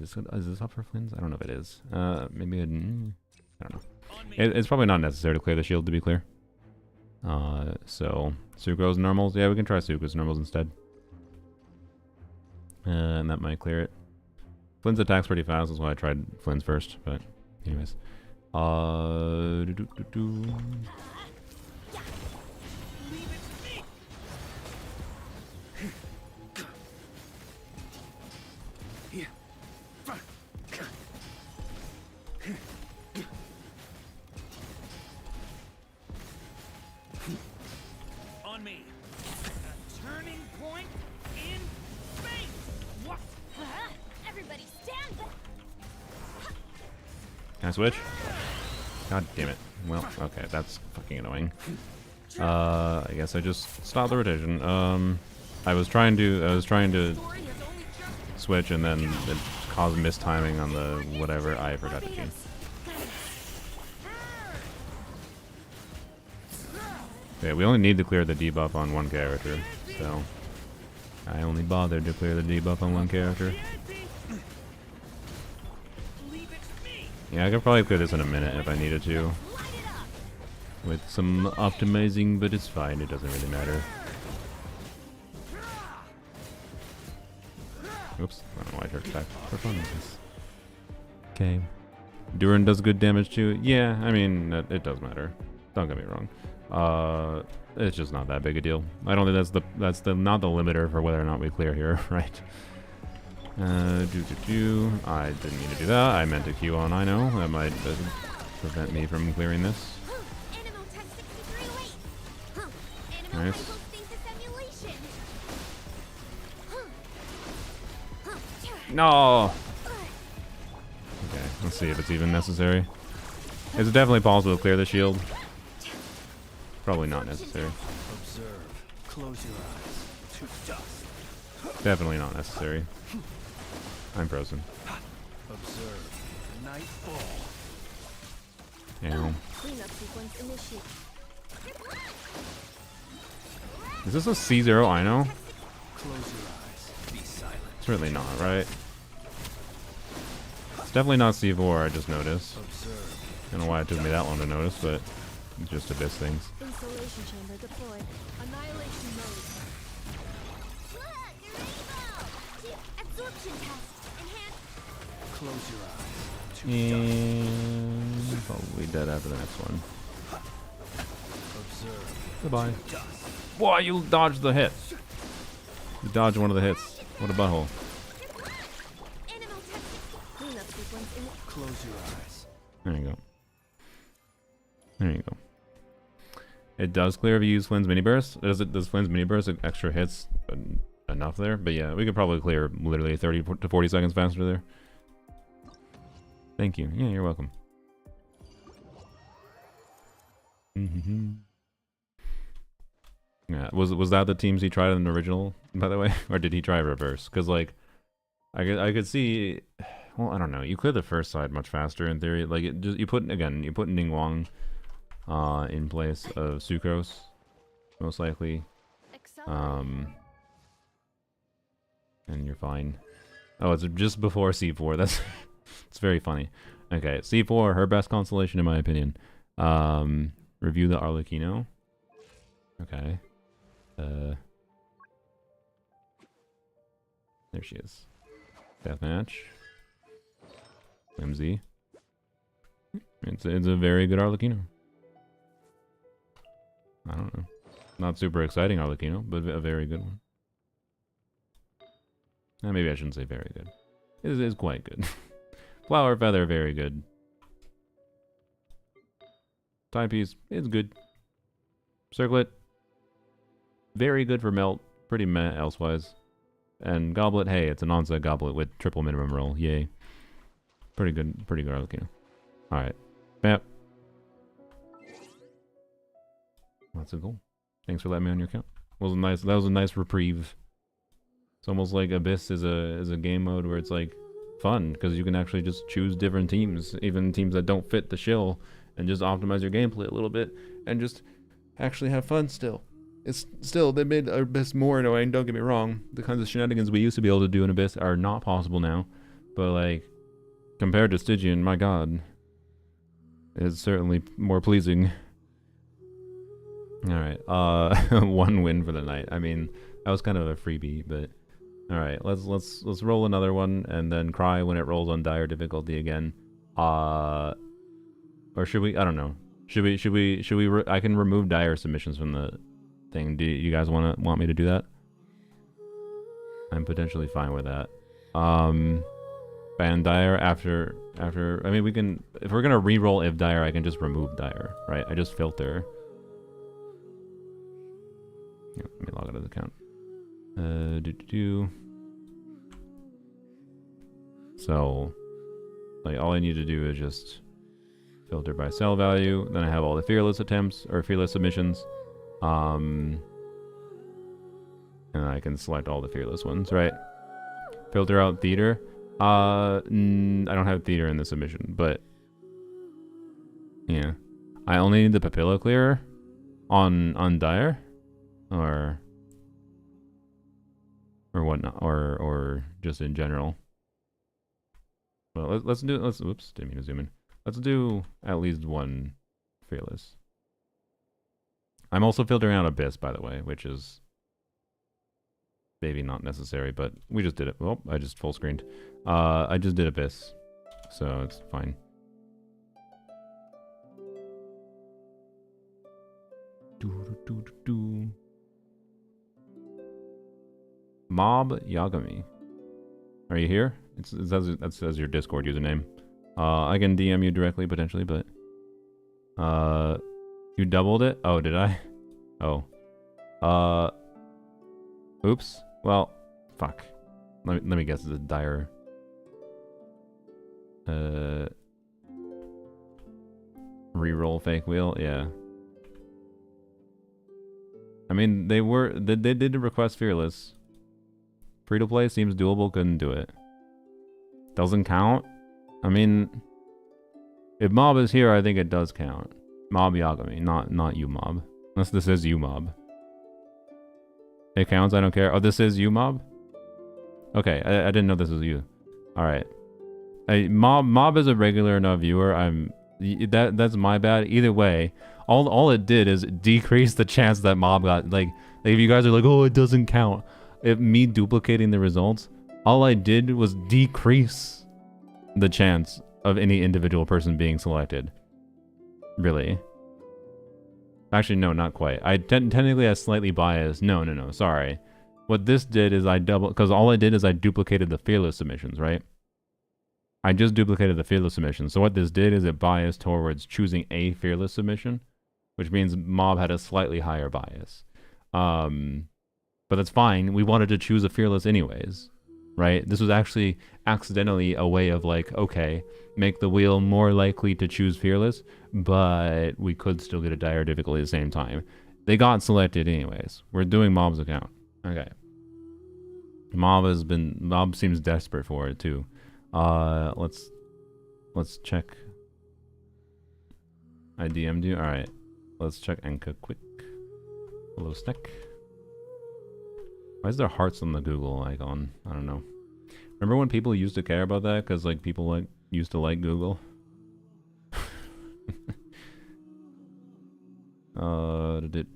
Is this up for Flynn's? I don't know if it is. Maybe I don't know. It's probably not necessary to clear the shield, to be clear. So Sucrose normals. Yeah, we can try Sucrose normals instead. And that might clear it. Flynn's attack's pretty fast, that's why I tried Flynn's first, but anyways. On me. A turning point in space. What? Everybody stand back! Can I switch? God damn it. Well, okay, that's fucking annoying. I guess I just stopped the rotation. I was trying to switch and then it caused mistiming on the whatever I forgot to change. Okay, we only need to clear the debuff on one character, so I only bothered to clear the debuff on one character. Yeah, I could probably clear this in a minute if I needed to. With some optimizing, but it's fine, it doesn't really matter. Oops, I don't know why I turned back for fun with this. Okay. Durin does good damage too. Yeah, I mean, it does matter. Don't get me wrong. It's just not that big a deal. I don't think that's not the limiter for whether or not we clear here, right? I didn't mean to do that. I meant to Q on I know. That might prevent me from clearing this. Nice. No! Okay, let's see if it's even necessary. Is it definitely possible to clear the shield? Probably not necessary. Observe. Close your eyes. To dust. Definitely not necessary. I'm frozen. Observe. Nightfall. Ow. Cleanup sequence initiated. Is this a C0 I know? Close your eyes. Be silent. Certainly not, right? It's definitely not C4, I just noticed. Observe. I don't know why it took me that long to notice, but it's just abyss things. Insulation chamber deployed. Annihilation mode. Absorption test. Enhanced. Close your eyes. To And probably dead after the next one. observe. Goodbye. Dust. Whoa, you dodged the hit. You dodged one of the hits. What a butthole. Animal testing. Cleanup sequence in. Close your eyes. There you go. There you go. It does clear if you use Flynn's mini burst. Does Flynn's mini burst extra hits enough there? But yeah, we could probably clear literally 30 to 40 seconds faster there. Thank you. Yeah, you're welcome. Yeah, was that the teams he tried in the original, by the way, or did he try reverse? Because like, I could see. Well, I don't know. You clear the first side much faster in theory. Like you put Ningguang in place of Sucrose, most likely. And you're fine. Oh, it's just before C4. That's it's very funny. Okay, C4, her best constellation in my opinion. Review the Arlecchino. Okay. There she is. Deathmatch. Flimsy. It's a very good Arlecchino. I don't know. Not super exciting Arlecchino, but a very good one. Maybe I shouldn't say very good. It is quite good. Flower Feather, very good. Timepiece, it's good. Circlet, very good for melt. Pretty meh elsewise. And Goblet, hey, it's an on-site Goblet with triple minimum roll. Yay. Pretty good Arlecchino. Alright. Yep. That's a goal. Thanks for letting me on your account. That was a nice reprieve. It's almost like Abyss is a game mode where it's like fun because you can actually just choose different teams, even teams that don't fit the shill, and just optimize your gameplay a little bit and just actually have fun still. It's still, they made Abyss more annoying, don't get me wrong. The kinds of shenanigans we used to be able to do in Abyss are not possible now, but like compared to Stygian, my god, it's certainly more pleasing. All right, 1 win for the night. I mean, that was kind of a freebie, but all right, let's roll another one and then cry when it rolls on dire difficulty again. Or should we? I don't know. Should we? I can remove dire submissions from the thing. Do you guys want me to do that? I'm potentially fine with that. Ban dire after. I mean, we can. If we're gonna re-roll if dire, I can just remove dire, right? I just filter. Yeah, let me log out of the account. So, like, all I need to do is just filter by cell value. Then I have all the fearless attempts or fearless submissions. And I can select all the fearless ones, right? Filter out theater. I don't have theater in the submission, but yeah, I only need the papilla clearer on dire, or whatnot, or just in general. Well, let's oops, didn't mean to zoom in. Let's do at least one fearless. I'm also filtering out abyss, by the way, which is maybe not necessary, but we just did it. Well, I just full screened. I just did abyss, so it's fine. Mob Yagami, are you here? That says your Discord username. I can DM you directly potentially, but you doubled it? Oh, did I? Oh, oops. Well, fuck. Let me guess. It's a dire. Reroll fake wheel. Yeah. I mean, they did request fearless. Free to play seems doable. Couldn't do it. Doesn't count. I mean, if mob is here, I think it does count. Mob Yagami, not you mob. Unless this is you mob. It counts. I don't care. Oh, this is you mob. Okay, I didn't know this was you. All right. Mob is a regular enough viewer. That's my bad. Either way, all it did is decrease the chance that mob got, like if you guys are like, oh, it doesn't count. If me duplicating the results, all I did was decrease the chance of any individual person being selected. Really. Actually, no, not quite. Technically I slightly biased. No, sorry. What this did is because all I did is I duplicated the fearless submissions, right? I just duplicated the fearless submission. So what this did is it biased towards choosing a fearless submission, which means mob had a slightly higher bias. But that's fine. We wanted to choose a fearless anyways, right? This was actually accidentally a way of like, okay, make the wheel more likely to choose fearless, but we could still get a dire difficulty at the same time. They got selected anyways. We're doing mob's account. Okay. Mob seems desperate for it too. Let's check. I DM'd you. All right. Let's check Enka quick. Hello, Snack. Why is there hearts on the Google icon? I don't know. Remember when people used to care about that? Because like people used to like Google. Okay.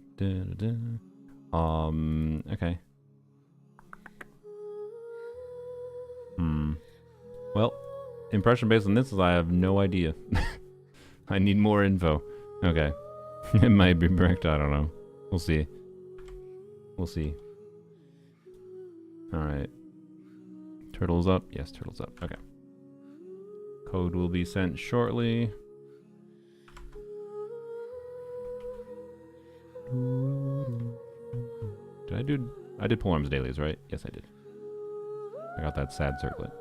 Well, impression based on this is I have no idea. I need more info. Okay. It might be bricked, I don't know. We'll see. We'll see. Alright. Turtles up? Yes, turtles up. Okay. Code will be sent shortly. I did Polearm's dailies, right? Yes, I did. I got that sad circlet.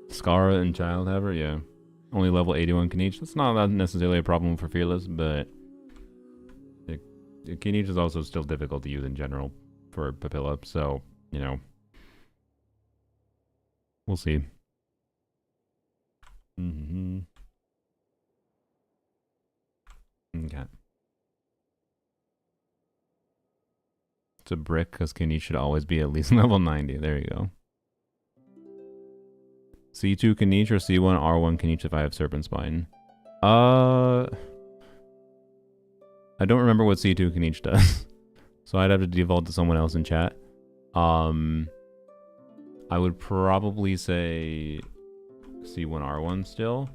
Scara and Childhaver, yeah. Only level 81 Kenichi. That's not necessarily a problem for Fearless, but Kenichi is also still difficult to use in general for Papilla, so, you know. We'll see. Okay. It's a brick because Kenichi should always be at least level 90. There you go. C2 can each or C1 R1 can each if I have Serpent Spine. I don't remember what C2 can each does. So I'd have to default to someone else in chat. I would probably say C1R1 still.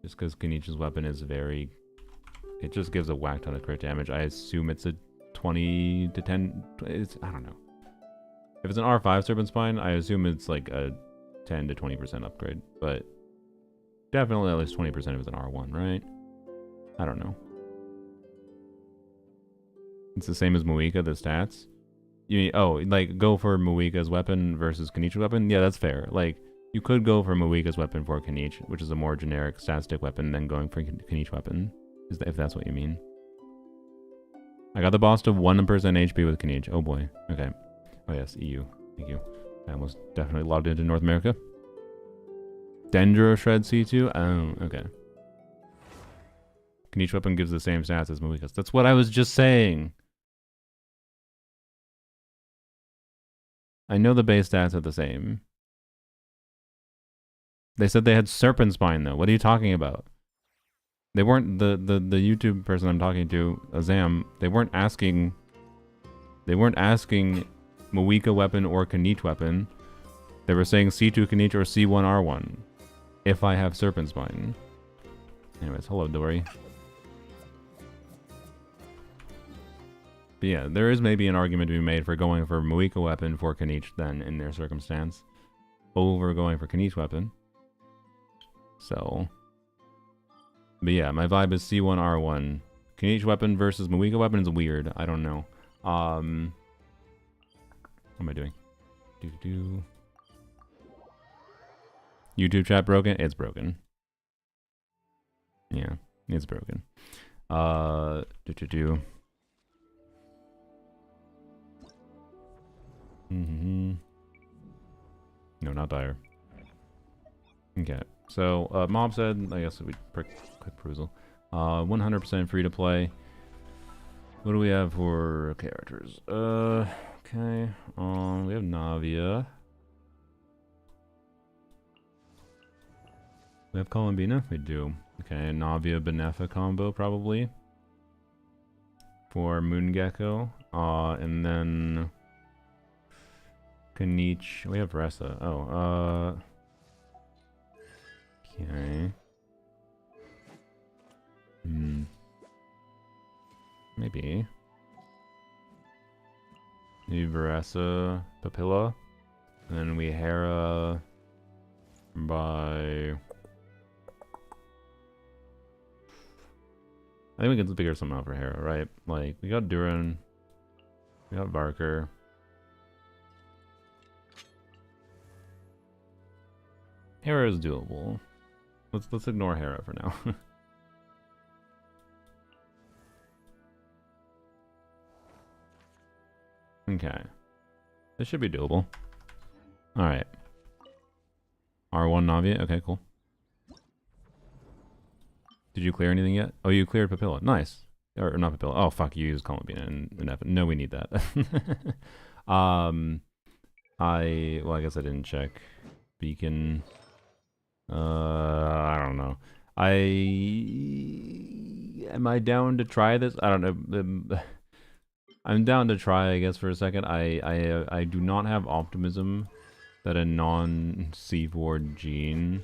Just because Kenichi's weapon is very... It just gives a whack ton of crit damage. I assume it's a 20 to 10... I don't know. If it's an R5 Serpent Spine, I assume it's like a 10 to 20% upgrade. But definitely at least 20% if it's an R1, right? I don't know. It's the same as Muika, the stats. You mean, oh, like, go for Muika's weapon versus Kenichi's weapon? Yeah, that's fair. Like, you could go for Muika's weapon for Kenichi, which is a more generic stat-stick weapon, than going for Kenichi's weapon, if that's what you mean. I got the boss to 1% HP with Kenichi. Oh boy. Okay. Oh yes, EU. Thank you. I almost definitely logged into North America. Dendro Shred C2? Oh, okay. Kenichi weapon gives the same stats as Muika's. That's what I was just saying. I know the base stats are the same. They said they had Serpent Spine though. What are you talking about? They weren't the YouTube person I'm talking to, Azam, they weren't asking Muika weapon or Kenichi weapon. They were saying C2 Kenichi or C1 R1 if I have Serpent Spine. Anyways, hello Dory. But yeah, there is maybe an argument to be made for going for Muika weapon for Kenichi then in their circumstance over going for Kenichi weapon. So, but yeah, my vibe is C1 R1. Kenichi weapon versus Muika weapon is weird. I don't know. What am I doing? YouTube chat broken? It's broken. Yeah, it's broken. No, not dire. Okay. So, Mob said, I guess we quick perusal. 100% free to play. What do we have for characters? Okay. We have Navia. We have Columbina? We do. Okay, Navia Benefa combo probably. For Moongecko. And then Kenichi. We have Ressa. Oh, okay. Maybe. Maybe Veressa, Papilla. And then we Hera by... I think we can figure something out for Hera, right? Like, we got Duran. We got Varker. Hera is doable. Let's ignore Hera for now. Okay. This should be doable. Alright. R1 Navia? Okay, cool. Did you clear anything yet? Oh, you cleared Papilla. Nice. Or not Papilla. Oh, fuck, you used Columbina and F. No, we need that. Well, I guess I didn't check. Beacon. I don't know. Am I down to try this? I don't know. I'm down to try, I guess, for a second. I do not have optimism that a non-C4 gene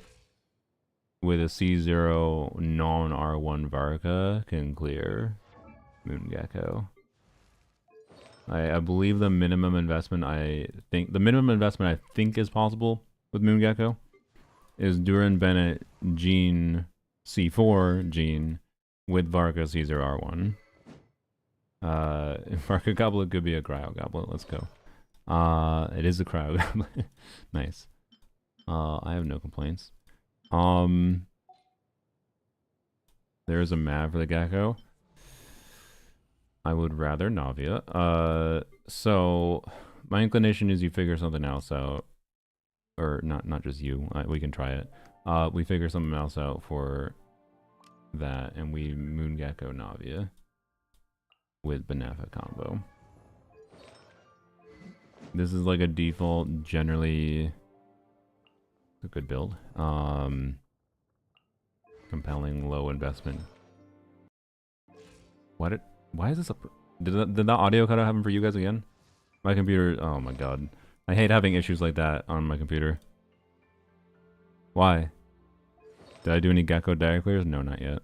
with a C0 non-R1 Varka can clear Moongecko. I believe the minimum investment I think is possible with Moongecko is Duran Bennett gene C4 gene with Varka C0R1. Varka Goblet could be a Cryo Goblet. Let's go. It is a Cryo Goblet. Nice. I have no complaints. There's a Mav for the Gecko. I would rather Navia. So my inclination is you figure something else out. Or not just you. We can try it. We figure something else out for that, and we Moongecko Navia with Benefa combo. This is like a default, generally good build. Compelling, low investment. Why is this up? Did that audio cut out happen for you guys again? My computer, oh my god. I hate having issues like that on my computer. Why? Did I do any Gecko dagger clears? No, not yet.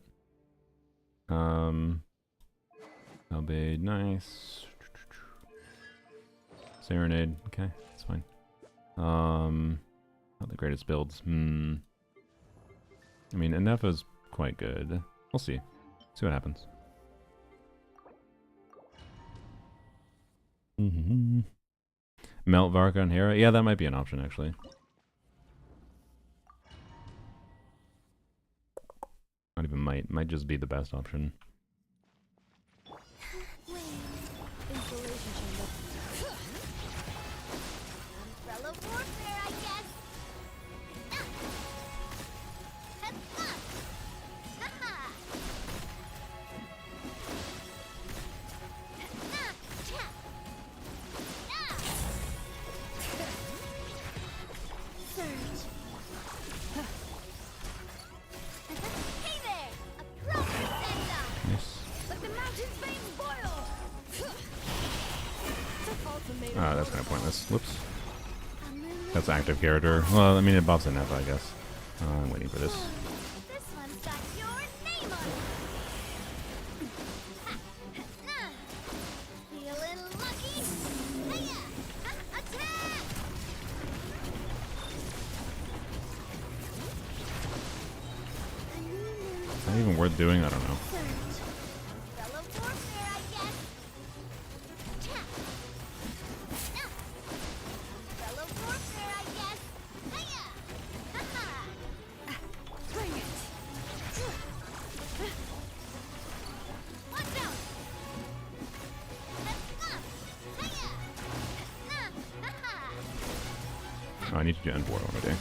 Albade, nice. Serenade, okay, that's fine. Not the greatest builds. I mean, Inefa's quite good. We'll see. See what happens. Melt Varka and Hera. Yeah, that might be an option actually. Not even might just be the best option. Umbrella warfare, I guess. Ah, that's kind of pointless. Whoops. That's active character. Well, I mean, it buffs enough, I guess. I'm waiting for this. This one's got your name on it. Feeling lucky? Hiya! Attack! Is that even worth doing? I don't know. Umbrella warfare, I guess. Umbrella warfare, I guess. Hiya! Bring it! Watch out! Hiya! Oh, I need to do End War one day.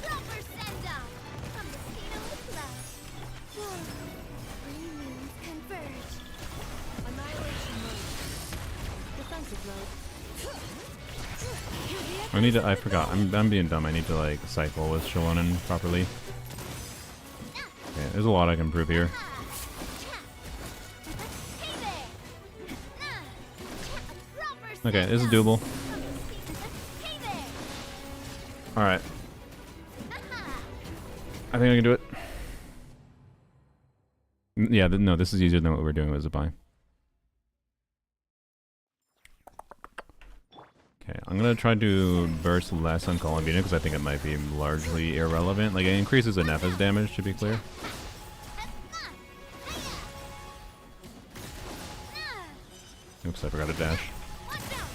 Proper send-off from the Mosquito Club. Three moons converge. Annihilation mode. Defensive mode. I need to. I forgot. I'm being dumb. I need to like cycle with Shilonen properly. Okay, there's a lot I can improve here. Hey there! Proper Okay, this is send-off doable. from the Mosquito. Hey there! All right, I think I can do it. Yeah, no, this is easier than what we were doing with Zabai. Okay, I'm gonna try to burst less on Collab because I think it might be largely irrelevant. Like, it increases Inefa's damage, to be clear. Oops, I forgot to dash. Watch out!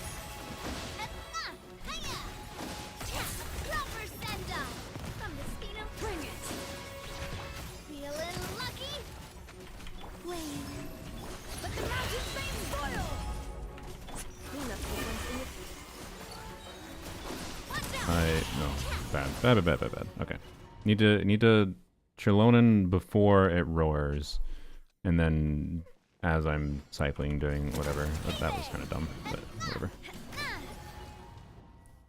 Hiya! Proper send-off from the Mosquito. Bring it! Feeling lucky? Wait. Let the mountain flames boil! Clean up sequence in the... Watch out! Bad. Okay, need to Chilonen before it roars, and then as I'm cycling doing whatever. That was kind of dumb, but whatever.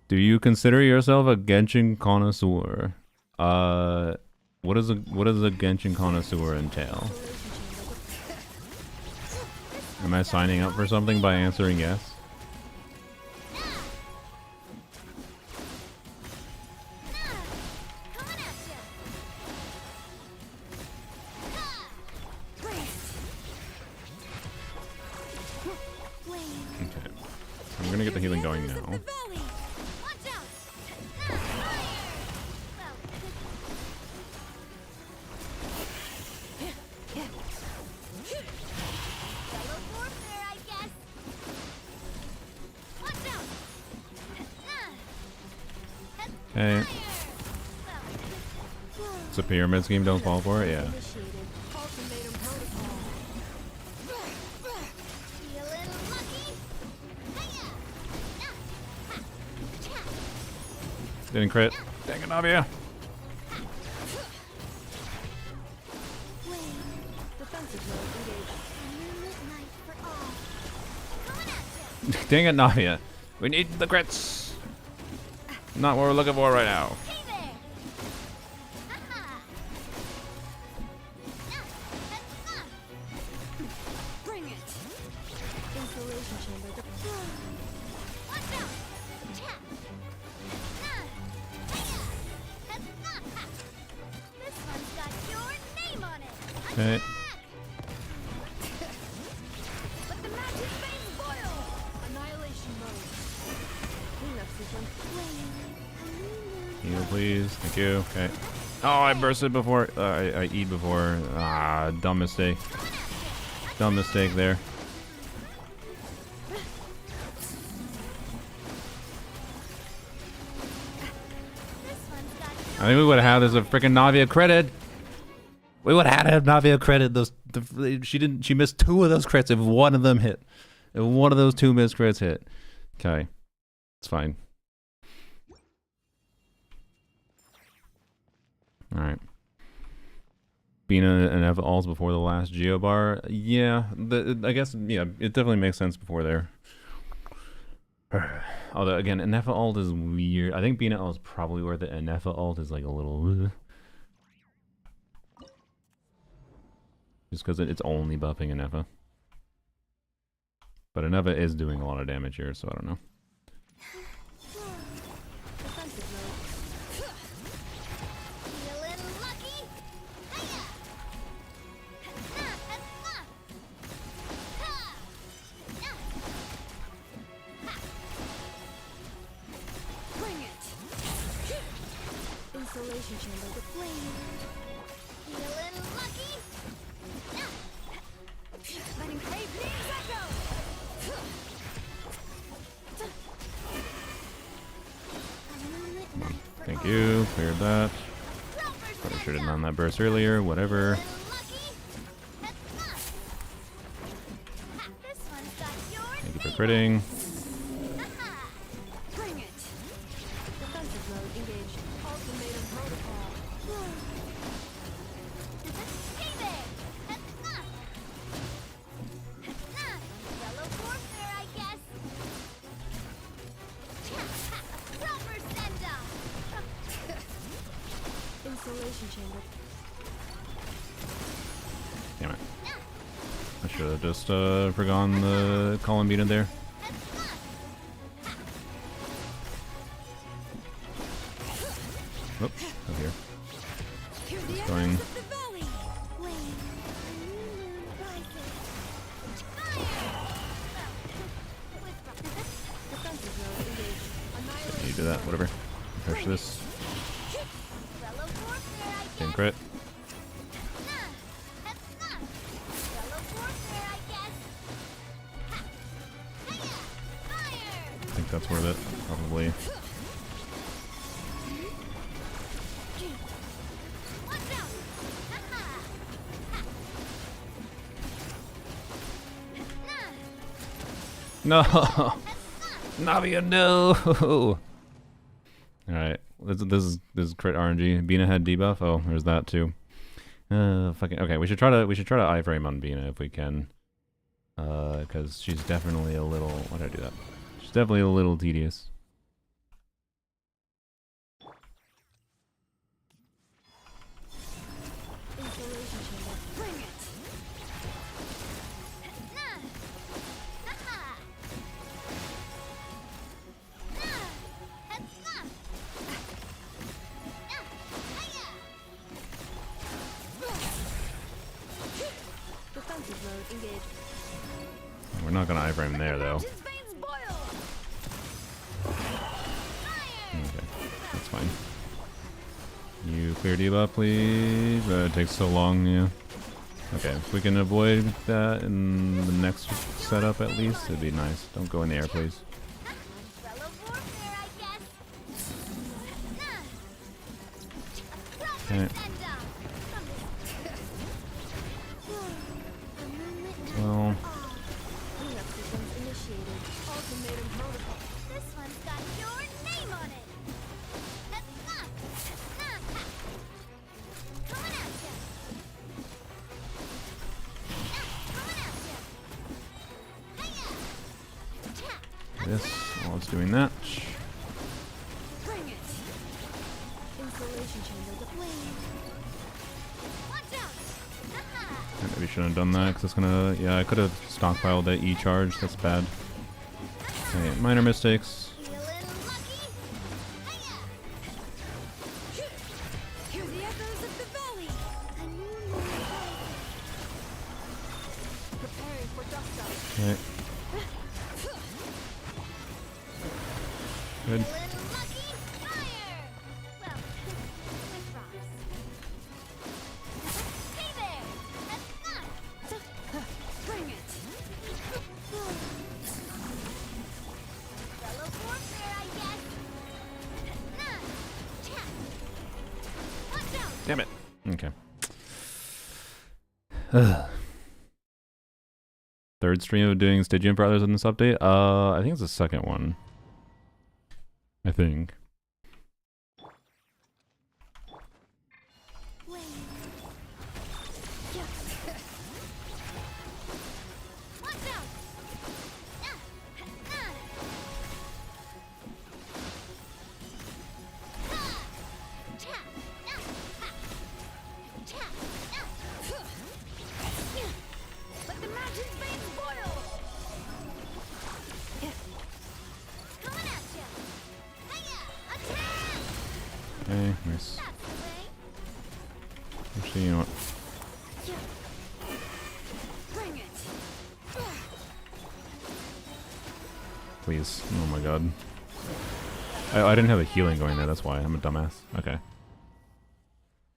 Do you consider yourself a Genshin connoisseur? What does a Genshin connoisseur entail? Am I signing up for something by answering yes? Coming at ya! Okay. I'm gonna get the healing going now. Valley! Watch out! Fire! Fellow warfare, I guess. Watch out! Hey, it's a pyramid scheme. Don't fall for it. Yeah. Initiated. Ultimatum protocol. Feeling lucky? Hiya! Didn't crit. Dang it, Navia. Defensive mode engaged. A moonlit night for all. Coming at ya! Dang it, Navia. We need the crits. Not what we're looking for right now. Hey there! Haha! Bring it. Insulation chamber deployed. Watch out! Tap! This one's got your name on it. Okay. Let the magic veins boil. Annihilation mode. Cleanup sequence. Heal, please. Thank you. Okay. Oh, I bursted before. I eat before. Ah, dumb mistake. Dumb mistake there. I think we would have had this a freaking Navia credit. We would have had Navia credit. She didn't. She missed 2 of those crits. If one of them hit, if one of those 2 missed crits hit, okay, it's fine. All right. Bina and Eva alls before the last Geobar. Yeah, I guess, yeah, it definitely makes sense before there. Although, again, Enefa ult is weird. I think Bina ult is probably where the Enefa ult is like a little... Just because it's only buffing Enefa. But Enefa is doing a lot of damage here, so I don't know. Feeling lucky? Bring it. Insulation chamber deployed. Feeling lucky? Letting crave names echo. Thank you. Cleared that. Probably should have done that burst earlier. Whatever. Thank you for critting. Bring it. Defensive mode engaged. Ultimatum protocol. Hey there! Yellow warfare, I guess. Proper send-off. Insulation chamber. Damn it. I should have just forgone the column beat in there. Oops, over here. Hear the It's echoes going. of the valley. Defensive mode engaged. Annihilation. You do that, whatever. Push this. Yellow warfare, I Same guess. crit. Yellow warfare, I guess. Fire! I think that's worth it, probably. Watch out! No! Navia, no! Alright, this is crit RNG. Bina had debuff. Oh, there's that too. Fucking okay. We should try to iframe on Bina if we can, because she's definitely a little. Why did I do that? She's definitely a little tedious. Insulation chamber. Bring it. Defensive mode engaged. We're not gonna iframe there though. His veins boil. Okay, that's fine. You clear debuff, please. It takes so long, yeah. Okay, if we can avoid that in the next setup at least, it'd be nice. Don't go in the air, please. Yellow warfare, I guess. Okay. Well, Cleanup sequence initiated. Ultimatum protocol. This one's got your name on it. Coming at ya. Coming at ya. Hiya. Tap. This while it's doing that. Bring it. Insulation chamber deployed. Watch out. I maybe shouldn't have done that because it's gonna. Yeah, I could have stockpiled that E charge. That's bad. Okay, minor mistakes. Feeling lucky? Hiya! Hear the echoes of the valley. A new moon rising. Preparing for dust up. Okay. Good. Feeling lucky? Fire! Well, with rocks. Hey there! That's fun! Bring it. Fellow warfare, I guess. None. Tap. Watch out! Damn it. Okay. Ugh. Third stream of doing Stygian Brothers in this update? I think it's the second one. I think. Watch out! Let the magic veins boil. Coming at you! Hiya! Attack! Okay, nice. That's the way. Actually, you know what? Bring it. Please. Oh my god. I didn't have a healing going there, that's why. I'm a dumbass. Okay.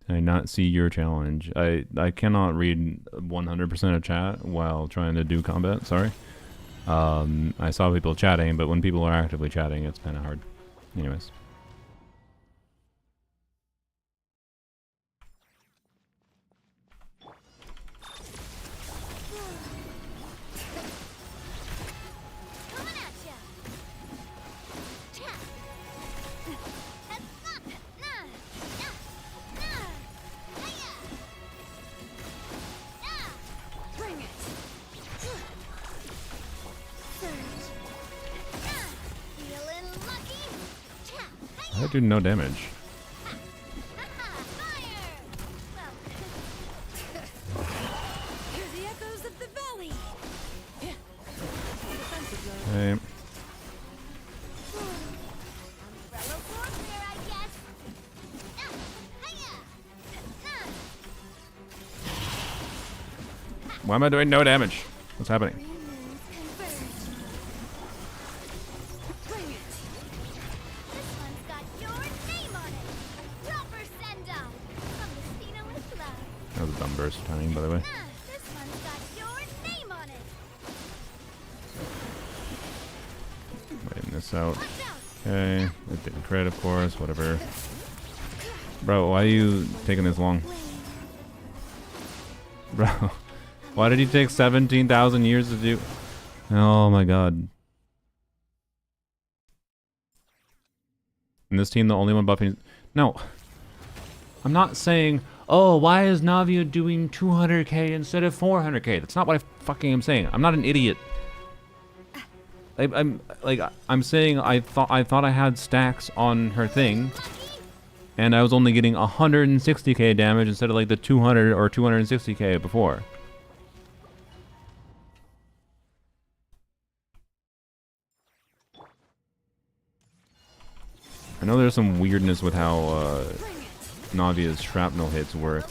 Did I not see your challenge? I cannot read 100% of chat while trying to do combat, sorry. I saw people chatting, but when people are actively chatting, it's kind of hard. Anyways. Coming at ya! Tap! Hiya! Bring it. Feeling lucky? Tap! I do no damage. Fire! Well, Hear the echoes of the valley. Okay. fellow warfare, I guess. Hiya! Why am I doing no damage? What's happening? Bring it. This one's got your name on it. Proper send-off from the Spino with love. That was a dumb burst of timing, by the way. This one's got your name on it. Waiting this out. Watch out! Okay. It didn't crit, of course. Whatever. Bro, why are you taking this long? Bro, why did he take 17,000 years to do? Oh my god. In this team, the only one buffing. No. I'm not saying, oh, why is Navia doing 200k instead of 400k? That's not what I fucking am saying. I'm not an idiot. I'm saying I thought I had stacks on her thing, and I was only getting 160k damage instead of like the 200 or 260k before. I know there's some weirdness with how Navia's shrapnel hits work.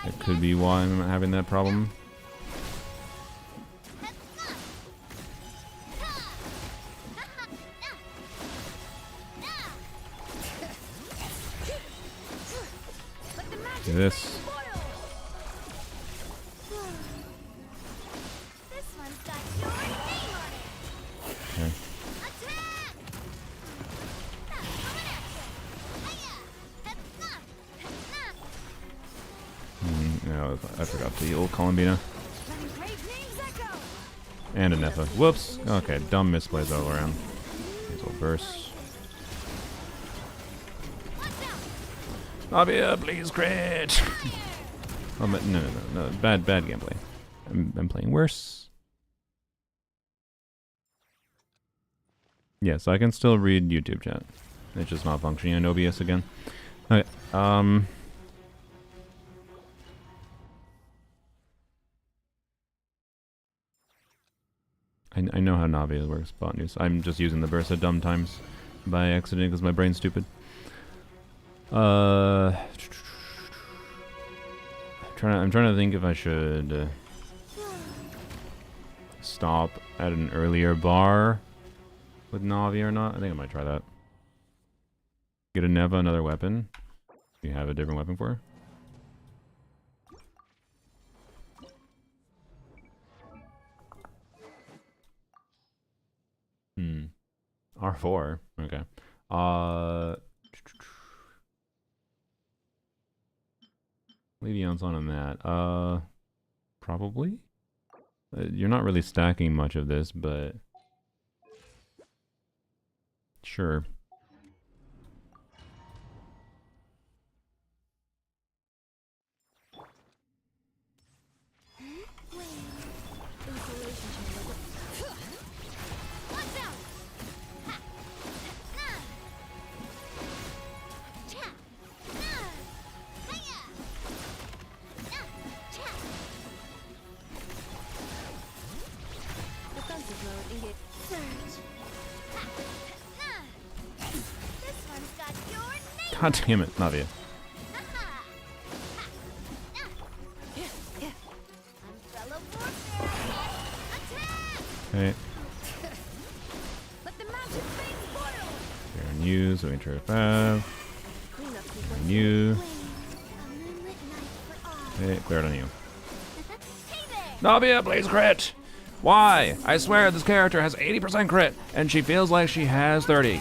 It could be why I'm having that problem. Do this. This one's got your name on it. Okay. Attack! Coming at you. Hiya! No, I forgot the old Columbina. Letting great names echo. And a Nepha. Whoops. Okay, dumb misplays all around. These will burst. Navia, please crit! Oh, but no. Bad gameplay. I'm playing worse. Yes, I can still read YouTube chat. It's just not functioning in OBS again. Okay, I know how Navia works, bot news. I'm just using the burst at dumb times by accident because my brain's stupid. I'm trying to think if I should stop at an earlier bar with Navi or not. I think I might try that. Get a Neva, another weapon. Do you have a different weapon for her? R4. Okay. Levion's on that. Probably? You're not really stacking much of this, but... Sure. God damn it, Navia. Okay. Clear on you, so we can try 5. On you. Okay, clear it on you. Navia, please crit! Why? I swear this character has 80% crit, and she feels like she has 30.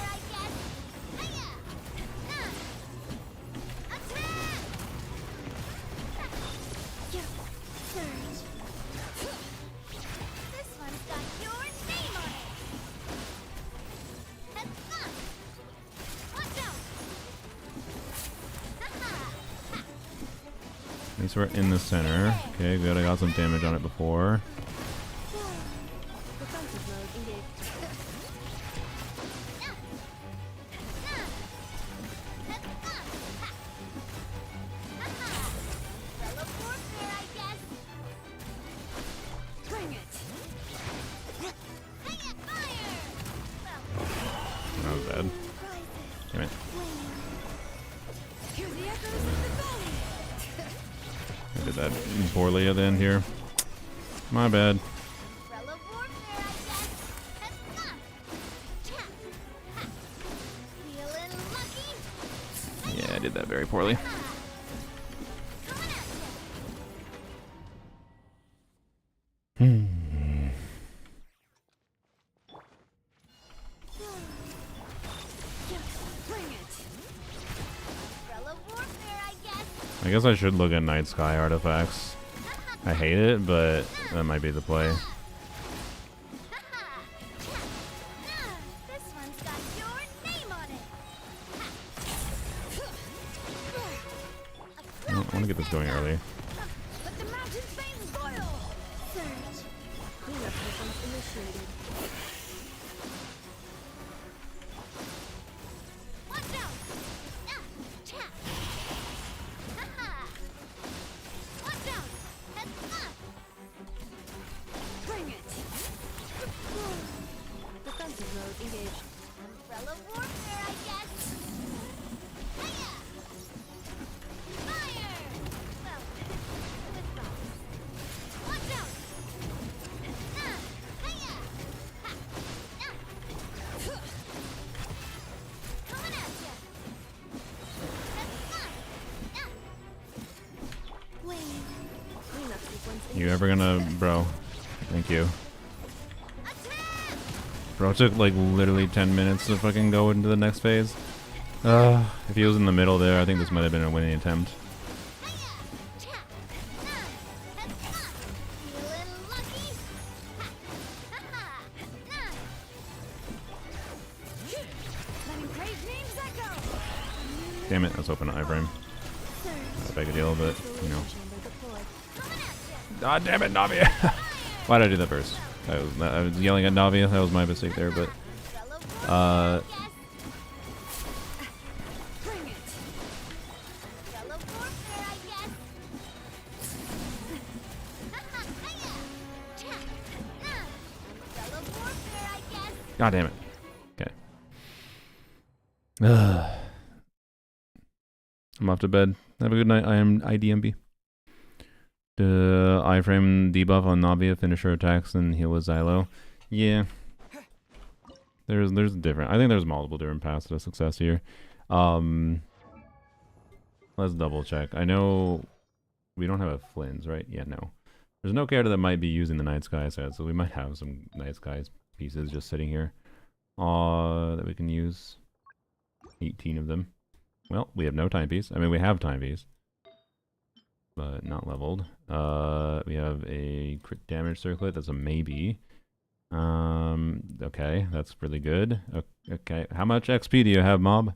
At least we're in the center. Okay, good. I got some damage on it before. That was bad. Damn it. I did that poorly at the end here. My bad. Yeah, I did that very poorly. I guess I should look at Night Sky artifacts. I hate it, but that might be the play. I want to get this going early. You ever gonna... Bro. Thank you. Bro, it took like literally 10 minutes to fucking go into the next phase. If he was in the middle there, I think this might have been a winning attempt. Damn it, let's open an iframe. Not a big a deal, but, you know. God damn it, Navia! Why did I do that first? I was yelling at Navia, that was my mistake there, but... Bring it. Yellow warfare, I guess. Yellow warfare, I guess. God damn it. Okay. I'm off to bed. Have a good night. I am IDMB. The iframe debuff on Navia, finisher attacks, and heal with Xylo. Yeah. There's different. I think there's multiple different paths to success here. Let's double check. I know we don't have a Flynn's, right? Yeah, no. There's no character that might be using the Night Sky set, so we might have some Night Skies pieces just sitting here that we can use. 18 of them. Well, we have no timepiece. I mean, we have timepiece, but not leveled. We have a crit damage circlet. That's a maybe. Okay, that's really good. Okay, how much XP do you have, mob?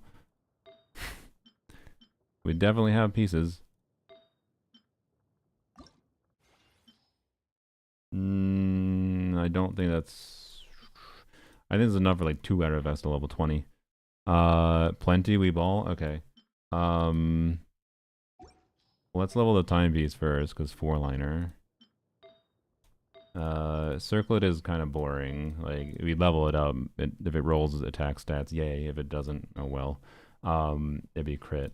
We definitely have pieces. I don't think that's... I think it's enough for like 2 out of Vesta level 20. Plenty we ball? Okay. Let's level the timepiece first, because 4-liner. Circlet is kind of boring. Like, we level it up. If it rolls attack stats, yay. If it doesn't, oh well. It'd be crit.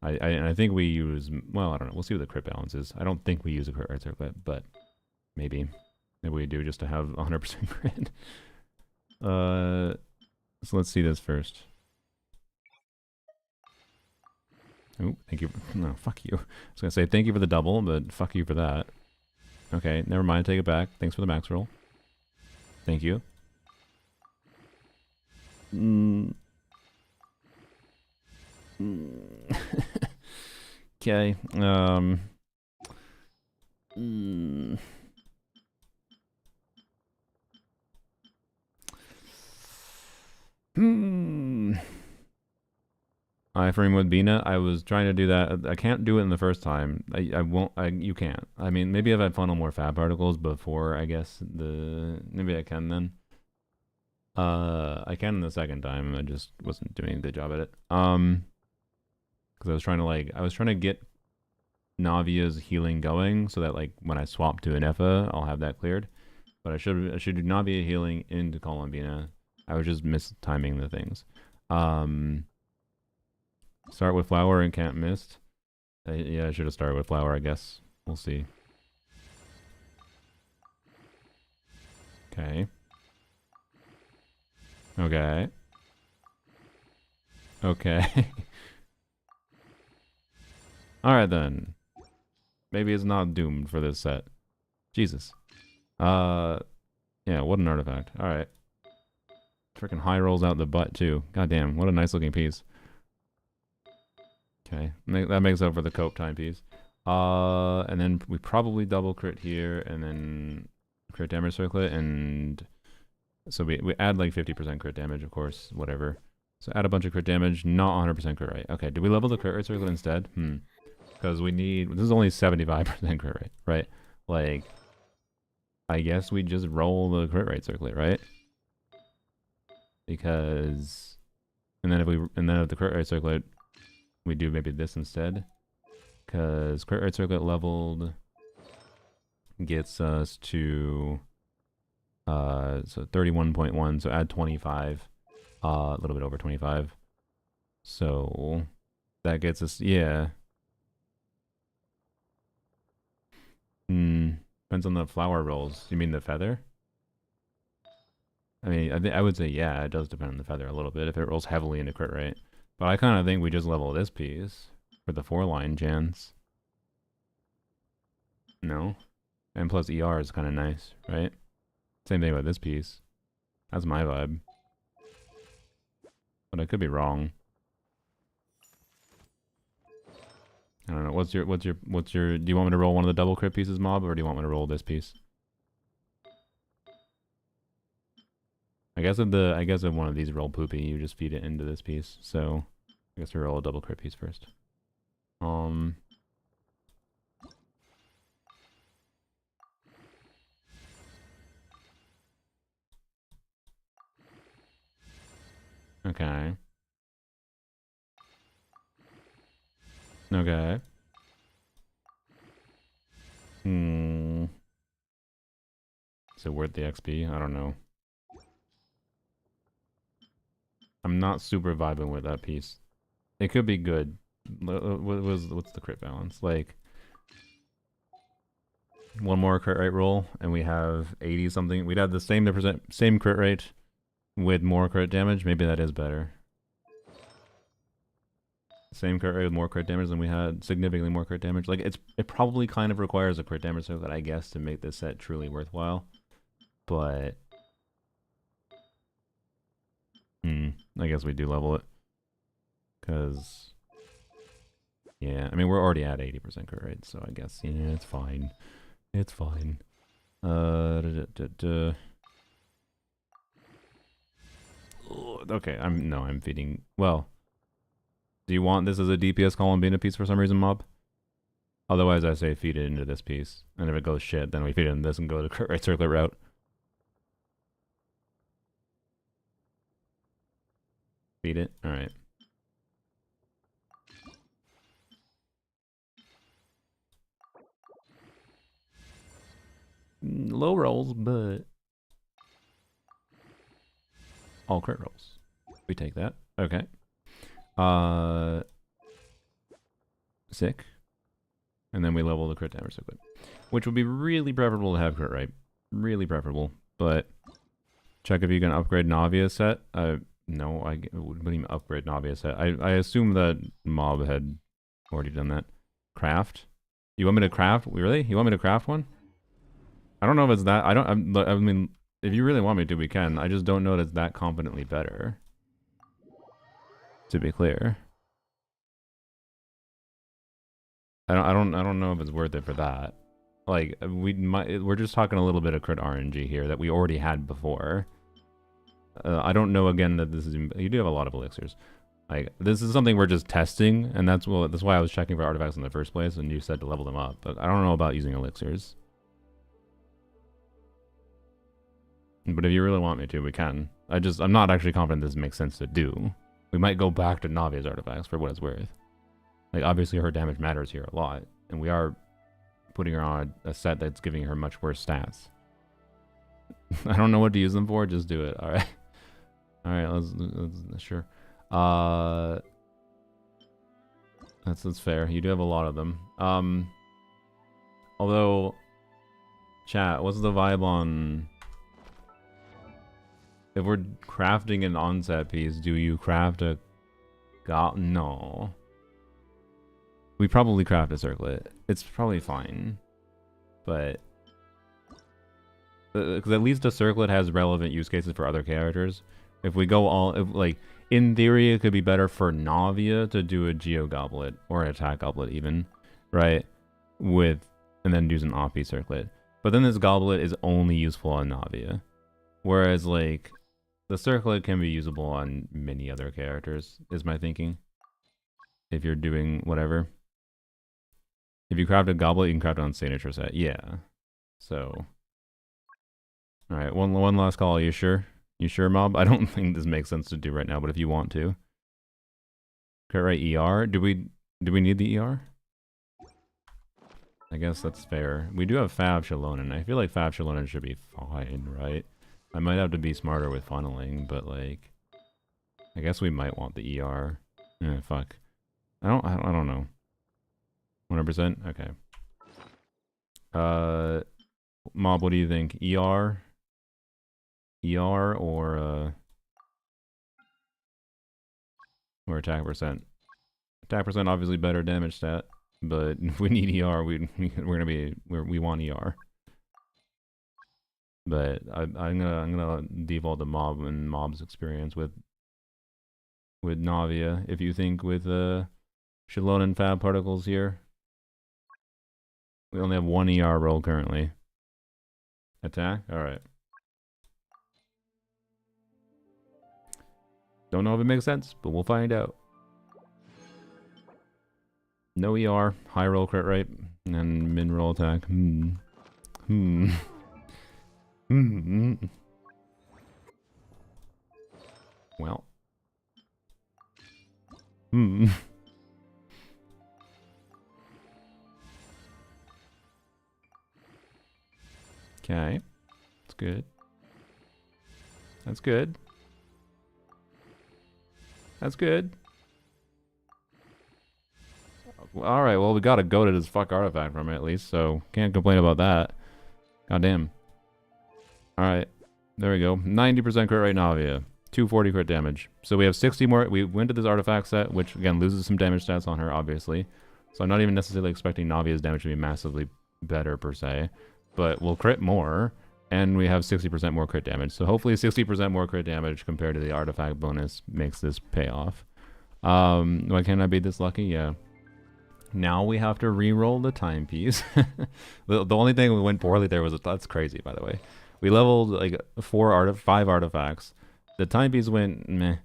I think we use... Well, I don't know. We'll see what the crit balance is. I don't think we use a crit right circlet, but maybe. Maybe we do just to have 100% crit. So let's see this first. Oh, thank you. No, fuck you. I was gonna say thank you for the double, but fuck you for that. Okay, never mind. Take it back. Thanks for the max roll. Thank you. Okay. Iframe with Bina. I was trying to do that. I can't do it in the first time. I won't. You can't. I mean, maybe if I funnel more fab particles before, I guess maybe I can then. I can the second time. I just wasn't doing a good job at it. Because I was trying to get Navia's healing going so that like when I swap to an Effa, I'll have that cleared. But I should do Navia healing into Columbina. I was just mistiming the things. Start with flower and can't mist. Yeah, I should have started with flower, I guess. We'll see. Okay. Okay. Okay. Alright then. Maybe it's not doomed for this set. Jesus. Yeah, what an artifact. Alright. Freaking high rolls out the butt too. Goddamn, what a nice looking piece. Okay, that makes up for the cope timepiece. And then we probably double crit here, and then crit damage circlet, and so we add like 50% crit damage, of course, whatever. So add a bunch of crit damage, not 100% crit rate. Okay, do we level the crit rate circlet instead? Because this is only 75% crit rate, right? Like, I guess we just roll the crit rate circlet, right? Because, and then if the crit rate circlet, we do maybe this instead, because crit rate circlet leveled gets us to so 31.1, so add 25, a little bit over 25, so that gets us, yeah. Depends on the flower rolls. You mean the feather? I mean, I would say yeah, it does depend on the feather a little bit if it rolls heavily into crit rate. But I kind of think we just level this piece for the 4-line chance. No? And plus ER is kind of nice, right? Same thing with this piece. That's my vibe. But I could be wrong. I don't know. What's your do you want me to roll one of the double crit pieces, mob, or do you want me to roll this piece? I guess if one of these roll poopy, you just feed it into this piece. So I guess we roll a double crit piece first. Okay. Okay. Hmm. Is it worth the XP? I don't know. I'm not super vibing with that piece. It could be good. What's the crit balance? Like, one more crit rate roll, and we have 80 something. We'd have the same crit rate with more crit damage. Maybe that is better. Same crit rate with more crit damage than we had, significantly more crit damage. Like, it probably kind of requires a crit damage so that I guess to make this set truly worthwhile. But I guess we do level it. Cause yeah, I mean we're already at 80% crit rate, so I guess yeah, it's fine. It's fine. Okay, I'm feeding. Well, do you want this as a DPS Columbina piece for some reason, mob? Otherwise, I say feed it into this piece, and if it goes shit, then we feed it in this and go the crit rate circlet route. Feed it. All right. Low rolls, but all crit rolls. We take that. Okay. Sick. And then we level the crit damage circlet, which would be really preferable to have crit rate. Really preferable. But check if you can upgrade Navia set. No, I wouldn't even upgrade Navia set. I assume that mob had already done that. Craft. You want me to craft? Really? You want me to craft one? I don't know if it's that. I mean, if you really want me to, we can. I just don't know that it's that confidently better. To be clear. I don't know if it's worth it for that. Like, we're just talking a little bit of crit RNG here that we already had before. I don't know again that this is. You do have a lot of elixirs. Like, this is something we're just testing, and that's why I was checking for artifacts in the first place, and you said to level them up. But I don't know about using elixirs. But if you really want me to, we can. I'm not actually confident this makes sense to do. We might go back to Navia's artifacts for what it's worth. Like, obviously her damage matters here a lot, and we are putting her on a set that's giving her much worse stats. I don't know what to use them for, just do it. Alright. Alright, let's sure. That's fair. You do have a lot of them. Although, chat, what's the vibe on... If we're crafting an onset piece, do you craft a... No. We probably craft a circlet. It's probably fine. But... Because at least a circlet has relevant use cases for other characters. If we go like, in theory, it could be better for Navia to do a Geo Goblet, or an Attack Goblet even, right? And then use an Oppi circlet. But then this goblet is only useful on Navia. Whereas, like, the circlet can be usable on many other characters, is my thinking. If you're doing whatever. If you craft a goblet, you can craft it on signature set. Yeah. So... Alright, one last call. Are you sure? You sure, mob? I don't think this makes sense to do right now, but if you want to. Crit rate ER? Do we need the ER? I guess that's fair. We do have Fab Shalonen. I feel like Fab Shalonen should be fine, right? I might have to be smarter with funneling, but like... I guess we might want the ER. Fuck. I don't know. 100%? Okay. Mob, what do you think? ER or attack percent? Attack percent obviously better damage stat, but if we need ER, we want ER. But I'm gonna default to mob and mob's experience with Navia. If you think with Shalonen Fab particles here, we only have one ER roll currently. Attack? Alright. Don't know if it makes sense, but we'll find out. No ER, high roll crit rate, and min roll attack. Well. That's good. That's good. That's good. Alright, well, we got a goated as fuck artifact from it at least, so can't complain about that. Goddamn. Alright, there we go. 90% crit rate Navia. 240 crit damage. So we have 60 more. We went to this artifact set, which again loses some damage stats on her, obviously. So I'm not even necessarily expecting Navia's damage to be massively better per se, but we'll crit more, and we have 60% more crit damage. So hopefully 60% more crit damage compared to the artifact bonus makes this pay off. Why can't I be this lucky? Yeah. Now we have to re-roll the timepiece. the only thing that went poorly there was that's crazy, by the way. We leveled like 5 artifacts. The timepiece went meh.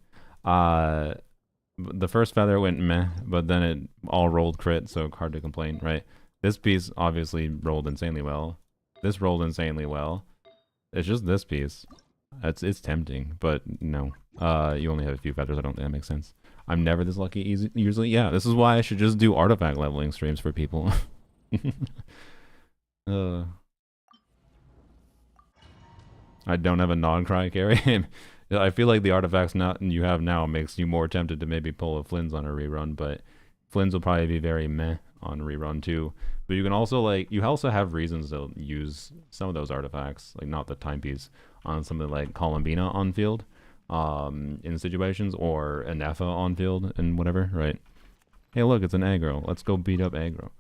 The first feather went meh, but then it all rolled crit, so hard to complain, right? This piece obviously rolled insanely well. This rolled insanely well. It's just this piece. It's tempting, but no. You only have a few feathers. I don't think that makes sense. I'm never this lucky usually. Yeah, this is why I should just do artifact leveling streams for people. I don't have a non-cry carry. I feel like the artifacts you have now makes you more tempted to maybe pull a Flynn's on a rerun, but Flynn's will probably be very meh on rerun too. But you can also you also have reasons to use some of those artifacts, like not the timepiece, on something like Columbina on field. In situations, or an Effa on field and whatever, right? Hey, look, it's an aggro. Let's go beat up aggro.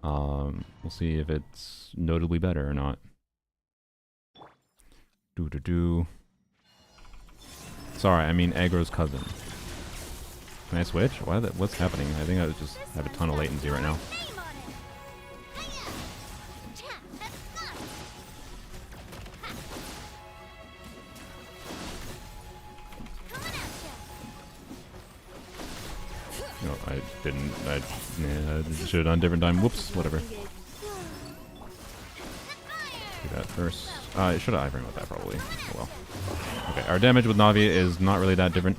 We'll see if it's notably better or not. Sorry, I mean aggro's cousin. Can I switch? What's happening? I think I just have a ton of latency right now. No, I didn't. I should have done a different time. Whoops, whatever. Do that first. I should have iframe with that probably. Oh well. Okay, our damage with Navi is not really that different.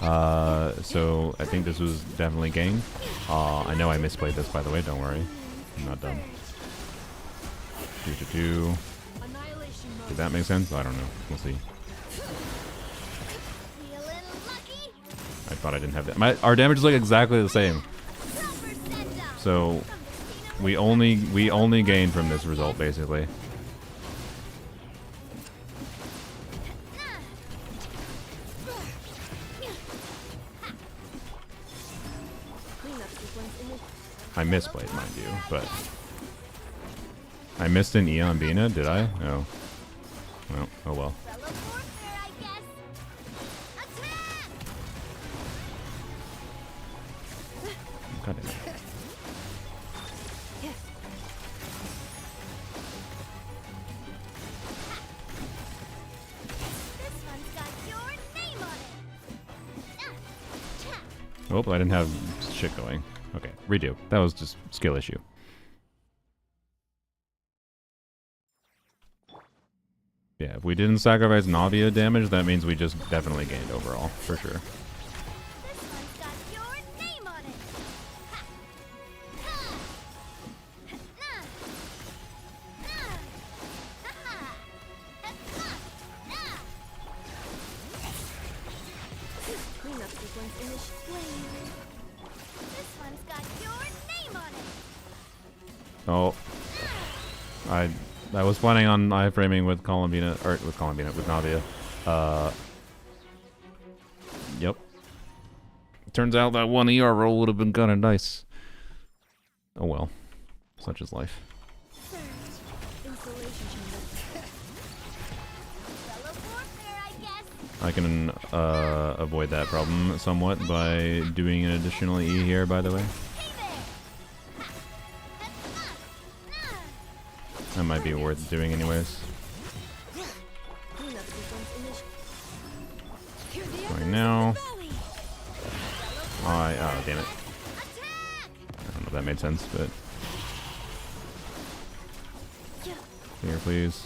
So I think this was definitely gain. I know I misplayed this, by the way. Don't worry, I'm not dumb. Did that make sense? I don't know. We'll see. I thought I didn't have that. Our damage is like exactly the same. So we only gain from this result basically. I misplayed, mind you, but I missed an Eon Bina, did I? No. Well, oh well. God damn it. Oh, I didn't have shit going. Okay, redo. That was just skill issue. Yeah, if we didn't sacrifice Navia damage, that means we just definitely gained overall, for sure. Oh, I was planning on iframing with Columbina, or with Navia. Yep. Turns out that one ER roll would have been kind of nice. Oh well, such is life. I can avoid that problem somewhat by doing an additional E here, by the way. That might be worth doing anyways. Going now. Oh, damn it. I don't know if that made sense, but... Here, please.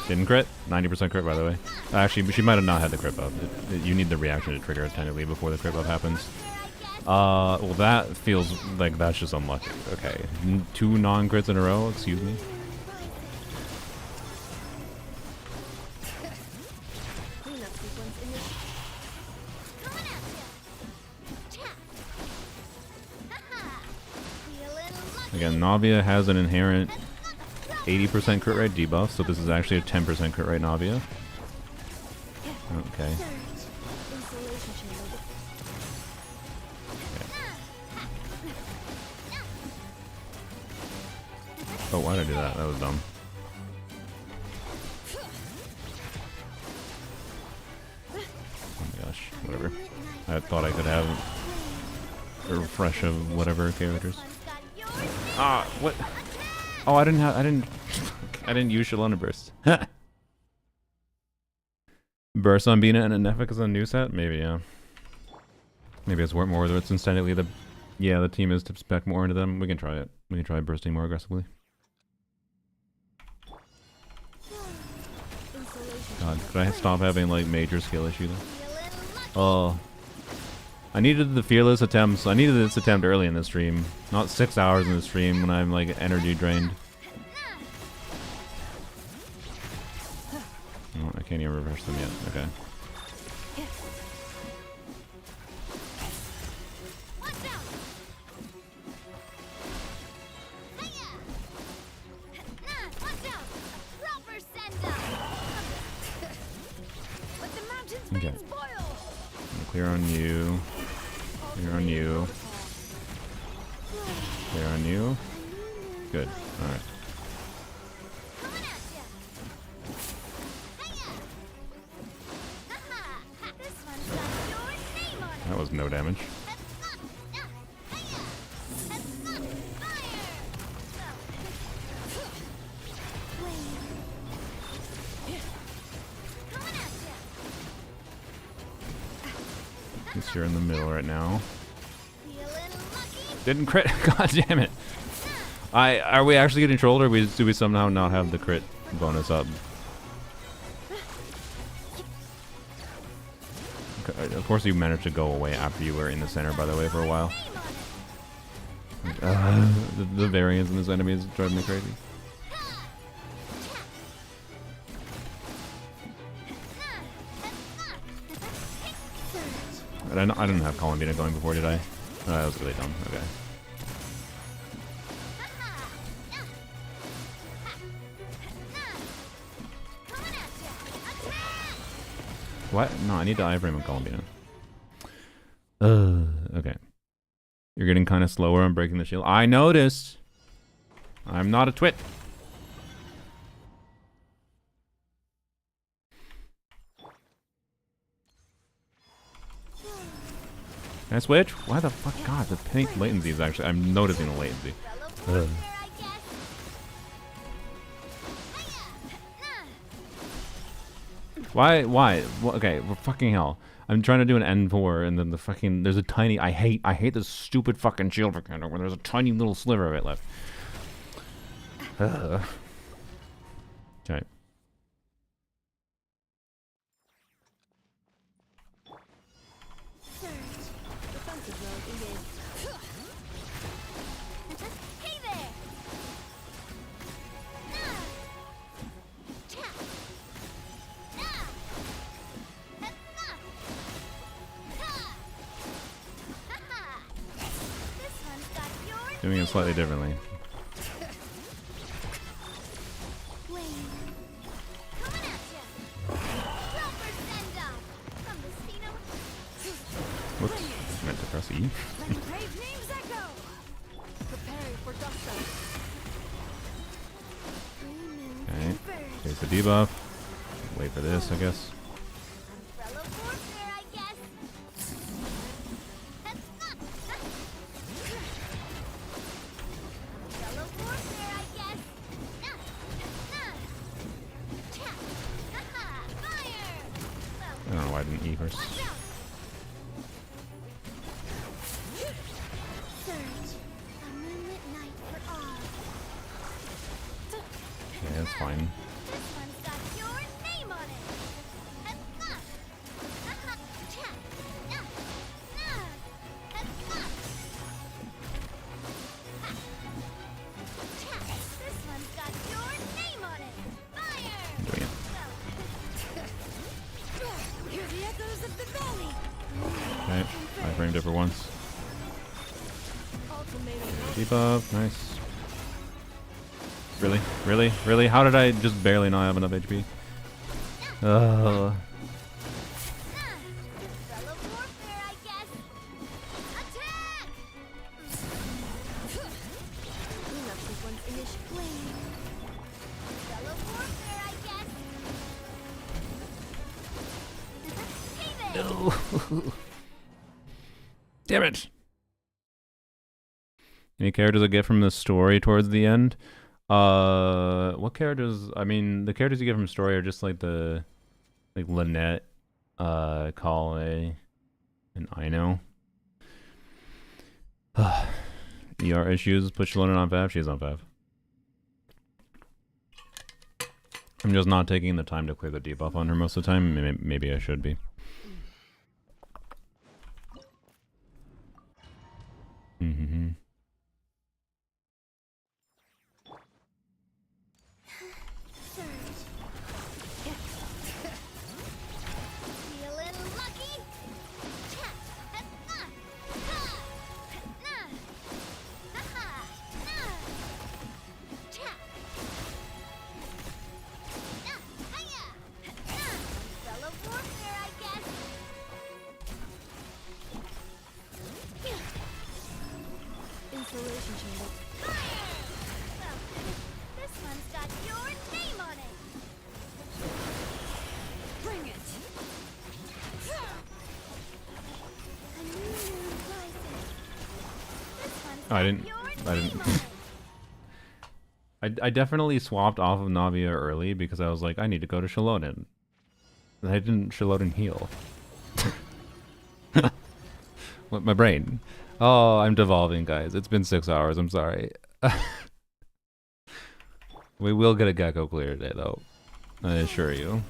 Didn't crit. 90% crit, by the way. Actually, she might have not had the crit buff. You need the reaction to trigger it technically before the crit buff happens. Well, that feels like that's just unlucky. Okay, 2 non-crits in a row. Excuse me. Again, Navia has an inherent 80% crit rate debuff, so this is actually a 10% crit rate Navia. Okay. Oh, why did I do that? That was dumb. Oh my gosh, whatever. I thought I could have a refresh of whatever characters. Ah, what? Oh, I didn't use Shalona Burst. Burst on Bina and an efficacy on new set? Maybe, yeah. Maybe it's more whether it's instantly the team is to spec more into them. We can try it. We can try bursting more aggressively. God, could I stop having like major skill issue though? Oh. I needed the fearless attempts. I needed this attempt early in the stream. Not 6 hours in the stream when I'm like energy drained. Oh, I can't even reverse them yet. Okay. Okay. Clear on you. Clear on you. Clear on you. Good. Alright. That was no damage. You're in the middle right now. Didn't crit. God damn it. Are we actually getting trolled, or do we somehow not have the crit bonus up? Okay, of course you managed to go away after you were in the center, by the way, for a while. The variance in this enemy is driving me crazy. I didn't have Columbina going before, did I? Oh, that was really dumb. Okay. What? No, I need to iframe and Columbina. Okay. You're getting kind of slower on breaking the shield. I noticed! I'm not a twit. Can I switch? Why the fuck? God, the pink latency is actually... I'm noticing the latency. Ugh. Why? Okay, well, fucking hell. I'm trying to do an N4 and then the fucking... There's a tiny... I hate this stupid fucking shield mechanic where there's a tiny little sliver of it left. Ugh. Okay. Doing it slightly differently. Whoops, meant to press E. Okay, here's the debuff. Wait for this, I guess. I don't know why I didn't E first. Okay, that's fine. once. Debuff, nice. Really? Really? Really? How did I just barely not have enough HP? Ugh. No. Damn it. Any characters I get from the story towards the end? What characters? I mean, the characters you get from the story are just like Lynette, Kale, and Ino. ER issues. Put Shalona on Fav. She's on Fav. I'm just not taking the time to clear the debuff on her most of the time. Maybe I should be. Mm-hmm. I didn't. I definitely swapped off of Navia early because I was like, I need to go to Shalodin. I didn't Shalodin heal. What, my brain? Oh, I'm devolving, guys. It's been 6 hours. I'm sorry. We will get a Gecko clear today, though. I assure you.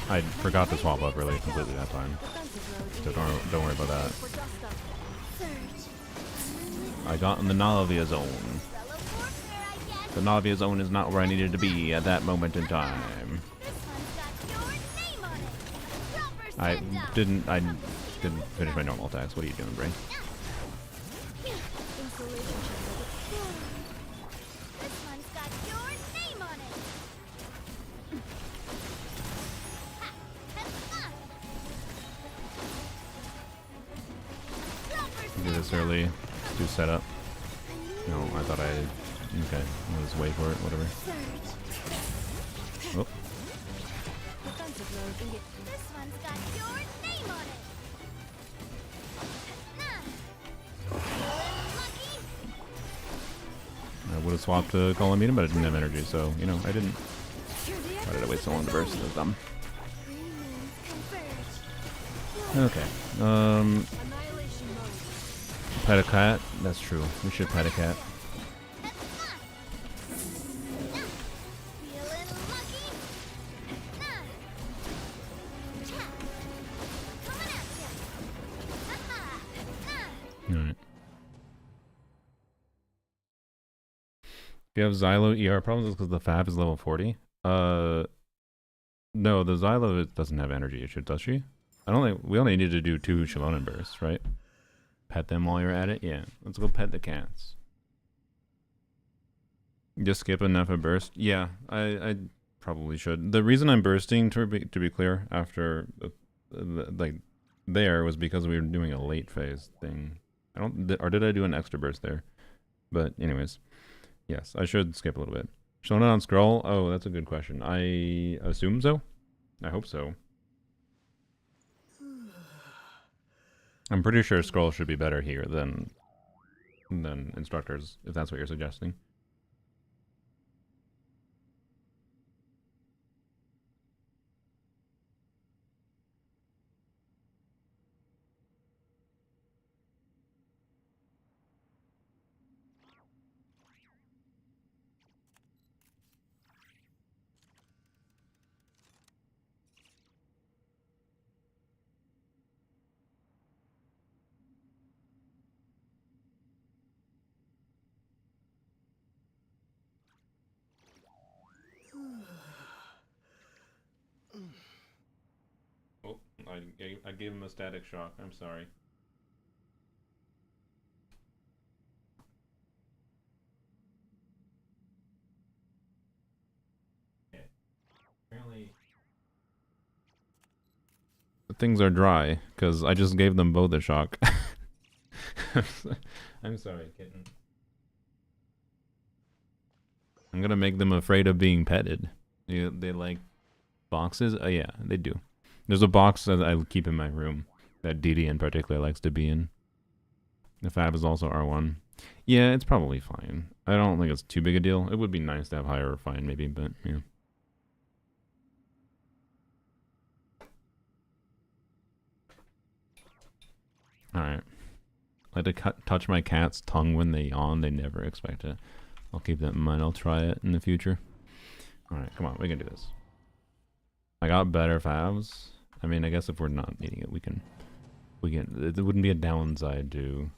I forgot to swap up really completely that time. So don't worry about that. I got in the Navia zone. The Navia zone is not where I needed to be at that moment in time. I didn't finish my normal attacks. What are you doing, brain? Do this early. Do setup. No, I thought okay, I'll just wait for it, whatever. Oh. I would have swapped to Golem Meeting, but I didn't have energy, so, you know, I didn't. Why did I wait so long to burst? That was dumb. Okay. Pet a cat? That's true. We should pet a cat. Alright. If you have Xylo ER problems, it's because the Fab is level 40. No, the Xylo doesn't have energy issue, does she? I don't think we only need to do 2 Shallonen bursts, right? Pet them while you're at it? Yeah. Let's go pet the cats. Just skip enough a burst? Yeah, I probably should. The reason I'm bursting, to be clear, after like there was because we were doing a late phase thing. Or did I do an extra burst there? But anyways, yes, I should skip a little bit. Shonen on scroll? Oh, that's a good question. I assume so. I hope so. I'm pretty sure scroll should be better here than instructors, if that's what you're suggesting. I gave him a static shock. I'm sorry. Okay. Apparently, things are dry because I just gave them both a shock. I'm sorry, kitten. I'm gonna make them afraid of being petted. They like boxes? Oh yeah, they do. There's a box that I keep in my room that Didi in particular likes to be in. The Fab is also R1. Yeah, it's probably fine. I don't think it's too big a deal. It would be nice to have higher refine maybe, but yeah. Alright. I like to touch my cat's tongue when they yawn. They never expect it. I'll keep that in mind. I'll try it in the future. Alright, come on. We can do this. I got better Favs. I mean, I guess if we're not needing it, we can... It wouldn't be a downside to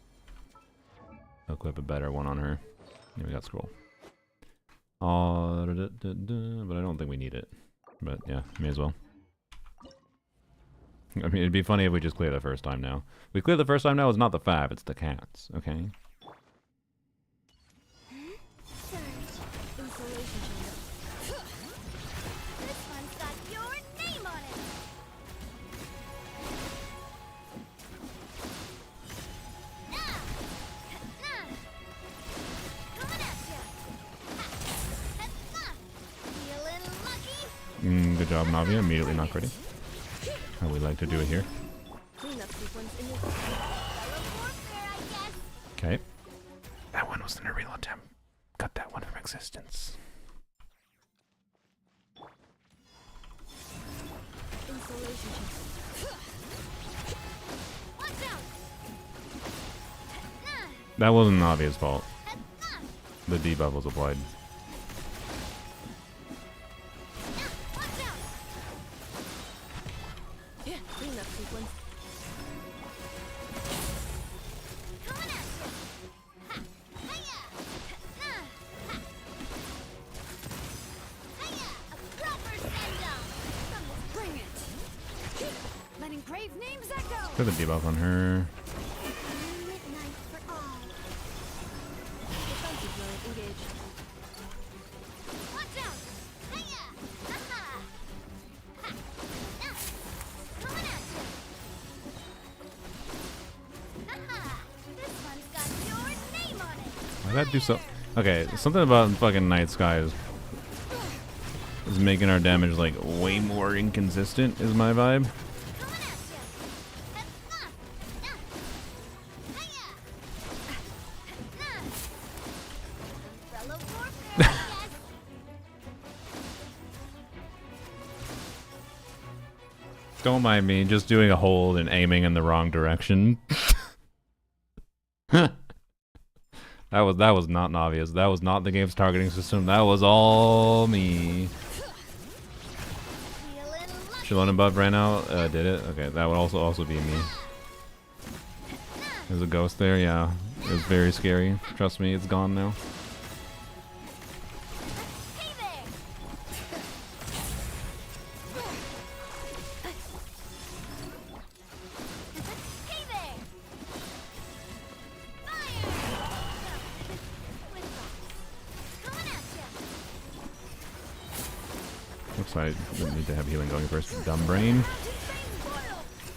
equip a better one on her. Yeah, we got scroll. But I don't think we need it. But yeah, may as well. I mean, it'd be funny if we just clear the first time now. We clear the first time now, it's not the Fab, it's the cats, okay? This one's got your name on it. Coming at ya. Feeling lucky? Good job, Navia. Immediately not ready. How we like to do it here. Okay. That one was an real attempt. Cut that one from existence. That wasn't Navia's fault. The debuff was applied. Put the debuff on her. Why that do so? Okay, something about fucking Night Sky is making our damage like way more inconsistent. Is my vibe. Don't mind me, just doing a hold and aiming in the wrong direction. That was not obvious. That was not the game's targeting system. That was all me. Shalon and Buff ran out. Did it? Okay, that would also be me. There's a ghost there. Yeah, it was very scary. Trust me, it's gone now. I need to have healing going first. Dumb brain.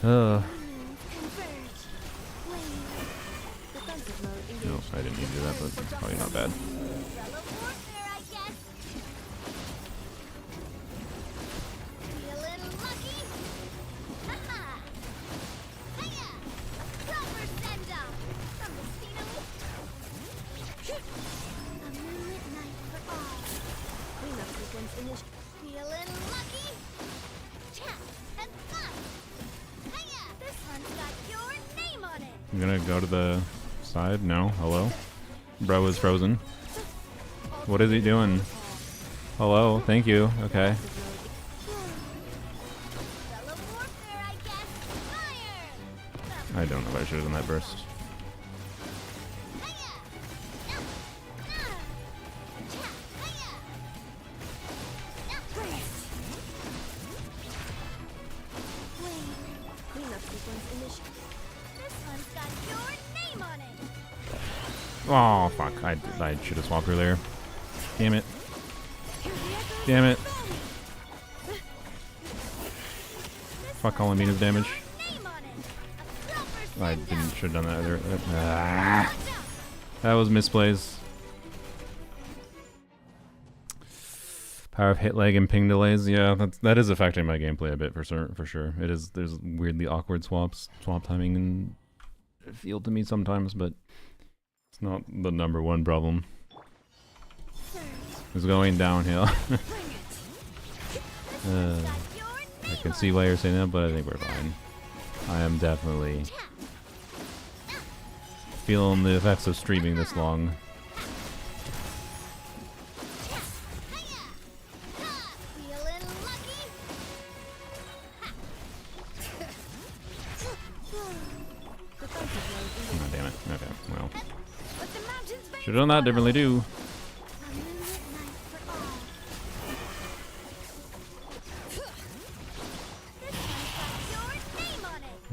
No, I didn't need to do that, but probably not bad. I'm gonna go to the side. No, hello? Bro is frozen. What is he doing? Hello, thank you. Okay. I don't know if I should have done that burst. Oh, fuck. I should have swapped earlier. Damn it. Damn it. Fuck all Amina's damage. I should have done that either. That was misplays. Power of hit lag and ping delays. Yeah, that is affecting my gameplay a bit for sure. It is. There's weirdly awkward swap timing and feel to me sometimes, but it's not the #1 problem. It's going downhill. I can see why you're saying that, but I think we're fine. I am definitely feeling the effects of streaming this long. Oh, damn it. Okay, well. Should've done that differently too.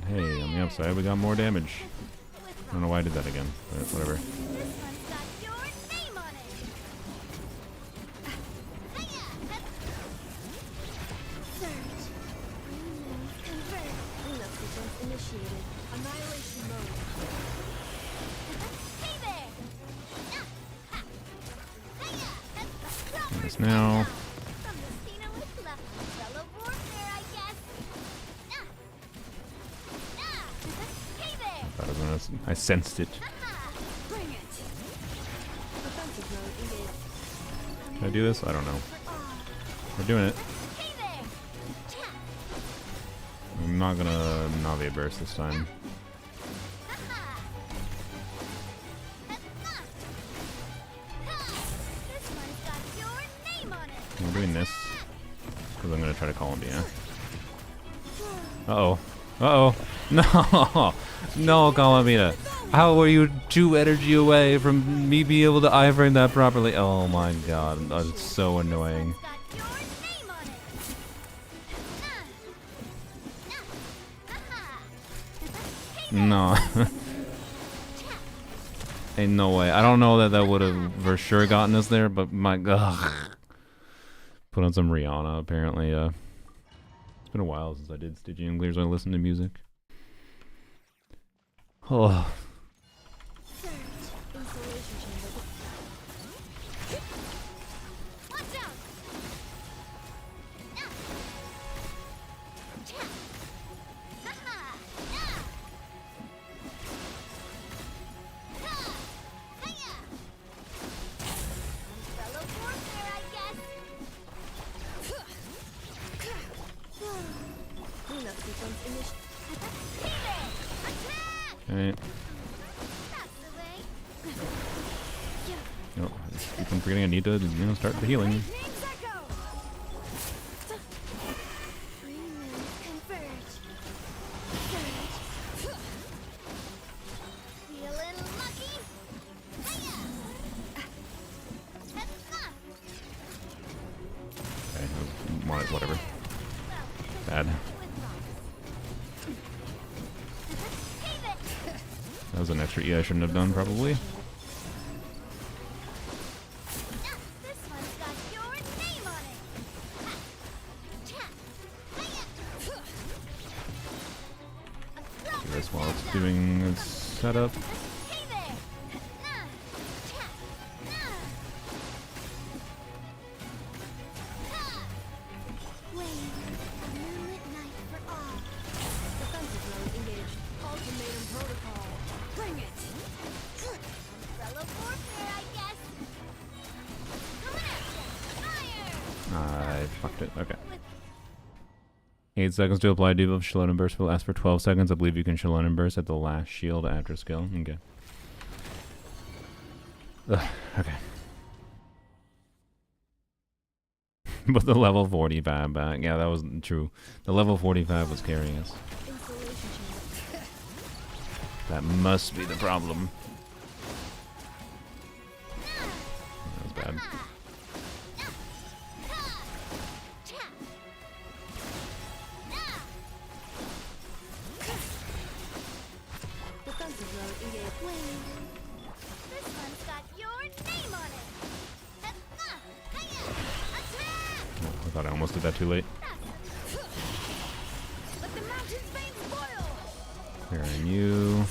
Hey, on the upside we got more damage. I don't know why I did that again, but whatever. This now. I sensed it. Can I do this? I don't know. We're doing it. I'm not gonna Navi burst this time. I'm doing this because I'm gonna try to call him. Yeah. Uh-oh. Uh-oh. No! No, Calamita. How were you 2 energy away from me being able to iframe that properly? Oh my god. That's so annoying. No. Ain't no way. I don't know that would have for sure gotten us there, but my god. Put on some Rihanna, apparently. It's been a while since I did Stygian clears. I listened to music. Oh. Okay. Oh, I just keep on forgetting I need to, start the healing. Okay, whatever. Bad. That was an extra E I shouldn't have done, probably. Do this while it's doing its setup. I fucked it. Okay. 8 seconds to apply debuff. Shalom and burst will last for 12 seconds. I believe you can Shalom and burst at the last shield after skill. Okay. Okay. But the level 45 back. Yeah, that was true. The level 45 was carrying us. That must be the problem. That was bad. thought I almost did that too late. Let the mountain's veins boil. Here on you.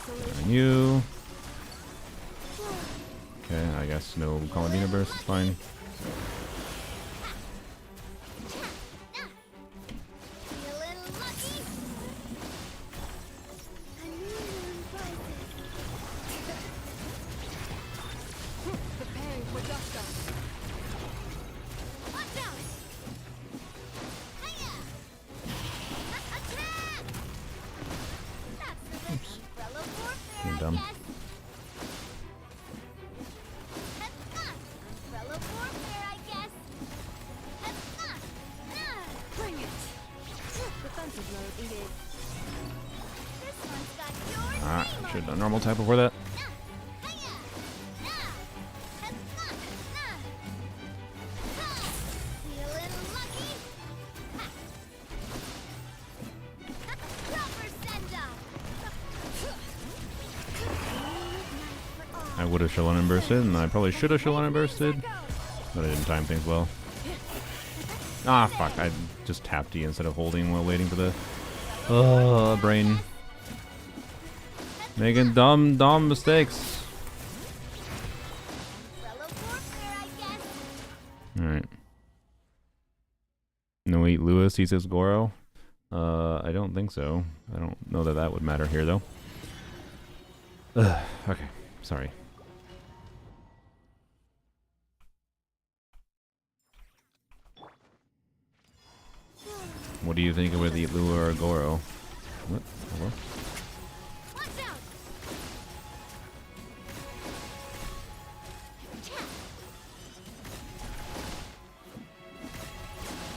Here on you. Okay, I guess no Collab burst is fine. Feeling lucky. A new moon rises. Preparing for dust-up. Watch out! Hiya! Attack! That's the big umbrella warfare, You're I dumb. guess. Umbrella warfare, I guess. Bring it. Defensive mode engaged. This one's got your Ah, name on should have it. done normal type before that. Hiya! Feeling lucky? Proper send-up! I would have Shalon and bursted, and I probably should have Shalon and bursted, but I didn't time things well. Ah, fuck. I just tapped E instead of holding while waiting for the brain. Making dumb mistakes. Umbrella warfare, I guess. Alright. No, wait, Lewis, he says Goro. I don't think so. I don't know that that would matter here, though. Okay, sorry. What do you think of the Lua or Goro? What? Hello? Watch out!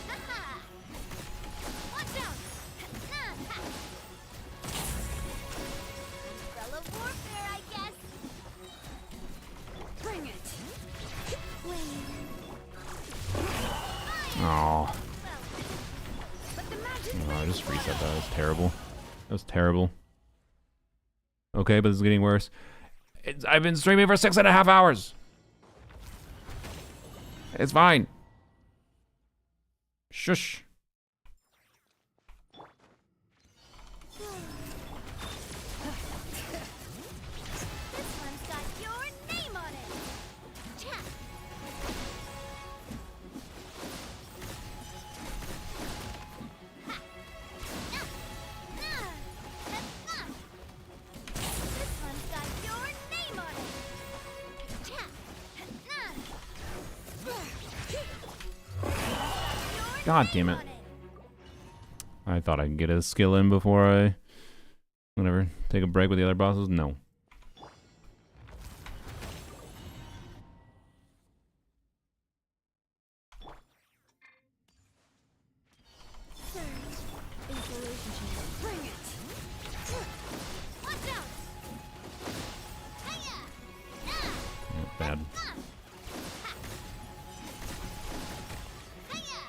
Haha! Watch out! Umbrella warfare, I guess. Bring it. Oh, Let the mountains no, I just reset that. That was terrible. That was terrible. Okay, but this is getting worse. I've been streaming for 6.5 hours. It's fine. Shush. This one's got your name on it. Tap. Ha. This one's got your name on it. Tap. God damn it. I thought I could get a skill in before I... Whatever. Take a break with the other bosses? No. Insulation chamber. Bring it. Watch out. Hiya. Yeah, bad. Hiya.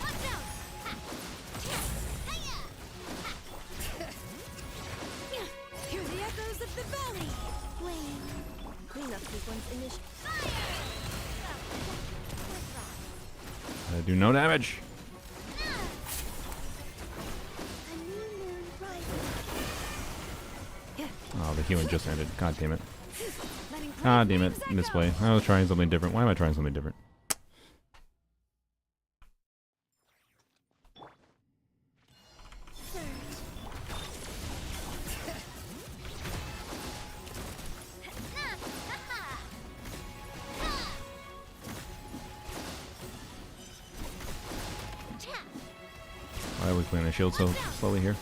Watch out. Hiya. Hear the echoes of the valley. Flame. Cleanup sequence initial. I do no damage. A new moon rises. Oh, the healing just ended. God damn it. Letting God damn it. flames echo. Misplay. I was trying something different. Why am I trying something different? Why are we clearing a shield so slowly here?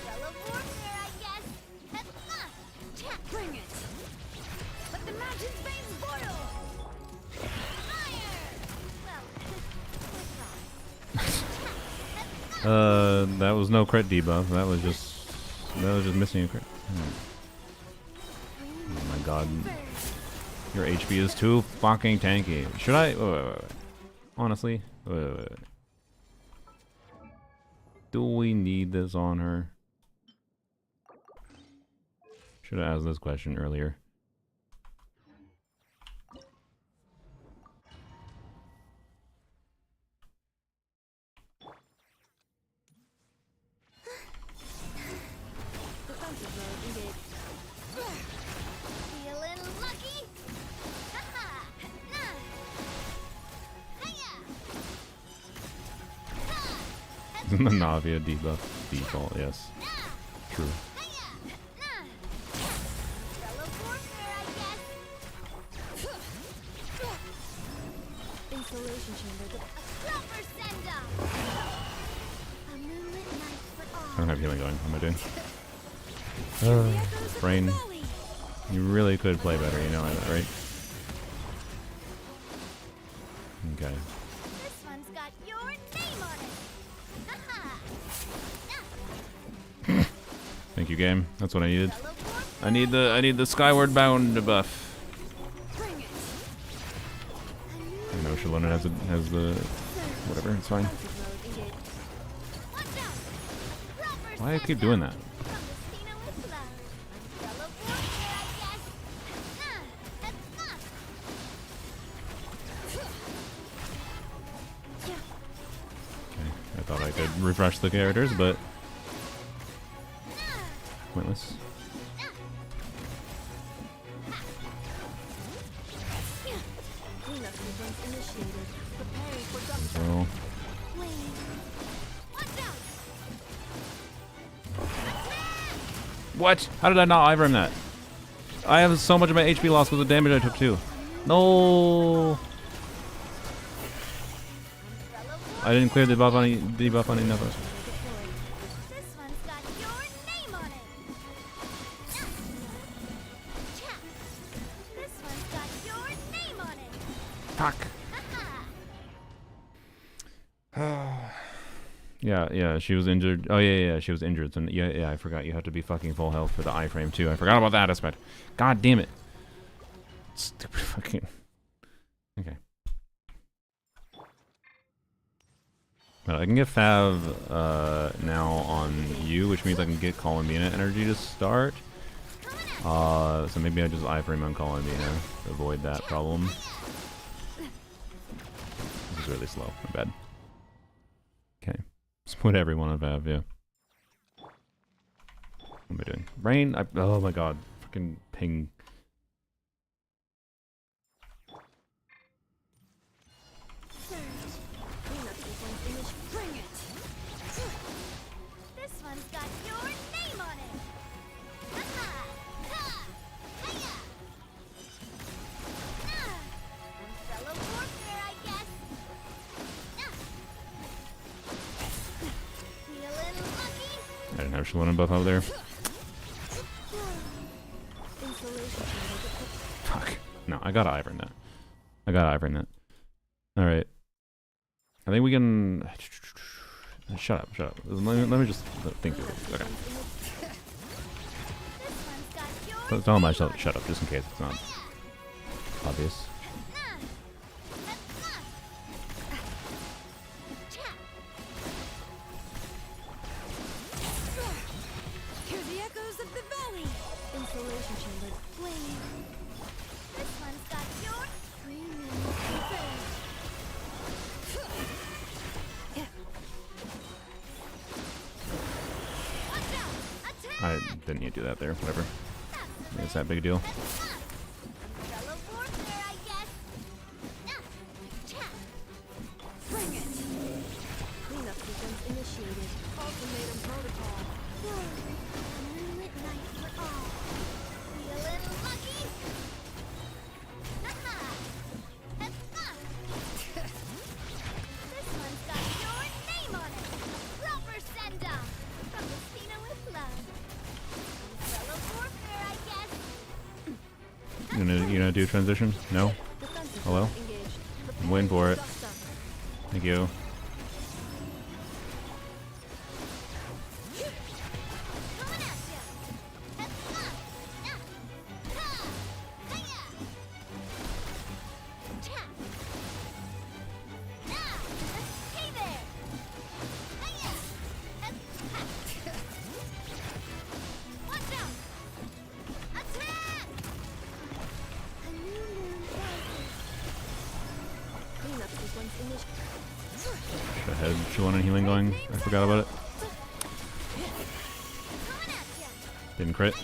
Umbrella warfare, I guess. Bring it. Let the mountain's veins boil. That was no crit debuff. That was just missing a crit. Oh my god. Your HP is too fucking tanky. Should I? Wait. Honestly, wait. Do we need this on her? Should have asked this question earlier. Isn't the Navia debuff default? Yes. True. Insulation chamber. I don't have healing going. What am I doing? Brain. You really could play better, you know that, right? Okay. This one's got your name on it. Thank you, game. That's what I needed. I need the Skyward Bound buff. I know Shalona has the whatever. It's fine. Why do I keep doing that? I thought I could refresh the characters, but pointless. So, what? How did I not Ivern that? I have so much of my HP lost with the damage I took too. No. I didn't clear the debuff on any of us. This one's got your name on it. This one's got your name on it. Fuck. Yeah, she was injured. Oh yeah, she was injured. So yeah, I forgot you have to be fucking full health for the iframe too. I forgot about that aspect. God damn it. Stupid fucking. Okay. I can get Fav now on you, which means I can get Columina energy to start. So maybe I just iframe on Columina to avoid that problem. This is really slow. My bad. Okay. Just put everyone on Fav, yeah. What am I doing? Rain? Oh my god. Fucking ping. This one's got your name on it. Fellow warfare, I guess. Feeling lucky? I didn't have Shalona buff out there. Fuck. No, I gotta Ivern that. Alright. I think we can... Shut up. Let me just think through this. Okay. Tell him I shut up, just in case it's not obvious. Hear the echoes of the valley. Insulation chamber. Flame. This one's got your premium. I didn't need to do that there, whatever. It's that big a deal. Fellow warfare, I guess. Bring it. Cleanup sequence initiated. Ultimatum protocol. Moonlit night for all. Feeling lucky? This one's got your name on it. Proper send-off. From Messina with love. Fellow warfare, I guess. You gonna do transition? No? Hello? I'm waiting for it. Thank you. Should I have Shalona healing going? I forgot about it. Didn't crit.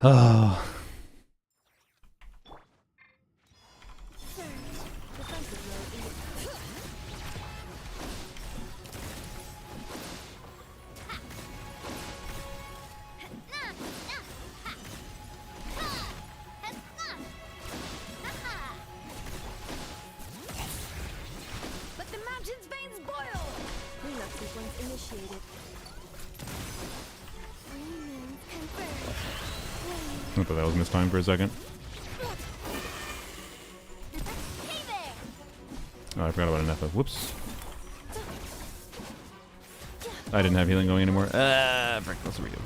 Oh. Let the mountain's veins boil! Cleanup sequence initiated. I thought that was mistimed for a second. Oh, I forgot about an FF. Whoops. I didn't have healing going anymore. Ah, frick, let's redo.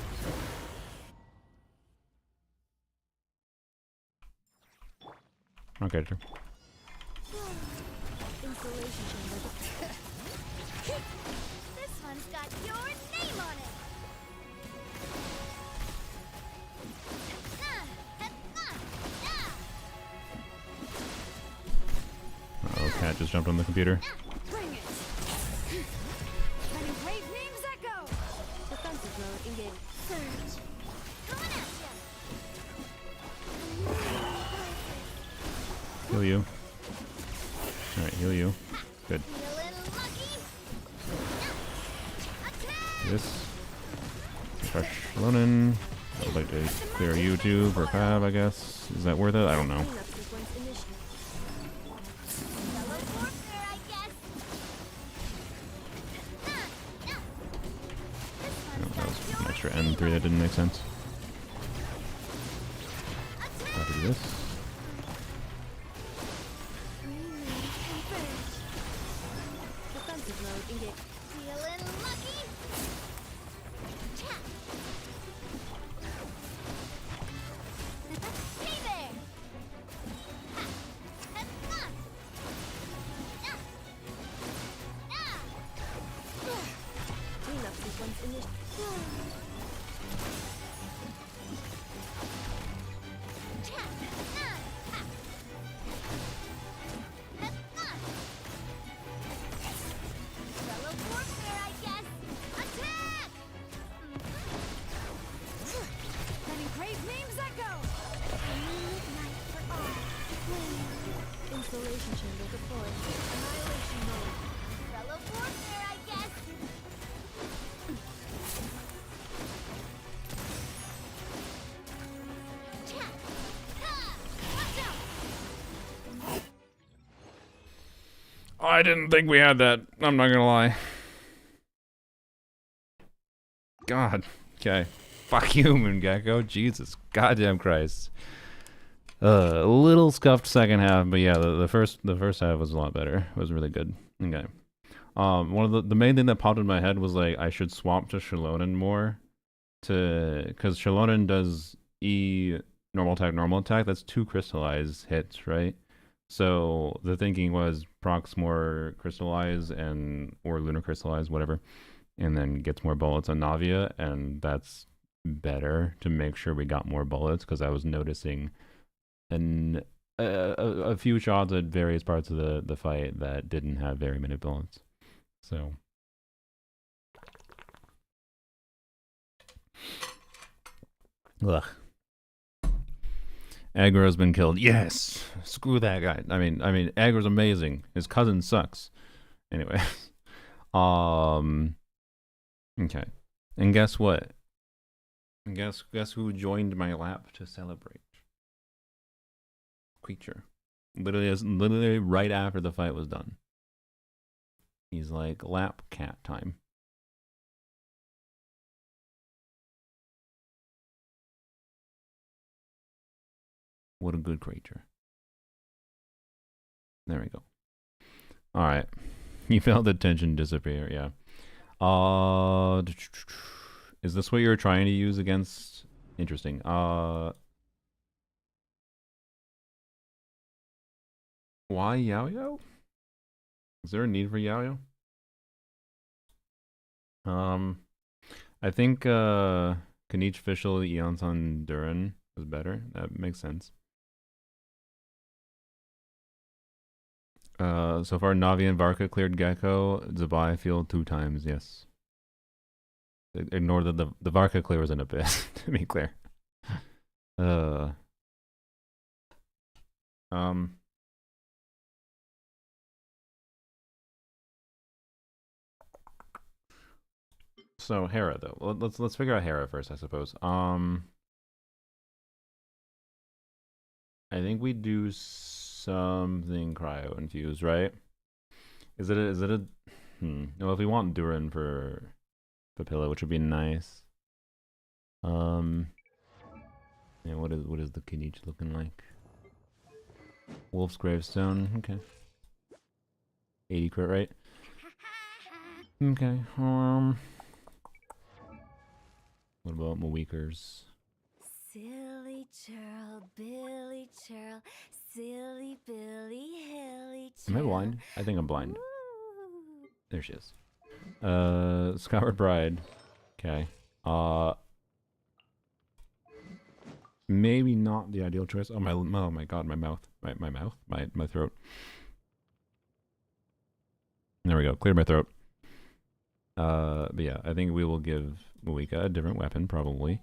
Okay, sure. This one's got your name on it. Oh, cat just jumped on the computer. Bring it! Letting brave names echo! Defensive mode engaged. Surge. Coming at ya. Heal you. Alright, heal you. Good. Feeling lucky. Attack! This. Fresh Lonin. I would like to clear you two for Fab, I guess. Is that worth it? I don't know. Cleanup sequence initiated. Fellow warfare, I guess. Oh, that was an extra N3 that didn't make sense. I'll do this. Defensive mode engaged. Feeling lucky. Attack. Hey there. Ha. Ha. Ah. Ah. Cleanup sequence initiated. Attack. Ah. Ha. Ha. Ah. Fellow warfare, I guess. Attack! Letting brave names echo! Midnight for all. Installation chamber deployed. Annihilation mode. Fellow warfare, I guess. Attack! Ha! Watch out! I didn't think we had that. I'm not gonna lie. God. Okay. Fuck you, Moongecko. Jesus. Goddamn Christ. A little scuffed second half, but yeah, the first half was a lot better. It was really good. Okay. One of the main thing that popped in my head was like I should swap to Shallonen more, because Shallonen does E normal attack. That's 2 crystallized hits, right? So the thinking was procs more crystallize or lunar crystallize, whatever, and then gets more bullets on Navia, and that's better to make sure we got more bullets, because I was noticing a few shots at various parts of the fight that didn't have very many bullets. So ugh. Aggro's been killed. Yes. Screw that guy. I mean, Aggro's amazing. His cousin sucks. Anyway. Okay. And guess what? Guess who joined my lap to celebrate? Creature. Literally right after the fight was done. He's like, lap cat time. What a good creature. There we go. Alright. You felt the tension disappear, yeah. Is this what you're trying to use against? Interesting. Why Yaoyao? Is there a need for Yaoyao? I think Kanich Fischl Eonsan Duran was better. That makes sense. So far Navi and Varka cleared Gecko. Zabai field 2 times, yes. Ignore the Varka clear was an abyss, to be clear. Uh. Um. So Hera though. Let's figure out Hera first, I suppose. I think we do something cryo infused, right? Is it a well, if we want Durin for Papilla, which would be nice. Yeah, what is the Kinich looking like? Wolf's Gravestone, okay. 80 crit, right? Okay. What about Maweekers? Silly churl, Billy churl, silly Billy, hilly Am I churl. blind? I think I'm blind. Ooh. There she is. Skyward Bride. Okay. Maybe not the ideal choice. Oh my god, my mouth. My throat. There we go. Cleared my throat. But yeah, I think we will give Mika a different weapon, probably.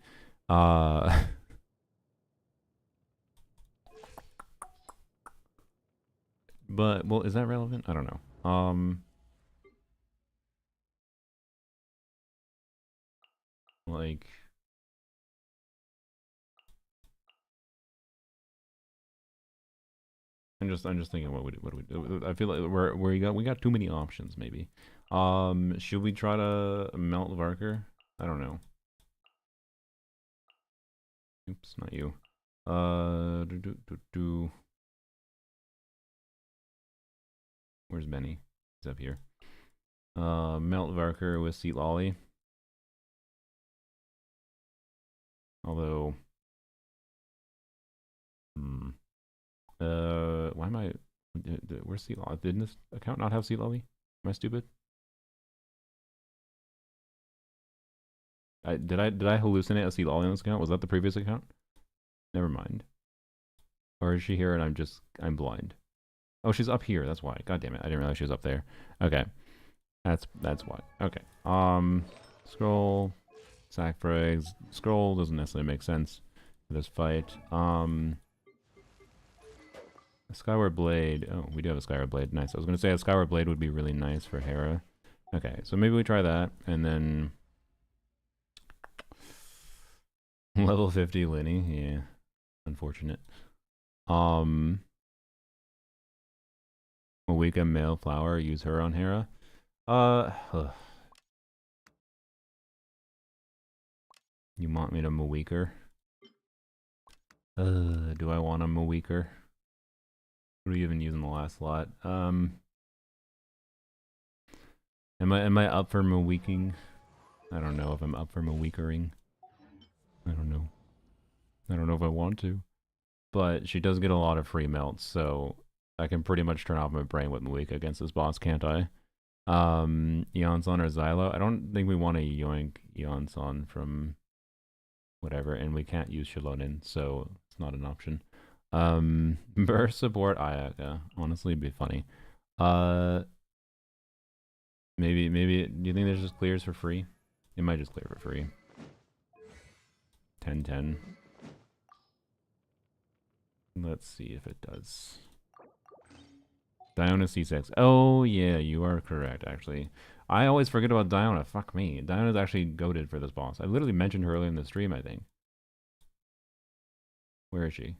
But well, is that relevant? I don't know. Like I'm just thinking what do we do? I feel like we got too many options maybe. Should we try to melt Varker? I don't know. Oops, not you. Where's Benny? He's up here. Melt Varker with Seat Lolly. Although, why am I? Where's Seat Lolly? Didn't this account not have Seat Lolly? Am I stupid? Did I hallucinate a Seat Lolly on this account? Was that the previous account? Never mind. Or is she here and I'm blind? Oh, she's up here. That's why. God damn it! I didn't realize she was up there. Okay, that's why. Okay. Scroll, sack frags. Scroll doesn't necessarily make sense for this fight. A Skyward Blade. Oh, we do have a Skyward Blade. Nice. I was gonna say a Skyward Blade would be really nice for Hera. Okay, so maybe we try that, and then level 50 Linny. Yeah, unfortunate. Mawika Male Flower. Use her on Hera. You want me to Maweeker? Do I want a Maweeker? What are you even using the last slot? Am I up for Maweeking? I don't know if I'm up for Maweekering. I don't know. I don't know if I want to. But she does get a lot of free melts, so I can pretty much turn off my brain with Mawika against this boss, can't I? Eonson or Xylo? I don't think we want to yoink Eonson from whatever, and we can't use Shalonin, so it's not an option. Burst support Ayaka. Honestly, it'd be funny. Maybe, do you think there's just clears for free? It might just clear for free. 10-10. Let's see if it does. Diona C6. Oh, yeah, you are correct, actually. I always forget about Diona. Fuck me. Diona's actually goated for this boss. I literally mentioned her earlier in the stream, I think. Where is she?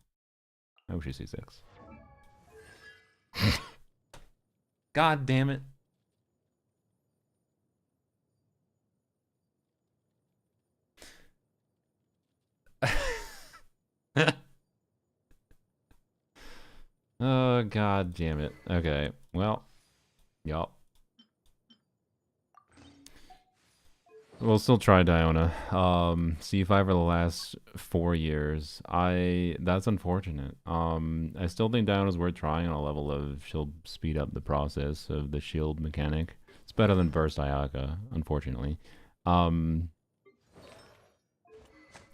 Oh, she's C6. God damn it. Oh, god damn it. Okay, well, yup. We'll still try Diona. C5 for the last 4 years. That's unfortunate. I still think Diona's worth trying on a level of she'll speed up the process of the shield mechanic. It's better than Burst Ayaka, unfortunately.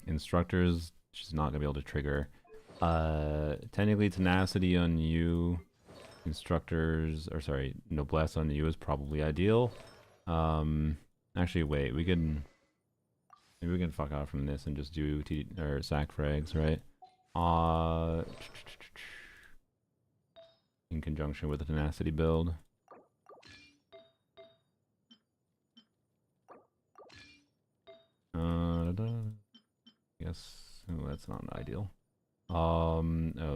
Instructors, she's not gonna be able to trigger. Technically Tenacity on you. Instructors, or sorry, Noblesse on you is probably ideal. Actually, wait, we could Maybe we can fuck off from this and just do or sack frags, right? In conjunction with the tenacity build. Yes, oh, that's not ideal. Oh,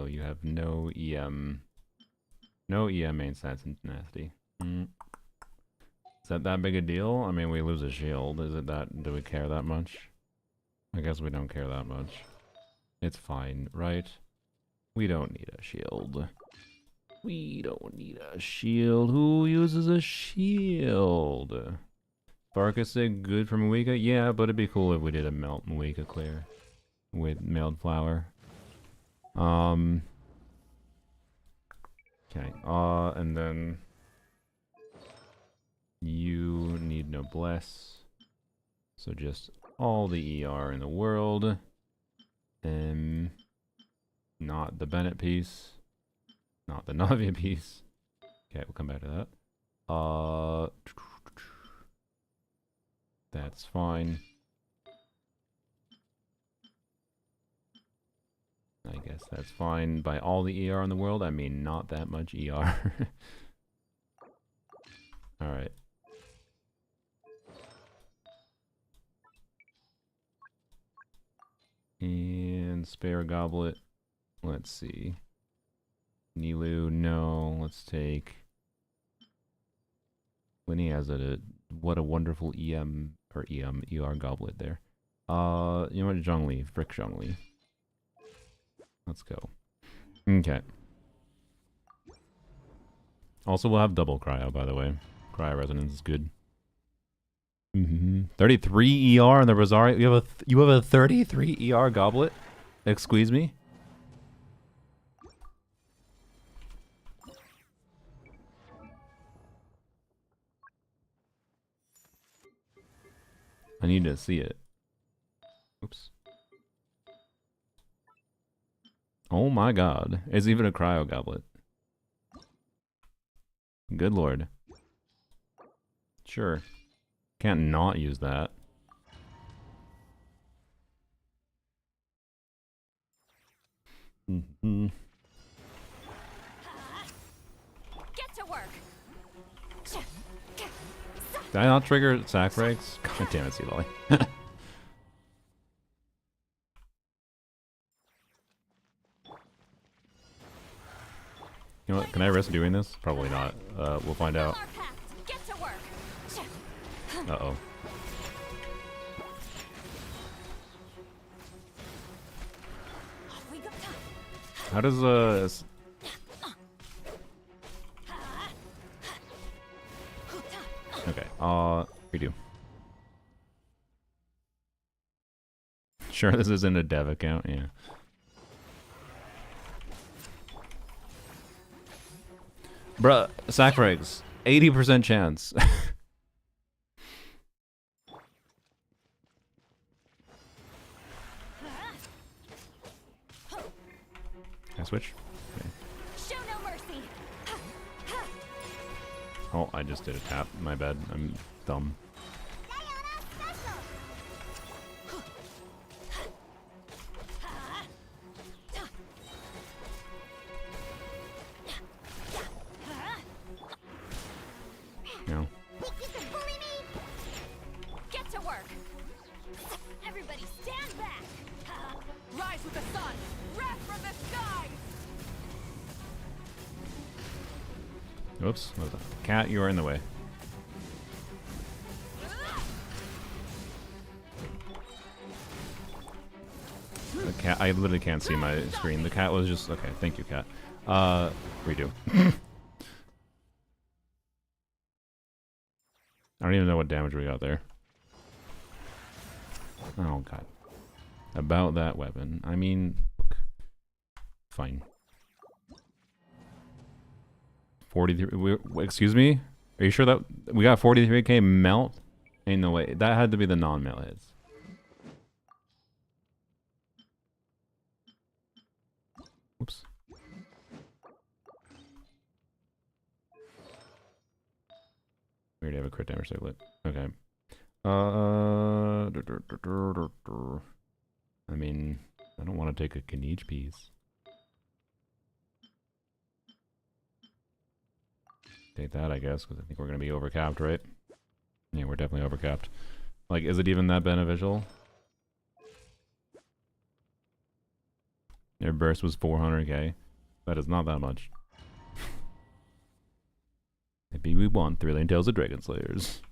you have no EM main stats in tenacity. Is that big a deal? I mean, we lose a shield. Is it that? Do we care that much? I guess we don't care that much. It's fine, right? We don't need a shield. We don't need a shield. Who uses a shield? Farkasig, good for Mika? Yeah, but it'd be cool if we did a melt Mika clear with mailed flower. Okay. And then you need noblesse. So just all the ER in the world. Not the Bennett piece. Not the Navia piece. Okay, we'll come back to that. That's fine. I guess that's fine. By all the ER in the world, I mean not that much ER. Alright. And spare goblet. Let's see. Nilu, no. Let's take... Winnie has what a wonderful ER goblet there. You know what, Zhongli, frick Zhongli. Let's go. Okay. Also, we'll have double cryo, by the way. Cryo resonance is good. 33 ER in the Rosario. You have a 33 ER goblet? Excuse me? I need to see it. Oops. Oh my god. It's even a cryo goblet. Good lord. Sure. Can't not use that. Get to work. Did I not trigger sack frags? God damn it, Sea Lolly. You know what? Can I risk doing this? Probably not. We'll find out. Uh-oh. How does Okay, redo. Sure this isn't a dev account, yeah. Bruh, sack frags. 80% chance. Can I switch? Okay. Show no mercy. Oh, I just did a tap. My bad. I'm dumb. No. Get to work. Everybody stand back. Rise with the sun. Wrath from the skies. Oops. What was that? Cat, you are in the way. The cat, I literally can't see my screen. The cat was just, okay, thank you, cat. Redo. I don't even know what damage we got there. Oh, God. About that weapon. I mean, look. Fine. 43. Excuse me? Are you sure that we got 43k melt? Ain't no way. That had to be the non-melt hits. Whoops. We already have a crit damage circlet. Okay. I mean, I don't want to take a Kniech piece. Take that, I guess, because I think we're going to be overcapped, right? Yeah, we're definitely overcapped. Like, is it even that beneficial? Their burst was 400k. That is not that much. Maybe we want 3 Lane Tales of Dragon Slayers.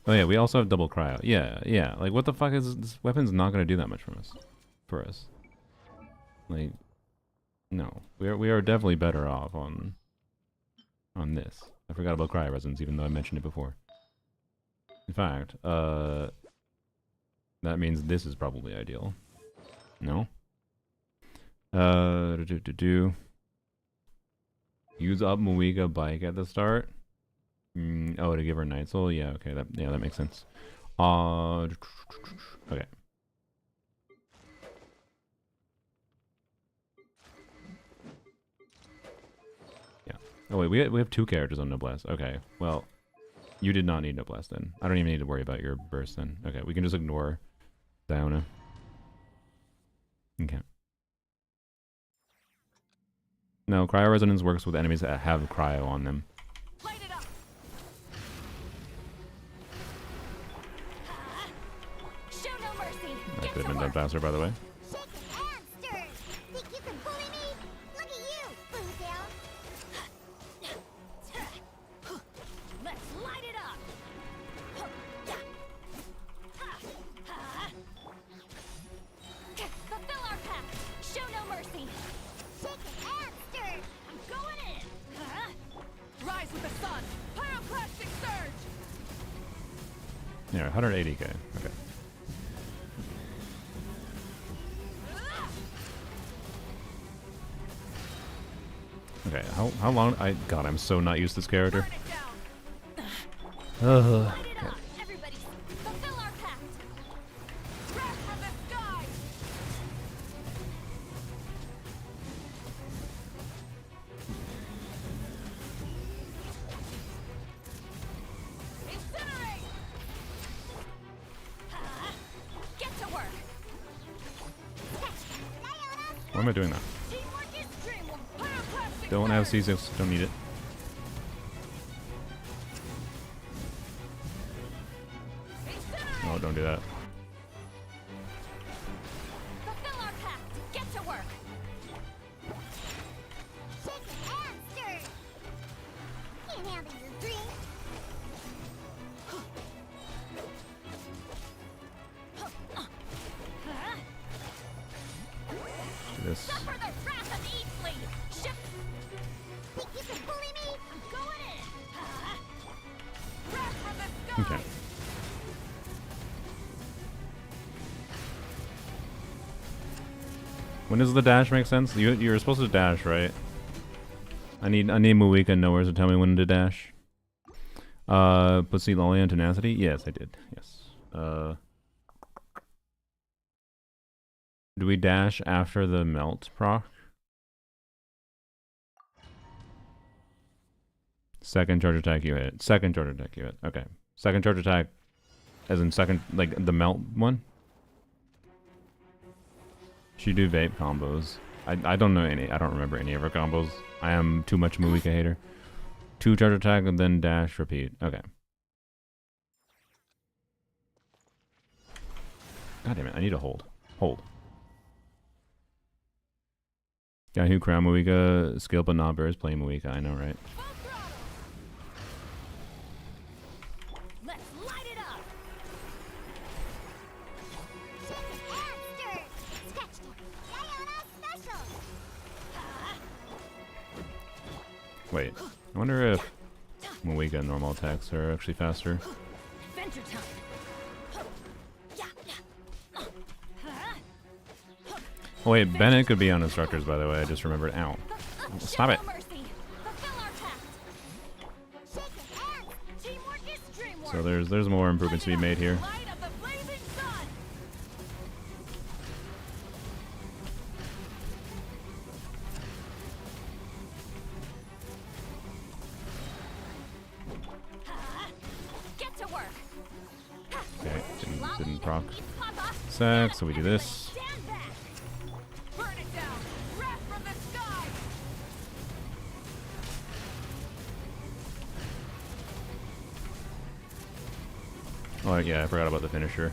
Oh yeah, we also have double cryo. Yeah, yeah. Like, what the fuck is this weapon's not gonna do that much for us. Like, no, we are definitely better off on this. I forgot about cryo resonance, even though I mentioned it before. In fact, that means this is probably ideal. No. Use up Mika bike at the start. Oh, to give her Night Soul? Yeah, okay, that makes sense. Okay. Yeah. Oh wait, we have 2 characters on Noblesse. Okay, well, you did not need Noblesse then. I don't even need to worry about your burst then. Okay, we can just ignore Diona. Okay. No, cryo resonance works with enemies that have cryo on them. Light it up. Show no mercy. That could have been done faster, by the way. Shaken and stirred. Think you can bully me? Look at you, boo down. Let's light it up. Fulfill our pact. Show no mercy. Shaken and stirred. I'm going in. Rise with the sun. Pyroclastic surge. Yeah, 180k. Okay. Okay, how long? God, I'm so not used to this character. Burn it down. Ugh. Light it up. Everybody, fulfill our pact. Wrath from the sky. Incinerate. Get to work. Why am I doing that? Teamwork is dreamwork. Pyroclastic Don't have surge. C6, don't need it. Incinerate. Oh, don't do that. Fulfill our pact. Get to work. Shaken and stirred. Can't handle your dreams. Do this. Suffer the wrath of Eat Fleet. Ship. Think you can bully me? I'm going in. Wrath from the sky. Okay. When does the dash make sense? You're supposed to dash, right? I need Mika nowhere to tell me when to dash. Pussy Lolly and Tenacity? Yes, I did. Yes. Do we dash after the melt proc? Second charge attack you hit. Second charge attack you hit. Okay. Second charge attack as in second, like the melt one? She do vape combos. I don't know any. I don't remember any of her combos. I am too much Mika hater. 2 charge attack and then dash repeat. Okay. God damn it! I need to hold. Hold. Guy who crown Mika skill but not bears playing Mika. I know, right? Full throttle. Let's light it up. Shaken and stirred. Sketched it. Diana special. Wait. I wonder if Mika normal attacks are actually faster. Adventure time. Oh wait, Bennett could be on instructors, by the way. I just remembered. Ow. Stop it. Show no mercy. Fulfill our pact. Shaken and Teamwork is dreamwork. So there's more improvements to be made here. Light of the blazing sun. doesn't proc sack, so we do this. Stand back. Burn it down. Wrath from the sky. Oh yeah, I forgot about the finisher.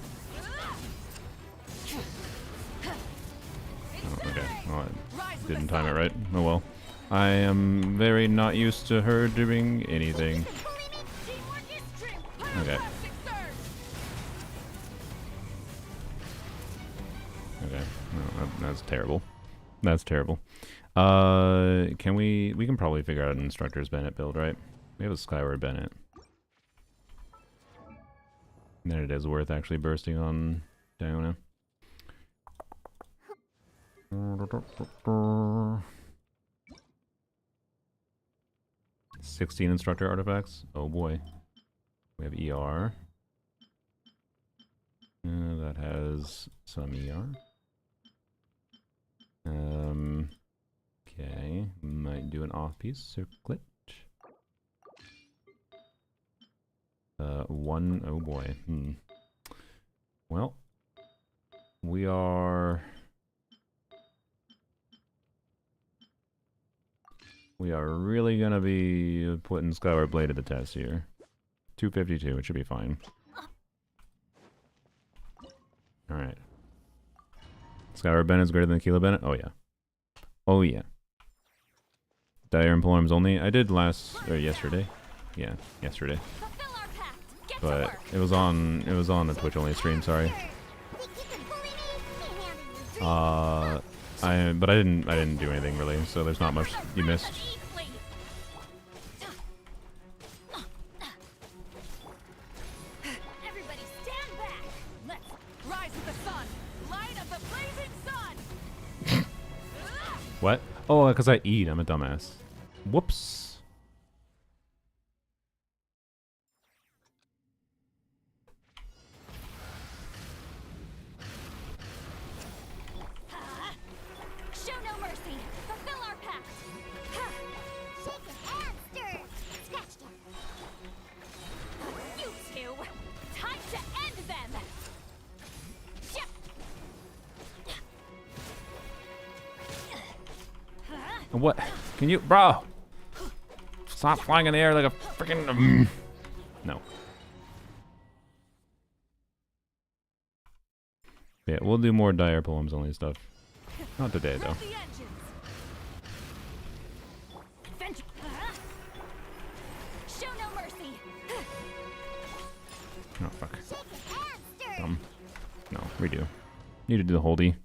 Oh, okay, well, I didn't time it right. Oh well. I am very not used to her doing anything. Okay. Okay. No, that's terrible. That's terrible. Can we can probably figure out an Instructor's Bennett build, right? We have a Skyward Bennett. Then it is worth actually bursting on Diona. 16 instructor artifacts. Oh boy. We have ER. That has some ER. Okay. Might do an off-piece circlet. One. Oh boy. Well, we are really gonna be putting Skyward Blade to the test here. 252. It should be fine. All right. Skyward Bennett is greater than Kilo Bennett. Oh yeah. Oh yeah. Dire and Polearms only. I did yesterday. Yeah, yesterday. But it was on the Twitch only stream, sorry. But I didn't do anything really, so there's not much you missed. Everybody stand back. Let's rise with the sun. Light of the blazing sun. What? Oh, because I eat. I'm a dumbass. Whoops. Show no mercy. Fulfill our pact. Shake it and stir. Scratch them. You two. Time to end them. What? Can you, bro? Stop flying in the air like a freaking. No. Yeah, we'll do more Dire Poems only stuff. Not today though. Show no mercy. Oh fuck. No, redo. Need to do the holdy.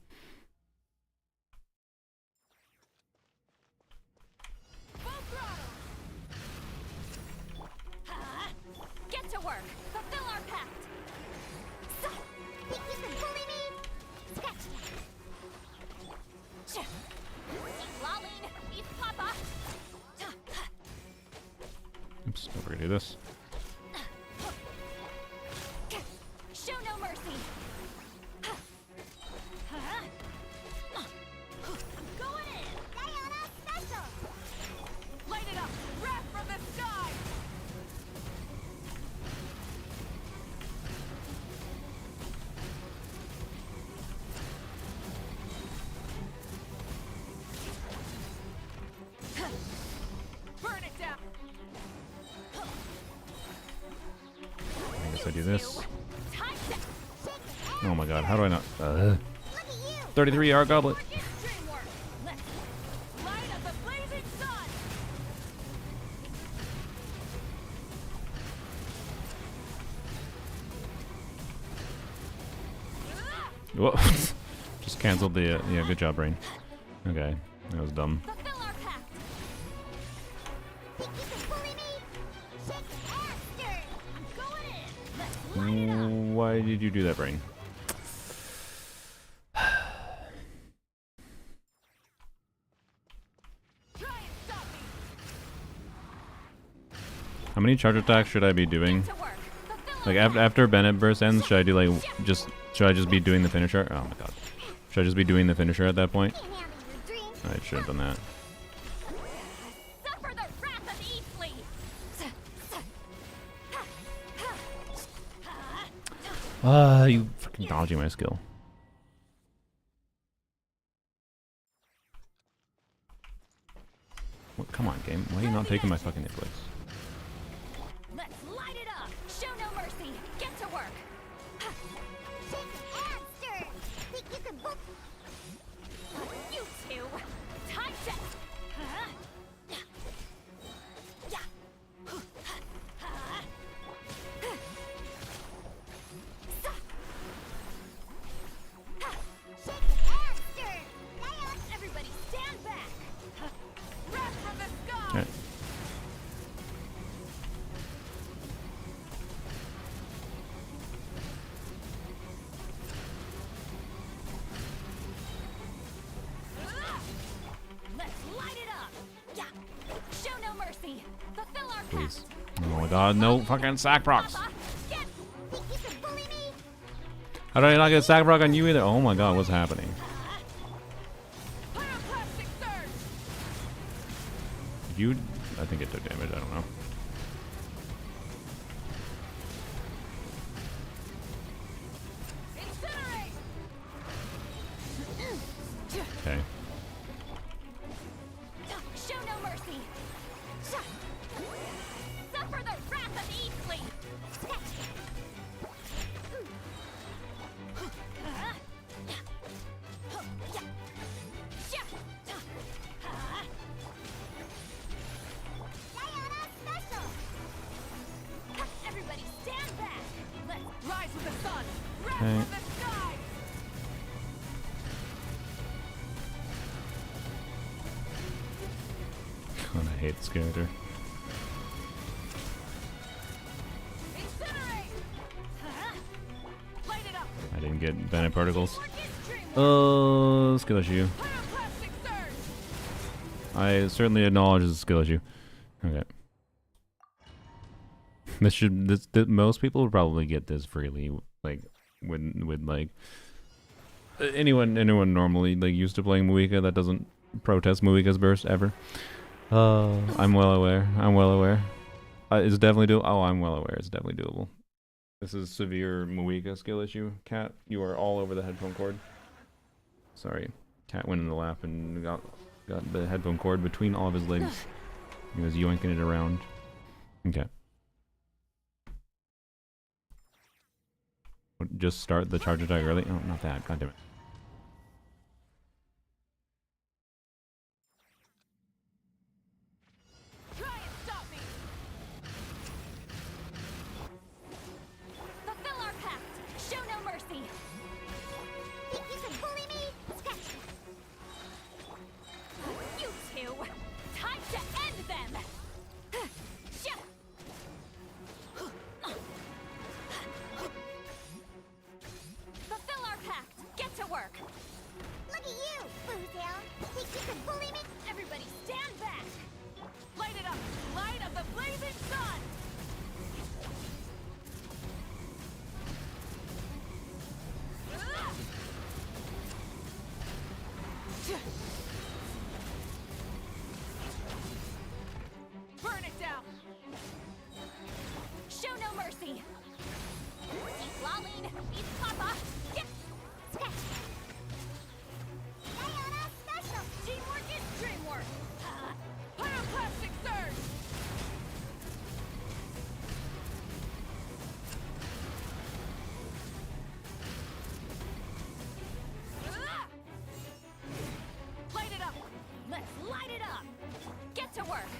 Get to work. Fulfill our pact. So, think you can bully me? Scratch that. Lolling, eat Papa. Oops, don't forget to do this. Show no mercy. I'm going in. Diana special. Light it up. Wrath from the sky. Burn it down. I guess I do this. Time to Oh my god, how do I not? look at you. 33 hour goblet. Dreamwork. Let's light up the blazing sun. Whoa. Just canceled the. Yeah, good job, Brain. Okay, that was dumb. Fulfill our pact. Think you can bully me? Shake and stir. I'm going in. Let's light it up. Why did you do that, Brain? Try and stop me. How many charge attacks should I be doing? To work. Fulfill Like our after Bennett burst ends, should I do like should I just be doing the finisher? Oh my god. Should I just be doing the finisher at that point? pact. Can't handle your dreams. I should have done that. Suffer the wrath of Eastleigh. You fucking Dodging my skill. Well, come on, game. Why are you not taking my fucking hit points? Let's light it up. Show no mercy. Get to work. Think you can book? You two. Time to. Everybody stand back. Wrath from the sky. Okay. Let's light it up. Yeah. Show no mercy. Fulfill our Please. pact. Oh my god, no fucking sack procs. Get. Think you can bully me? How did I not get sack proc on you either? Oh my god, what's happening? Pyroclastic surge. You, I think it took damage. I don't know. Incinerate. Okay. Show no mercy. Suffer the wrath of Eastleigh. Everybody stand back. Let's Rise with the sun. wrath Okay. from the sky. God, I hate this character. Incinerate. Light it up. I didn't get Bennett particles. Work is dream. Oh, skill issue. Pyroclastic surge. I certainly acknowledge the skill issue. Okay. Most people would probably get this freely, like with like anyone normally like used to playing Mika that doesn't protest Muika's burst ever. I'm well aware. It's definitely doable. Oh, I'm well aware. It's definitely doable. This is severe Muika skill issue. Cat, you are all over the headphone cord. Sorry, Cat went in the lap and got the headphone cord between all of his legs. He was yoinking it around. Okay. Just start the charge attack early. Oh, not that. God damn it. Try and stop me. Fulfill our pact. Show no mercy. Think you can bully me? Sketch. You two. Time to end them. Shut. Fulfill our pact. Get to work. Look at you, Boozound. Think you can bully me? Everybody stand back. Light it up. Light of the blazing sun. Burn it down. Show no mercy. Eat Laline. Eat Papa. Get. Sketch. Diana Special. Teamwork is dreamwork. Pyroclastic surge. Light it up. Let's light it up. Get to work.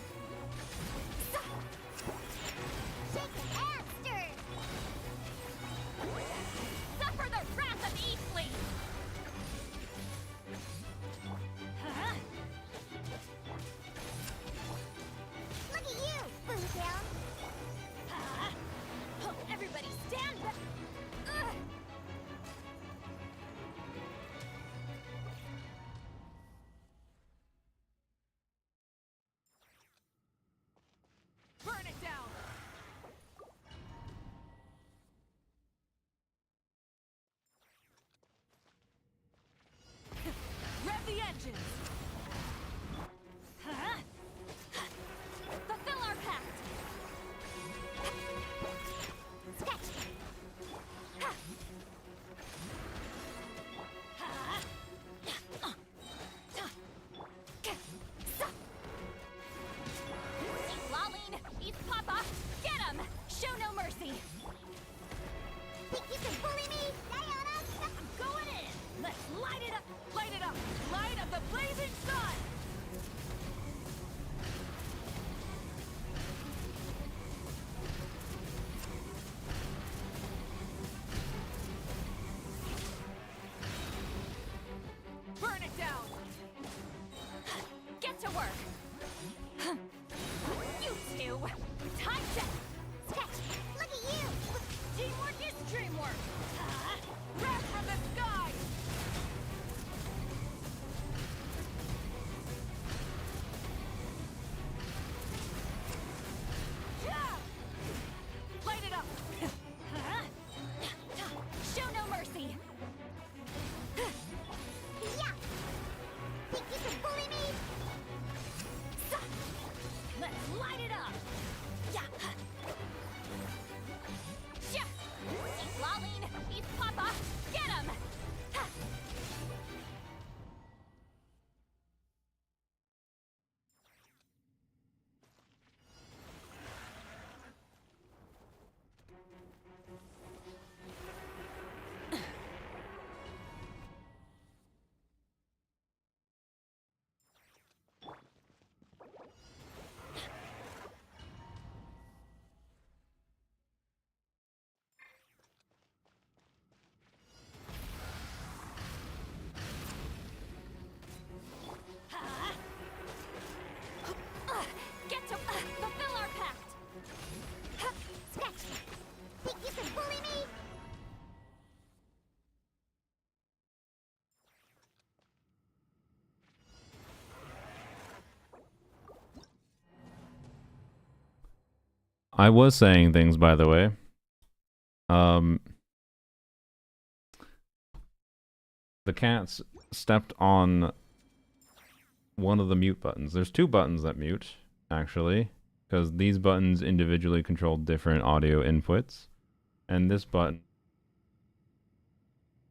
Shake and stir. Suffer the wrath of Eastleigh. Look at you, Boozound. Everybody stand back. Burn it down. Rev the engines. Fulfill our pact. Sketch. blazing sun! Burn it down! Get to work! You two! Time to... Sketch! Look at you! Teamwork is dreamwork! Wrath from the sky! Light it up! Show no mercy! Yeah! Think you can bully me? Let's light it up! Yeah! Shia! He's lolling! He's Papa! Get him! Get to... fulfill our pact! Sketch! Think you can bully me? I was saying things, by the way. The cats stepped on one of the mute buttons. There's two buttons that mute, actually, because these buttons individually control different audio inputs, and this button,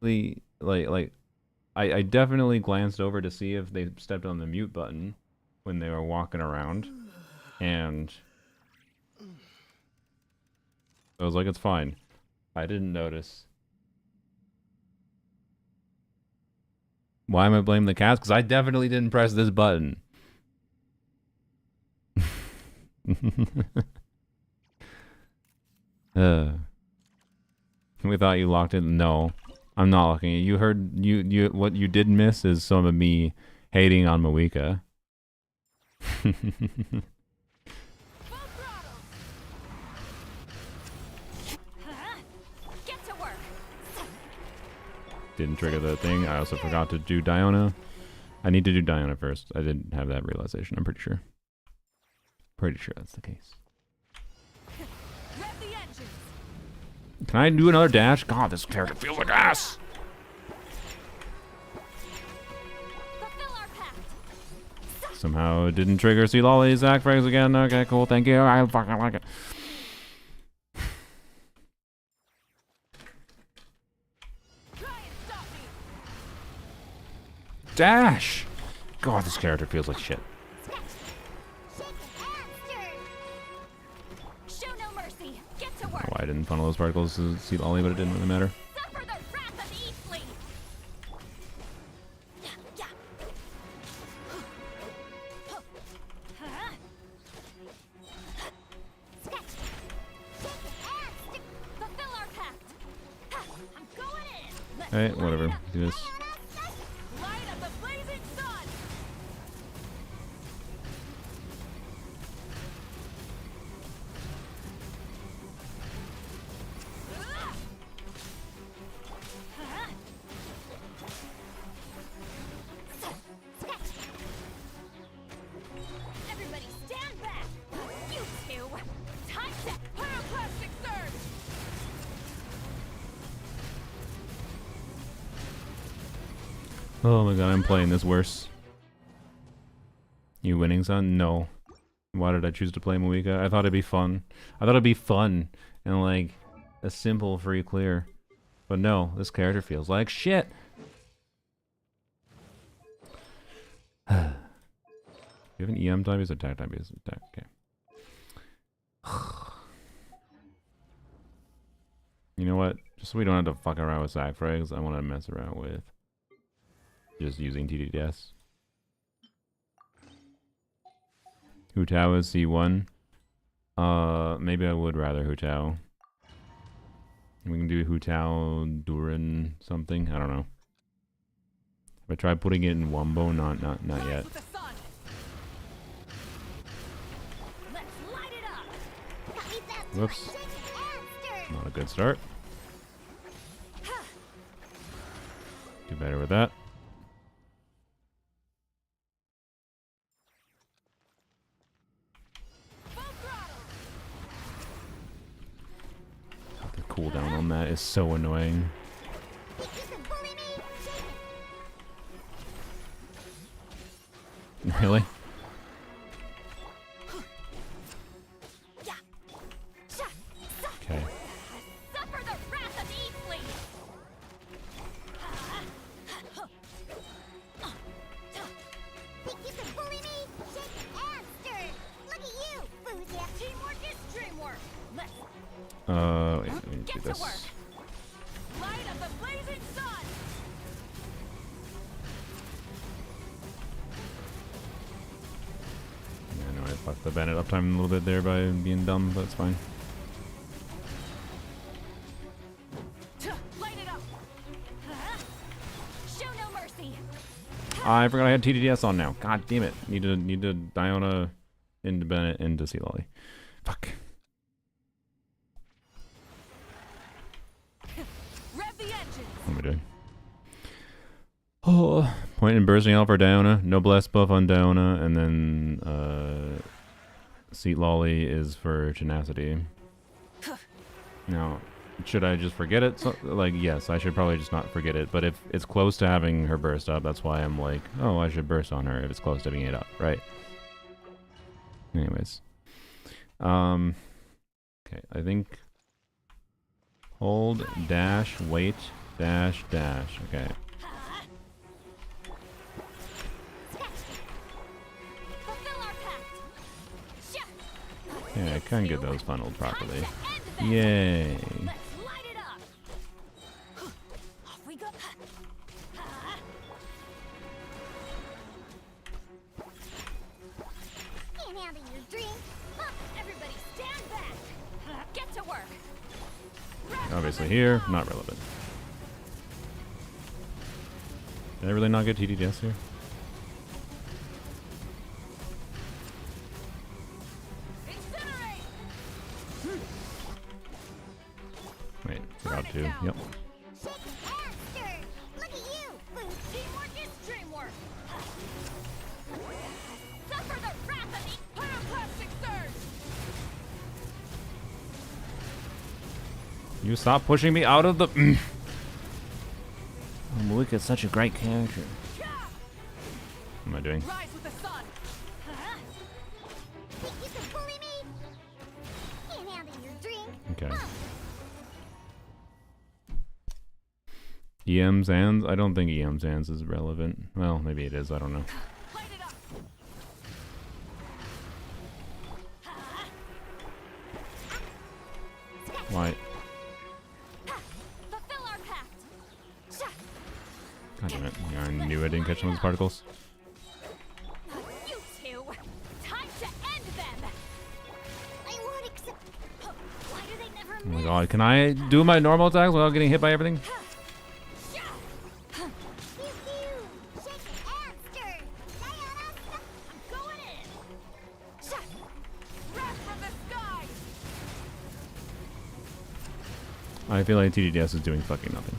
I definitely glanced over to see if they stepped on the mute button when they were walking around, and I was like, it's fine. I didn't notice. Why am I blaming the cats? Because I definitely didn't press this button. We thought you locked it. No, I'm not locking it. You heard what you did miss is some of me hating on Mika. Get to work! Didn't trigger the thing. I also forgot to do Diona. I need to do Diona first. I didn't have that realization, I'm pretty sure. Pretty sure that's the case. Rev the engines! Can I do another dash? God, this character feels like ass! Fulfill our pact! Somehow it didn't trigger See Lolly's Zach frags again. Okay, cool, thank you. I fucking like it. Dash! God, this character feels like shit. Show no mercy! Get to I don't work! know why I didn't funnel those particles to See Lolly, but it didn't really matter. Suffer the wrath of Eastleigh! Yeah. Fulfill our pact! I'm going in! Let's Hey, light whatever. it up. Do this. Light of the blazing sun! Everybody stand back! You two! Time to... Pyroclastic surge! Oh my god, I'm playing this worse. You winning, son? No. Why did I choose to play Mika? I thought it'd be fun. I thought it'd be fun and like a simple free clear. But no, this character feels like shit. You have an EM type? Is attack type? Is attack? Okay. You know what? Just so we don't have to fuck around with sack frags, I want to mess around with just using TDDS. Hu Tao is C1. Maybe I would rather Hu Tao. We can do Hu Tao, Durin, something. I don't know. If I try putting it in Wumbo, not yet. With the sun. Let's light it up. Got me fast. Whoops. Shake and stir. Not a good start. Do better with that. Full throttle. The cooldown on that is so annoying. Think you can bully me? Shake Really? Yeah. Sha. Sa. Okay. Suffer the wrath of the fleet. Think you can bully me? Shake and stir. Look at you, Foozia. Teamwork is dreamwork. Let's Wait, let me do get to this. work. Light of the blazing sun. Yeah, I know I fucked the Bennett uptime a little bit there by being dumb, but it's fine. Light it up. Show no mercy. I forgot I had TDDS on now. God damn it. Need to Diona into Bennett into Sea Lolly. Fuck. Rev the engine. What am I doing? Oh, point in bursting out for Diona. Noblesse buff on Diona, and then Seat Lolly is for tenacity. Now, should I just forget it? So, like, yes, I should probably just not forget it. But if it's close to having her burst up, that's why I'm like, oh, I should burst on her if it's close to having it up, right? Anyways, okay, I think hold dash wait dash dash. Okay. Fulfill our pact. Sha. Yeah, I can get those funneled properly. Time to end them. Yay. Let's light it up. Off we go. Can't handle your drink. Everybody stand back. Get to work. Obviously here, not relevant. Did I really not get TDDS here? Incinerate. Wait, forgot to. Yep. Shake and stir. Look at you, Foozia. Teamwork is dreamwork. Suffer the wrath of the pyroclastic surge. You stop pushing me out of the. Oh, Malik is such a great character. What am I doing? Rise with the sun. Think you can bully me? Can't handle your drink. Okay. EM Zans? I don't think EM Zans is relevant. Well, maybe it is. I don't know. Light it up. Why? Fulfill our pact. Sha. God damn it. Yeah, I knew I didn't catch some of those particles. You two. Time to end them. I won't accept. Why do they never Oh my miss? god, can I do my normal attacks without getting hit by everything? Sha. Pew pew. Shake and stir. Diana, stop. I'm going in. Sha. Wrath from the sky. I feel like TDDS is doing fucking nothing.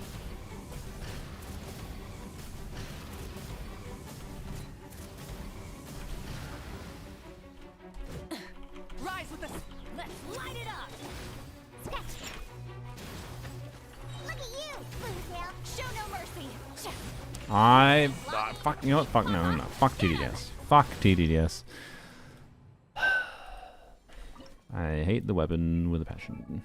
Rise with the sun. Let's light it up. Sketch. Look at you, Foozia. Show no mercy. Sha. Fuck, you know what? Fuck, no. Fuck TDDS. Fuck TDDS. I hate the weapon with a passion.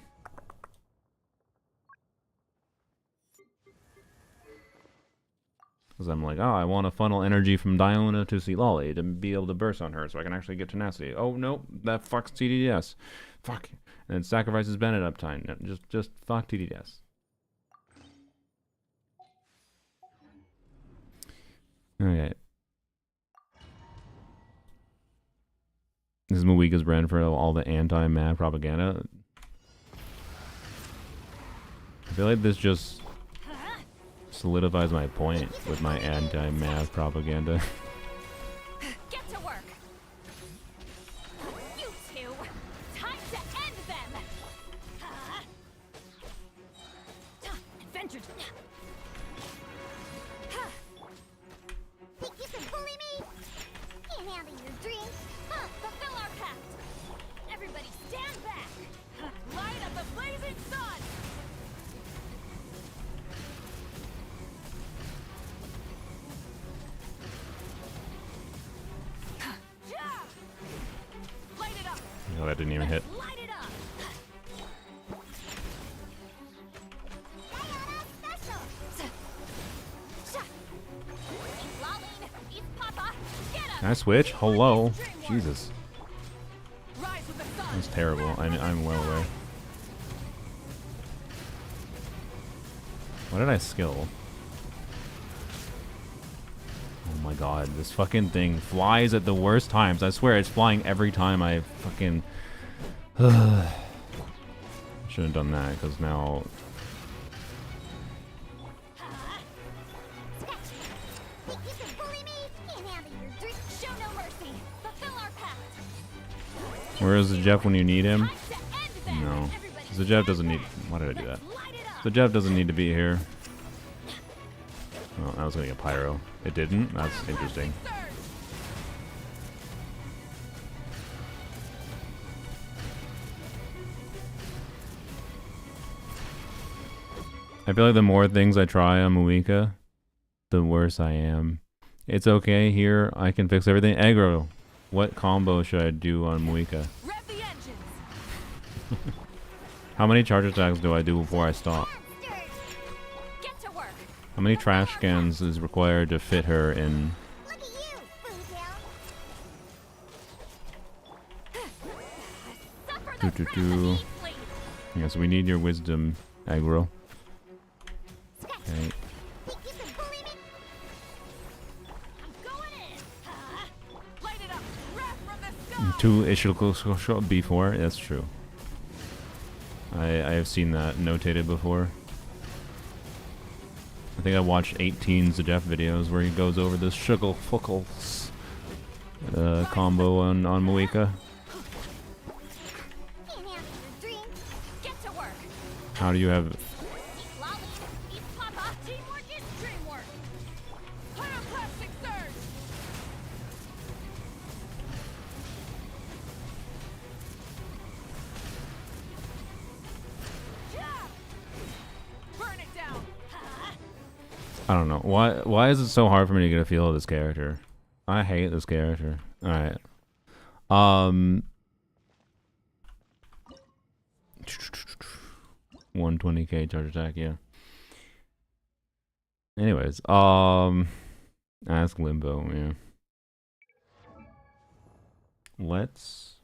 Because I'm like, oh, I want to funnel energy from Diona to Sea Lolly to be able to burst on her so I can actually get tenacity. Oh, no, that fucks TDDS. Fuck. And it sacrifices Bennett uptime. No, just fuck TDDS. Okay. Muika's brand for all the anti-mad propaganda. I feel like this just solidifies my point with my anti-mad propaganda. Get to work. You two, time to end them. Adventure. Think you can bully me? Can't handle your drink. Fulfill our pact. Everybody stand back. Light up the blazing sun. Light it up. Oh, that didn't even hit. Light it up. Diana special. Lolling, eat Papa. Get up. Can I switch? Hello. Dreamwork. Jesus. Rise with the sun. That's terrible. I'm well aware. What did I skill? Oh my god, this fucking thing flies at the worst times. I swear it's flying every time I fucking... Shouldn't have done that, because now... Think you can bully me? Can't handle your drink. Show no mercy. Fulfill our pact. Where is the Jeff when you need him? Time to end them. No. Everybody The Jeff doesn't need... Why did I do that? light it up. The Jeff doesn't need to be here. Oh, I was gonna get Pyro. It didn't? That's interesting. Surge. I feel like the more things I try on Muika, the worse I am. It's okay here. I can fix everything. Aggro. What combo should I do on Muika? Rev the engines. How many charge attacks do I do before I stop? Get to work. How many trash cans is required to fit her in? Look at you, Boomtown. Suffer Do, the do, wrath do. of Eastleaf. Yes, we need your wisdom, Aggro. Okay. Think you can bully me? I'm going in. Light it up. Wrath from the sky. Two, it should show up before. That's true. I have seen that notated before. I think I watched 18 Jeff videos where he goes over this Sugar Fuckles combo on Muika. Can't handle your drink. Get to work. How do you have... Eat lolly. Eat Papa. Teamwork is dreamwork. Pyroclastic surge. Yeah. Burn it down. I don't know. Why is it so hard for me to get a feel of this character? I hate this character. Alright. 120k charge attack, yeah. Anyways, ask Limbo, yeah. Let's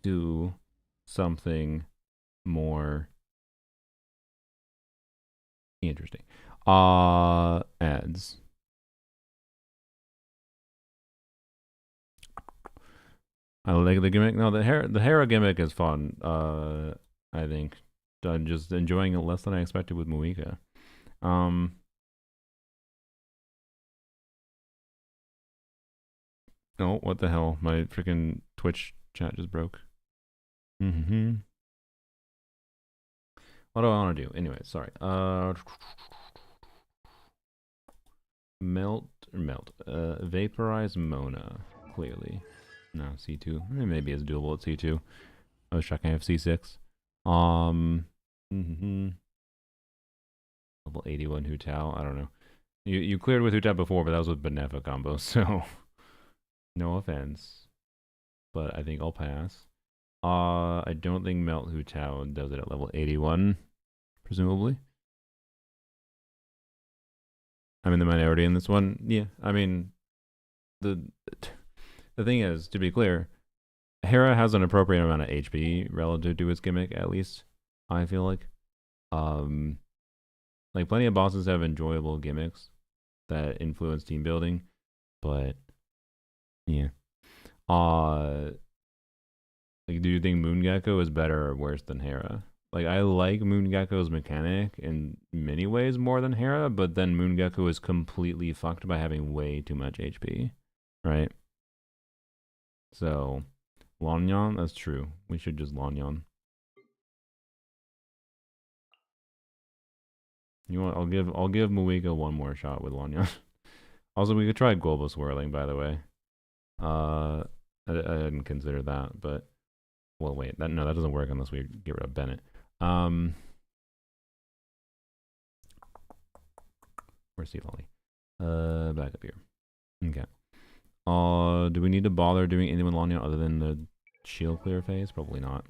do something more interesting. Ads. I like the gimmick. No, the Hera gimmick is fun. I think I'm just enjoying it less than I expected with Muika. Oh, what the hell? My freaking Twitch chat just broke. What do I want to do? Anyway, sorry. Vaporize Mona. Clearly. No, C2. Maybe it's doable at C2. I was checking if C6. Level 81 Hu Tao. I don't know. You cleared with Hu Tao before, but that was with Benefa combo, so no offense. But I think I'll pass. I don't think Melt Hu Tao does it at level 81, presumably. I'm in the minority in this one. Yeah, I mean, the thing is, to be clear, Hera has an appropriate amount of HP relative to its gimmick, at least, I feel like. Like, plenty of bosses have enjoyable gimmicks that influence team building, but, yeah. Like, do you think Moongecko is better or worse than Hera? Like, I like Moongecko's mechanic in many ways more than Hera, but then Moongecko is completely fucked by having way too much HP, right? So, Lanyan, that's true. We should just Lanyan. You know what? I'll give Muika one more shot with Lanyan. Also, we could try global swirling, by the way. I didn't consider that, but well, wait, that doesn't work unless we get rid of Bennett. Where's Sea Lolly? Back up here. Okay. Do we need to bother doing anything with Lanyan other than the shield clear phase? Probably not.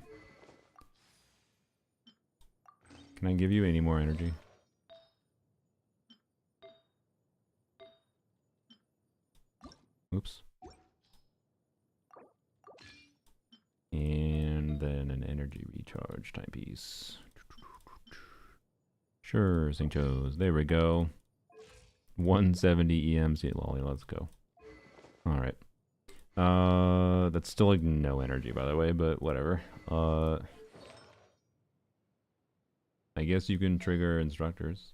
Can I give you any more energy? Oops. And then an energy recharge timepiece. Sure, St. Joe's. There we go. 170 EMC Lolly, let's go. Alright. That's still like no energy, by the way, but whatever. I guess you can trigger instructors.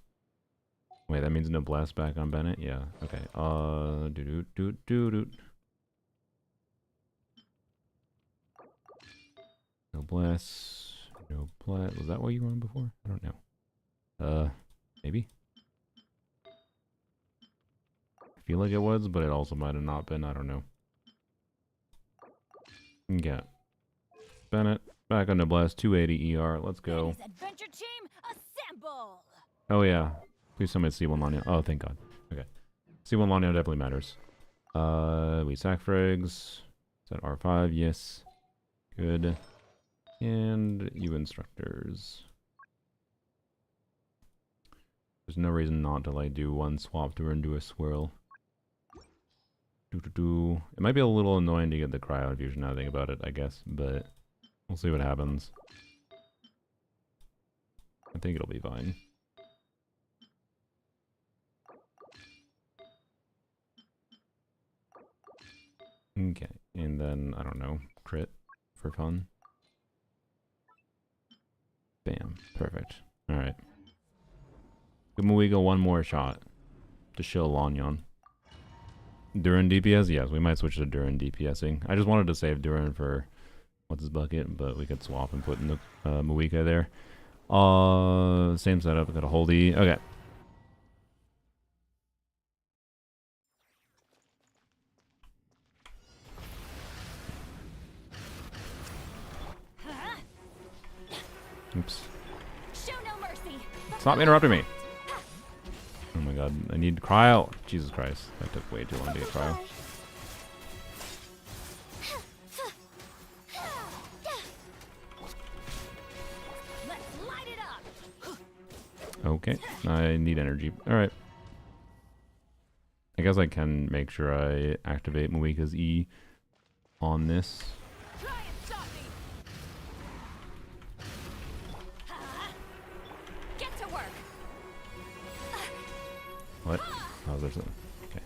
Wait, that means no blast back on Bennett? Yeah, okay. No blast. No blast. Was that what you were on before? I don't know. Maybe? I feel like it was, but it also might have not been. I don't know. Okay. Bennett, back on the blast. 280 ER. Let's go. Adventure team, assemble! Oh, yeah. Please tell me it's C1 Lanya. Oh, thank God. Okay. C1 Lanya definitely matters. We sack frags. Is that R5? Yes. Good. And you instructors. There's no reason not to like do one swap to do a swirl. It might be a little annoying to get the cryo infusion now that I think about it, I guess, but we'll see what happens. I think it'll be fine. Okay, and then, I don't know, crit for fun. Bam, perfect. Alright. Give Muiga one more shot to show Lanyan. Durin DPS? Yes, we might switch to Durin DPSing. I just wanted to save Durin for what's his bucket, but we could swap and put in the Muiga there. Same setup, got a hold E. Okay. Oops. Show no mercy. Stop interrupting me. Oh my God, I need cryo. Jesus Christ, that took way too long to get cryo. Let's light it up. Okay, I need energy. Alright. I guess I can make sure I activate Muika's E on this. Try and stop me. Get to work. What? Oh, there's something. Okay.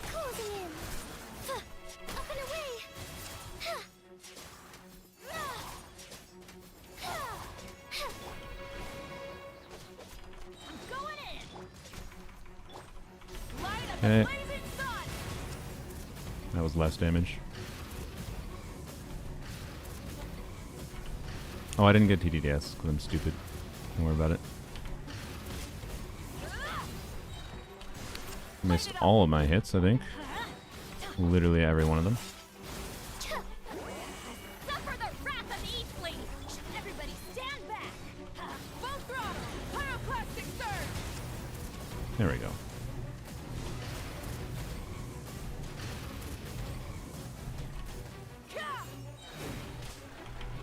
Closing in. Up and away. I'm going in. Light up Okay. the blazing sun. That was less damage. Oh, I didn't get TDDS because I'm stupid. Don't worry about it. Missed all of my hits, I think. Literally every one of them. Suffer the wrath of the E-Fleet. Everybody stand back. Full throttle. Pyroclastic surge. There we go.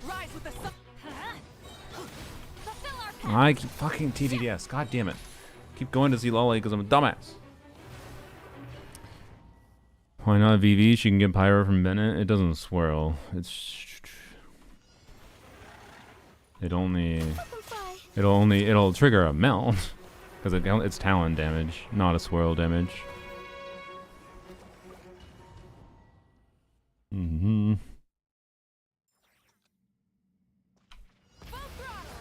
Rise with the sun. Fulfill our path. I keep fucking TDDS. God damn it. Keep going to see Lolly because I'm a dumbass. Why not VV? She can get Pyro from Bennett. It doesn't swirl. It'll trigger a melt because it's talon damage, not a swirl damage. Mm-hmm. Full throttle.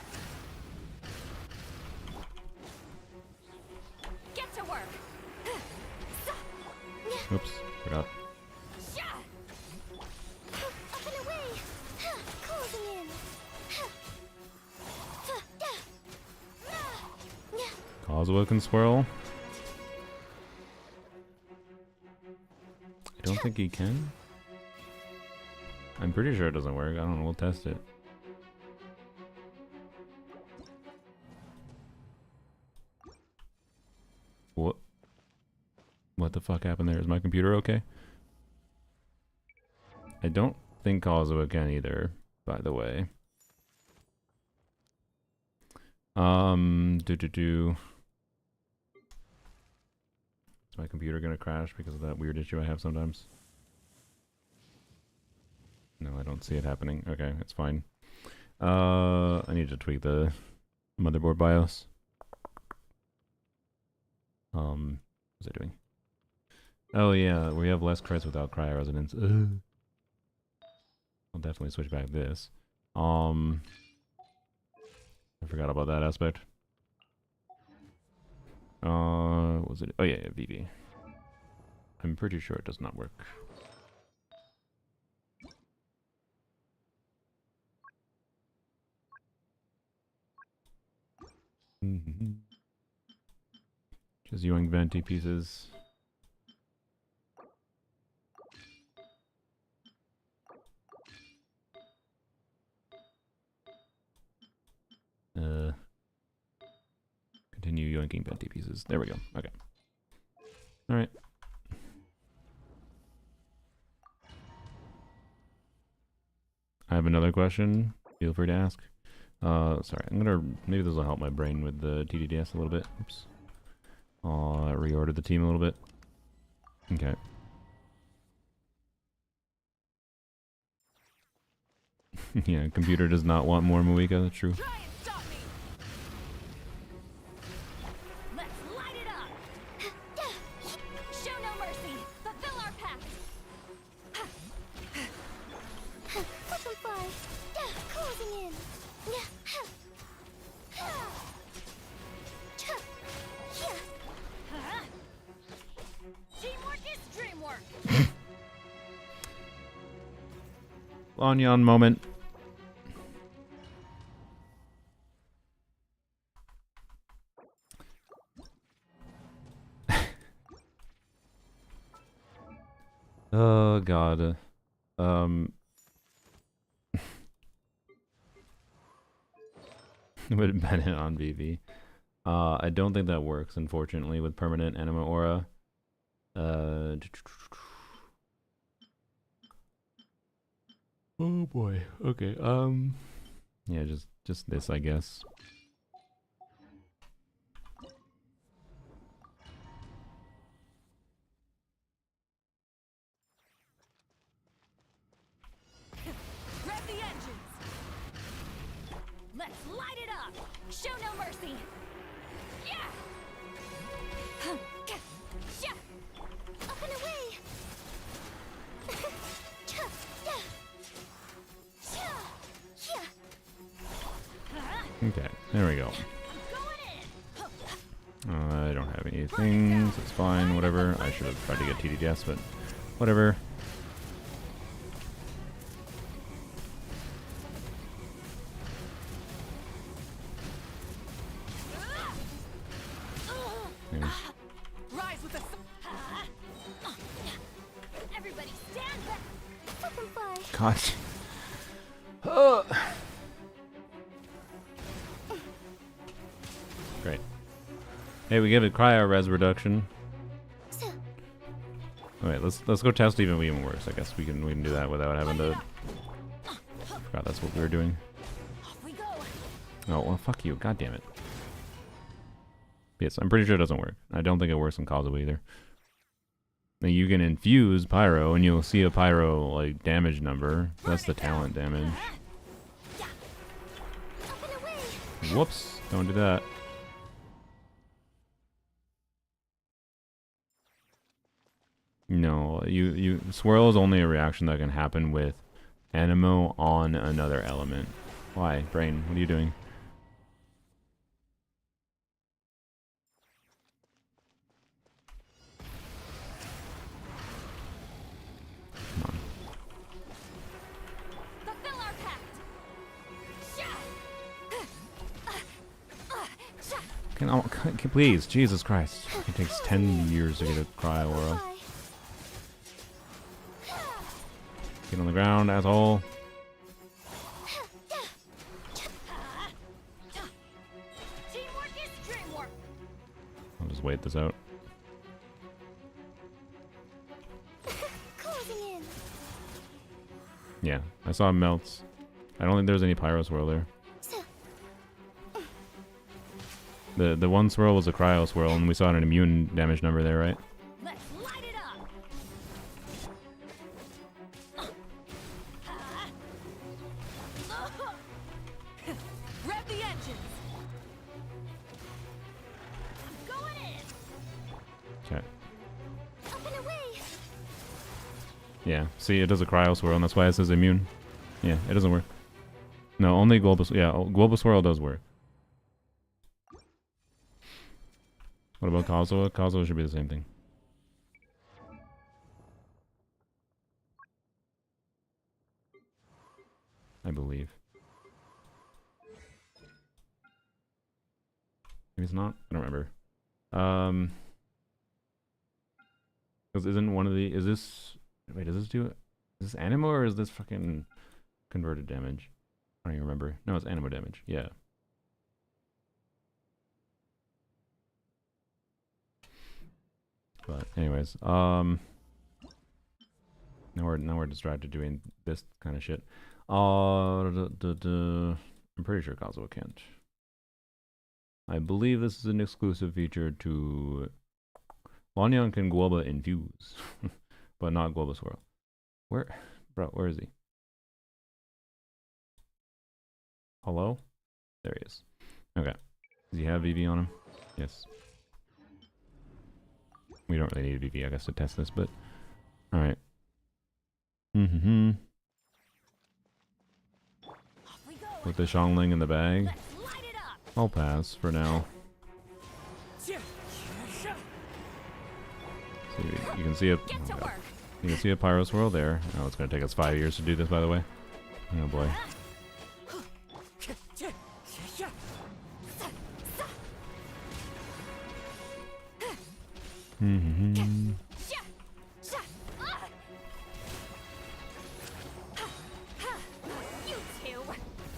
Get to work. Oops, forgot. Up and away! Closing in! Kazuha can swirl. I don't think he can. I'm pretty sure it doesn't work. I don't know. We'll test it. What? What the fuck happened there? Is my computer okay? I don't think Kazuha can either, by the way. Is my computer gonna crash because of that weird issue I have sometimes? No, I don't see it happening. Okay, it's fine. I need to tweak the motherboard BIOS. What's it doing? Oh yeah, we have less crits without cryo resonance. I'll definitely switch back this. I forgot about that aspect. What was it? Oh yeah, VV. I'm pretty sure it does not work. Just yoing venti pieces. Continue yoinking venti pieces. There we go. Okay. All right. I have another question. Feel free to ask. Sorry, maybe this will help my brain with the TDDS a little bit. Oops. Reorder the team a little bit. Okay. Yeah, computer does not want more Mika. That's true. Try and stop me. Let's light it up. Show no mercy. Fulfill our pact. Butterfly! Closing in! Teamwork is dreamwork. Lanyan moment. Oh god. Would ban it on VV. I don't think that works, unfortunately, with permanent anima aura. Oh boy. Okay. Yeah, just this, I guess. Grab the engines. Let's light it up. Show no mercy. Yeah. Up and away! Okay, there we go. I don't have any things. It's fine. Whatever. I should have tried to get TDDS, but whatever. Rise with the everybody stand back. Butterfly! God. Great. Hey, we get a cryo res reduction. Alright, let's go test even works. I guess we can do that without having to. Forgot that's what we were doing. Off we go. Oh well, fuck you. God damn it. Yes, I'm pretty sure it doesn't work. I don't think it works in Kazuha either. Now you can infuse pyro, and you'll see a pyro like damage number. That's the talent damage. Whoops! Don't do that. No, swirl is only a reaction that can happen with Anemo on another element. Why? Brain, what are you doing? Come on. Fulfill our pact. Please, Jesus Christ. It takes 10 years to get a cryo aura. Get on the ground, asshole. Teamwork is dreamwork. I'll just wait this out. Closing in. Yeah, I saw it melts. I don't think there's any pyro swirl there. The one swirl was a cryo swirl, and we saw an immune damage number there, right? Let's light it up. Rev the engines. I'm going in. Okay. Up and away. Yeah, see, it does a cryo swirl, and that's why it says immune. Yeah, it doesn't work. No, only global. Yeah, global swirl does work. What about Kazuha? Kazuha should be the same thing. I believe. Maybe it's not. I don't remember. Because isn't one of the... Is this... Wait, does this do it? Is this Anemo or is this fucking converted damage? I don't even remember. No, it's Anemo damage. Yeah. But anyways, now we're distracted doing this kind of shit. I'm pretty sure Kazuha can't. I believe this is an exclusive feature to Wanyan can Guoba infuse, but not Guoba swirl. Where, bro? Where is he? Hello? There he is. Okay. Does he have VV on him? Yes. We don't really need a VV, I guess, to test this, but alright. With the Xiangling in the bag. I'll pass for now. So you can see a you can see a pyro swirl there. Oh, it's gonna take us 5 years to do this, by the way. Oh boy. You two,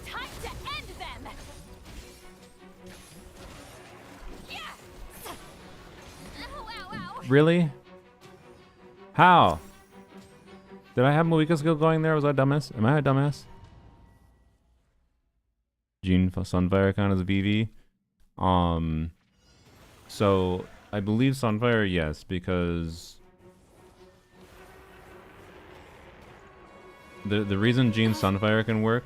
time to end them. Ow, ow, ow. Really? How? Did I have Mika skill going there? Was I a dumbass? Am I a dumbass? Jean Sunfire count as a VV. So I believe Sunfire, yes, because the reason Jean Sunfire can work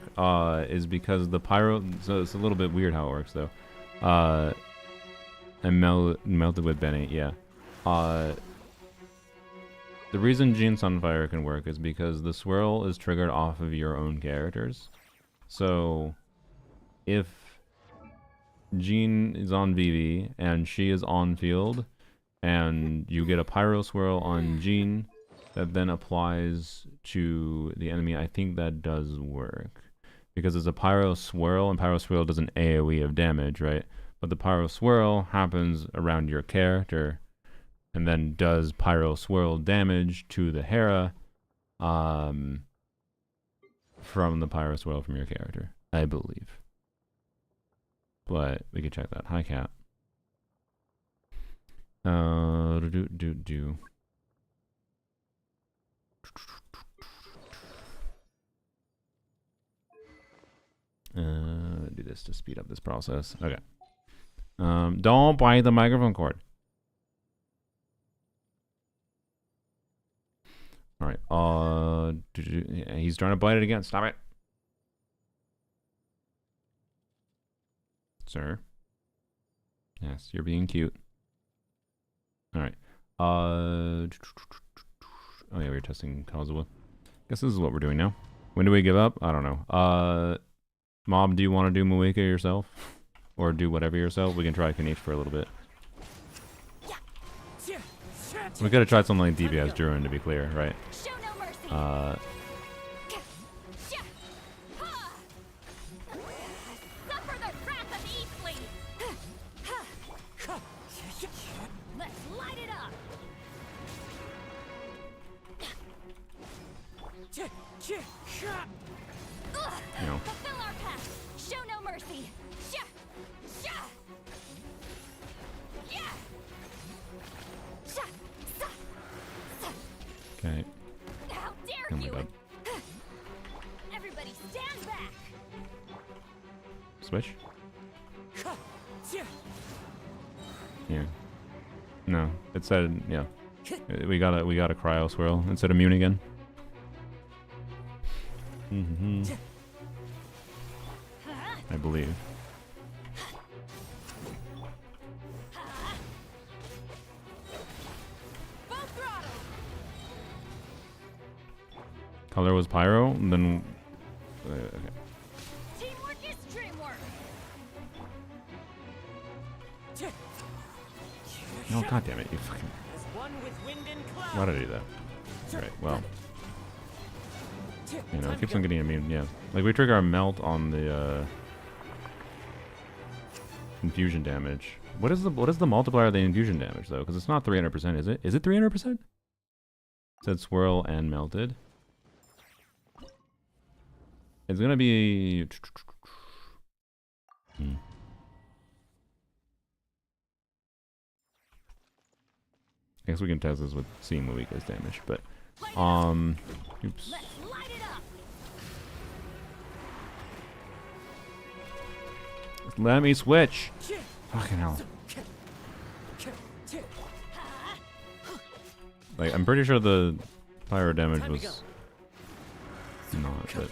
is because the pyro. So it's a little bit weird how it works though. I melted with Benny, yeah. The reason Jean Sunfire can work is because the swirl is triggered off of your own characters. So if Jean is on VV and she is on field and you get a pyro swirl on Jean that then applies to the enemy, I think that does work. Because it's a pyro swirl and pyro swirl does an AoE of damage, right? But the pyro swirl happens around your character and then does pyro swirl damage to the Hera from the pyro swirl from your character, I believe. But we could check that. Hi, cat. Do this to speed up this process. Okay. Don't bite the microphone cord. All right. He's trying to bite it again. Stop it, sir. Yes, you're being cute. All right. Oh yeah, we were testing Kazuha. Guess this is what we're doing now. When do we give up? I don't know. Mob, do you want to do Muika yourself? Or do whatever yourself? We can try Kanish for a little bit. We could have tried something like DPS Druin, to be clear, right? Show no mercy. Suffer the wrath of Eastleigh. Let's light it up. You know. Fulfill our pact. Show no mercy. Okay. How dare Oh my you! god. Everybody stand back. Switch? Yeah. No. It said, yeah. We got a cryo swirl instead of immune again. I believe. Full throttle. Color was pyro, and then okay. Teamwork is dreamwork. No, god damn it, you fucking. As one with wind and cloud. Why did I do that? Right, well. You know, it keeps on getting immune, yeah. Like, we trigger our melt on the, infusion damage. What is the multiplier of the infusion damage, though? Because it's not 300%, is it? Is it 300%? It said swirl and melted. It's gonna be... I guess we can test this with seeing Muika's damage, but... Oops. Let's light it up. Let me switch! Fucking hell. Like, I'm pretty sure the pyro damage was... not, but...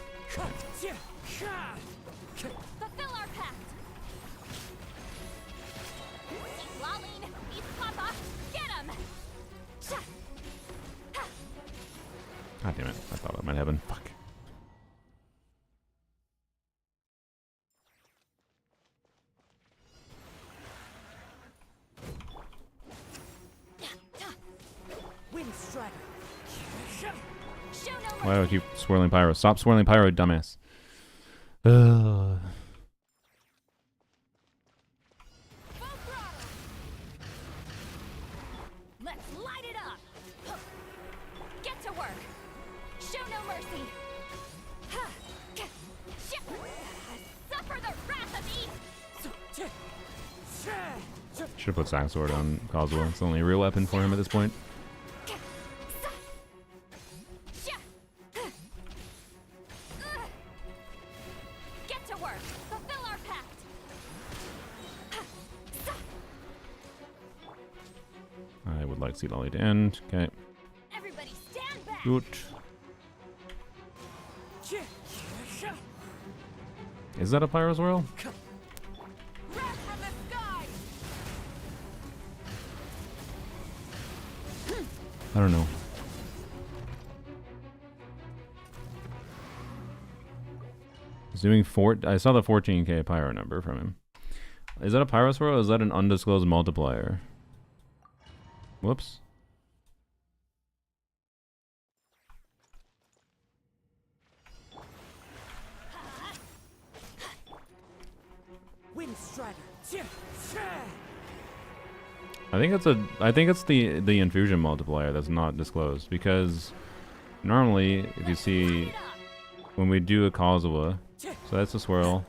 Fulfill our pact. East Laline, East Papa, get him. God damn it, I thought that might happen. Fuck. Wind strider. Show no mercy. Why do I keep swirling pyro? Stop swirling pyro, dumbass. Ugh. Full throttle. Let's light it up. Get to work. Show no mercy. Suffer the wrath of East. Should have put Sack Sword on Kazuha. It's the only real weapon for him at this point. Get to work. Fulfill our pact. I would like Sea Lolly to end. Okay. Everybody stand back. Good. Is that a pyro swirl? Wrath from the sky. I don't know. He's doing I saw the 14k pyro number from him. Is that a pyro swirl or is that an undisclosed multiplier? Whoops. Wind strider. I think it's the infusion multiplier that's not disclosed, because normally if you see when we do a Kazuha, so that's a swirl.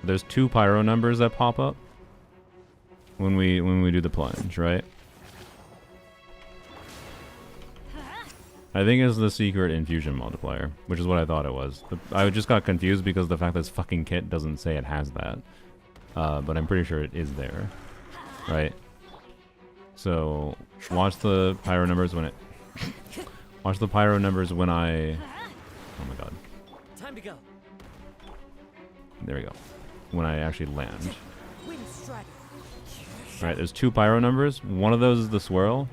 There's 2 pyro numbers that pop up when we do the plunge, right? I think it's the secret infusion multiplier, which is what I thought it was. I just got confused because the fact that this fucking kit doesn't say it has that. But I'm pretty sure it is there, right? So watch the pyro numbers when it. Watch the pyro numbers when I. Oh my god. Time to go. There we go. When I actually land. Wind strider. Right, there's 2 pyro numbers. One of those is the swirl.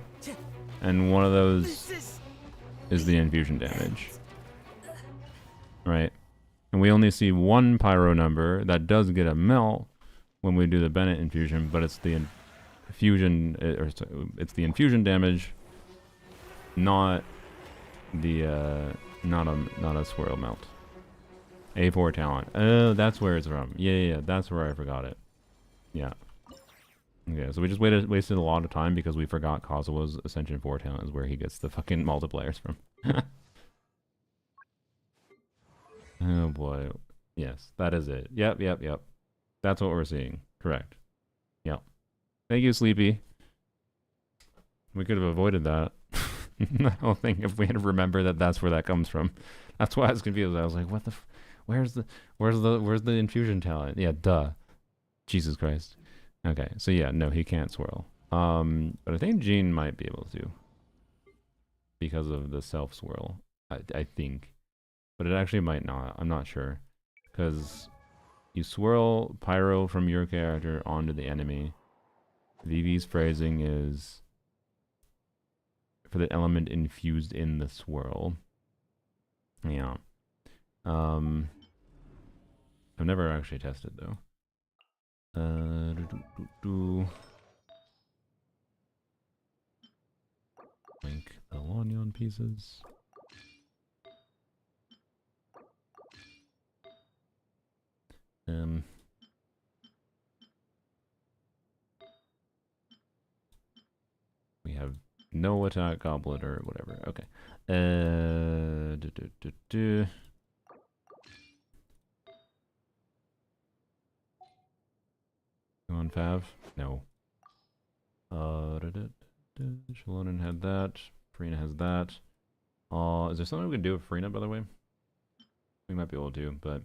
and one of those This is the infusion damage. Right? And we only see one pyro number that does get a melt when we do the Bennett infusion, but it's the it's the infusion damage, not the not a swirl melt. A4 talent. Oh, that's where it's from. Yeah, that's where I forgot it. Yeah. Okay, so we just wasted a lot of time because we forgot Kazua's Ascension 4 talent is where he gets the fucking multipliers from. Oh boy. Yes, that is it. Yep. That's what we're seeing. Correct. Yep. Thank you, Sleepy. We could have avoided that. I don't think if we had remembered that that's where that comes from. That's why I was confused. I was like, what the where's the infusion talent? Yeah, duh. Jesus Christ. Okay, so yeah, no, he can't swirl. But I think Jean might be able to. Because of the self swirl. I think. But it actually might not. I'm not sure. Because you swirl pyro from your character onto the enemy. Vivi's phrasing is for the element infused in the swirl. Yeah. I've never actually tested though. Link the Lanyon pieces. We have no attack goblet or whatever. Okay. Come on, Fav. No. Shalonen had that. Farina has that. Is there something we can do with Farina, by the way? We might be able to, but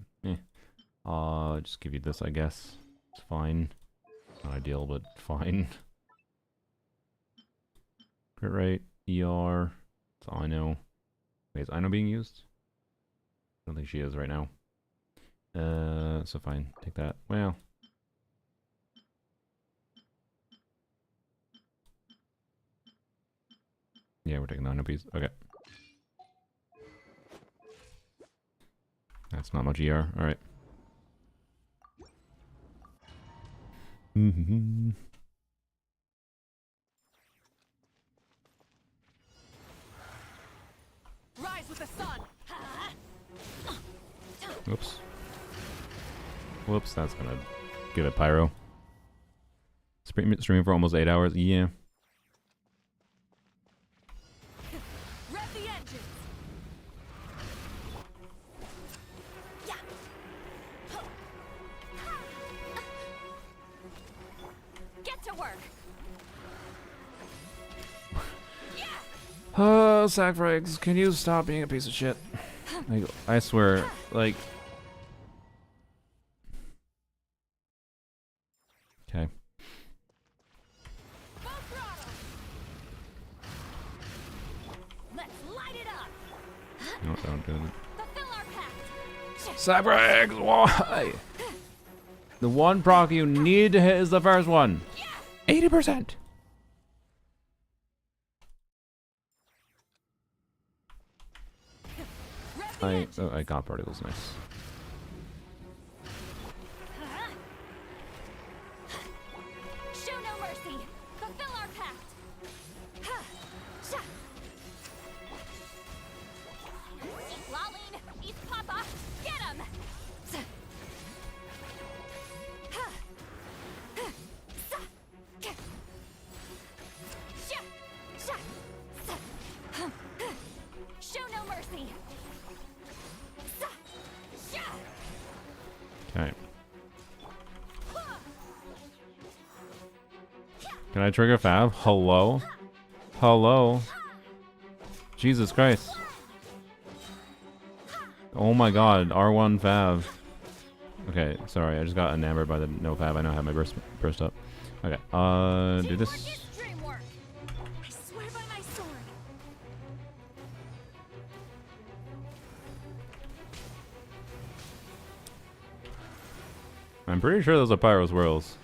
just give you this, I guess. It's fine. Not ideal, but fine. Crit rate, ER. That's all I know. Wait, is Aino being used? I don't think she is right now. So fine. Take that. Well. Yeah, we're taking the Aino piece. Okay. That's not much ER. Alright. Rise with the sun. Whoops. Whoops, that's gonna give it pyro. Streaming for almost 8 hours. Yeah. Rev the engines. Get to work. Sacrifice, can you stop being a piece of shit? I swear, like... Okay. Let's light it up. No, don't do it. Fulfill our pact. Sacrifice, why? The one proc you need to hit is the first one. 80%. I got particles, nice. Show no mercy. Fulfill our pact. Eat Laline. Eat Papa. Get him. Show no mercy. Okay. Can I trigger Fab? Hello? Hello? Jesus Christ. Oh my god, R1 Fab. Okay, sorry, I just got enamored by the no Fab. I now have my burst up. Okay, do this. I swear by my sword. I'm pretty sure those are Pyro Swirls.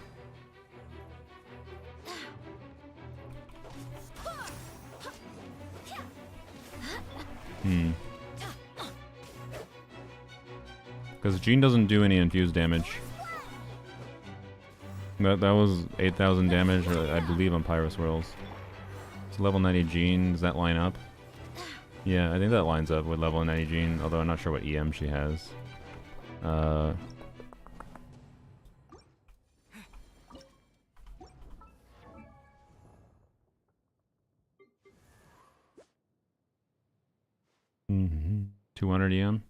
Because Jean doesn't do any infused damage. That was 8,000 damage, I believe, on Pyro Swirls. It's level 90 Jean. Does that line up? Yeah, I think that lines up with level 90 Jean, although I'm not sure what EM she has. 200 EM.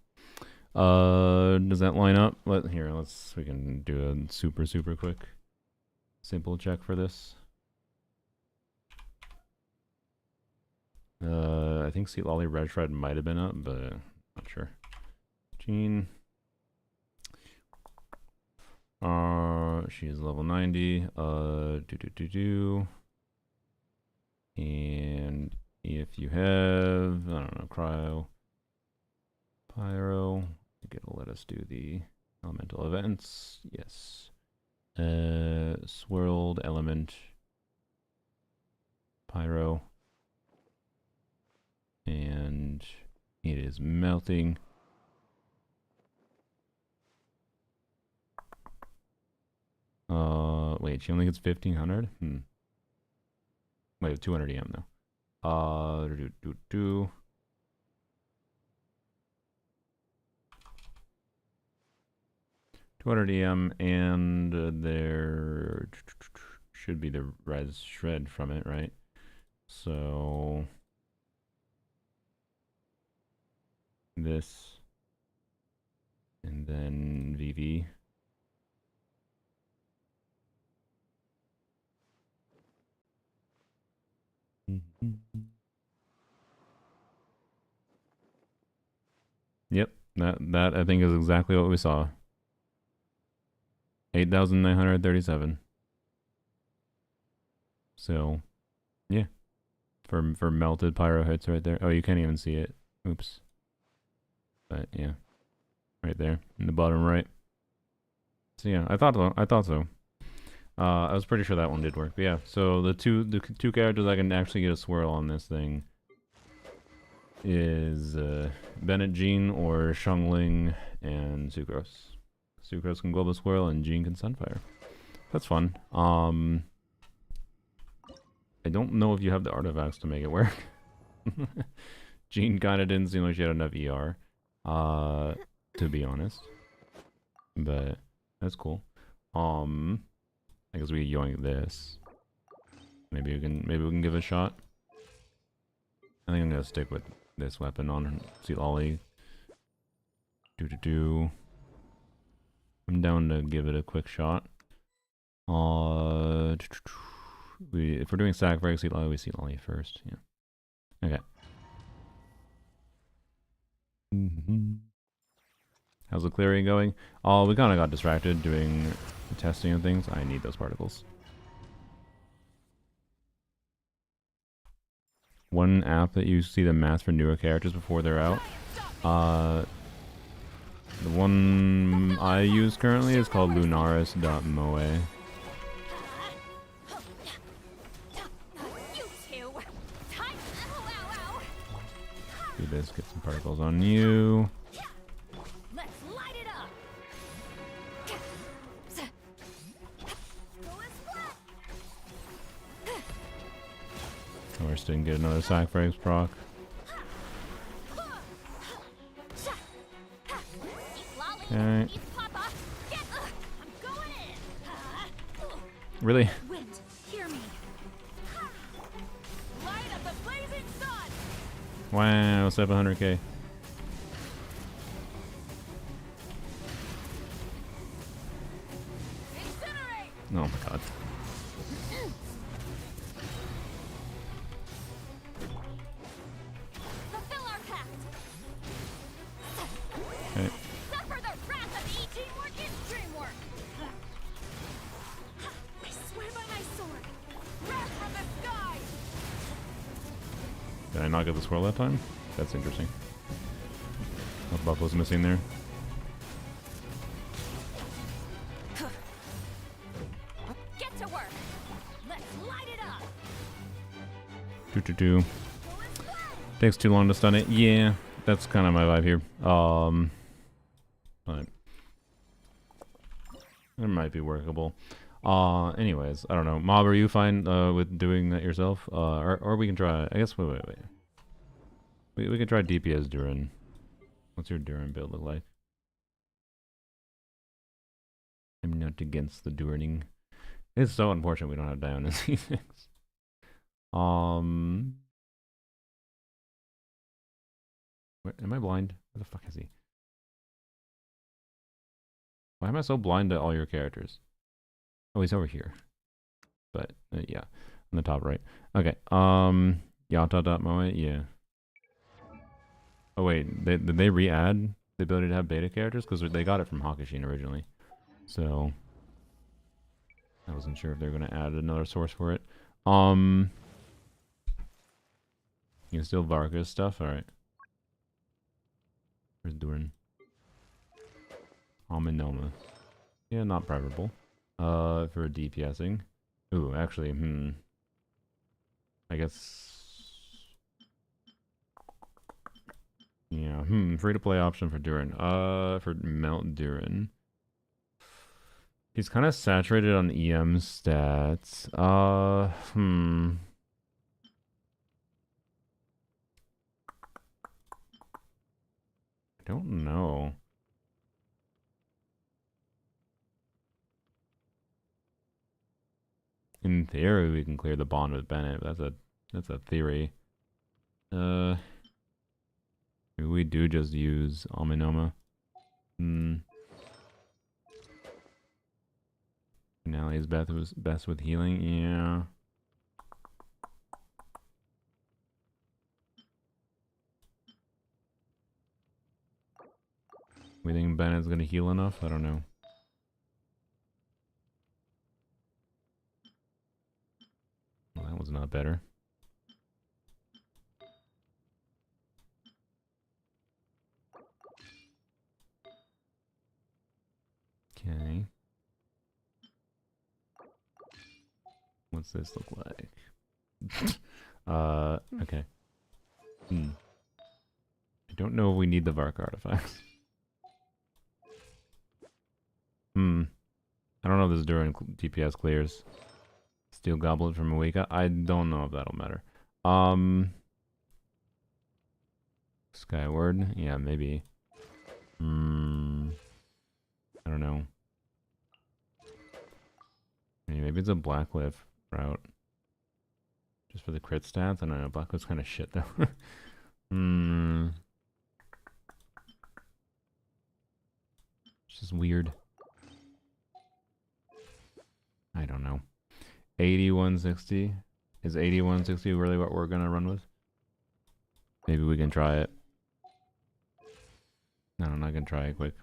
Does that line up? We can do a super quick simple check for this. I think Seat Lolly Red Shred might have been up, but not sure. Jean. She is level 90. And if you have, I don't know, Cryo, Pyro, it'll let us do the elemental events. Yes. Swirled element, Pyro, and it is melting. Wait, she only gets 1500? Wait, 200 EM though. 200 EM, and there should be the res shred from it, right? So this, and then VV. Yep, that I think is exactly what we saw. 8,937. So, yeah, for melted pyro hits right there. Oh, you can't even see it. Oops. But yeah, right there in the bottom right. So yeah, I thought so. I was pretty sure that one did work. But yeah, so the two characters I can actually get a swirl on this thing is Bennett Jean or Xiangling and Sucrose. Sucrose can Global Swirl and Jean can Sunfire. That's fun. I don't know if you have the artifacts to make it work. Jean kind of didn't seem like she had enough ER, to be honest. But that's cool. I guess we yoink this. Maybe we can give it a shot. I think I'm gonna stick with this weapon on Seat Lolly. I'm down to give it a quick shot. If we're doing sacrifice Seat Lolly, we Seat Lolly first. Yeah. Okay. How's the clearing going? Oh, we kind of got distracted doing testing and things. I need those particles. One app that you see the math for newer characters before they're out. The one I use currently is called lunaris.moe. Do this, get some particles on you. Of course, didn't get another sacrifice proc. Okay. Really? Wow, 700k. Oh my god. Okay. Suffer the wrath of teamwork is dreamwork. I swear by my sword. Wrath from the sky. Did I not get the swirl that time? That's interesting. What buff was missing there? Get to work. Let's light it up. Takes too long to stun it. Yeah, that's kind of my vibe here. But it might be workable. Anyways, I don't know. Mob, are you fine with doing that yourself? Or we can try. I guess. Wait. We can try DPS Durin. What's your Durin build look like? I'm not against the Durining. It's so unfortunate we don't have Dion as C6. Where, am I blind? Where the fuck is he? Why am I so blind to all your characters? Oh, he's over here. But yeah, on the top right. Okay. Yata.moe, yeah. Oh wait, did they re-add the ability to have beta characters? Because they got it from Hakushin originally. So I wasn't sure if they're gonna add another source for it. You can steal Varka's stuff, alright. Where's Durin? Aminoma. Yeah, not preferable. For DPSing. Ooh, actually, I guess. Yeah, free to play option for Durin. For Melt Durin. He's kind of saturated on EM stats. I don't know. In theory, we can clear the bond with Bennett. That's a theory. Maybe we do just use Aminoma. Finale is best with healing. Yeah. We think Bennett's gonna heal enough? I don't know. Well, that was not better. Okay. What's this look like? Okay. I don't know if we need the Vark artifacts. I don't know if this Durin DPS clears. Steel Goblet from Mika. I don't know if that'll matter. Skyward? Yeah, maybe. I don't know. Maybe it's a Blackcliff route. Just for the crit stats? I don't know. Blackcliff's kind of shit though. It's just weird. I don't know. 8160? Is 8160 really what we're gonna run with? Maybe we can try it. No, I'm not gonna try it quick.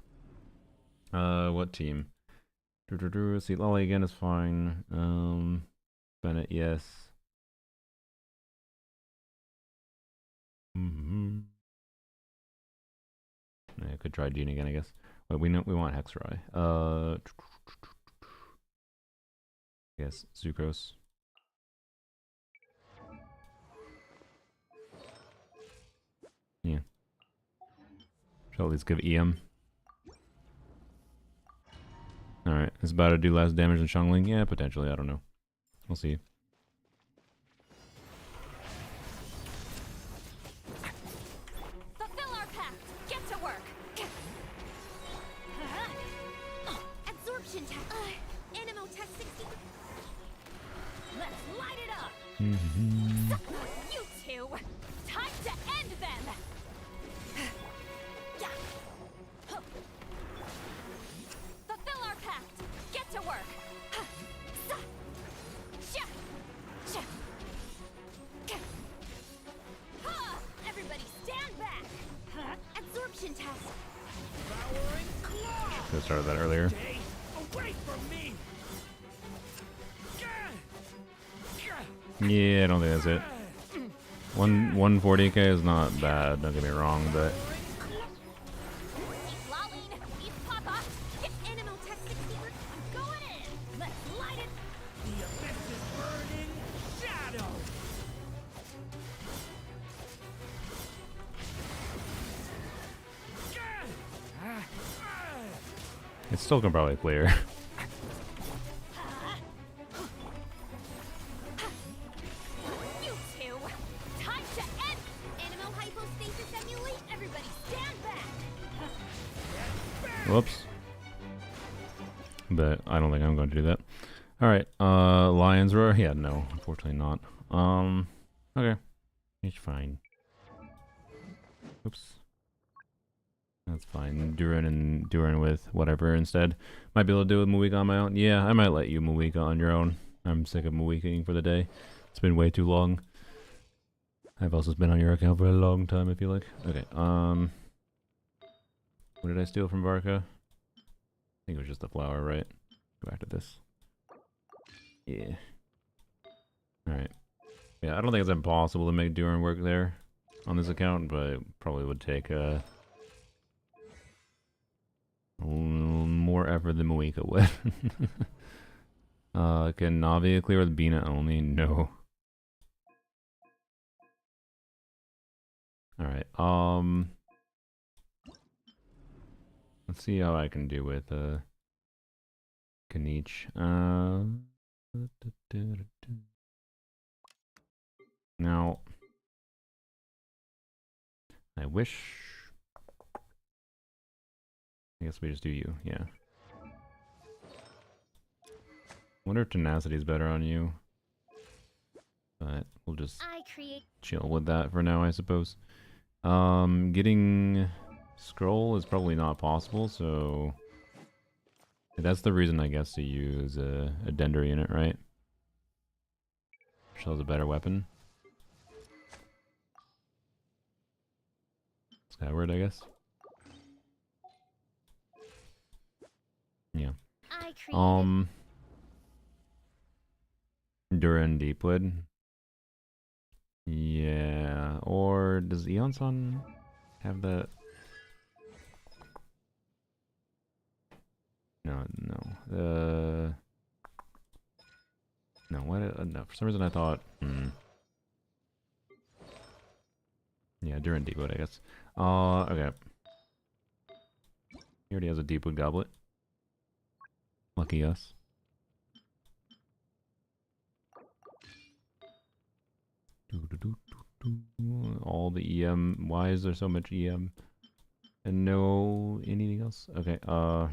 What team? See, Lolly again is fine. Bennett, yes. I could try Jean again, I guess. But we want Hexroy. Yes, Sucrose. Yeah. Shall at least give EM. Alright, it's about to do less damage than Xiangling? Yeah, potentially, I don't know. We'll see. Fulfill our pact! Get to work! Absorption test! Animo test 60. Let's light it up! You two! Time to end them! Fulfill our pact! Get to work! Everybody stand back! Absorption test! Devouring claw! Could have started that earlier. Stay away from me! Yeah, I don't think that's it. 140k is not bad, don't get me wrong, but Eat Laline! Eat Papa! Get Animo test 60! I'm going in! Let's light it! The abyss is burning shadow! I still can probably play her. You two! Time to end! Animal hypostasis emulate! Everybody stand back! Whoops. But I don't think I'm going to do that. Alright, Lion's Roar? Yeah, no, unfortunately not. Okay. It's fine. Oops. That's fine. Durin with whatever instead. Might be able to do it with Muika on my own. Yeah, I might let you Muika on your own. I'm sick of Muikaing for the day. It's been way too long. I've also been on your account for a long time, I feel like. Okay, what did I steal from Varka? I think it was just the flower, right? Go back to this. Yeah. Alright. Yeah, I don't think it's impossible to make Durin work there on this account, but it probably would take a little more effort than Muika would. Can Navia clear with Bina only? No. Alright, let's see how I can do with Kanich. Now, I wish. I guess we just do you, yeah. Wonder if tenacity is better on you, but we'll just chill with that for now, I suppose. Getting scroll is probably not possible, so that's the reason, I guess, to use a Dender unit, right? Shows a better weapon. Skyward, I guess. Yeah. Durin Deepwood. Yeah. Or does Eonson have that? No. No. What? No. For some reason, I thought. Yeah, Durin Deepwood, I guess. Okay. He already has a Deepwood Goblet. Lucky us. All the EM. Why is there so much EM? And no anything else? Okay, Yeah,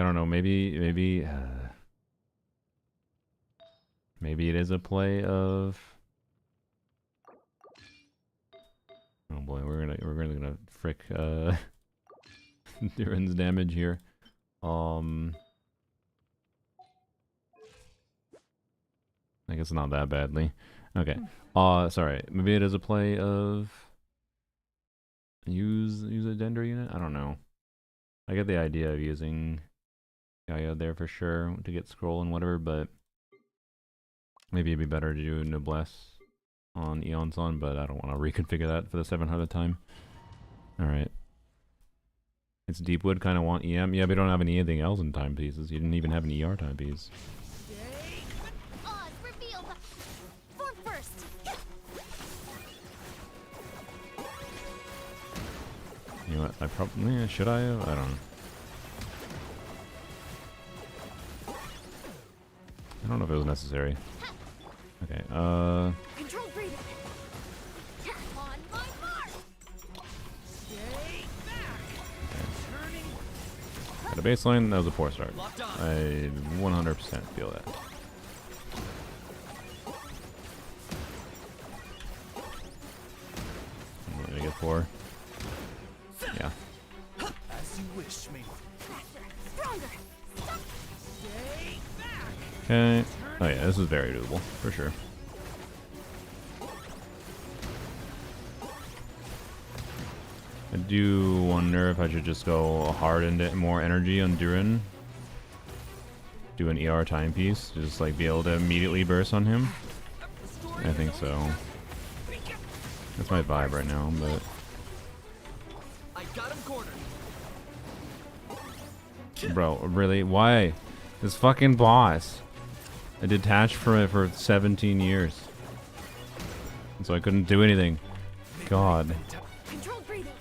I don't know, maybe it is a play of. Oh boy, we're gonna frick Durin's damage here. I guess not that badly. Okay. Sorry. Maybe it is a play of use a Dender unit? I don't know. I get the idea of using Gaia there for sure to get scroll and whatever, but maybe it'd be better to do Noblesse on Eonson, but I don't want to reconfigure that for the 700th time. Alright. It's Deepwood, kind of want EM. Yeah, we don't have anything else in timepieces. You didn't even have an ER timepiece. You know what? I probably should I have? I don't know. I don't know if it was necessary. Okay, Control breathing. On my mark. Stay back. Okay. At a baseline, that was a poor start. I 100% feel that. What did I get for? Yeah. As you wish, me. Stronger. Stay back. Okay. Oh yeah, this is very doable, for sure. I do wonder if I should just go hard into more energy on Durin. Do an ER timepiece, just like be able to immediately burst on him. I think so. That's my vibe right now, but I got him cornered. bro, really? Why? This fucking boss. I detached from it for 17 years. so I couldn't do anything. God. Controlled breathing.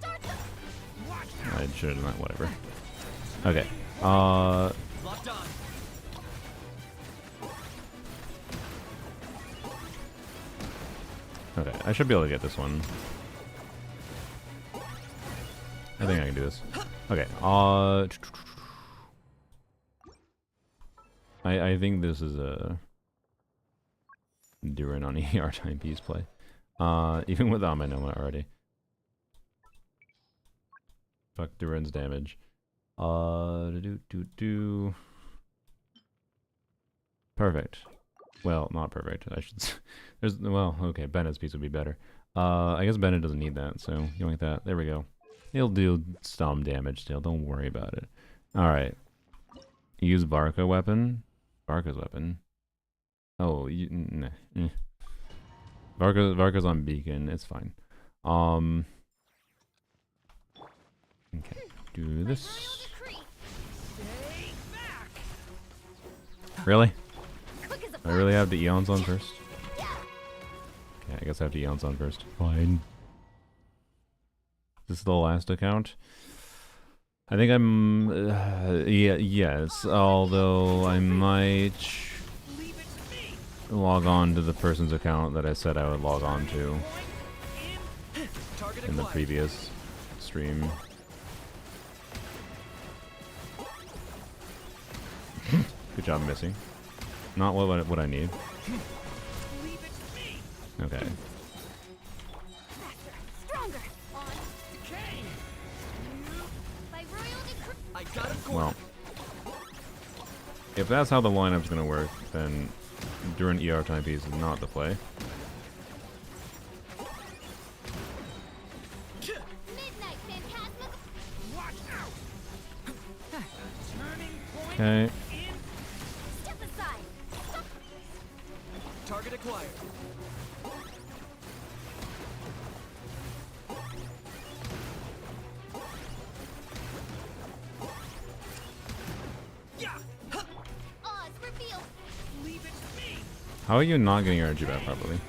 I should have not. Whatever. Okay. Locked on. Okay. I should be able to get this one. I think I can do this. Okay. I think this is a Duran on ER timepiece play. Even without my Noma already. Fuck Duran's damage. Perfect. Well, not perfect. I should. There's well, okay. Bennett's piece would be better. I guess Bennett doesn't need that, so you like that. There we go. He'll do some damage still. Don't worry about it. All right. Use Varka weapon. Varka's weapon. Oh, nah. Varka's on beacon. It's fine. Okay. Do this. Really? I really have the Eons on first? Okay, I guess I have the Eons on first. Fine. Is this the last account? I think I'm... yes, although I might log on to the person's account that I said I would log on to in the previous stream. Good job missing. Not what I need. Okay. Well, if that's how the lineup's gonna work, then during ER timepiece is not the play. Okay. Target acquired. How are you not getting your energy back properly?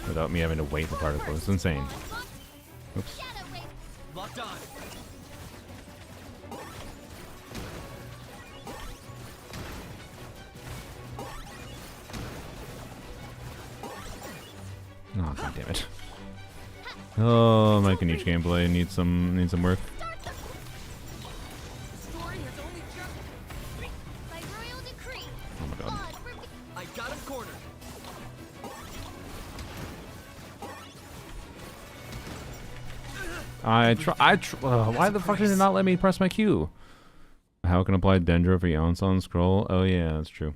Without me having to wait for particles. It's insane. Oops. Locked on. Oh, god damn it. Oh, my Kanichi gameplay needs some work. Oh my god. I got him cornered. Why the fuck did it not let me press my Q? How can apply Dendro for Yonsong scroll? Oh yeah, that's true.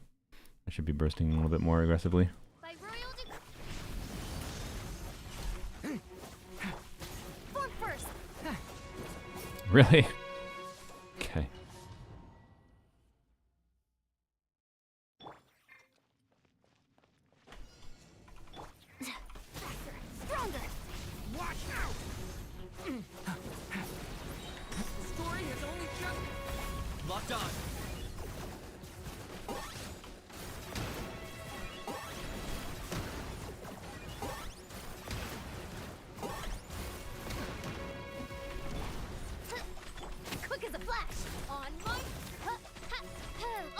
I should be bursting a little bit more aggressively. Really? Okay. Watch out! The story has only just locked on.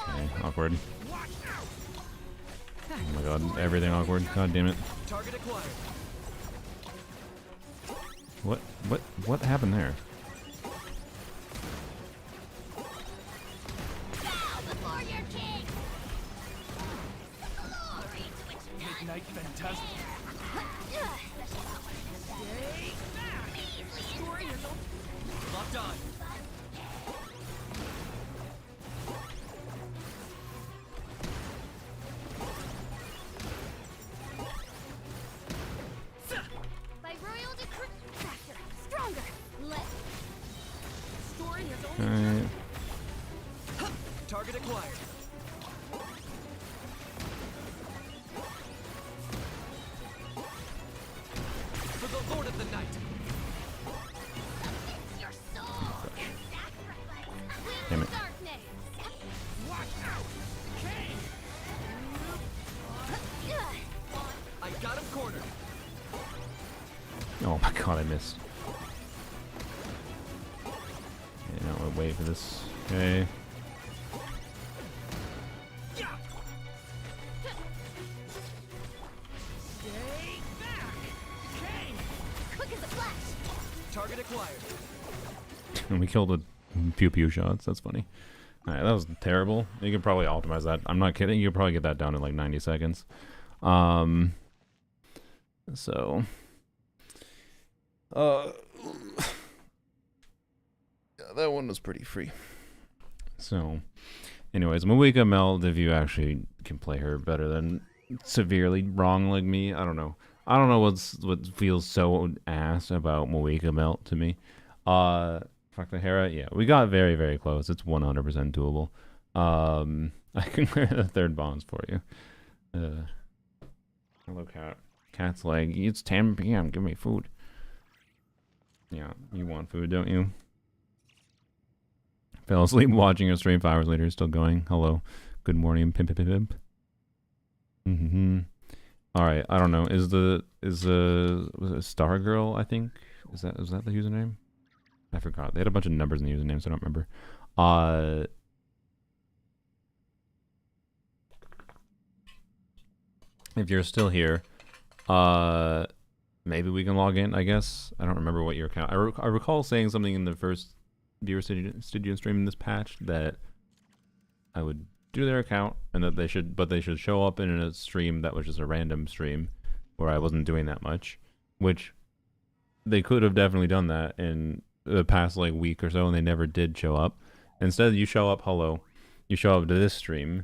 Okay, awkward. Oh my god, everything awkward. God damn it. Target acquired. What happened there? Midnight Fantastic. Story is locked on. Alright. Target acquired. For the Lord of the Night. Damn it. Watch out! Kane! missed. Okay, now we'll wait for this. Okay. Stay back! Okay! Quick as a flash. Target acquired. And we killed a pew pew shots. That's funny. Alright, that was terrible. You could probably optimize that. I'm not kidding. You could probably get that down in like 90 seconds. So yeah, that one was pretty free. So anyways, Mika Meld, if you actually can play her better than severely wrong like me, I don't know. I don't know what feels so ass about Mika Melt to me. Fuck the Hera, yeah, we got very, very close. It's 100% doable. I can clear the third bonds for you. Hello, cat. Cat's like, it's 10 p.m. Give me food. Yeah, you want food, don't you? Fell asleep watching a stream 5 hours later. Still going. Hello. Good morning. Pimp, pimp, pimp. All right. I don't know. Was it Star Girl? I think is that the username? I forgot. They had a bunch of numbers in the username, so I don't remember. If you're still here, maybe we can log in, I guess. I don't remember what your account... I recall saying something in the first viewer Stygian stream in this patch that I would do their account and that they should show up in a stream that was just a random stream where I wasn't doing that much, which they could have definitely done that in the past like week or so, and they never did show up. Instead, you show up, you show up to this stream,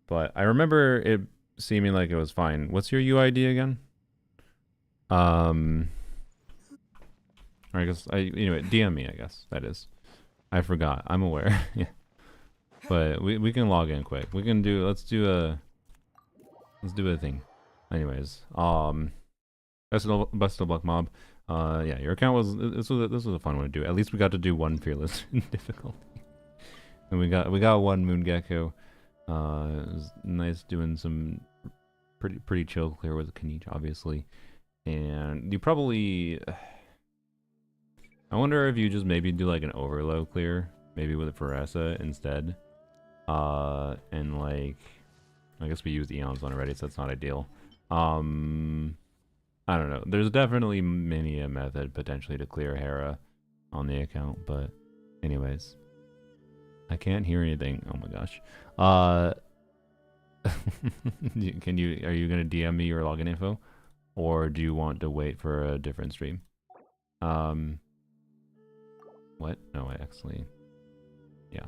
but I remember it seeming like it was fine. What's your UID again? I guess anyway, DM me, I guess that is. I forgot. I'm aware. Yeah. But we can log in quick. We can let's do a thing. Anyways, best of luck, mob. Yeah, your account was this was a fun one to do. At least we got to do one fearless difficulty. And we got one moon gecko. It was nice doing some pretty chill clear with Kanich, obviously. And you probably, I wonder if you just maybe do like an overload clear, maybe with a Faressa instead. And like, I guess we used Eons on already, so that's not ideal. I don't know. There's definitely many a method potentially to clear Hera on the account, but anyways. I can't hear anything. Oh my gosh. Are you gonna DM me your login info? Or do you want to wait for a different stream? What? No, actually. Yeah.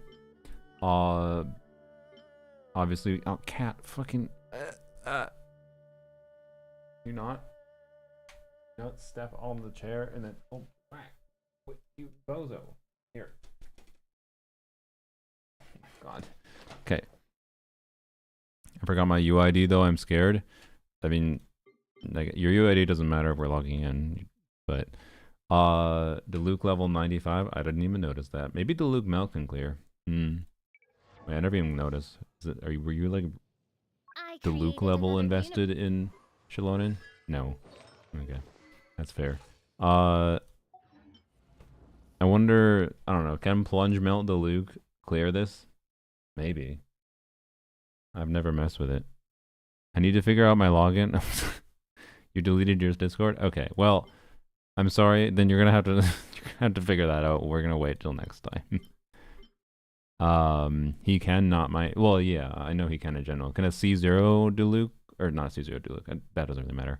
Obviously, oh, cat, fucking, you not? Don't step on the chair and then, oh, whack. What, you bozo. Here. Oh my god. Okay. I forgot my UID though, I'm scared. I mean, like, your UID doesn't matter if we're logging in, but, the Luke level 95, I didn't even notice that. Maybe the Luke Mel can clear. Wait, I never even noticed. Were you like the Luke level invested in Shalonin? No. Okay. That's fair. I wonder, I don't know, can Plunge Melt the Luke clear this? Maybe. I've never messed with it. I need to figure out my login. You deleted your Discord? Okay, well, I'm sorry. Then you're gonna have to figure that out. We're gonna wait till next time. He cannot well, yeah, I know he can in general. Can a C0 do Luke? Or not C0 do Luke? That doesn't really matter.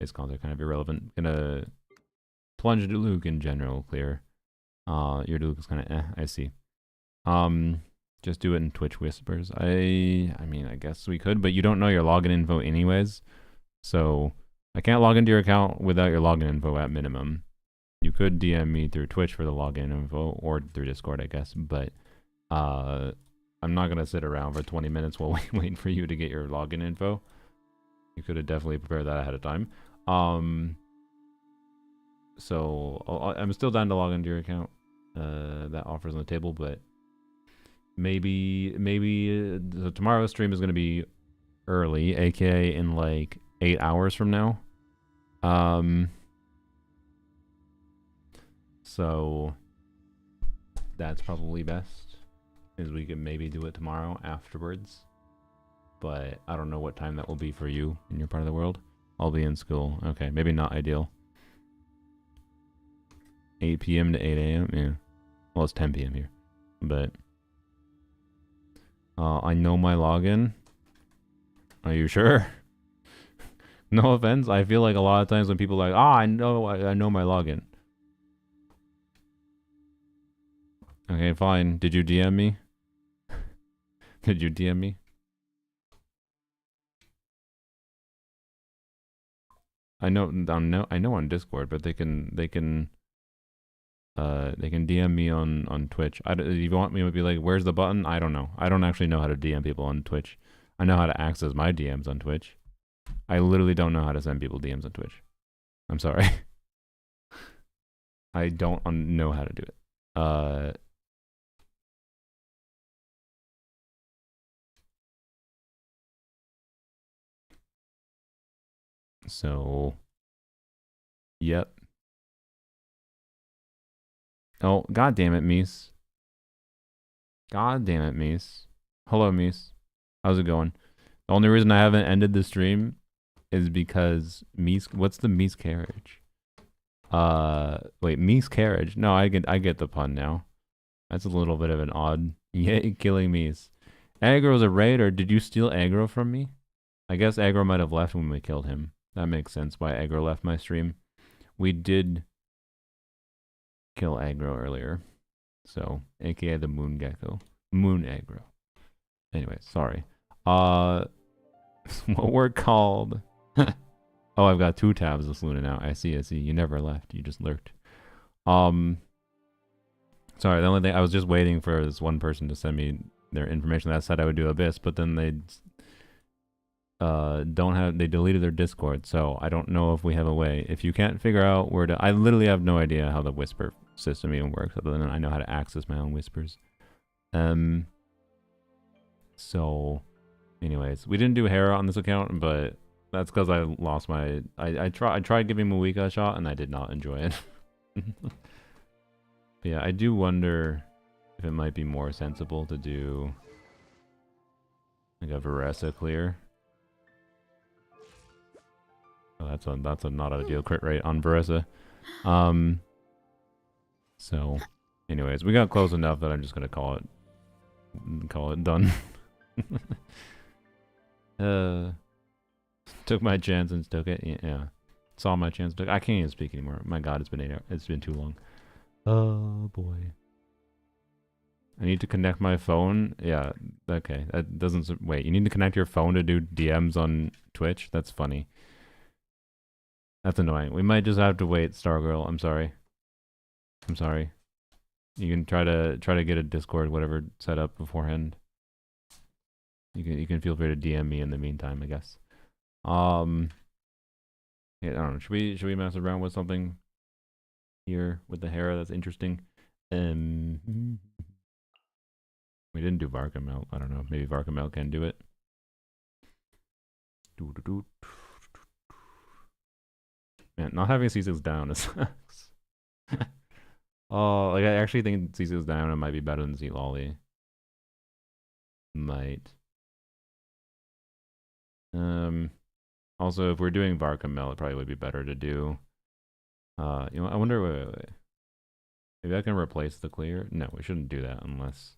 His cons are kind of irrelevant. Can a Plunge do Luke in general clear? Your Luke is kind of I see. Just do it in Twitch Whispers. I mean, I guess we could, but you don't know your login info anyways. So I can't log into your account without your login info at minimum. You could DM me through Twitch for the login info or through Discord, I guess, but I'm not gonna sit around for 20 minutes while waiting for you to get your login info. You could have definitely prepared that ahead of time. So I'm still down to log into your account. That offer's on the table, but maybe so tomorrow's stream is gonna be early, aka in like 8 hours from now. So that's probably best. Is we can maybe do it tomorrow afterwards. But I don't know what time that will be for you in your part of the world. I'll be in school. Okay, maybe not ideal. 8 p.m. to 8 a.m. Yeah. Well, it's 10 p.m. here. But I know my login. Are you sure? No offense. I feel like a lot of times when people are like, I know my login. Okay, fine. Did you DM me? Did you DM me? I know on Discord, but they can DM me on Twitch. If you want me to be like, where's the button? I don't know. I don't actually know how to DM people on Twitch. I know how to access my DMs on Twitch. I literally don't know how to send people DMs on Twitch. I'm sorry. I don't know how to do it. So, yep. Oh, god damn it, Mies. God damn it, Mies. Hello, Mies. How's it going? The only reason I haven't ended the stream is because Mies. What's the Mies carriage? Wait, Mies carriage. No, I get the pun now. That's a little bit of an odd. Yay, killing Mies. Aggro's a raid, or did you steal aggro from me? I guess aggro might have left when we killed him. That makes sense why aggro left my stream. We did kill aggro earlier. So, aka the moon gecko. Moon aggro. Anyway, sorry. What we're called. Oh, I've got 2 tabs of Luna now. I see. You never left. You just lurked. Sorry, the only thing I was just waiting for this one person to send me their information that said I would do Abyss, but then they they deleted their Discord, so I don't know if we have a way. If you can't figure out where to, I literally have no idea how the whisper system even works, other than I know how to access my own whispers. So anyways, we didn't do Hera on this account, but that's because I lost my, I tried giving Mika a shot and I did not enjoy it. But yeah, I do wonder if it might be more sensible to do like a Veresa clear. Oh, that's a not ideal crit rate on Veresa. So anyways, we got close enough that I'm just gonna call it done. Took my chance and took it. Yeah. Saw my chance. I can't even speak anymore. My god, it's been 8 hours. It's been too long. Oh boy. I need to connect my phone. Yeah. Okay. That doesn't. Wait. You need to connect your phone to do DMs on Twitch. That's funny. That's annoying. We might just have to wait, Stargirl. I'm sorry. I'm sorry. You can try to get a Discord, whatever, set up beforehand. You can feel free to DM me in the meantime, I guess. Yeah, I don't know. Should we mess around with something here with the Hera that's interesting? We didn't do Varkamel. I don't know. Maybe Varkamel can do it. Man, not having C6 down is sucks. Oh, like I actually think C6 down it might be better than Z-Lolly. Might. Also, if we're doing Varkamel, it probably would be better to do. You know, I wonder. Wait. Maybe I can replace the clear. No, we shouldn't do that unless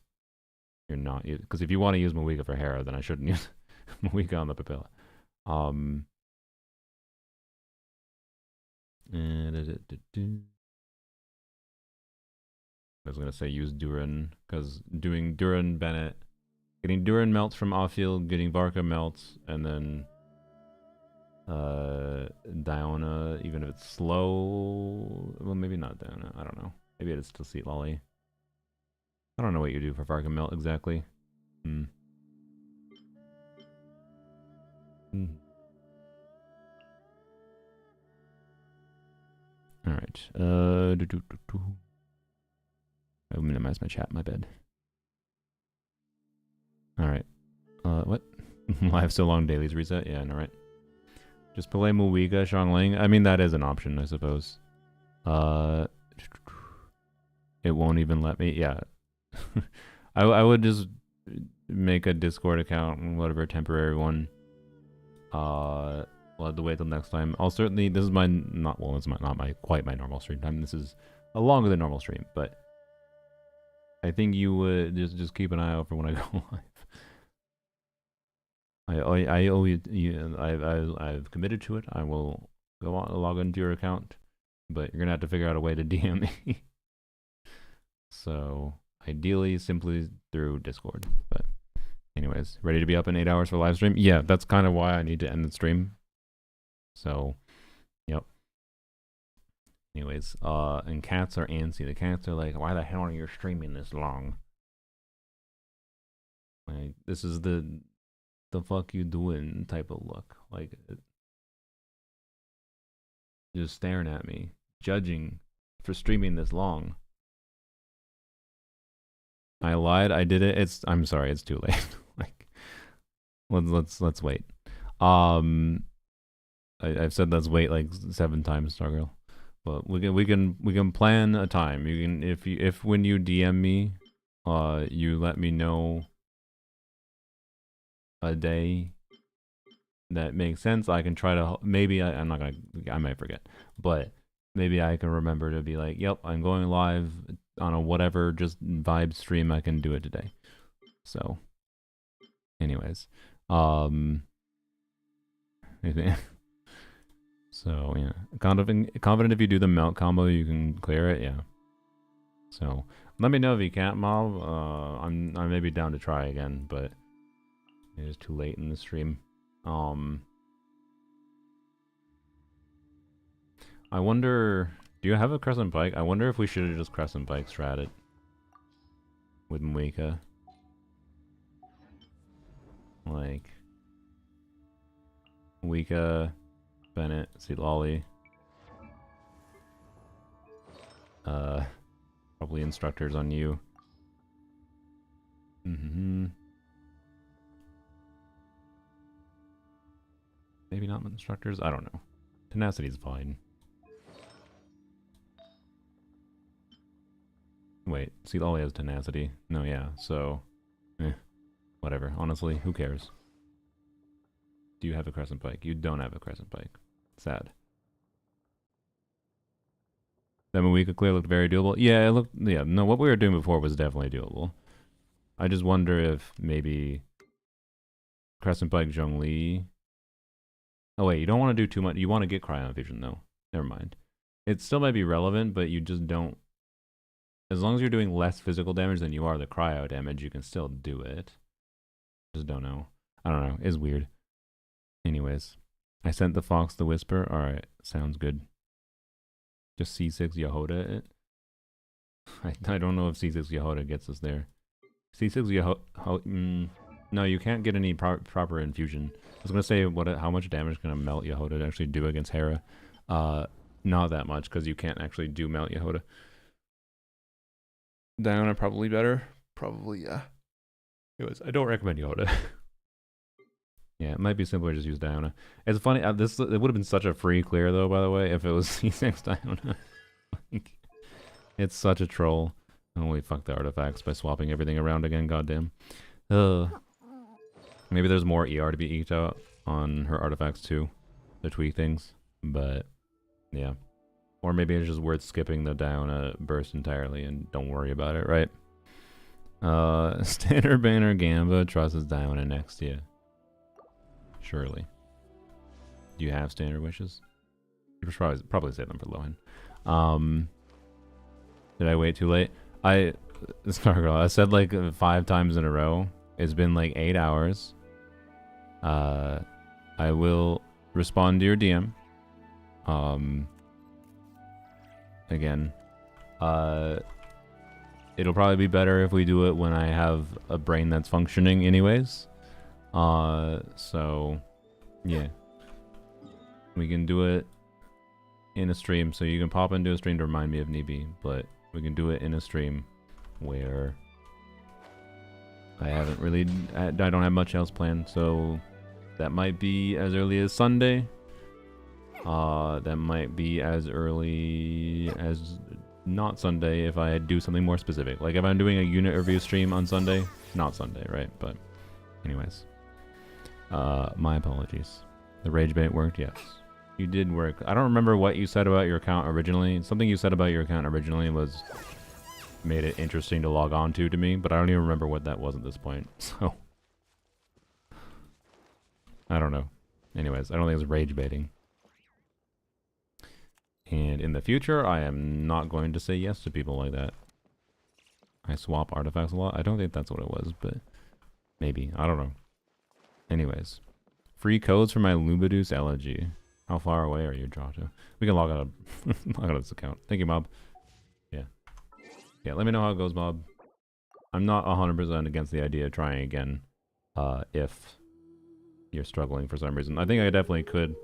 you're not. Because if you want to use Mika for Hera, then I shouldn't use Mika on the Papilla. I was gonna say use Duran, because doing Duran Bennett, getting Duran melts from off field, getting Varka melts, and then Diona, even if it's slow, well maybe not Diona, I don't know. Maybe it's still Seat Lolly. I don't know what you do for Varka melt exactly. Alright. I minimize my chat, my bad. Alright. What? I have so long dailies reset? Yeah, I know, right? Just play Mika, Xiangling. I mean, that is an option, I suppose. it won't even let me. Yeah. I would just make a Discord account, whatever, temporary one. We'll have to wait till next time. I'll certainly, this is my, not, well, it's not my, quite my normal stream time. This is a longer than normal stream, but I think you would just keep an eye out for when I go live. I always, I've committed to it. I will go on, log into your account, but you're gonna have to figure out a way to DM me. So ideally, simply through Discord. But anyways, ready to be up in 8 hours for live stream? Yeah, that's kind of why I need to end the stream. So, yep. Anyways, and cats are antsy. The cats are like, why the hell are you streaming this long? Like, this is the fuck you doing type of look. Like, just staring at me, judging for streaming this long. I lied. I did it. I'm sorry. It's too late. Like, let's wait. I've said let's wait like 7 times, Stargirl. But we can plan a time. You can if when you DM me, you let me know a day that makes sense. I can try to maybe I'm not gonna, I might forget, but maybe I can remember to be like, yep, I'm going live on a whatever just vibe stream. I can do it today. So, anyways, so yeah, confident if you do the melt combo, you can clear it. Yeah. So let me know if you can't, mob. I may be down to try again, but it is too late in the stream. I wonder, do you have a Crescent Pike? I wonder if we should have just Crescent Pike strat it with Mika. Like Mika, Bennett, see Lolly. Probably instructors on you. Maybe not instructors. I don't know. Tenacity's fine. Wait, see Lolly has tenacity. No, yeah. So, whatever. Honestly, who cares? Do you have a Crescent Pike? You don't have a Crescent Pike. Sad. That Mika clear looked very doable. Yeah, it looked. Yeah, no, what we were doing before was definitely doable. I just wonder if maybe Crescent Pike Zhongli. Oh wait, you don't want to do too much. You want to get Cryo Vision though. Never mind. It still might be relevant, but you just don't. As long as you're doing less physical damage than you are the cryo damage, you can still do it. Just don't know. I don't know. It's weird. Anyways, I sent the Fox the Whisper. Alright, sounds good. Just C6 Yehoda it. I don't know if C6 Yehoda gets us there. C6 Yehoda... no, you can't get any proper infusion. I was going to say, how much damage can a Melt Yehoda actually do against Hera? Not that much, because you can't actually do Melt Yehoda. Diana probably better. Probably, yeah. Anyways, I don't recommend Yehoda. Yeah, it might be simpler to just use Diana. It's funny, it would have been such a free clear though, by the way, if it was C6 Diana. Like, it's such a troll. Oh, we fucked the artifacts by swapping everything around again, goddamn. Maybe there's more ER to be eked out on her artifacts too. To tweak things. But, yeah. Or maybe it's just worth skipping the Diana burst entirely and don't worry about it, right? Standard Banner Gamba trusts Diana next to you. Surely. Do you have standard wishes? You should probably save them for Lohan. Did I wait too late? Stargirl, I said like 5 times in a row. It's been like 8 hours. I will respond to your DM. Again. It'll probably be better if we do it when I have a brain that's functioning anyways. So, yeah. We can do it in a stream, so you can pop into a stream to remind me if need be, but we can do it in a stream where I haven't really, I don't have much else planned, so that might be as early as Sunday. That might be as early as not Sunday if I do something more specific. Like if I'm doing a unit review stream on Sunday, not Sunday, right? But anyways, my apologies. The rage bait worked, yes. You did work. I don't remember what you said about your account originally. Something you said about your account originally made it interesting to log on to me, but I don't even remember what that was at this point. So I don't know. Anyways, I don't think it's rage baiting. And in the future, I am not going to say yes to people like that. I swap artifacts a lot. I don't think that's what it was, but maybe. I don't know. Anyways. Free codes for my Lubiduce elegy. How far away are you, Jota? We can log out of this account. Thank you, Mob. Yeah. Yeah, let me know how it goes, Mob. I'm not 100% against the idea of trying again. If you're struggling for some reason. I think I definitely could.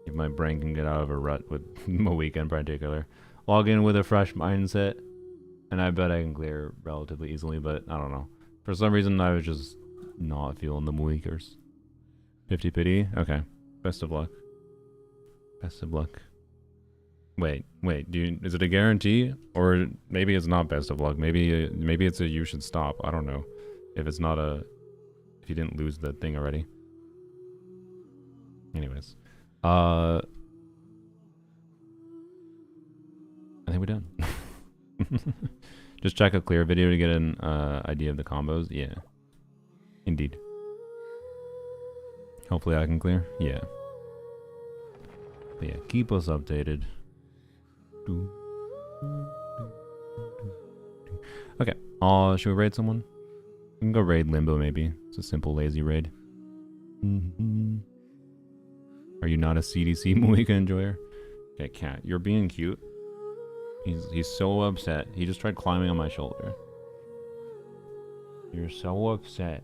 If my brain can get out of a rut with Mika in particular. Log in with a fresh mindset. And I bet I can clear relatively easily, but I don't know. For some reason, I was just not feeling the Moikers. 50 pity? Okay. Best of luck. Best of luck. Wait. Is it a guarantee? Or maybe it's not best of luck. Maybe it's a you should stop. I don't know. If it's not if you didn't lose the thing already. Anyways. I think we're done. Just check a clear video to get an idea of the combos. Yeah. Indeed. Hopefully I can clear. Yeah. But yeah, keep us updated. Okay. Should we raid someone? We can go raid Limbo maybe. It's a simple lazy raid. Are you not a CDC Moika enjoyer? Okay, Cat, you're being cute. He's so upset. He just tried climbing on my shoulder. You're so upset.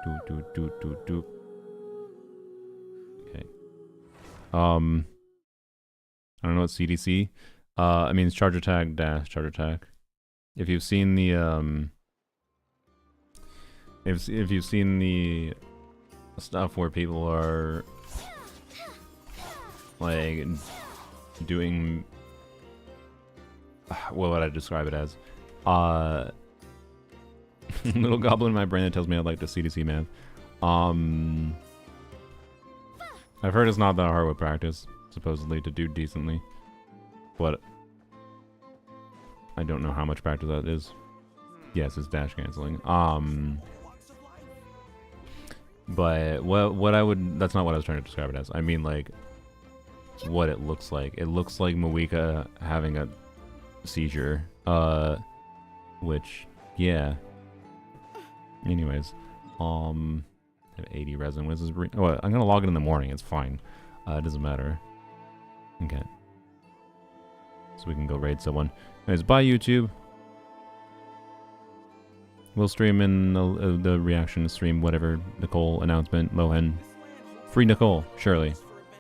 Do. Okay. I don't know what CDC. It means charge attack dash charge attack. If you've seen the if you've seen the stuff where people are like doing, what would I describe it as? Little goblin in my brain that tells me I'd like to CDC man. I've heard it's not that hard with practice, supposedly, to do decently, but I don't know how much practice that is. Yes, it's dash canceling. But what I would, that's not what I was trying to describe it as. I mean, like, what it looks like. It looks like Moika having a seizure. Which, yeah. Anyways, I have 80 resin. What is this? Oh, I'm gonna log in the morning. It's fine. It doesn't matter. Okay. So we can go raid someone. Anyways, bye YouTube. We'll stream in the reaction stream, whatever. Nicole announcement, Lohan. Free Nicole, surely.